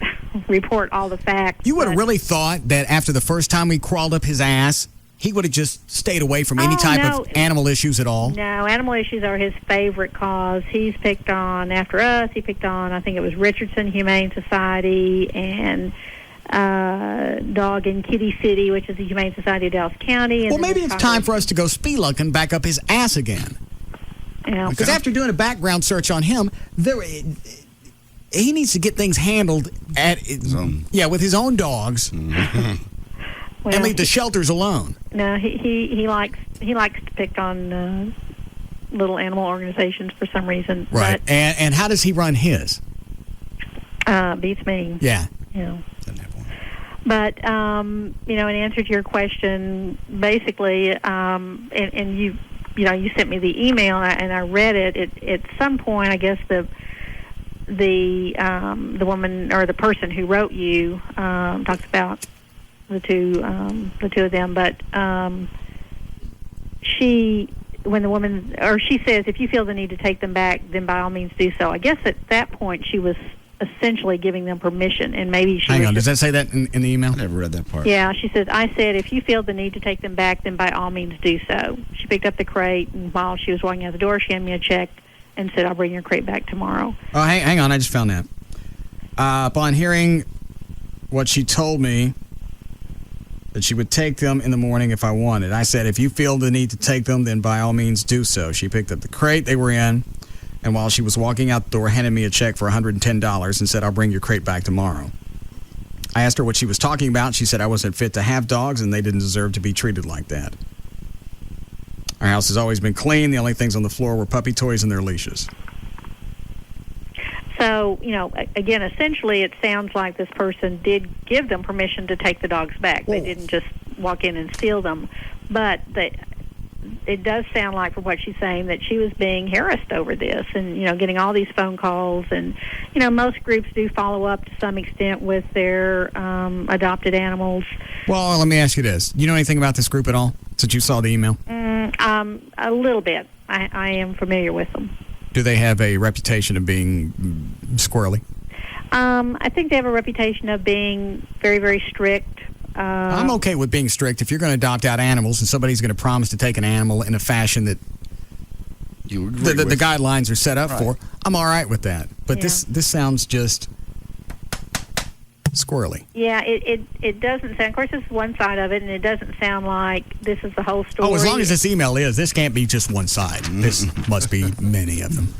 Speaker 1: report all the facts.
Speaker 4: You would have really thought that after the first time we crawled up his ass, he would have just stayed away from any type of animal issues at all?
Speaker 1: No, animal issues are his favorite cause. He's picked on, after us, I think it was Richardson Humane Society and Dog and Kitty City, which is the Humane Society of Dallas County. And
Speaker 4: well, maybe it's time for us to go spelunking back up his ass again. Because after doing a background search on him, he needs to get things handled with his own dogs.
Speaker 1: Well,
Speaker 4: and leave the shelters alone.
Speaker 1: No, he likes to pick on little animal organizations for some reason.
Speaker 4: Right.
Speaker 1: But,
Speaker 4: and how does he run his?
Speaker 1: Beats me.
Speaker 4: Yeah.
Speaker 1: But in answer to your question, basically, and you sent me the email and I read it. At some point, I guess the woman or the person who wrote you talks about the two of them, but she says, if you feel the need to take them back, then by all means do so. I guess at that point she was essentially giving them permission, and maybe she...
Speaker 4: Hang on, does that say that in the email?
Speaker 3: I never read that part.
Speaker 1: Yeah, she says, I said, if you feel the need to take them back, then by all means do so. She picked up the crate, and while she was walking out the door, she handed me a check and said, I'll bring your crate back tomorrow.
Speaker 4: Oh, hang on, I just found that. Upon hearing what she told me, that she would take them in the morning if I wanted. I said, if you feel the need to take them, then by all means do so. She picked up the crate they were in, and while she was walking out the door, handed me a check for $110 and said, I'll bring your crate back tomorrow. I asked her what she was talking about. She said I wasn't fit to have dogs, and they didn't deserve to be treated like that. Our house has always been clean. The only things on the floor were puppy toys and their leashes.
Speaker 1: So, again, essentially it sounds like this person did give them permission to take the dogs back. They didn't just walk in and steal them. But it does sound like, from what she's saying, that she was being harassed over this, and getting all these phone calls, and most groups do follow up to some extent with their adopted animals.
Speaker 4: Well, let me ask you this: you know anything about this group at all since you saw the email?
Speaker 1: A little bit. I am familiar with them.
Speaker 4: Do they have a reputation of being squirrely?
Speaker 1: I think they have a reputation of being very, very strict.
Speaker 4: I'm okay with being strict. If you're going to adopt out animals and somebody's going to promise to take an animal in a fashion that the guidelines are set up for, I'm all right with that. But this sounds just squirrely.
Speaker 1: Yeah, it doesn't sound. Of course, this is one side of it, and it doesn't sound like this is the whole story.
Speaker 4: Oh, as long as this email is, this can't be just one side. This must be many of them.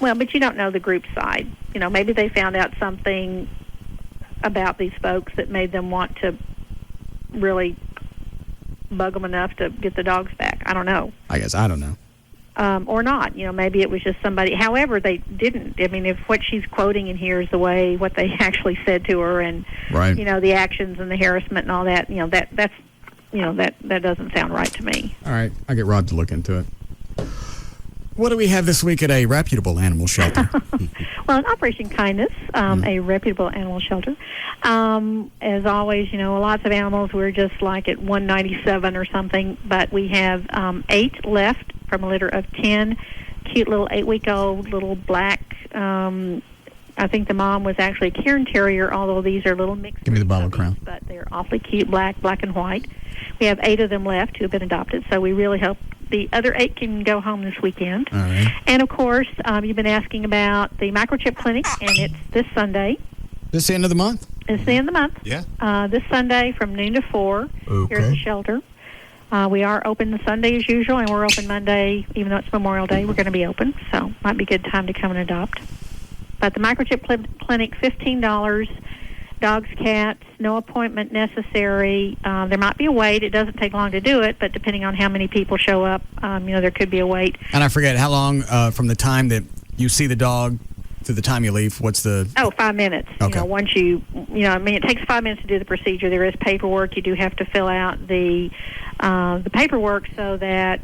Speaker 1: Well, but you don't know the group side. Maybe they found out something about these folks that made them want to really bug them enough to get the dogs back. I don't know.
Speaker 4: I don't know.
Speaker 1: Or not. Maybe it was just somebody. However, they didn't. I mean, if what she's quoting in here is what they actually said to her, and the actions and the harassment and all that, that doesn't sound right to me.
Speaker 4: All right, I'll get Rod to look into it. What do we have this week at a reputable animal shelter?
Speaker 1: Well, in Operation Kindness, a reputable animal shelter. As always, lots of animals. We're just like at 197 or something, but we have 8 left from a litter of 10. Cute little 8-week-old little black. I think the mom was actually a Cairn Terrier, although these are little mixed.
Speaker 4: Give me the bottle crown.
Speaker 1: But they're awfully cute, black and white. We have 8 of them left who have been adopted, so we really hope the other 8 can go home this weekend.
Speaker 4: All right.
Speaker 1: And, of course, you've been asking about the microchip clinic, and it's this Sunday.
Speaker 4: This end of the month?
Speaker 1: It's the end of the month.
Speaker 6: Yeah.
Speaker 1: This Sunday from noon to 4 here at the shelter. We are open Sunday as usual, and we're open Monday, even though it's Memorial Day. We're going to be open, so might be a good time to come and adopt. But the microchip clinic, $15. Dogs, cats, no appointment necessary. There might be a wait. It doesn't take long to do it, but depending on how many people show up, there could be a wait.
Speaker 4: And I forget, how long from the time that you see the dog to the time you leave? What's the...
Speaker 1: 5 minutes.
Speaker 4: Okay.
Speaker 1: Once it takes 5 minutes to do the procedure. There is paperwork. You do have to fill out the paperwork so that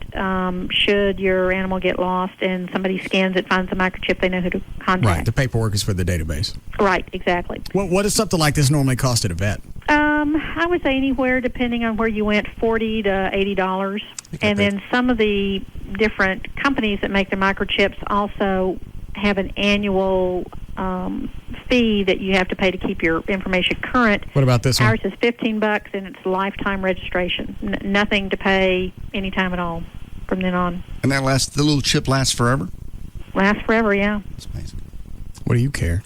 Speaker 1: should your animal get lost and somebody scans it, finds the microchip, they know who to contact.
Speaker 4: Right. The paperwork is for the database.
Speaker 1: Right. Exactly.
Speaker 4: What does something like this normally cost at a vet?
Speaker 1: I would say anywhere, depending on where you went, $40 to $80. And then some of the different companies that make the microchips also have an annual fee that you have to pay to keep your information current.
Speaker 4: What about this one?
Speaker 1: Ours is $15, and it's lifetime registration. Nothing to pay anytime at all from then on.
Speaker 3: And the little chip lasts forever?
Speaker 1: Lasts forever, yeah.
Speaker 3: That's amazing.
Speaker 4: What do you care?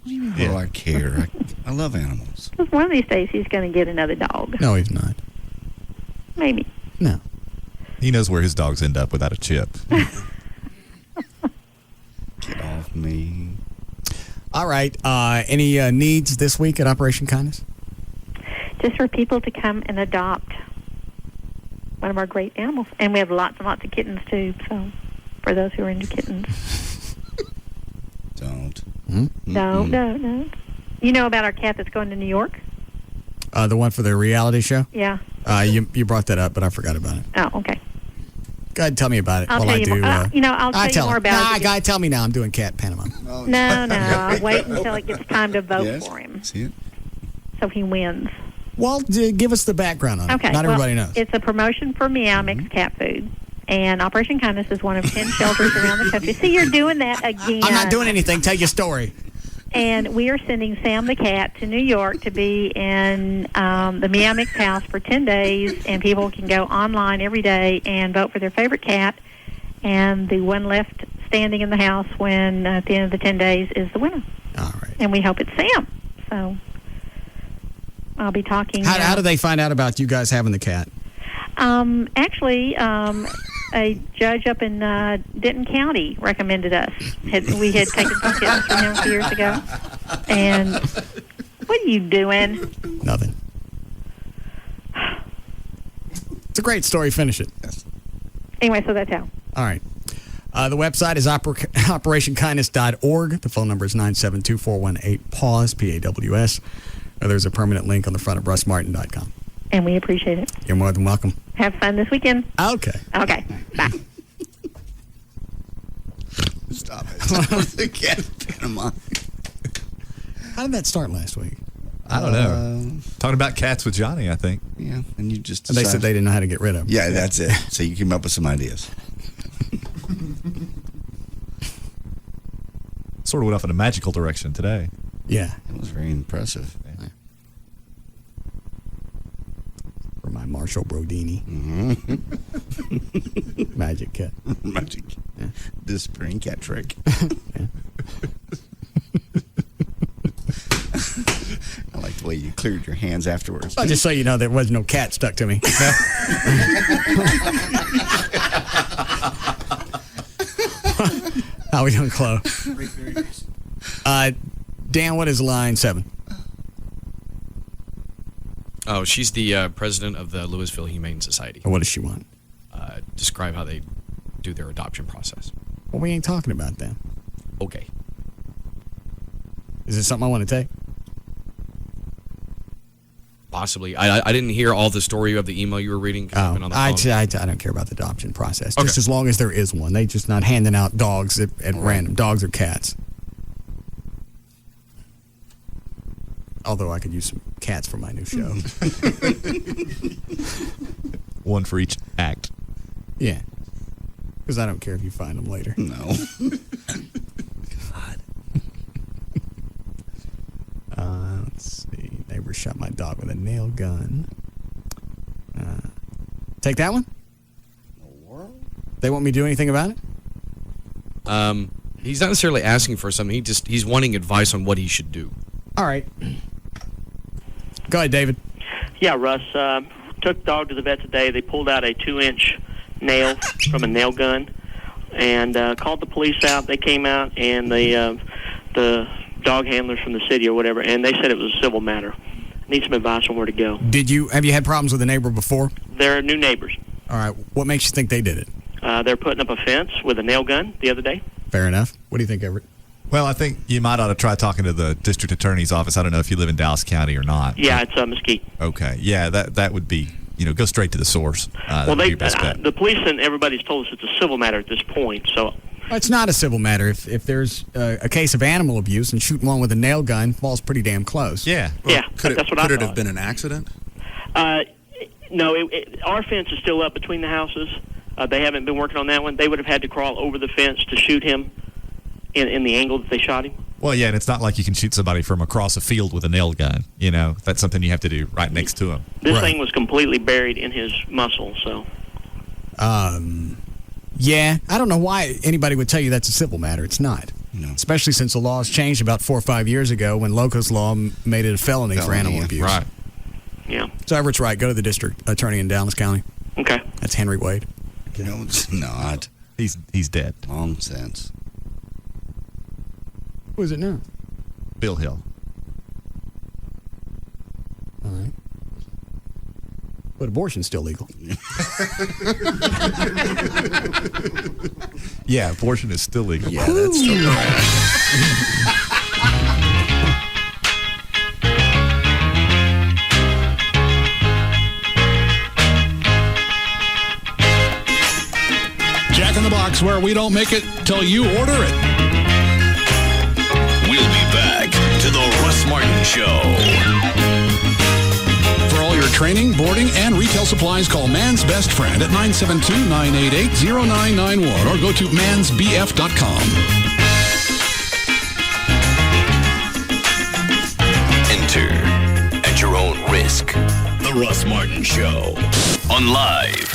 Speaker 3: What do you mean? Oh, I care. I love animals.
Speaker 1: Because one of these days he's going to get another dog.
Speaker 4: No, he's not.
Speaker 1: Maybe.
Speaker 4: No.
Speaker 6: He knows where his dogs end up without a chip.
Speaker 3: Get off me.
Speaker 4: All right. Any needs this week at Operation Kindness?
Speaker 1: Just for people to come and adopt one of our great animals. And we have lots and lots of kittens, too, so for those who are into kittens.
Speaker 3: Don't.
Speaker 1: No. You know about our cat that's going to New York?
Speaker 4: The one for the reality show?
Speaker 1: Yeah.
Speaker 4: You brought that up, but I forgot about it.
Speaker 1: Oh, okay.
Speaker 4: Go ahead and tell me about it.
Speaker 1: I'll tell you more. I'll tell you more about it.
Speaker 4: Go ahead, tell me now. I'm doing cat pantomime.
Speaker 1: No. Wait until it gets time to vote for him.
Speaker 3: See it?
Speaker 1: So he wins.
Speaker 4: Well, give us the background on it.
Speaker 1: Okay.
Speaker 4: Not everybody knows.
Speaker 1: It's a promotion for Meow Mix cat food. And Operation Kindness is one of 10 shelters around the country. See, you're doing that again.
Speaker 4: I'm not doing anything. Tell your story.
Speaker 1: And we are sending Sam the cat to New York to be in the Meow Mix house for 10 days, and people can go online every day and vote for their favorite cat, and the one left standing in the house when at the end of the 10 days is the winner.
Speaker 4: All right.
Speaker 1: And we hope it's Sam. So I'll be talking.
Speaker 4: How do they find out about you guys having the cat?
Speaker 1: Actually, a judge up in Denton County recommended us. We had taken some kittens from him a few years ago. And what are you doing?
Speaker 4: Nothing. It's a great story. Finish it. Yes.
Speaker 1: Anyway, so that's how.
Speaker 4: All right. The website is operationkindness.org. The phone number is 972-418-PAWS, P-A-W-S. There's a permanent link on the front of russmartin.com.
Speaker 1: and we appreciate it.
Speaker 4: You're more than welcome.
Speaker 1: Have fun this weekend.
Speaker 4: Okay.
Speaker 1: Okay. Bye.
Speaker 3: Stop it.
Speaker 4: How did that start last week?
Speaker 6: I don't know. Talking about cats with Johnny, I think.
Speaker 3: Yeah, and you just
Speaker 4: They said they didn't know how to get rid of them.
Speaker 3: Yeah, that's it. So you came up with some ideas.
Speaker 6: Sort of went off in a magical direction today.
Speaker 4: Yeah.
Speaker 3: It was very impressive.
Speaker 4: Yeah. For my Marshall Brodini.
Speaker 3: Mm-hmm.
Speaker 4: Magic cat.
Speaker 3: Magic. Yeah. Disappearing cat trick. I like the way you cleared your hands afterwards.
Speaker 4: I'll just so you know there was no cat stuck to me. How are we doing, Chloe? Dan, what is line 7?
Speaker 14: Oh, she's the president of the Louisville Humane Society.
Speaker 4: What does she want?
Speaker 14: Describe how they do their adoption process.
Speaker 4: Well, we ain't talking about that.
Speaker 14: Okay.
Speaker 4: Is it something I want to take?
Speaker 14: Possibly. I didn't hear all the story of the email you were reading. 'Cause I've been on the phone.
Speaker 4: I don't care about the adoption process.
Speaker 14: Okay.
Speaker 4: Just as long as there is one. They just not handing out dogs at random. Dogs or cats. Although I could use some cats for my new show.
Speaker 6: One for each act.
Speaker 4: Yeah. Because I don't care if you find them later.
Speaker 3: No.
Speaker 4: Let's see. Neighbor shot my dog with a nail gun. Take that one? They want me to do anything about it?
Speaker 14: He's not necessarily asking for something. He's wanting advice on what he should do.
Speaker 4: All right. Go ahead, David.
Speaker 2: Yeah, Russ. Took the dog to the vet today. They pulled out a 2-inch nail from a nail gun and called the police out. They came out, and the dog handlers from the city or whatever, and they said it was a civil matter. Need some advice on where to go.
Speaker 4: Have you had problems with a neighbor before?
Speaker 2: They're new neighbors.
Speaker 4: All right. What makes you think they did it?
Speaker 2: They're putting up a fence with a nail gun the other day.
Speaker 4: Fair enough. What do you think, Everett?
Speaker 6: Well, I think you might ought to try talking to the district attorney's office. I don't know if you live in Dallas County or not.
Speaker 2: Yeah, it's Mesquite.
Speaker 6: Okay. Yeah, that would be, go straight to the source.
Speaker 2: Well,
Speaker 6: Your best bet.
Speaker 2: the police and everybody's told us it's a civil matter at this point, so...
Speaker 4: Well, it's not a civil matter. If there's a case of animal abuse and shooting one with a nail gun falls pretty damn close.
Speaker 5: Yeah.
Speaker 2: Well,
Speaker 5: Could
Speaker 2: that's what I thought.
Speaker 5: Could it have been an accident?
Speaker 2: No, our fence is still up between the houses. They haven't been working on that one. They would have had to crawl over the fence to shoot him in the angle that they shot him.
Speaker 6: Well, yeah, and it's not like you can shoot somebody from across a field with a nail gun. That's something you have to do right next to him.
Speaker 2: This thing was completely buried in his muscle, so...
Speaker 4: Yeah, I don't know why anybody would tell you that's a civil matter. It's not. No. Especially since the laws changed about 4 or 5 years ago when Locos Law made it a felony for animal abuse.
Speaker 2: Right. Yeah.
Speaker 4: So Everett's right. Go to the district attorney in Dallas County.
Speaker 2: Okay.
Speaker 4: That's Henry Wade.
Speaker 3: No, it's not.
Speaker 6: He's dead.
Speaker 3: Long since.
Speaker 4: Who is it now?
Speaker 6: Bill Hill.
Speaker 4: All right. But abortion's still legal.
Speaker 6: Yeah, abortion is still legal.
Speaker 3: Yeah, that's still
Speaker 20: Jack in the Box, where we don't make it till you order it.
Speaker 7: We'll be back to the Russ Martin Show.
Speaker 20: For all your training, boarding, and retail supplies, call Man's Best Friend at 972-988-0991 or go to mansbf.com.
Speaker 7: Enter at your own risk. The Russ Martin Show on Live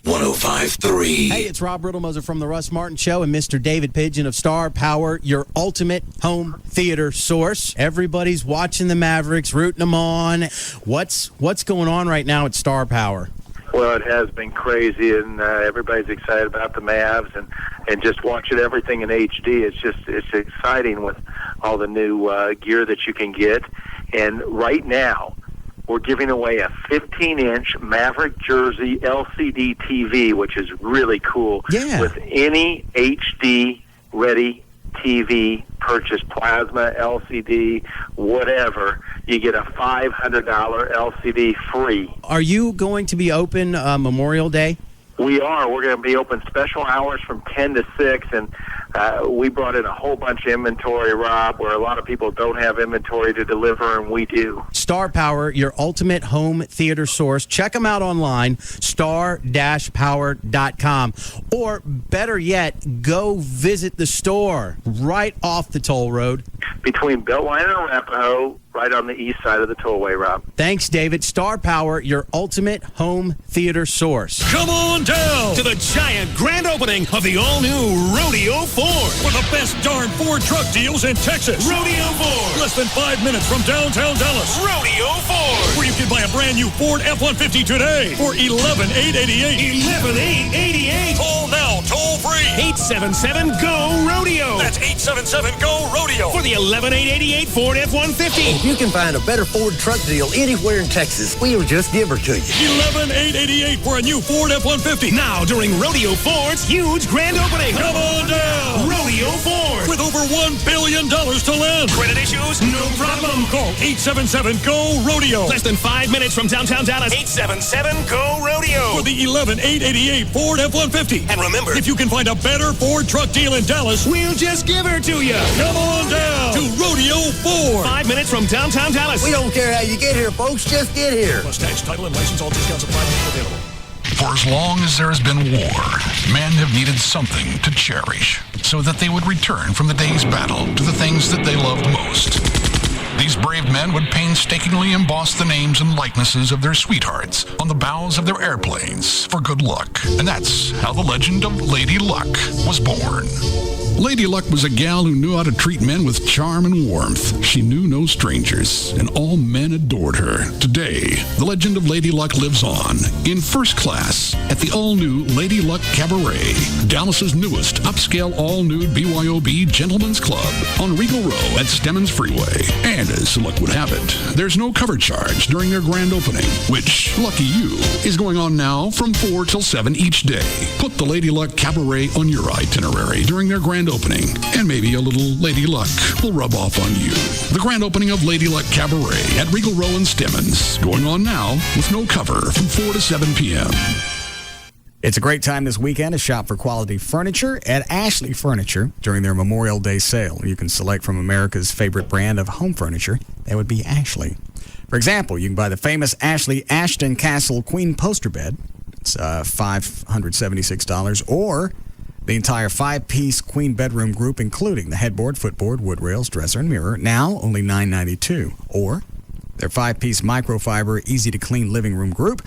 Speaker 7: 105.3.
Speaker 8: Hey, it's Rob Riddlemoser from The Russ Martin Show and Mr. David Pidgeon of Star Power, your ultimate home theater source. Everybody's watching the Mavericks, rooting them on. What's going on right now at Star Power?
Speaker 9: Well, it has been crazy, and everybody's excited about the Mavs and just watching everything in HD. It's exciting with all the new gear that you can get. And right now, we're giving away a 15-inch Maverick jersey LCD TV, which is really cool.
Speaker 8: Yeah.
Speaker 9: With any HD-ready TV purchase plasma, LCD, whatever, you get a $500 LCD free.
Speaker 8: Are you going to be open Memorial Day?
Speaker 9: We are. We're going to be open special hours from 10 to 6, and we brought in a whole bunch of inventory, Rob, where a lot of people don't have inventory to deliver, and we do.
Speaker 8: Star Power, your ultimate home theater source. Check them out online, star-power.com. Or better yet, go visit the store right off the toll road.
Speaker 9: Between Beltline and Arapahoe, right on the east side of the tollway, Rob.
Speaker 8: Thanks, David. Star Power, your ultimate home theater source.
Speaker 22: Come on down to the giant grand opening of the all-new Rodeo Ford. For the best darn Ford truck deals in Texas. Rodeo Ford. Less than 5 minutes from downtown Dallas. Rodeo Ford. Where you can buy a brand new Ford F-150 today for $11,888. $11,888. Call now, toll free. 877-GO-RODEO. That's 877-GO-RODEO for the $11,888 Ford F-150.
Speaker 10: If you can find a better Ford truck deal anywhere in Texas, we'll just give her to you.
Speaker 22: $11,888 for a new Ford F-150. Now during Rodeo Ford's huge grand opening. Come on down. Rodeo Ford. With over $1 billion to lend. Credit issues? No problem. Call 877-GO-RODEO. Less than 5 minutes from downtown Dallas. 877-GO-RODEO. For the $11,888 Ford F-150. And remember, if you can find a better Ford truck deal in Dallas, we'll just give her to you. Come on down to Rodeo Ford. 5 minutes from downtown Dallas.
Speaker 10: We don't care how you get here, folks. Just get here.
Speaker 22: Plus tax, title, and license. All discounts apply. Available.
Speaker 20: For as long as there has been war, men have needed something to cherish so that they would return from the day's battle to the things that they loved most. These brave men would painstakingly emboss the names and likenesses of their sweethearts on the bows of their airplanes for good luck. And that's how the legend of Lady Luck was born. Lady Luck was a gal who knew how to treat men with charm and warmth. She knew no strangers, and all men adored her. Today, the legend of Lady Luck lives on in first class at the all-new Lady Luck Cabaret, Dallas's newest upscale all-nude BYOB Gentlemen's Club on Regal Row at Stemmons Freeway. And as luck would have it, there's no cover charge during their grand opening, which, lucky you, is going on now from 4 till 7 each day. Put the Lady Luck Cabaret on your itinerary during their grand opening, and maybe a little Lady Luck will rub off on you. The grand opening of Lady Luck Cabaret at Regal Row and Stemmons, going on now with no cover from 4 to 7 p.m.
Speaker 4: It's a great time this weekend to shop for quality furniture at Ashley Furniture during their Memorial Day sale. You can select from America's favorite brand of home furniture. That would be Ashley. For example, you can buy the famous Ashley Ashton Castle Queen poster bed. It's $576, or the entire 5-piece queen bedroom group, including the headboard, footboard, wood rails, dresser, and mirror, now only $992. Or their 5-piece microfiber, easy-to-clean living room group,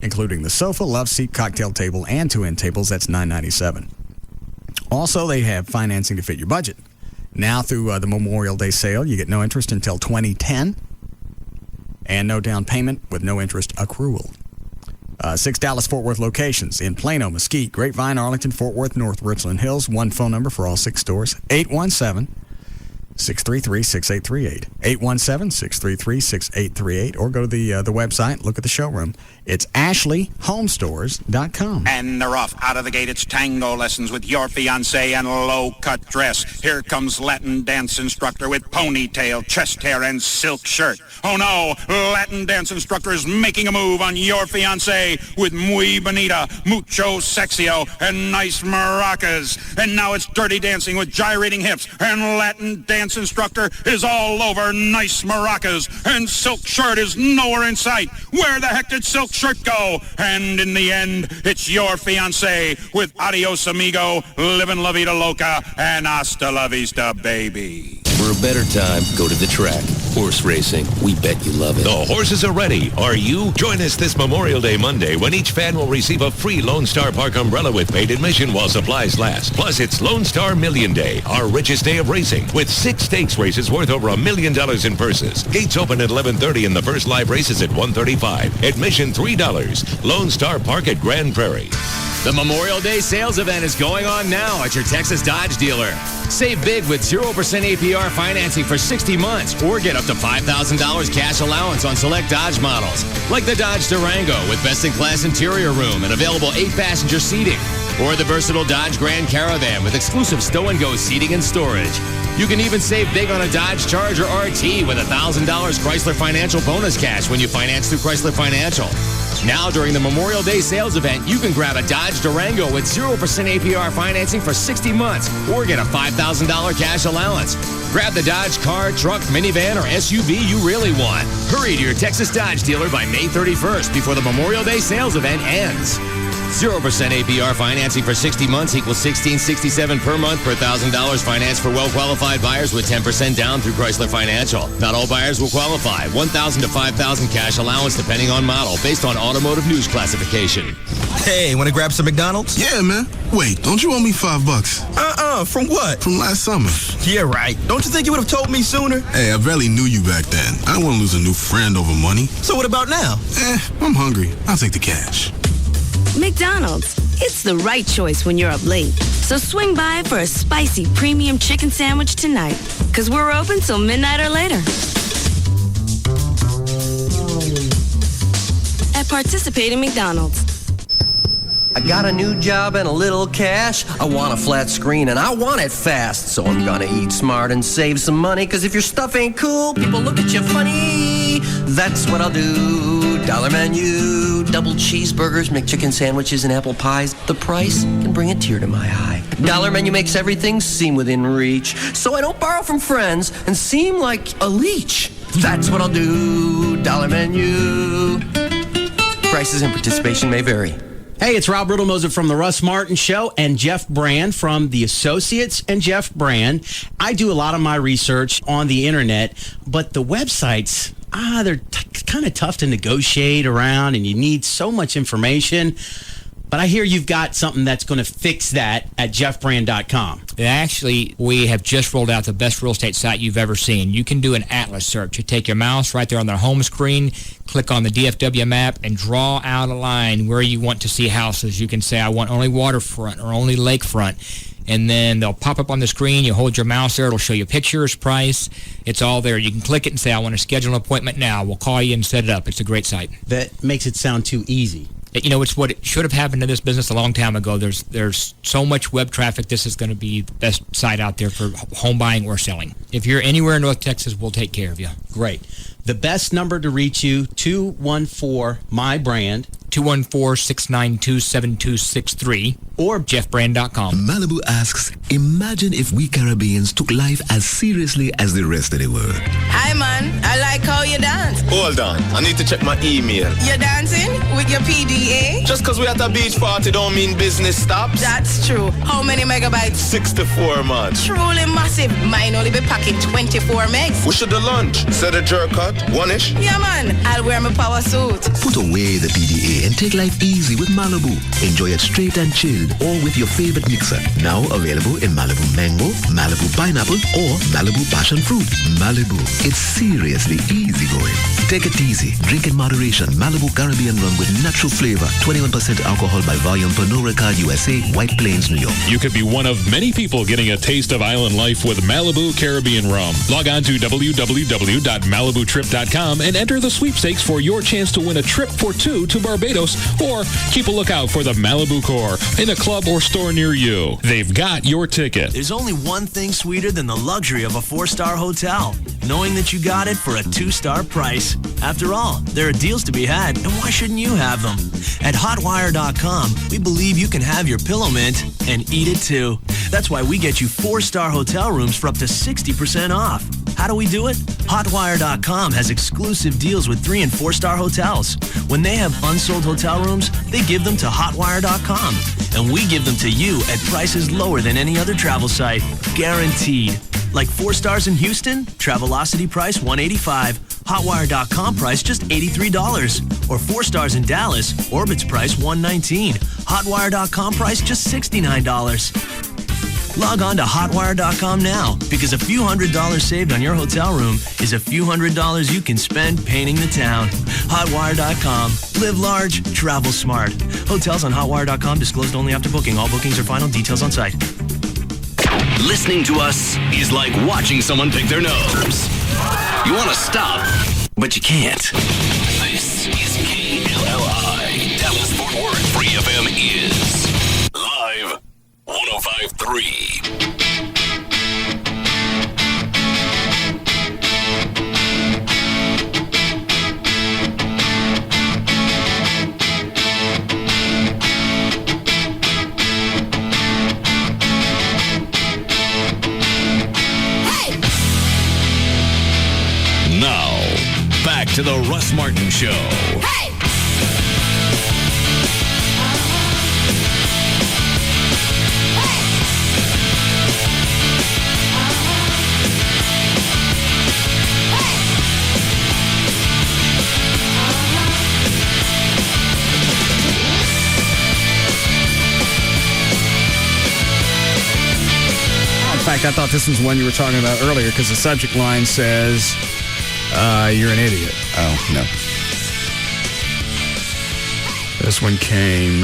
Speaker 4: including the sofa, love seat, cocktail table, and 2 end tables, that's $997. Also, they have financing to fit your budget. Now through the Memorial Day sale, you get no interest until 2010, and no down payment with no interest accrual. 6 Dallas-Fort Worth locations in Plano, Mesquite, Grapevine, Arlington, Fort Worth, North Richland Hills. One phone number for all 6 stores, 817-633-6838. 817-633-6838. Or go to the website, look at the showroom. It's ashleyhomestores.com.
Speaker 11: And they're off. Out of the gate, it's tango lessons with your fiancé and low-cut dress. Here comes Latin dance instructor with ponytail, chest hair, and silk shirt. Oh, no. Latin dance instructor is making a move on your fiancé with muy bonita, mucho sexio, and nice maracas. And now it's dirty dancing with gyrating hips. And Latin dance instructor is all over nice maracas. And silk shirt is nowhere in sight. Where the heck did silk shirt go? And in the end, it's your fiancé with adios amigo, livin' la vida loca, and hasta la vista, baby.
Speaker 7: For a better time, go to the track. Horse racing. We bet you love it.
Speaker 12: The horses are ready. Are you? Join us this Memorial Day Monday when each fan will receive a free Lone Star Park umbrella with paid admission while supplies last. Plus, it's Lone Star Million Day, our richest day of racing, with 6 stakes races worth over $1 million in purses. Gates open at 11:30 and the first live race is at 1:35. Admission $3. Lone Star Park at Grand Prairie.
Speaker 13: The Memorial Day sales event is going on now at your Texas Dodge dealer. Save big with 0% APR financing for 60 months or get up to $5,000 cash allowance on select Dodge models, like the Dodge Durango with best-in-class interior room and available 8-passenger seating, or the versatile Dodge Grand Caravan with exclusive stow-and-go seating and storage. You can even save big on a Dodge Charger RT with $1,000 Chrysler Financial bonus cash when you finance through Chrysler Financial. Now, during the Memorial Day sales event, you can grab a Dodge Durango with 0% APR financing for 60 months or get a $5,000 cash allowance. Grab the Dodge car, truck, minivan, or SUV you really want. Hurry to your Texas Dodge dealer by May 31st before the Memorial Day sales event ends. 0% APR financing for 60 months equals $1,667 per month per $1,000 financed for well-qualified buyers with 10% down through Chrysler Financial. Not all buyers will qualify. $1,000 to $5,000 cash allowance depending on model based on automotive news classification.
Speaker 15: Hey, want to grab some McDonald's?
Speaker 16: Yeah, man. Wait, don't you owe me $5?
Speaker 15: From what?
Speaker 16: From last summer.
Speaker 15: Yeah, right. Don't you think you would have told me sooner?
Speaker 16: Hey, I barely knew you back then. I don't want to lose a new friend over money.
Speaker 15: So what about now?
Speaker 16: I'm hungry. I'll take the cash.
Speaker 17: McDonald's. It's the right choice when you're up late. So swing by for a spicy premium chicken sandwich tonight. Because we're open till midnight or later. At participating McDonald's.
Speaker 10: I got a new job and a little cash. I want a flat screen and I want it fast. So I'm gonna eat smart and save some money. Cause if your stuff ain't cool, people look at you funny. That's what I'll do. Dollar menu, double cheeseburgers, McChicken sandwiches, and apple pies. The price can bring a tear to my eye. Dollar menu makes everything seem within reach. So I don't borrow from friends and seem like a leech. That's what I'll do. Dollar menu. Prices and participation may vary.
Speaker 8: Hey, it's Rob Riddlemoser from the Russ Martin Show and Jeff Brand from The Associates and Jeff Brand. I do a lot of my research on the internet, but the websites, they're kind of tough to negotiate around, and you need so much information. But I hear you've got something that's going to fix that at jeffbrand.com.
Speaker 18: Actually, we have just rolled out the best real estate site you've ever seen. You can do an atlas search. You take your mouse right there on the home screen, click on the DFW map, and draw out a line where you want to see houses. You can say, I want only waterfront or only lakefront. And then they'll pop up on the screen. You hold your mouse there. It'll show you pictures, price. It's all there. You can click it and say, I want to schedule an appointment now. We'll call you and set it up. It's a great site.
Speaker 8: That makes it sound too easy.
Speaker 18: You know, it's what it should have happened to this business a long time ago. There's so much web traffic. This is going to be the best site out there for home buying or selling. If you're anywhere in North Texas, we'll take care of you.
Speaker 8: Great. The best number to reach you, 214-MY-BRAND.
Speaker 18: 214-692-7263 or jeffbrand.com.
Speaker 19: Malibu asks, imagine if we Caribbeans took life as seriously as the rest of the world.
Speaker 21: Hi, man. I like how you dance.
Speaker 23: Hold on. I need to check my email.
Speaker 21: You're dancing with your PDA?
Speaker 23: Just because we're at a beach party don't mean business stops.
Speaker 21: That's true. How many megabytes?
Speaker 23: 64, man.
Speaker 21: Truly massive. Mine only be packing 24 megs.
Speaker 23: We should do lunch. Set a jerk cut. One-ish.
Speaker 21: Yeah, man. I'll wear my power suit.
Speaker 19: Put away the PDA and take life easy with Malibu. Enjoy it straight and chilled or with your favorite mixer. Now available in Malibu Mango, Malibu Pineapple, or Malibu Passion Fruit. Malibu, it's seriously easy going. Take it easy. Drink in moderation. Malibu Caribbean rum with natural flavor. 21% alcohol by volume per no record USA, White Plains, New York.
Speaker 22: You could be one of many people getting a taste of island life with Malibu Caribbean rum. Log on to www.malibutrip.com and enter the sweepstakes for your chance to win a trip for two to Barbados, or keep a lookout for the Malibu Corps in a club or store near you. They've got your ticket.
Speaker 24: There's only one thing sweeter than the luxury of a 4-star hotel, knowing that you got it for a 2-star price. After all, there are deals to be had, and why shouldn't you have them? At hotwire.com, we believe you can have your pillow mint and eat it too. That's why we get you 4-star hotel rooms for up to 60% off. How do we do it? Hotwire.com has exclusive deals with 3- and 4-star hotels. When they have unsold hotel rooms, they give them to Hotwire.com. And we give them to you at prices lower than any other travel site. Guaranteed. Like 4 stars in Houston, Travelocity price $185. Hotwire.com price just $83. Or 4 stars in Dallas, Orbit's price $119. Hotwire.com price just $69. Log on to hotwire.com now, because a few $100s saved on your hotel room is a few $100s you can spend painting the town. Hotwire.com. Live large, travel smart. Hotels on hotwire.com disclosed only after booking. All bookings are final. Details on site.
Speaker 7: Listening to us is like watching someone pick their nose. You want to stop, but you can't. This is KLLI. Dallas Fort Worth Free FM is live 105.3.
Speaker 12: to the Russ Martin Show.
Speaker 7: Hey!
Speaker 4: In fact, I thought this was one you were talking about earlier because the subject line says, you're an idiot.
Speaker 3: Oh, no.
Speaker 4: This one came,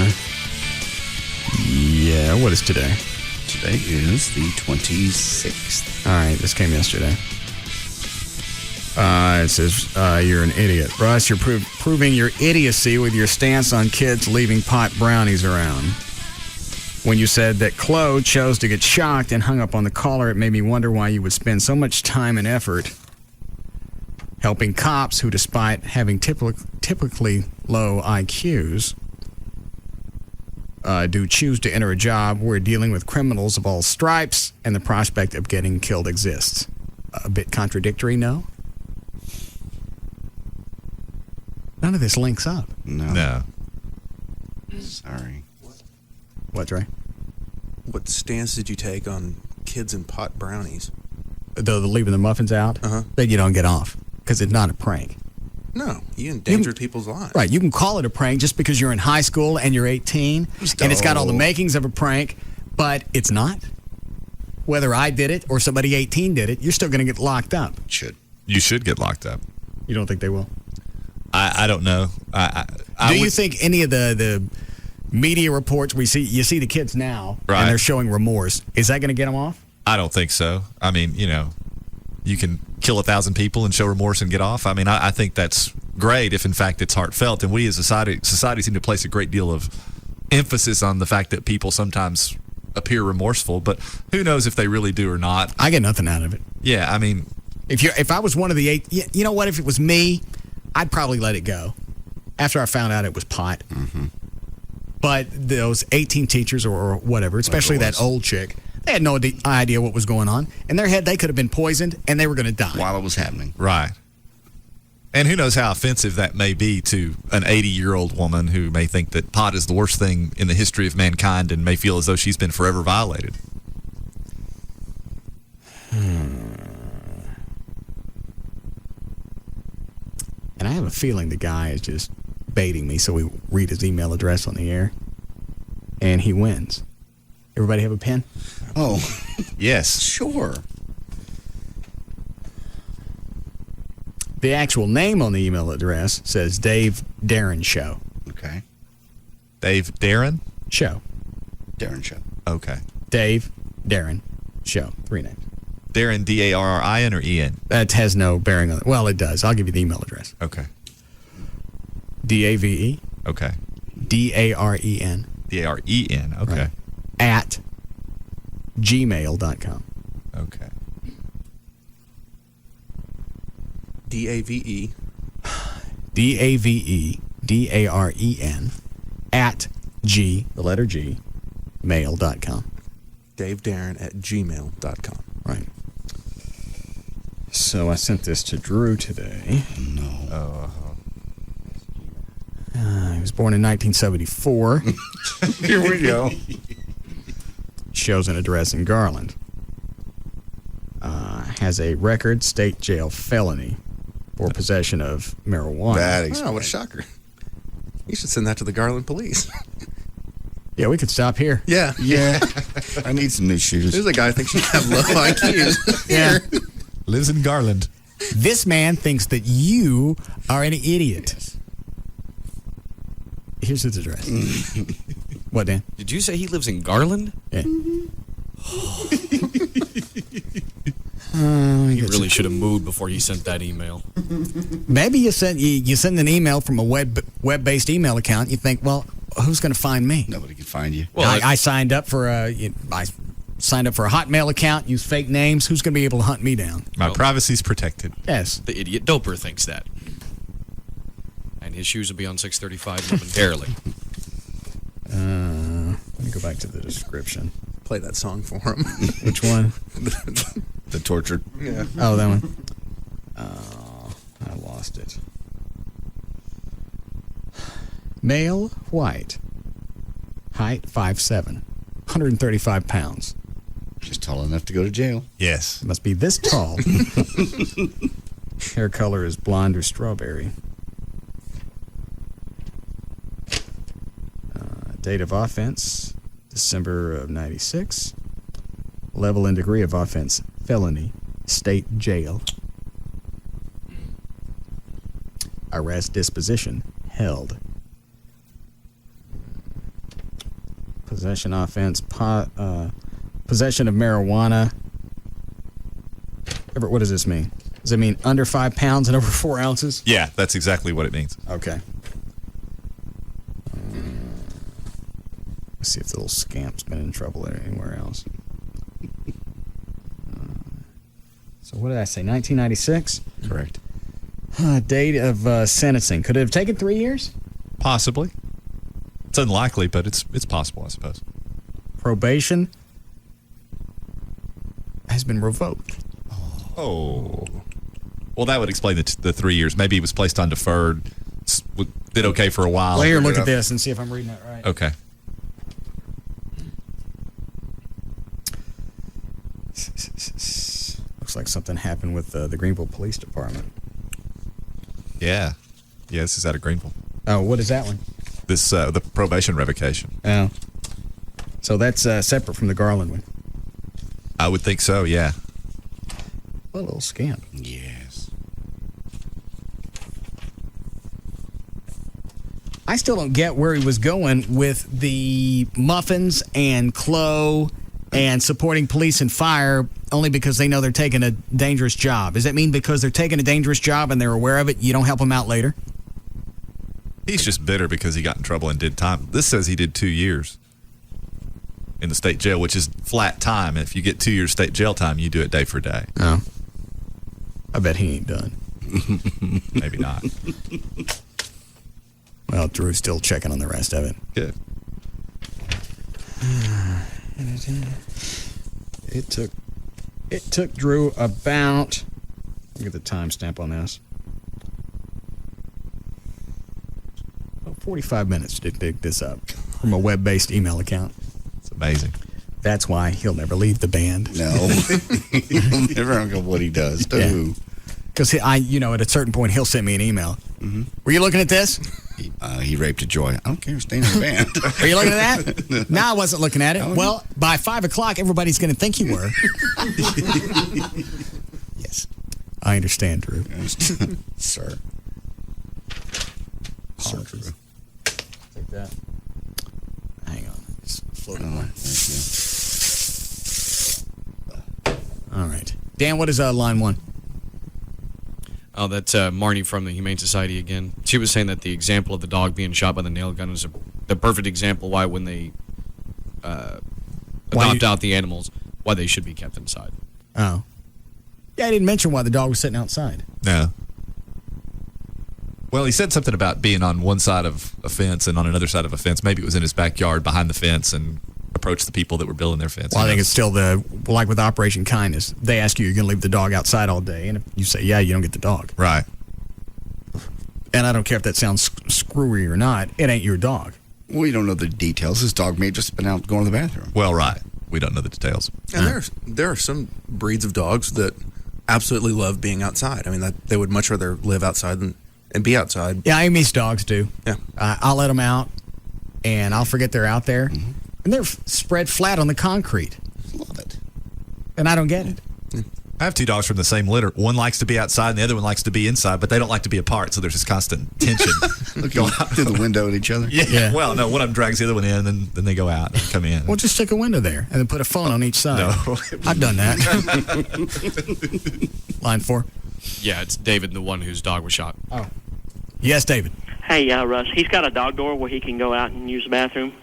Speaker 4: what is today?
Speaker 3: Today is the 26th.
Speaker 4: All right, this came yesterday. It says, you're an idiot. Russ, you're proving your idiocy with your stance on kids leaving pot brownies around. When you said that Chloe chose to get shocked and hung up on the caller, it made me wonder why you would spend so much time and effort helping cops who, despite having typically low IQs, do choose to enter a job where dealing with criminals of all stripes and the prospect of getting killed exists. A bit contradictory, no? None of this links up.
Speaker 3: No. Sorry.
Speaker 4: What, Dre?
Speaker 1: What stance did you take on kids and pot brownies?
Speaker 4: The leaving the muffins out? Then you don't get off because it's not a prank.
Speaker 1: No, you endangered people's lives.
Speaker 4: Right. You can call it a prank just because you're in high school and you're 18 and it's got all the makings of a prank, but it's not. Whether I did it or somebody 18 did it, you're still going to get locked up.
Speaker 6: You should get locked up.
Speaker 4: You don't think they will?
Speaker 6: I don't know.
Speaker 4: Do you think any of the media reports you see the kids now and they're showing remorse, is that going to get them off?
Speaker 6: I don't think so. I mean, you can kill 1,000 people and show remorse and get off. I mean, I think that's great if in fact it's heartfelt, and we as a society seem to place a great deal of emphasis on the fact that people sometimes appear remorseful, but who knows if they really do or not.
Speaker 4: I get nothing out of it.
Speaker 6: Yeah, I mean,
Speaker 4: if I was one of the 8, you know what, if it was me, I'd probably let it go after I found out it was pot.
Speaker 3: Mm-hmm.
Speaker 4: But those 18 teachers or whatever, especially that old chick, they had no idea what was going on. In their head, they could have been poisoned and they were going to die.
Speaker 3: While it was happening.
Speaker 6: Right. And who knows how offensive that may be to an 80-year-old woman who may think that pot is the worst thing in the history of mankind and may feel as though she's been forever violated.
Speaker 4: And I have a feeling the guy is just baiting me, so we read his email address on the air, and he wins. Everybody have a pen?
Speaker 3: Oh,
Speaker 6: yes.
Speaker 3: Sure.
Speaker 4: The actual name on the email address says Dave Darren Show.
Speaker 3: Okay.
Speaker 6: Dave Darren?
Speaker 4: Show.
Speaker 3: Darren Show.
Speaker 6: Okay.
Speaker 4: Dave Darren Show. 3 names.
Speaker 6: Darren, D-A-R-R-I-N or E-N?
Speaker 4: That has no bearing on it. Well, it does. I'll give you the email address.
Speaker 6: Okay.
Speaker 4: D-A-V-E.
Speaker 6: Okay.
Speaker 4: D-A-R-E-N.
Speaker 6: D-A-R-E-N. Okay.
Speaker 4: Right. At gmail.com.
Speaker 6: Okay.
Speaker 1: D-A-V-E.
Speaker 4: D-A-V-E. D-A-R-E-N. At the letter G, mail.com.
Speaker 1: Dave Darren at gmail.com.
Speaker 4: Right. So I sent this to Drew today.
Speaker 3: No.
Speaker 4: He was born in 1974.
Speaker 3: Here we go.
Speaker 4: Shows an address in Garland. Has a record state jail felony for possession of marijuana.
Speaker 3: That explains.
Speaker 1: Oh, what a shocker. You should send that to the Garland police.
Speaker 4: Yeah, we could stop here.
Speaker 1: Yeah.
Speaker 3: Yeah. I need some new shoes.
Speaker 1: There's a guy who thinks you have low IQs.
Speaker 4: Yeah.
Speaker 6: Lives in Garland.
Speaker 4: This man thinks that you are an idiot.
Speaker 3: Yes.
Speaker 4: Here's his address. What, Dan?
Speaker 2: Did you say he lives in Garland?
Speaker 4: Yeah.
Speaker 2: He really should have moved before he sent that email.
Speaker 4: Maybe you send an email from a web-based email account. You think, well, who's going to find me?
Speaker 3: Nobody can find you.
Speaker 2: Well,
Speaker 4: I signed up for a Hotmail account. Used fake names. Who's going to be able to hunt me down?
Speaker 6: My privacy's protected.
Speaker 4: Yes.
Speaker 2: The idiot doper thinks that. And his shoes will be on 635 momentarily.
Speaker 4: Let me go back to the description.
Speaker 1: Play that song for him.
Speaker 4: Which one?
Speaker 3: The tortured.
Speaker 1: Yeah.
Speaker 4: Oh, that one. Oh, I lost it. Male, white. Height, 5'7", 135 pounds.
Speaker 3: Just tall enough to go to jail.
Speaker 6: Yes.
Speaker 4: Must be this tall. Hair color is blonde or strawberry. Date of offense, December of 96. Level and degree of offense, felony, state jail. Arrest disposition, held. Possession offense, possession of marijuana. What does this mean? Does it mean under 5 pounds and over 4 ounces?
Speaker 6: Yeah, that's exactly what it means.
Speaker 4: Okay. Let's see if the little scamp's been in trouble anywhere else. So what did I say, 1996?
Speaker 3: Correct.
Speaker 4: Date of sentencing. Could it have taken 3 years?
Speaker 6: Possibly. It's unlikely, but it's possible, I suppose.
Speaker 4: Probation has been revoked.
Speaker 6: Oh. Well, that would explain the 3 years. Maybe he was placed on deferred, did okay for a while.
Speaker 4: Well, here, look at this and see if I'm reading that right.
Speaker 6: Okay.
Speaker 4: Looks like something happened with the Greenville Police Department.
Speaker 6: Yeah. Yeah, this is out of Greenville.
Speaker 4: Oh, what is that one?
Speaker 6: This the probation revocation.
Speaker 4: Oh. So that's separate from the Garland one.
Speaker 6: I would think so, yeah.
Speaker 4: What a little scamp.
Speaker 3: Yes.
Speaker 4: I still don't get where he was going with the muffins and Clo and supporting police and fire only because they know they're taking a dangerous job. Does that mean because they're taking a dangerous job and they're aware of it, you don't help them out later?
Speaker 6: He's just bitter because he got in trouble and did time. This says he did 2 years in the state jail, which is flat time. If you get 2 years state jail time, you do it day for day.
Speaker 4: Oh. I bet he ain't done.
Speaker 6: Maybe not.
Speaker 4: Well, Drew's still checking on the rest of it.
Speaker 6: Good.
Speaker 4: It took Drew about, look at the timestamp on this, about 45 minutes to dig this up from a web-based email account.
Speaker 6: It's amazing.
Speaker 4: That's why he'll never leave the band.
Speaker 3: No. He'll never know what he does to who.
Speaker 4: Because at a certain point, he'll send me an email. Mm-hmm. Were you looking at this?
Speaker 3: He raped a joy. I don't care. Stay in the band.
Speaker 4: Are you looking at that? No, I wasn't looking at it. Well, by 5 o'clock, everybody's going to think you were.
Speaker 3: Yes.
Speaker 4: I understand, Drew.
Speaker 3: Sir.
Speaker 4: Sir, Drew. Take that. Hang on. It's floating away. All right. Dan, what is line 1?
Speaker 2: Oh, that's Marnie from the Humane Society again. She was saying that the example of the dog being shot by the nail gun is the perfect example why when they adopt out the animals, why they should be kept inside.
Speaker 4: Oh. Yeah, I didn't mention why the dog was sitting outside.
Speaker 6: No. Well, he said something about being on one side of a fence and on another side of a fence. Maybe it was in his backyard behind the fence and approached the people that were building their fence.
Speaker 4: Well, I think it's still like with Operation Kindness. They ask you, you're going to leave the dog outside all day. And if you say, yeah, you don't get the dog.
Speaker 6: Right.
Speaker 4: And I don't care if that sounds screwy or not. It ain't your dog.
Speaker 3: We don't know the details. His dog may have just been out going to the bathroom.
Speaker 6: Well, right. We don't know the details.
Speaker 1: And there are some breeds of dogs that absolutely love being outside. I mean, they would much rather live outside and be outside.
Speaker 4: Yeah, Amy's dogs do.
Speaker 1: Yeah.
Speaker 4: I'll let them out, and I'll forget they're out there. Mm-hmm. And they're spread flat on the concrete.
Speaker 3: Love it.
Speaker 4: And I don't get it.
Speaker 6: I have 2 dogs from the same litter. One likes to be outside and the other one likes to be inside, but they don't like to be apart, so there's this constant tension.
Speaker 3: Looking through the window at each other?
Speaker 6: Yeah. Well, no, one of them drags the other one in, and then they go out and come in.
Speaker 4: Well, just stick a window there and then put a phone on each side.
Speaker 6: No.
Speaker 4: I've done that. Line 4.
Speaker 2: Yeah, it's David, the one whose dog was shot.
Speaker 4: Oh. Yes, David.
Speaker 5: Hey, Russ, he's got a dog door where he can go out and use the bathroom.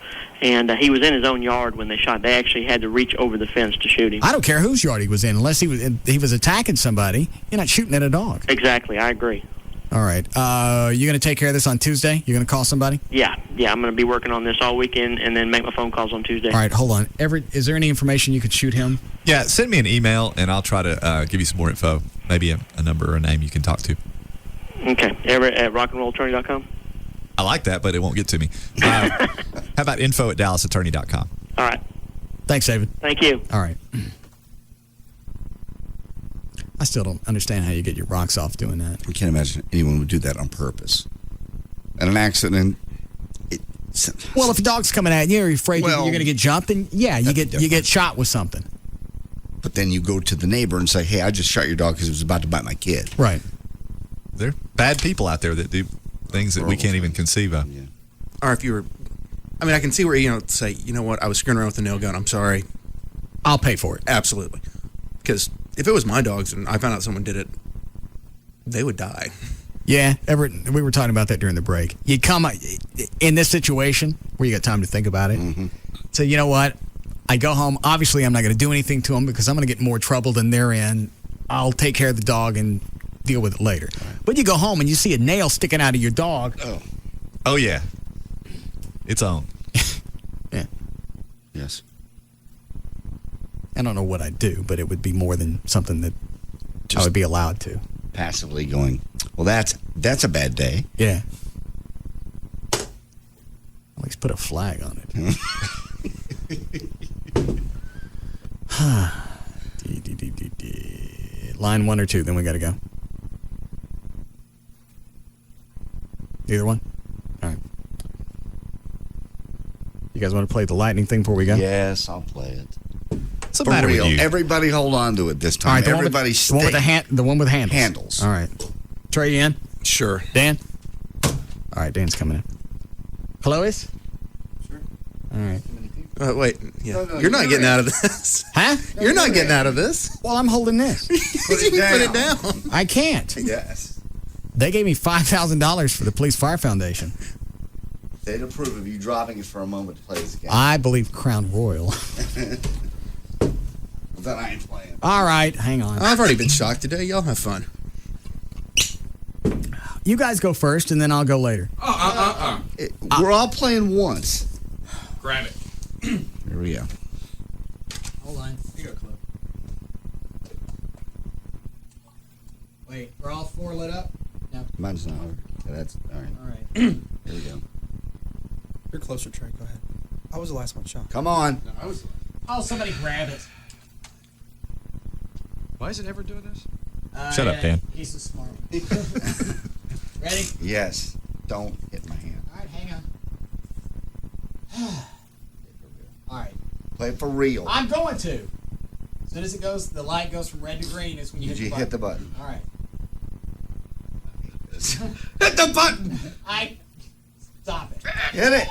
Speaker 5: And he was in his own yard when they shot. They actually had to reach over the fence to shoot him.
Speaker 4: I don't care whose yard he was in, unless he was attacking somebody. You're not shooting at a dog.
Speaker 5: Exactly, I agree.
Speaker 4: All right. You going to take care of this on Tuesday? You're going to call somebody?
Speaker 5: Yeah, I'm going to be working on this all weekend and then make my phone calls on Tuesday.
Speaker 4: All right, hold on. Is there any information you could shoot him?
Speaker 6: Yeah, send me an email, and I'll try to give you some more info. Maybe a number or a name you can talk to.
Speaker 5: Okay. Ever at rockandrollatourney.com?
Speaker 6: I like that, but it won't get to me. How about info@dallasattorney.com?
Speaker 5: All right.
Speaker 4: Thanks, David.
Speaker 5: Thank you.
Speaker 4: All right. I still don't understand how you get your rocks off doing that.
Speaker 3: I can't imagine anyone would do that on purpose. And an accident.
Speaker 4: Well, if a dog's coming at you, or you're afraid you're going to get jumped, then you get shot with something.
Speaker 3: But then you go to the neighbor and say, "Hey, I just shot your dog because it was about to bite my kid."
Speaker 4: Right.
Speaker 6: There are bad people out there that do things that we can't even conceive of.
Speaker 3: Yeah.
Speaker 1: Or if you were, I mean, I can see where, say, you know what, I was screwing around with a nail gun. I'm sorry.
Speaker 4: I'll pay for it.
Speaker 1: Absolutely. Because if it was my dogs and I found out someone did it, they would die.
Speaker 4: Yeah, Everett, we were talking about that during the break. You come in this situation where you got time to think about it.
Speaker 3: Mm-hmm.
Speaker 4: So, you know what? I go home. Obviously, I'm not going to do anything to them because I'm going to get more trouble than they're in. I'll take care of the dog and deal with it later. Right. But you go home and you see a nail sticking out of your dog.
Speaker 6: Oh yeah. It's on.
Speaker 4: Yeah.
Speaker 3: Yes.
Speaker 4: I don't know what I'd do, but it would be more than something that I would be allowed to.
Speaker 3: Passively going, well, that's a bad day.
Speaker 4: Yeah. At least put a flag on it. Line 1 or 2, then we got to go. Either one? All right. You guys want to play the lightning thing before we go?
Speaker 3: Yes, I'll play it.
Speaker 6: What's the
Speaker 3: For
Speaker 6: matter
Speaker 3: real.
Speaker 6: with you?
Speaker 3: Everybody hold on to it this time.
Speaker 4: All right, the
Speaker 3: Everybody
Speaker 4: one with the one with handles.
Speaker 3: Handles.
Speaker 4: All right. Trey, you in?
Speaker 1: Sure.
Speaker 4: Dan? All right, Dan's coming in. Chloe's?
Speaker 1: Sure.
Speaker 4: All right.
Speaker 1: Wait. Yeah.
Speaker 3: No,
Speaker 1: you're not getting out of this.
Speaker 4: Huh?
Speaker 1: You're not getting out of this.
Speaker 4: Well, I'm holding this.
Speaker 3: Put it down.
Speaker 4: I can't.
Speaker 3: Yes.
Speaker 4: They gave me $5,000 for the Police Fire Foundation.
Speaker 3: They'd approve of you dropping it for a moment to play this game.
Speaker 4: I believe Crown Royal.
Speaker 3: Then I ain't playing.
Speaker 4: All right, hang on.
Speaker 1: I've already been shocked today. Y'all have fun.
Speaker 4: You guys go first, and then I'll go later.
Speaker 3: We're all playing once.
Speaker 2: Grab it.
Speaker 3: Here we go.
Speaker 4: Hold on. Here you go, Chloe. Wait, we're all 4 lit up? No.
Speaker 3: Mine's not. Yeah, that's all right.
Speaker 4: All right.
Speaker 3: Here we go.
Speaker 15: You're closer, Trey. Go ahead. I was the last one shot.
Speaker 3: Come on.
Speaker 4: Oh, somebody grab it.
Speaker 2: Why is it ever doing this?
Speaker 6: Shut up, Dan.
Speaker 4: He's a smart one. Ready?
Speaker 3: Yes. Don't hit my hand.
Speaker 4: All right, hang on. All right.
Speaker 3: Play for real.
Speaker 4: I'm going to. As soon as it goes, the light goes from red to green is when you hit the button. All right.
Speaker 3: Hit the button.
Speaker 4: Stop it.
Speaker 3: Hit it.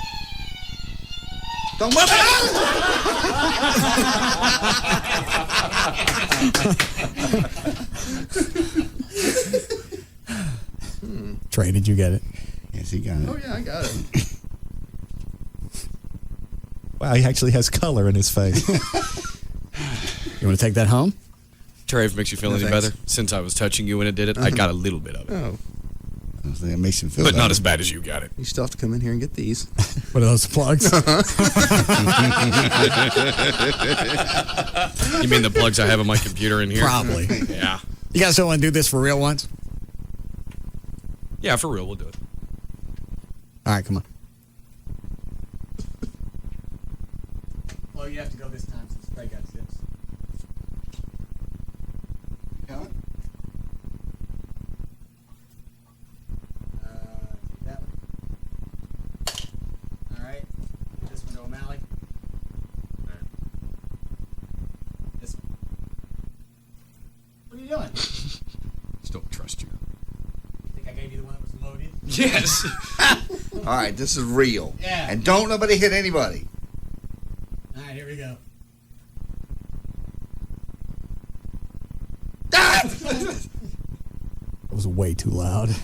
Speaker 3: Don't move
Speaker 4: Trey, did you get it?
Speaker 3: Yes, he got it.
Speaker 1: Oh, yeah, I got it.
Speaker 6: Wow, he actually has color in his face.
Speaker 4: You want to take that home?
Speaker 2: Trey, if it makes you feel any better, since I was touching you when it did it, I got a little bit of it.
Speaker 1: Oh.
Speaker 3: That makes him feel
Speaker 2: But
Speaker 3: better.
Speaker 2: not as bad as you got it.
Speaker 1: You still have to come in here and get these.
Speaker 4: What are those plugs?
Speaker 2: You mean the plugs I have on my computer in here?
Speaker 4: Probably.
Speaker 2: Yeah.
Speaker 4: You guys don't want to do this for real once?
Speaker 2: Yeah, for real, we'll do it.
Speaker 4: All right, come on. Well, you have to go this time since Trey got 6. That one. All right. This one to O'Malley. This one. What are you doing?
Speaker 2: Just don't trust you.
Speaker 4: Think I gave you the one that was loaded?
Speaker 2: Yes.
Speaker 3: All right, this is real.
Speaker 4: Yeah.
Speaker 3: And don't nobody hit anybody.
Speaker 4: All right, here we go. That was way too loud.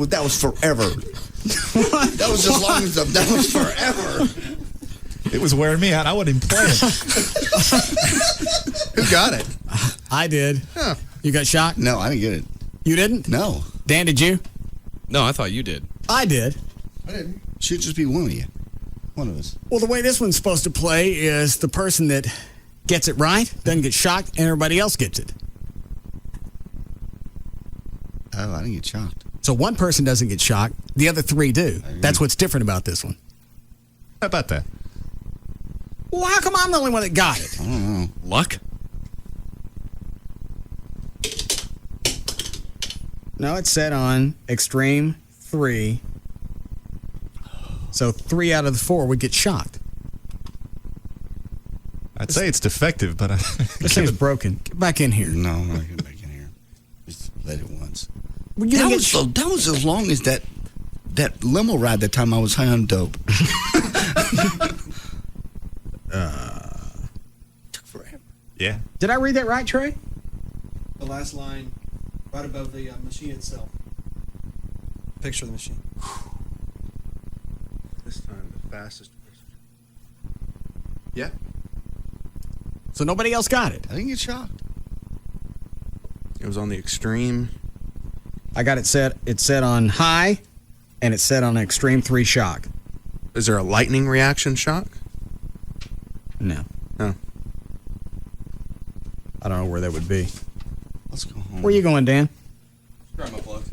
Speaker 3: That was forever. That was as long as that was forever.
Speaker 6: It was wearing me out. I wasn't even playing.
Speaker 1: Who got it?
Speaker 4: I did.
Speaker 1: Huh.
Speaker 4: You got shocked?
Speaker 3: No, I didn't get it.
Speaker 4: You didn't?
Speaker 3: No.
Speaker 4: Dan, did you?
Speaker 2: No, I thought you did.
Speaker 4: I did.
Speaker 15: I didn't.
Speaker 3: Should just be one of you. One of us.
Speaker 4: Well, the way this one's supposed to play is the person that gets it right doesn't get shocked, and everybody else gets it.
Speaker 3: Oh, I didn't get shocked.
Speaker 4: So one person doesn't get shocked, the other three do. That's what's different about this one.
Speaker 6: How about that?
Speaker 4: Well, how come I'm the only one that got it?
Speaker 3: I don't know.
Speaker 2: Luck?
Speaker 4: No, it's set on Extreme 3. So 3 out of the 4 would get shocked.
Speaker 6: I'd say it's defective, but
Speaker 4: This thing's broken. Get back in here.
Speaker 3: No, I'm not getting back in here. Just let it once.
Speaker 4: Well, you
Speaker 3: that,
Speaker 4: don't
Speaker 3: was that was as long as that limo ride that time I was high on dope. Took forever.
Speaker 6: Yeah.
Speaker 4: Did I read that right, Trey?
Speaker 15: The last line, right above the machine itself. Picture of the machine.
Speaker 1: This time, the fastest person. Yeah.
Speaker 4: So nobody else got it.
Speaker 3: I didn't get shocked.
Speaker 1: It was on the Extreme.
Speaker 4: I got it set. It's set on high, and it's set on Extreme 3 shock.
Speaker 1: Is there a lightning reaction shock?
Speaker 4: No.
Speaker 1: No.
Speaker 4: I don't know where that would be.
Speaker 3: Let's go home.
Speaker 4: Where you going, Dan?
Speaker 2: Grab my plug.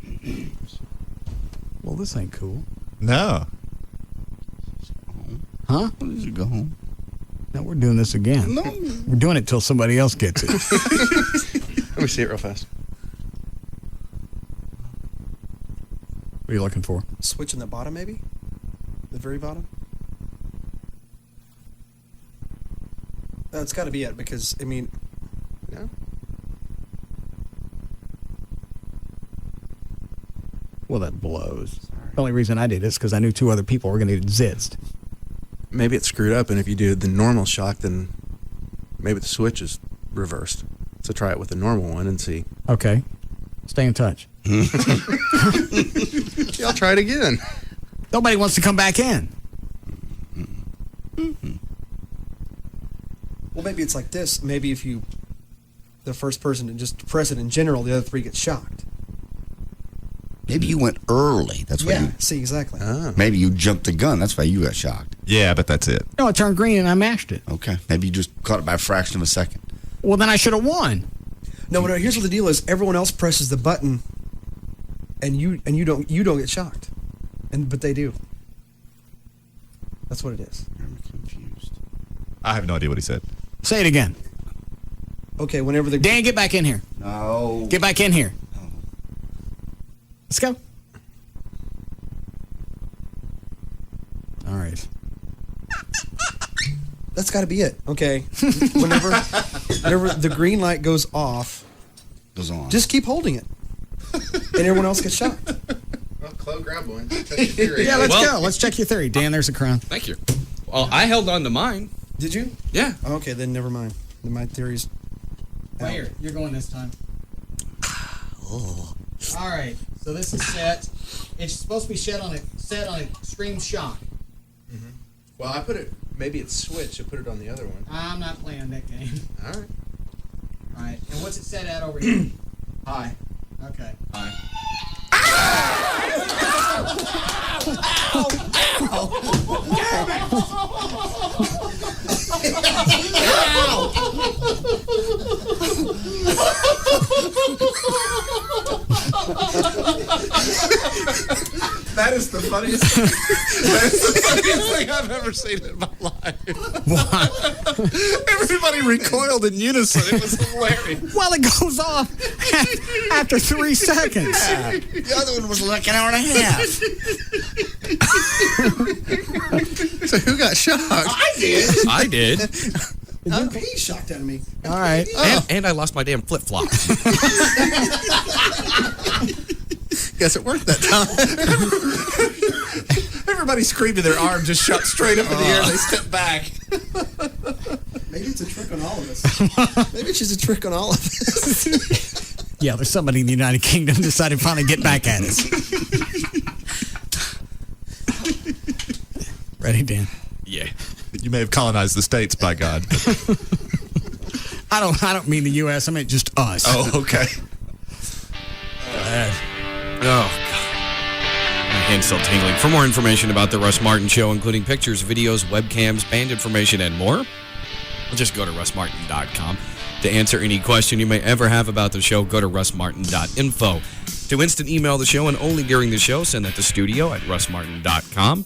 Speaker 4: Well, this ain't cool.
Speaker 6: No.
Speaker 4: Huh?
Speaker 3: When did you go home?
Speaker 4: No, we're doing this again.
Speaker 3: No.
Speaker 4: We're doing it till somebody else gets it.
Speaker 1: Let me see it real fast.
Speaker 4: What are you looking for?
Speaker 15: Switch in the bottom, maybe? The very bottom? It's got to be it because, I mean...
Speaker 1: No?
Speaker 4: Well, that blows. The only reason I did this is because I knew 2 other people were going to get zitzed.
Speaker 1: Maybe it's screwed up, and if you do the normal shock, then maybe the switch is reversed. So try it with the normal one and see.
Speaker 4: Okay. Stay in touch.
Speaker 1: Yeah, I'll try it again.
Speaker 4: Nobody wants to come back in.
Speaker 15: Well, maybe it's like this. Maybe if you... The first person to just press it in general, the other 3 get shocked.
Speaker 3: Maybe you went early. That's why.
Speaker 15: Yeah,
Speaker 3: You,
Speaker 15: see, exactly.
Speaker 3: maybe you jumped the gun. That's why you got shocked.
Speaker 6: Yeah, but that's it.
Speaker 4: No, it turned green and I mashed it.
Speaker 3: Okay. Maybe you just caught it by a fraction of a second.
Speaker 4: Well, then I should have won.
Speaker 15: No, here's what the deal is. Everyone else presses the button, and you don't get shocked, but they do. That's what it is.
Speaker 3: I'm confused.
Speaker 6: I have no idea what he said.
Speaker 4: Say it again.
Speaker 15: Okay, whenever the...
Speaker 4: Dan, get back in here.
Speaker 3: No.
Speaker 4: Get back in here. Let's go. All right.
Speaker 15: That's got to be it. Okay. Whenever the green light goes off,
Speaker 3: Goes on.
Speaker 15: just keep holding it, and everyone else gets shocked.
Speaker 1: Well, Chloe, grab one. Check your theory.
Speaker 4: Yeah, let's
Speaker 2: Well-
Speaker 4: go. Let's check your theory. Dan, there's a crown.
Speaker 2: Thank you. Well, I held on to mine.
Speaker 15: Did you?
Speaker 2: Yeah.
Speaker 15: Okay, then never mind. Then my theory's...
Speaker 4: Right here. You're going this time.
Speaker 3: Oh.
Speaker 4: All right. So this is set. It's supposed to be set on extreme shock.
Speaker 1: Mm-hmm. Well, I put it... Maybe it's switched. I put it on the other one.
Speaker 4: I'm not playing that game.
Speaker 1: All right.
Speaker 4: All right. And what's it set at over here? High. Okay.
Speaker 2: Hi.
Speaker 1: That is the funniest. That is the funniest thing I've ever seen in my life. Everybody recoiled in unison. It was hilarious.
Speaker 4: Well, it goes off after 3 seconds.
Speaker 3: The other one was like an hour and a half.
Speaker 1: So who got shocked?
Speaker 15: I did.
Speaker 2: I did.
Speaker 15: He's shocked at me.
Speaker 4: All right.
Speaker 2: And I lost my damn flip flop.
Speaker 1: Guess it worked that time. Everybody screamed and their arm just shot straight up in the air and they stepped back.
Speaker 15: Maybe it's a trick on all of us. Maybe it's just a trick on all of us.
Speaker 4: Yeah, there's somebody in the United Kingdom decided to finally get back at us. Ready, Dan?
Speaker 2: Yeah.
Speaker 6: You may have colonized the states, by God.
Speaker 4: I don't mean the U.S. I meant just us.
Speaker 6: Oh, okay.
Speaker 2: Oh, God. My hand's still tingling. For more information about the Russ Martin Show, including pictures, videos, webcams, band information, and more, just go to russmartin.com. To answer any question you may ever have about the show, go to russmartin.info. To instant email the show and only during the show, send that to studio at russmartin.com.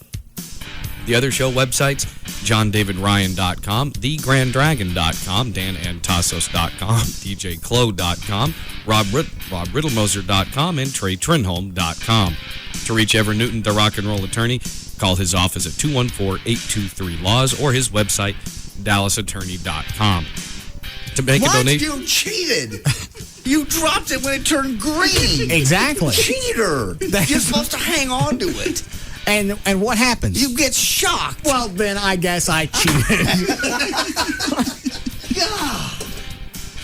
Speaker 2: The other show websites, johndavidryan.com, thegranddragon.com, danantasos.com, djclo.com, robriddlemoser.com, and treytrinholm.com. To reach Ever Newton, the rock and roll attorney, call his office at 214-823-LAWS or his website, dallasattorney.com. To make a donation.
Speaker 3: You cheated. You dropped it when it turned green.
Speaker 4: Exactly.
Speaker 3: Cheater. You're supposed to hang on to it.
Speaker 4: And what happens?
Speaker 3: You get shocked.
Speaker 4: Well, then I guess I cheated.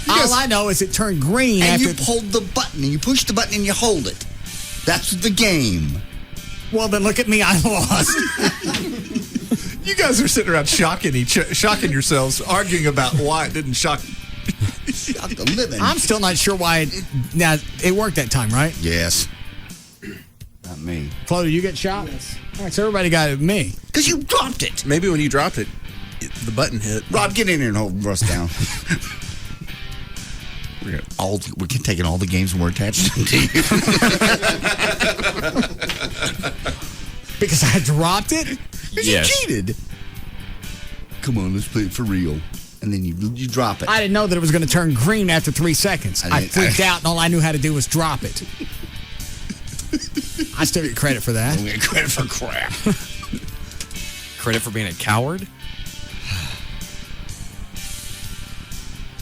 Speaker 4: All I know is it turned green
Speaker 3: and
Speaker 4: after
Speaker 3: you pulled the button, and you push the button and you hold it. That's the game.
Speaker 4: Well, then look at me. I lost.
Speaker 6: You guys are sitting around shocking yourselves, arguing about why it didn't shock.
Speaker 3: Shock the living.
Speaker 4: I'm still not sure why it worked that time, right?
Speaker 3: Yes. Not me.
Speaker 4: Flo, did you get shot? Yes. All right, so everybody got it me.
Speaker 3: Because you dropped it.
Speaker 1: Maybe when you dropped it, the button hit.
Speaker 3: Rob, get in here and hold Russ down. We're taking all the games and we're attached to you.
Speaker 4: Because I dropped it?
Speaker 3: Because you cheated. Come on, let's play it for real. And then you drop it.
Speaker 4: I didn't know that it was going to turn green after 3 seconds. I freaked out, and all I knew how to do was drop it. I still get credit for that.
Speaker 3: We get credit for crap.
Speaker 2: Credit for being a coward?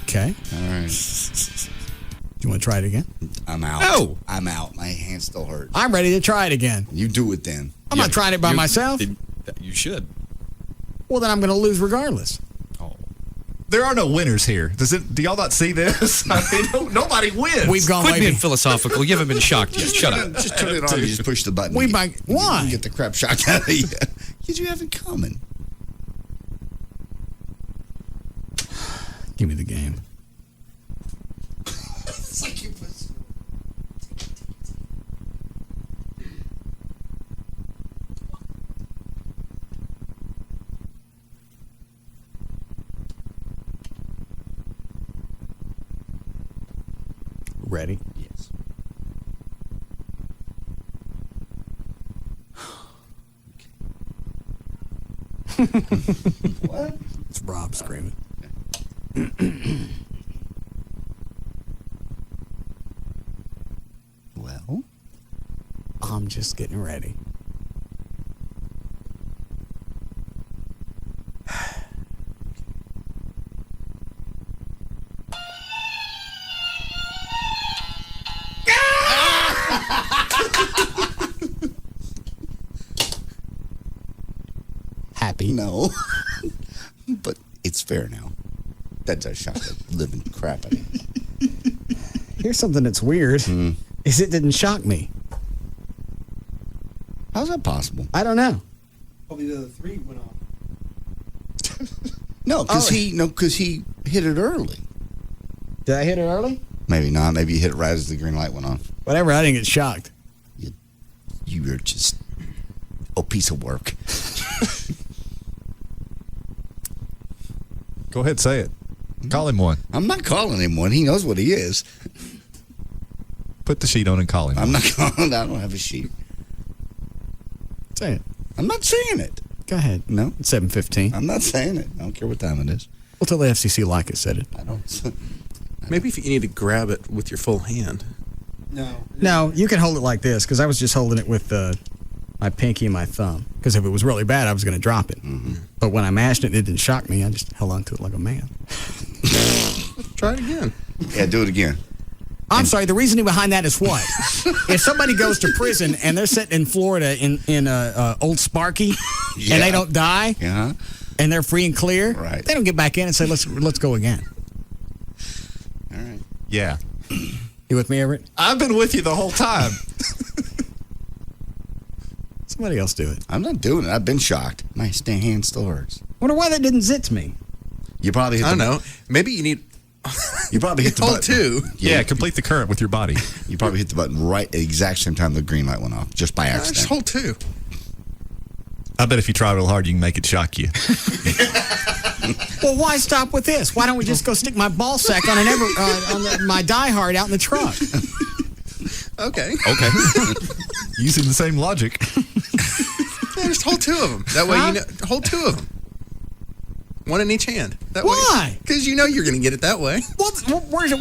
Speaker 4: Okay.
Speaker 3: All right.
Speaker 4: Do you want to try it again?
Speaker 3: I'm out.
Speaker 4: No.
Speaker 3: I'm out. My hand still hurts.
Speaker 4: I'm ready to try it again.
Speaker 3: You do it then.
Speaker 4: I'm not trying it by myself.
Speaker 2: You should.
Speaker 4: Well, then I'm going to lose regardless.
Speaker 6: There are no winners here. Do y'all not see this? I mean, nobody wins.
Speaker 4: We've gone
Speaker 2: Quit being philosophical. You haven't been shocked yet. Shut up.
Speaker 3: Just turn it on and just push the button.
Speaker 4: Why?
Speaker 3: You get the crap shocked out of you. Because you have it coming.
Speaker 4: Give me the game.
Speaker 3: It's like you put...
Speaker 4: Ready?
Speaker 3: Yes. What?
Speaker 4: It's Rob screaming.
Speaker 3: Well?
Speaker 4: I'm just getting ready. Happy?
Speaker 3: No. But it's fair now. That does shock the living crap out of you.
Speaker 4: Here's something that's weird. Is it didn't shock me.
Speaker 3: How's that possible?
Speaker 4: I don't know.
Speaker 15: Probably the other three went off.
Speaker 3: No, because he hit it early.
Speaker 4: Did I hit it early?
Speaker 3: Maybe not. Maybe you hit it right as the green light went on.
Speaker 4: Whatever, I didn't get shocked.
Speaker 3: You were just a piece of work.
Speaker 6: Go ahead, say it. Call him one.
Speaker 3: I'm not calling him one. He knows what he is.
Speaker 6: Put the sheet on and call him.
Speaker 3: I'm not calling. I don't have a sheet.
Speaker 4: Say it.
Speaker 3: I'm not saying it.
Speaker 4: Go ahead.
Speaker 3: No.
Speaker 4: It's 7:15.
Speaker 3: I'm not saying it. I don't care what time it is.
Speaker 4: We'll tell the FCC like it said it.
Speaker 3: I don't.
Speaker 1: Maybe if you need to grab it with your full hand.
Speaker 4: No, you can hold it like this because I was just holding it with my pinky and my thumb. Because if it was really bad, I was going to drop it.
Speaker 3: Mm-hmm.
Speaker 4: But when I mashed it, it didn't shock me. I just held on to it like a man.
Speaker 1: Try it again.
Speaker 3: Yeah, do it again.
Speaker 4: I'm sorry. The reasoning behind that is what? If somebody goes to prison and they're sitting in Florida in Old Sparky and they don't die and they're free and clear, they don't get back in and say, let's go again.
Speaker 3: All right.
Speaker 6: Yeah.
Speaker 4: You with me, Everett?
Speaker 6: I've been with you the whole time.
Speaker 4: Somebody else do it.
Speaker 3: I'm not doing it. I've been shocked. My hand still hurts.
Speaker 4: Wonder why that didn't zit to me.
Speaker 3: You probably hit
Speaker 1: I don't know. Maybe you need.
Speaker 3: You probably hit the
Speaker 1: hold
Speaker 3: button.
Speaker 1: two.
Speaker 6: Yeah, complete the current with your body.
Speaker 3: You probably hit the button right at the exact same time the green light went off, just by accident.
Speaker 1: Just hold two.
Speaker 6: I bet if you try real hard, you can make it shock you.
Speaker 4: Well, why stop with this? Why don't we just go stick my ball sack on my Die Hard out in the truck?
Speaker 1: Okay.
Speaker 6: Okay. Using the same logic.
Speaker 1: Yeah, just hold two of them. That way you know. Hold two of them. One in each hand. That
Speaker 4: Why?
Speaker 1: Because you know you're going to get it that way.
Speaker 4: Where's it?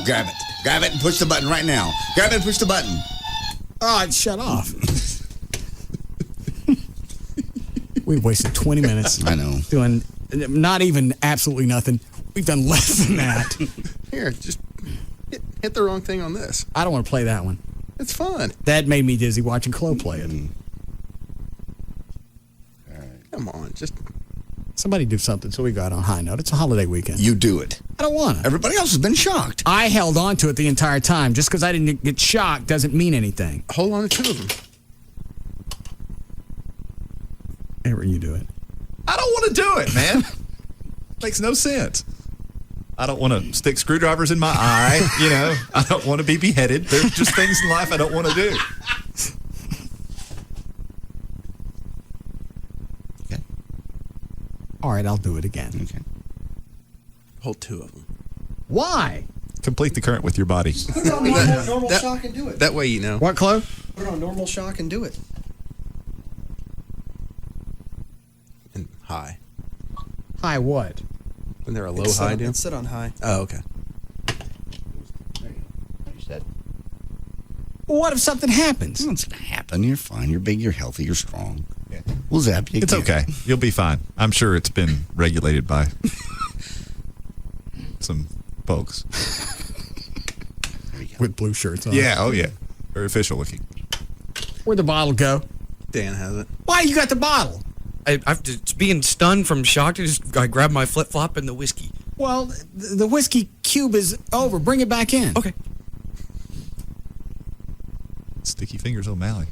Speaker 3: Grab it. Grab it and push the button right now. Grab it and push the button.
Speaker 4: Oh, it shut off. We've wasted 20 minutes.
Speaker 3: I know.
Speaker 4: Doing not even absolutely nothing. We've done less than that.
Speaker 1: Here, just hit the wrong thing on this.
Speaker 4: I don't want to play that one.
Speaker 1: It's fun.
Speaker 4: That made me dizzy watching Chloe play it.
Speaker 1: Come on, just
Speaker 4: somebody do something so we got on a high note. It's a holiday weekend.
Speaker 3: You do it.
Speaker 4: I don't want to.
Speaker 3: Everybody else has been shocked.
Speaker 4: I held on to it the entire time. Just because I didn't get shocked doesn't mean anything.
Speaker 1: Hold on to two of them.
Speaker 4: Ever you do it.
Speaker 6: I don't want to do it, man. Makes no sense. I don't want to stick screwdrivers in my eye. You know, I don't want to be beheaded. There's just things in life I don't want to do.
Speaker 4: All right, I'll do it again.
Speaker 3: Okay.
Speaker 1: Hold two of them.
Speaker 4: Why?
Speaker 6: Complete the current with your body.
Speaker 15: Put it on normal shock and do it.
Speaker 1: That way you know.
Speaker 4: What, Chloe?
Speaker 15: Put it on normal shock and do it.
Speaker 1: And high.
Speaker 4: High what?
Speaker 1: When they're a low high, do?
Speaker 15: It's set on high.
Speaker 1: Oh, okay.
Speaker 4: Well, what if something happens?
Speaker 3: It's going to happen. You're fine. You're big. You're healthy. You're strong. Yeah. We'll zap you.
Speaker 6: It's okay. You'll be fine. I'm sure it's been regulated by some folks.
Speaker 4: With blue shirts on.
Speaker 6: Yeah, oh yeah. Very official looking.
Speaker 4: Where'd the bottle go?
Speaker 1: Dan has it.
Speaker 4: Why you got the bottle?
Speaker 2: It's being stunned from shock. I grabbed my flip flop and the whiskey.
Speaker 4: Well, the whiskey cube is over. Bring it back in.
Speaker 2: Okay.
Speaker 6: Sticky fingers O'Malley.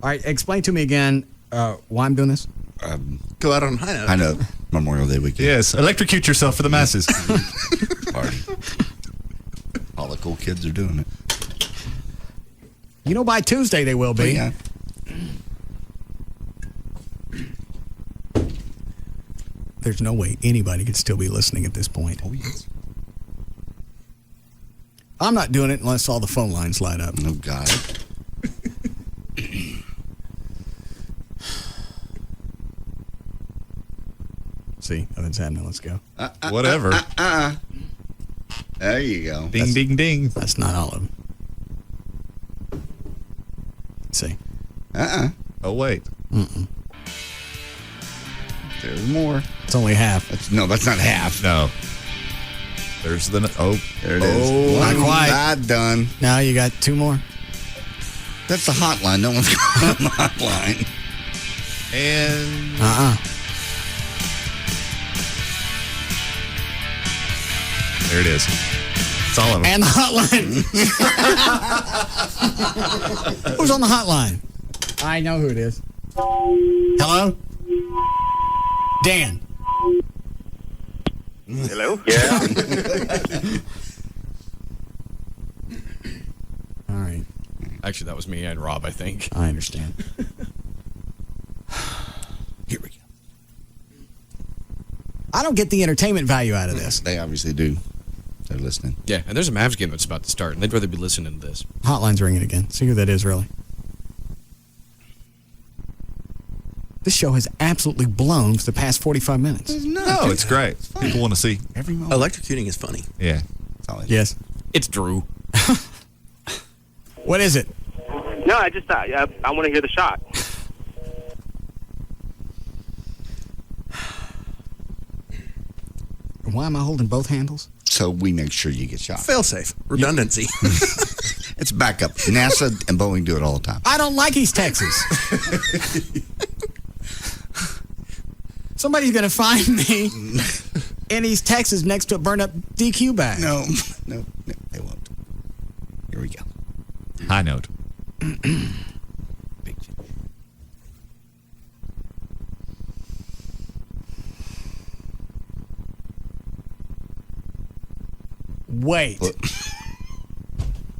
Speaker 4: All right, explain to me again why I'm doing this.
Speaker 1: Go out on a high note.
Speaker 3: I know. Memorial Day weekend.
Speaker 6: Yes, electrocute yourself for the masses.
Speaker 3: Party. All the cool kids are doing it.
Speaker 4: You know, by Tuesday they will be.
Speaker 3: Yeah.
Speaker 4: There's no way anybody could still be listening at this point.
Speaker 3: Oh, yes.
Speaker 4: I'm not doing it unless all the phone lines light up.
Speaker 3: Oh, God.
Speaker 4: See, nothing's happening. Let's go.
Speaker 6: Whatever.
Speaker 3: There you go.
Speaker 6: Ding, ding, ding.
Speaker 4: That's not all of them. Let's see.
Speaker 6: Oh, wait.
Speaker 4: Mm-mm.
Speaker 3: There's more.
Speaker 4: It's only half.
Speaker 3: That's not half.
Speaker 6: No. There's the... Oh.
Speaker 3: There it is.
Speaker 4: Oh, not quite.
Speaker 3: Not done.
Speaker 4: Now you got two more.
Speaker 3: That's the hotline. No one's calling on the hotline.
Speaker 6: And... There it is. It's all of them.
Speaker 4: And the hotline. Who's on the hotline? I know who it is. Hello? Dan.
Speaker 9: Hello? Yeah.
Speaker 4: All right.
Speaker 2: Actually, that was me and Rob, I think.
Speaker 4: I understand.
Speaker 3: Here we go.
Speaker 4: I don't get the entertainment value out of this.
Speaker 3: They obviously do. They're listening.
Speaker 2: Yeah, and there's a Mavs game that's about to start, and they'd rather be listening to this.
Speaker 4: Hotline's ringing again. See who that is, really. This show has absolutely blown for the past 45 minutes.
Speaker 6: No, it's great. People want to see.
Speaker 3: Every moment.
Speaker 1: Electrocuting is funny.
Speaker 6: Yeah.
Speaker 4: Yes.
Speaker 2: It's Drew.
Speaker 4: What is it?
Speaker 9: No, I just I want to hear the shot.
Speaker 4: Why am I holding both handles?
Speaker 3: So we make sure you get shot.
Speaker 1: Fail-safe. Redundancy.
Speaker 3: It's backup. NASA and Boeing do it all the time.
Speaker 4: I don't like East Texas. Somebody's going to find me in East Texas next to a burned-up DQ bag.
Speaker 3: No, they won't. Here we go.
Speaker 6: High note.
Speaker 4: Wait.
Speaker 3: You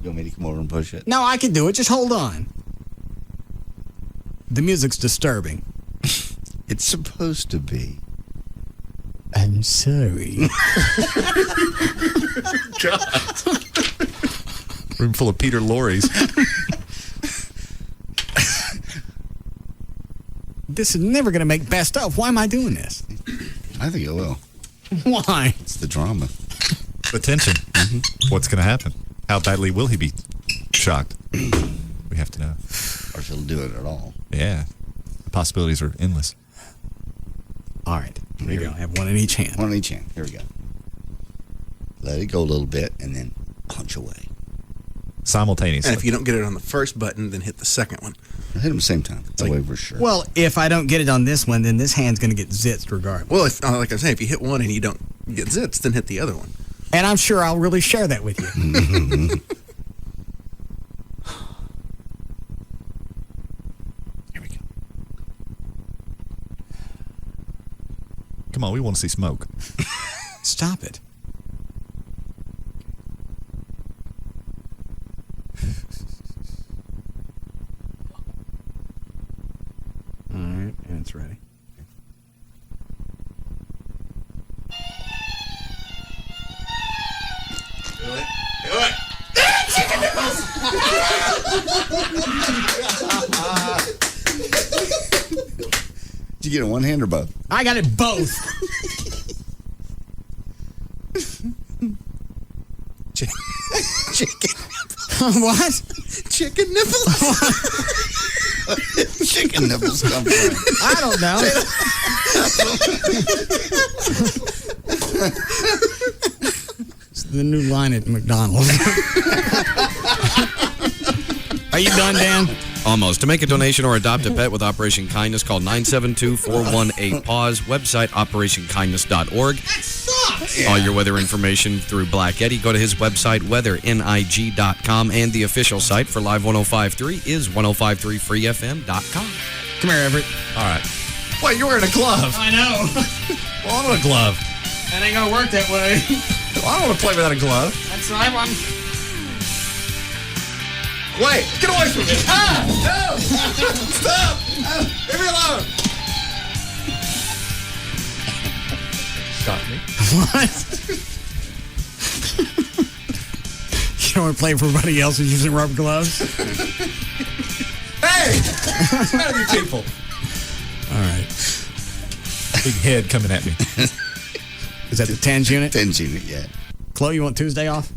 Speaker 3: want me to come over and push it?
Speaker 4: No, I can do it. Just hold on. The music's disturbing.
Speaker 3: It's supposed to be.
Speaker 4: I'm sorry.
Speaker 6: God. Room full of Peter Lorre's.
Speaker 4: This is never going to make best of. Why am I doing this?
Speaker 3: I think it will.
Speaker 4: Why?
Speaker 3: It's the drama.
Speaker 6: The tension. What's going to happen? How badly will he be shocked? We have to know.
Speaker 3: Or if he'll do it at all.
Speaker 6: Yeah. The possibilities are endless.
Speaker 4: All right. Here we go. I have one in each hand.
Speaker 3: One in each hand. Here we go. Let it go a little bit and then punch away.
Speaker 6: Simultaneously.
Speaker 1: And if you don't get it on the first button, then hit the second one.
Speaker 3: Hit them same time. That way we're sure.
Speaker 4: Well, if I don't get it on this one, then this hand's going to get zitzed regardless.
Speaker 1: Well, if, like I'm saying, if you hit one and you don't get zits, then hit the other one.
Speaker 4: And I'm sure I'll really share that with you.
Speaker 3: Here we go.
Speaker 6: Come on, we want to see smoke.
Speaker 4: Stop it. All right, and it's ready.
Speaker 1: Do it. Do it.
Speaker 3: Chicken nipples! Did you get it one hand or both?
Speaker 4: I got it both.
Speaker 1: Chicken.
Speaker 4: What?
Speaker 1: Chicken nipples?
Speaker 3: Chicken nipples come from?
Speaker 4: I don't know. It's the new line at McDonald's. Are you done, Dan?
Speaker 2: Almost. To make a donation or adopt a pet with Operation Kindness, call 972-418-PAWS. Website, operationkindness.org. All your weather information through Black Eddie. Go to his website, weathering.com, and the official site for Live 105.3 is 1053freefm.com.
Speaker 4: Come here, Everett.
Speaker 6: All right. Wait, you're wearing a glove.
Speaker 4: I know.
Speaker 6: Well, I want a glove.
Speaker 4: That ain't gonna work that way.
Speaker 6: Well, I don't want to play without a glove.
Speaker 4: That's right, one.
Speaker 6: Wait, get away from me. Ah! No! Stop! Leave me alone! Stop me.
Speaker 4: What? You don't want to play for everybody else who's using rubber gloves?
Speaker 6: Hey! What's the matter with you people?
Speaker 4: All right.
Speaker 6: Big head coming at me.
Speaker 4: Is that the TENS unit?
Speaker 3: TENS unit, yeah.
Speaker 4: Chloe, you want Tuesday off?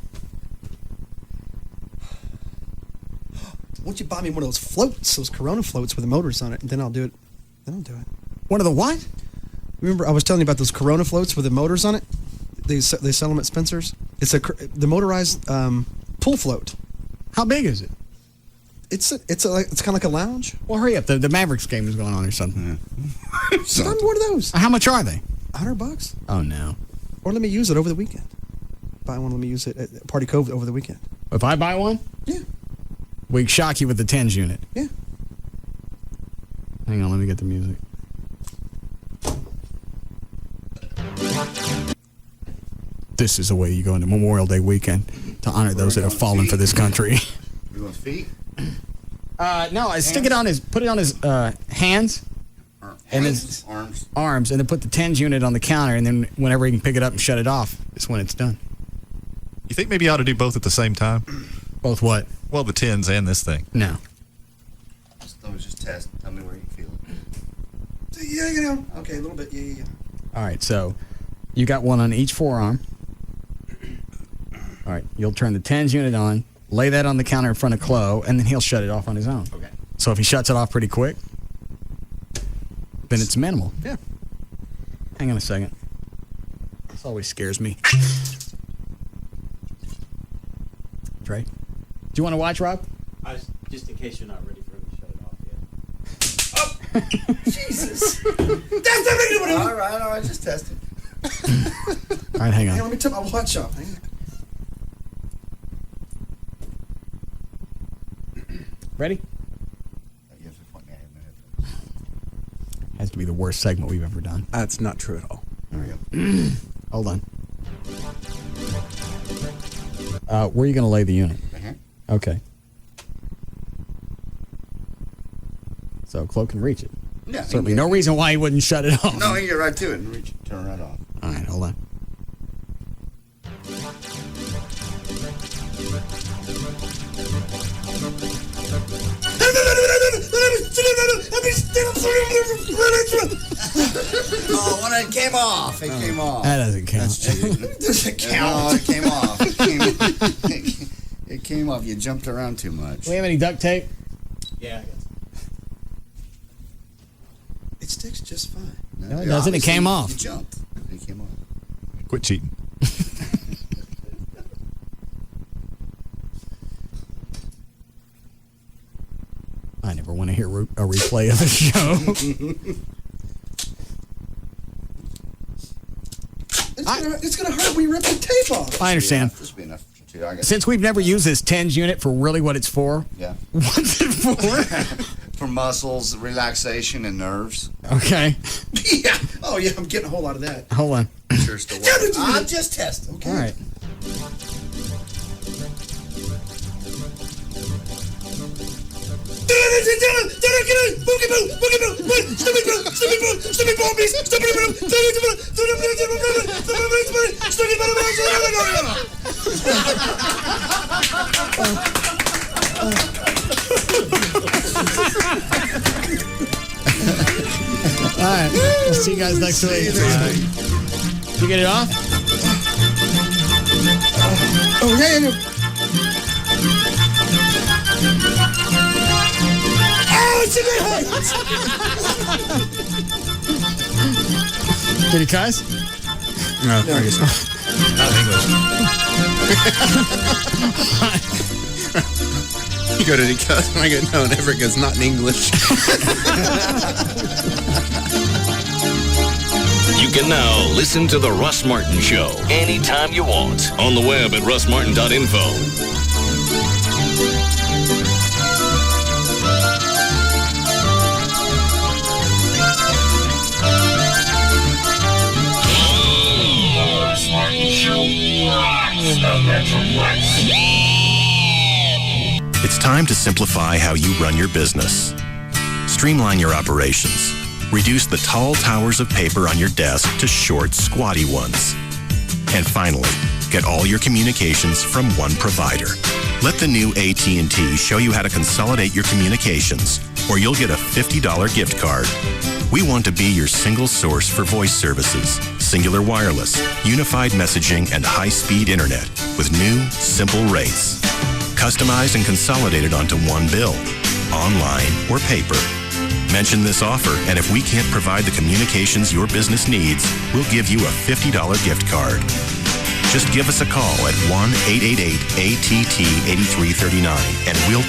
Speaker 15: Why don't you buy me one of those floats, those Corona floats with the motors on it, and then I'll do it. Then I'll do it.
Speaker 4: One of the what?
Speaker 15: Remember, I was telling you about those Corona floats with the motors on it? They sell them at Spencer's. It's the motorized pool float.
Speaker 4: How big is it?
Speaker 15: It's kind of like a lounge.
Speaker 4: Well, hurry up. The Mavericks game is going on or something.
Speaker 15: So I'm one of those.
Speaker 4: How much are they?
Speaker 15: $100.
Speaker 4: Oh, no.
Speaker 15: Or let me use it over the weekend. Buy one, let me use it at Party Cove over the weekend.
Speaker 4: If I buy one?
Speaker 15: Yeah.
Speaker 4: We can shock you with the TENS unit.
Speaker 15: Yeah.
Speaker 4: Hang on, let me get the music. This is the way you go into Memorial Day weekend to honor those that have fallen for this country.
Speaker 3: You want feet?
Speaker 4: No, I stick it on his, put it on his hands and his arms, and then put the TENS unit on the counter, and then whenever he can pick it up and shut it off, is when it's done.
Speaker 6: You think maybe you ought to do both at the same time?
Speaker 4: Both what?
Speaker 6: Well, the TENS and this thing.
Speaker 4: No.
Speaker 3: Let me just test. Tell me where you feel it.
Speaker 15: Yeah, you know. Okay, a little bit. Yeah.
Speaker 4: All right, so you got one on each forearm. All right, you'll turn the TENS unit on, lay that on the counter in front of Chloe, and then he'll shut it off on his own.
Speaker 3: Okay.
Speaker 4: So if he shuts it off pretty quick, then it's minimal.
Speaker 1: Yeah.
Speaker 4: Hang on a second. This always scares me. Trey, do you want to watch, Rob?
Speaker 11: Just in case you're not ready for him to shut it off yet.
Speaker 15: Jesus. That's
Speaker 3: All right, just test it.
Speaker 4: All right, hang on.
Speaker 15: Hey, let me tip my watch off. Hang on.
Speaker 4: Ready? Has to be the worst segment we've ever done.
Speaker 1: That's not true at all.
Speaker 4: All right. Hold on. Where are you going to lay the unit? Okay. So Cloak can reach it.
Speaker 3: Yeah,
Speaker 4: Certainly no reason why he wouldn't shut it off.
Speaker 3: No, he can get right to it and reach it, turn it right off.
Speaker 4: All right, hold on.
Speaker 3: Oh, when it came off, it came off.
Speaker 4: That doesn't count.
Speaker 3: That's cheating.
Speaker 15: Doesn't count.
Speaker 3: No, it came off. It came off. You jumped around too much.
Speaker 4: Do we have any duct tape?
Speaker 11: Yeah, I guess.
Speaker 15: It sticks just fine.
Speaker 4: No, it doesn't. It came off.
Speaker 3: You jumped. It came off.
Speaker 6: Quit cheating.
Speaker 4: I never want to hear a replay of the show.
Speaker 15: It's gonna hurt when you rip the tape off.
Speaker 4: I understand.
Speaker 3: This will be enough for two. I got
Speaker 4: Since we've never used this TENS unit for really what it's for.
Speaker 3: Yeah.
Speaker 4: What's it for?
Speaker 3: For muscles, relaxation, and nerves.
Speaker 4: Okay.
Speaker 15: Yeah. Oh, yeah, I'm getting a whole lot of that.
Speaker 4: Hold on.
Speaker 3: Sure still works.
Speaker 15: I'm just testing, okay?
Speaker 4: All right. All right. We'll see you guys next week. You get it off?
Speaker 15: Oh, yeah. Oh, it's in my
Speaker 4: Did he cuss?
Speaker 1: No, I guess not.
Speaker 2: Not
Speaker 1: You go to the cuss, and I go, no, never goes, not in English.
Speaker 7: You can now listen to The Russ Martin Show anytime you want on the web at russmartin.info.
Speaker 13: It's time to simplify how you run your business. Streamline your operations. Reduce the tall towers of paper on your desk to short, squatty ones. And finally, get all your communications from one provider. Let the new AT&T show you how to consolidate your communications, or you'll get a $50 gift card. We want to be your single source for voice services, singular wireless, unified messaging, and high-speed internet with new, simple rates. Customized and consolidated onto one bill, online or paper. Mention this offer, and if we can't provide the communications your business needs, we'll give you a $50 gift card. Just give us a call at 1-888-ATT-8339, and we'll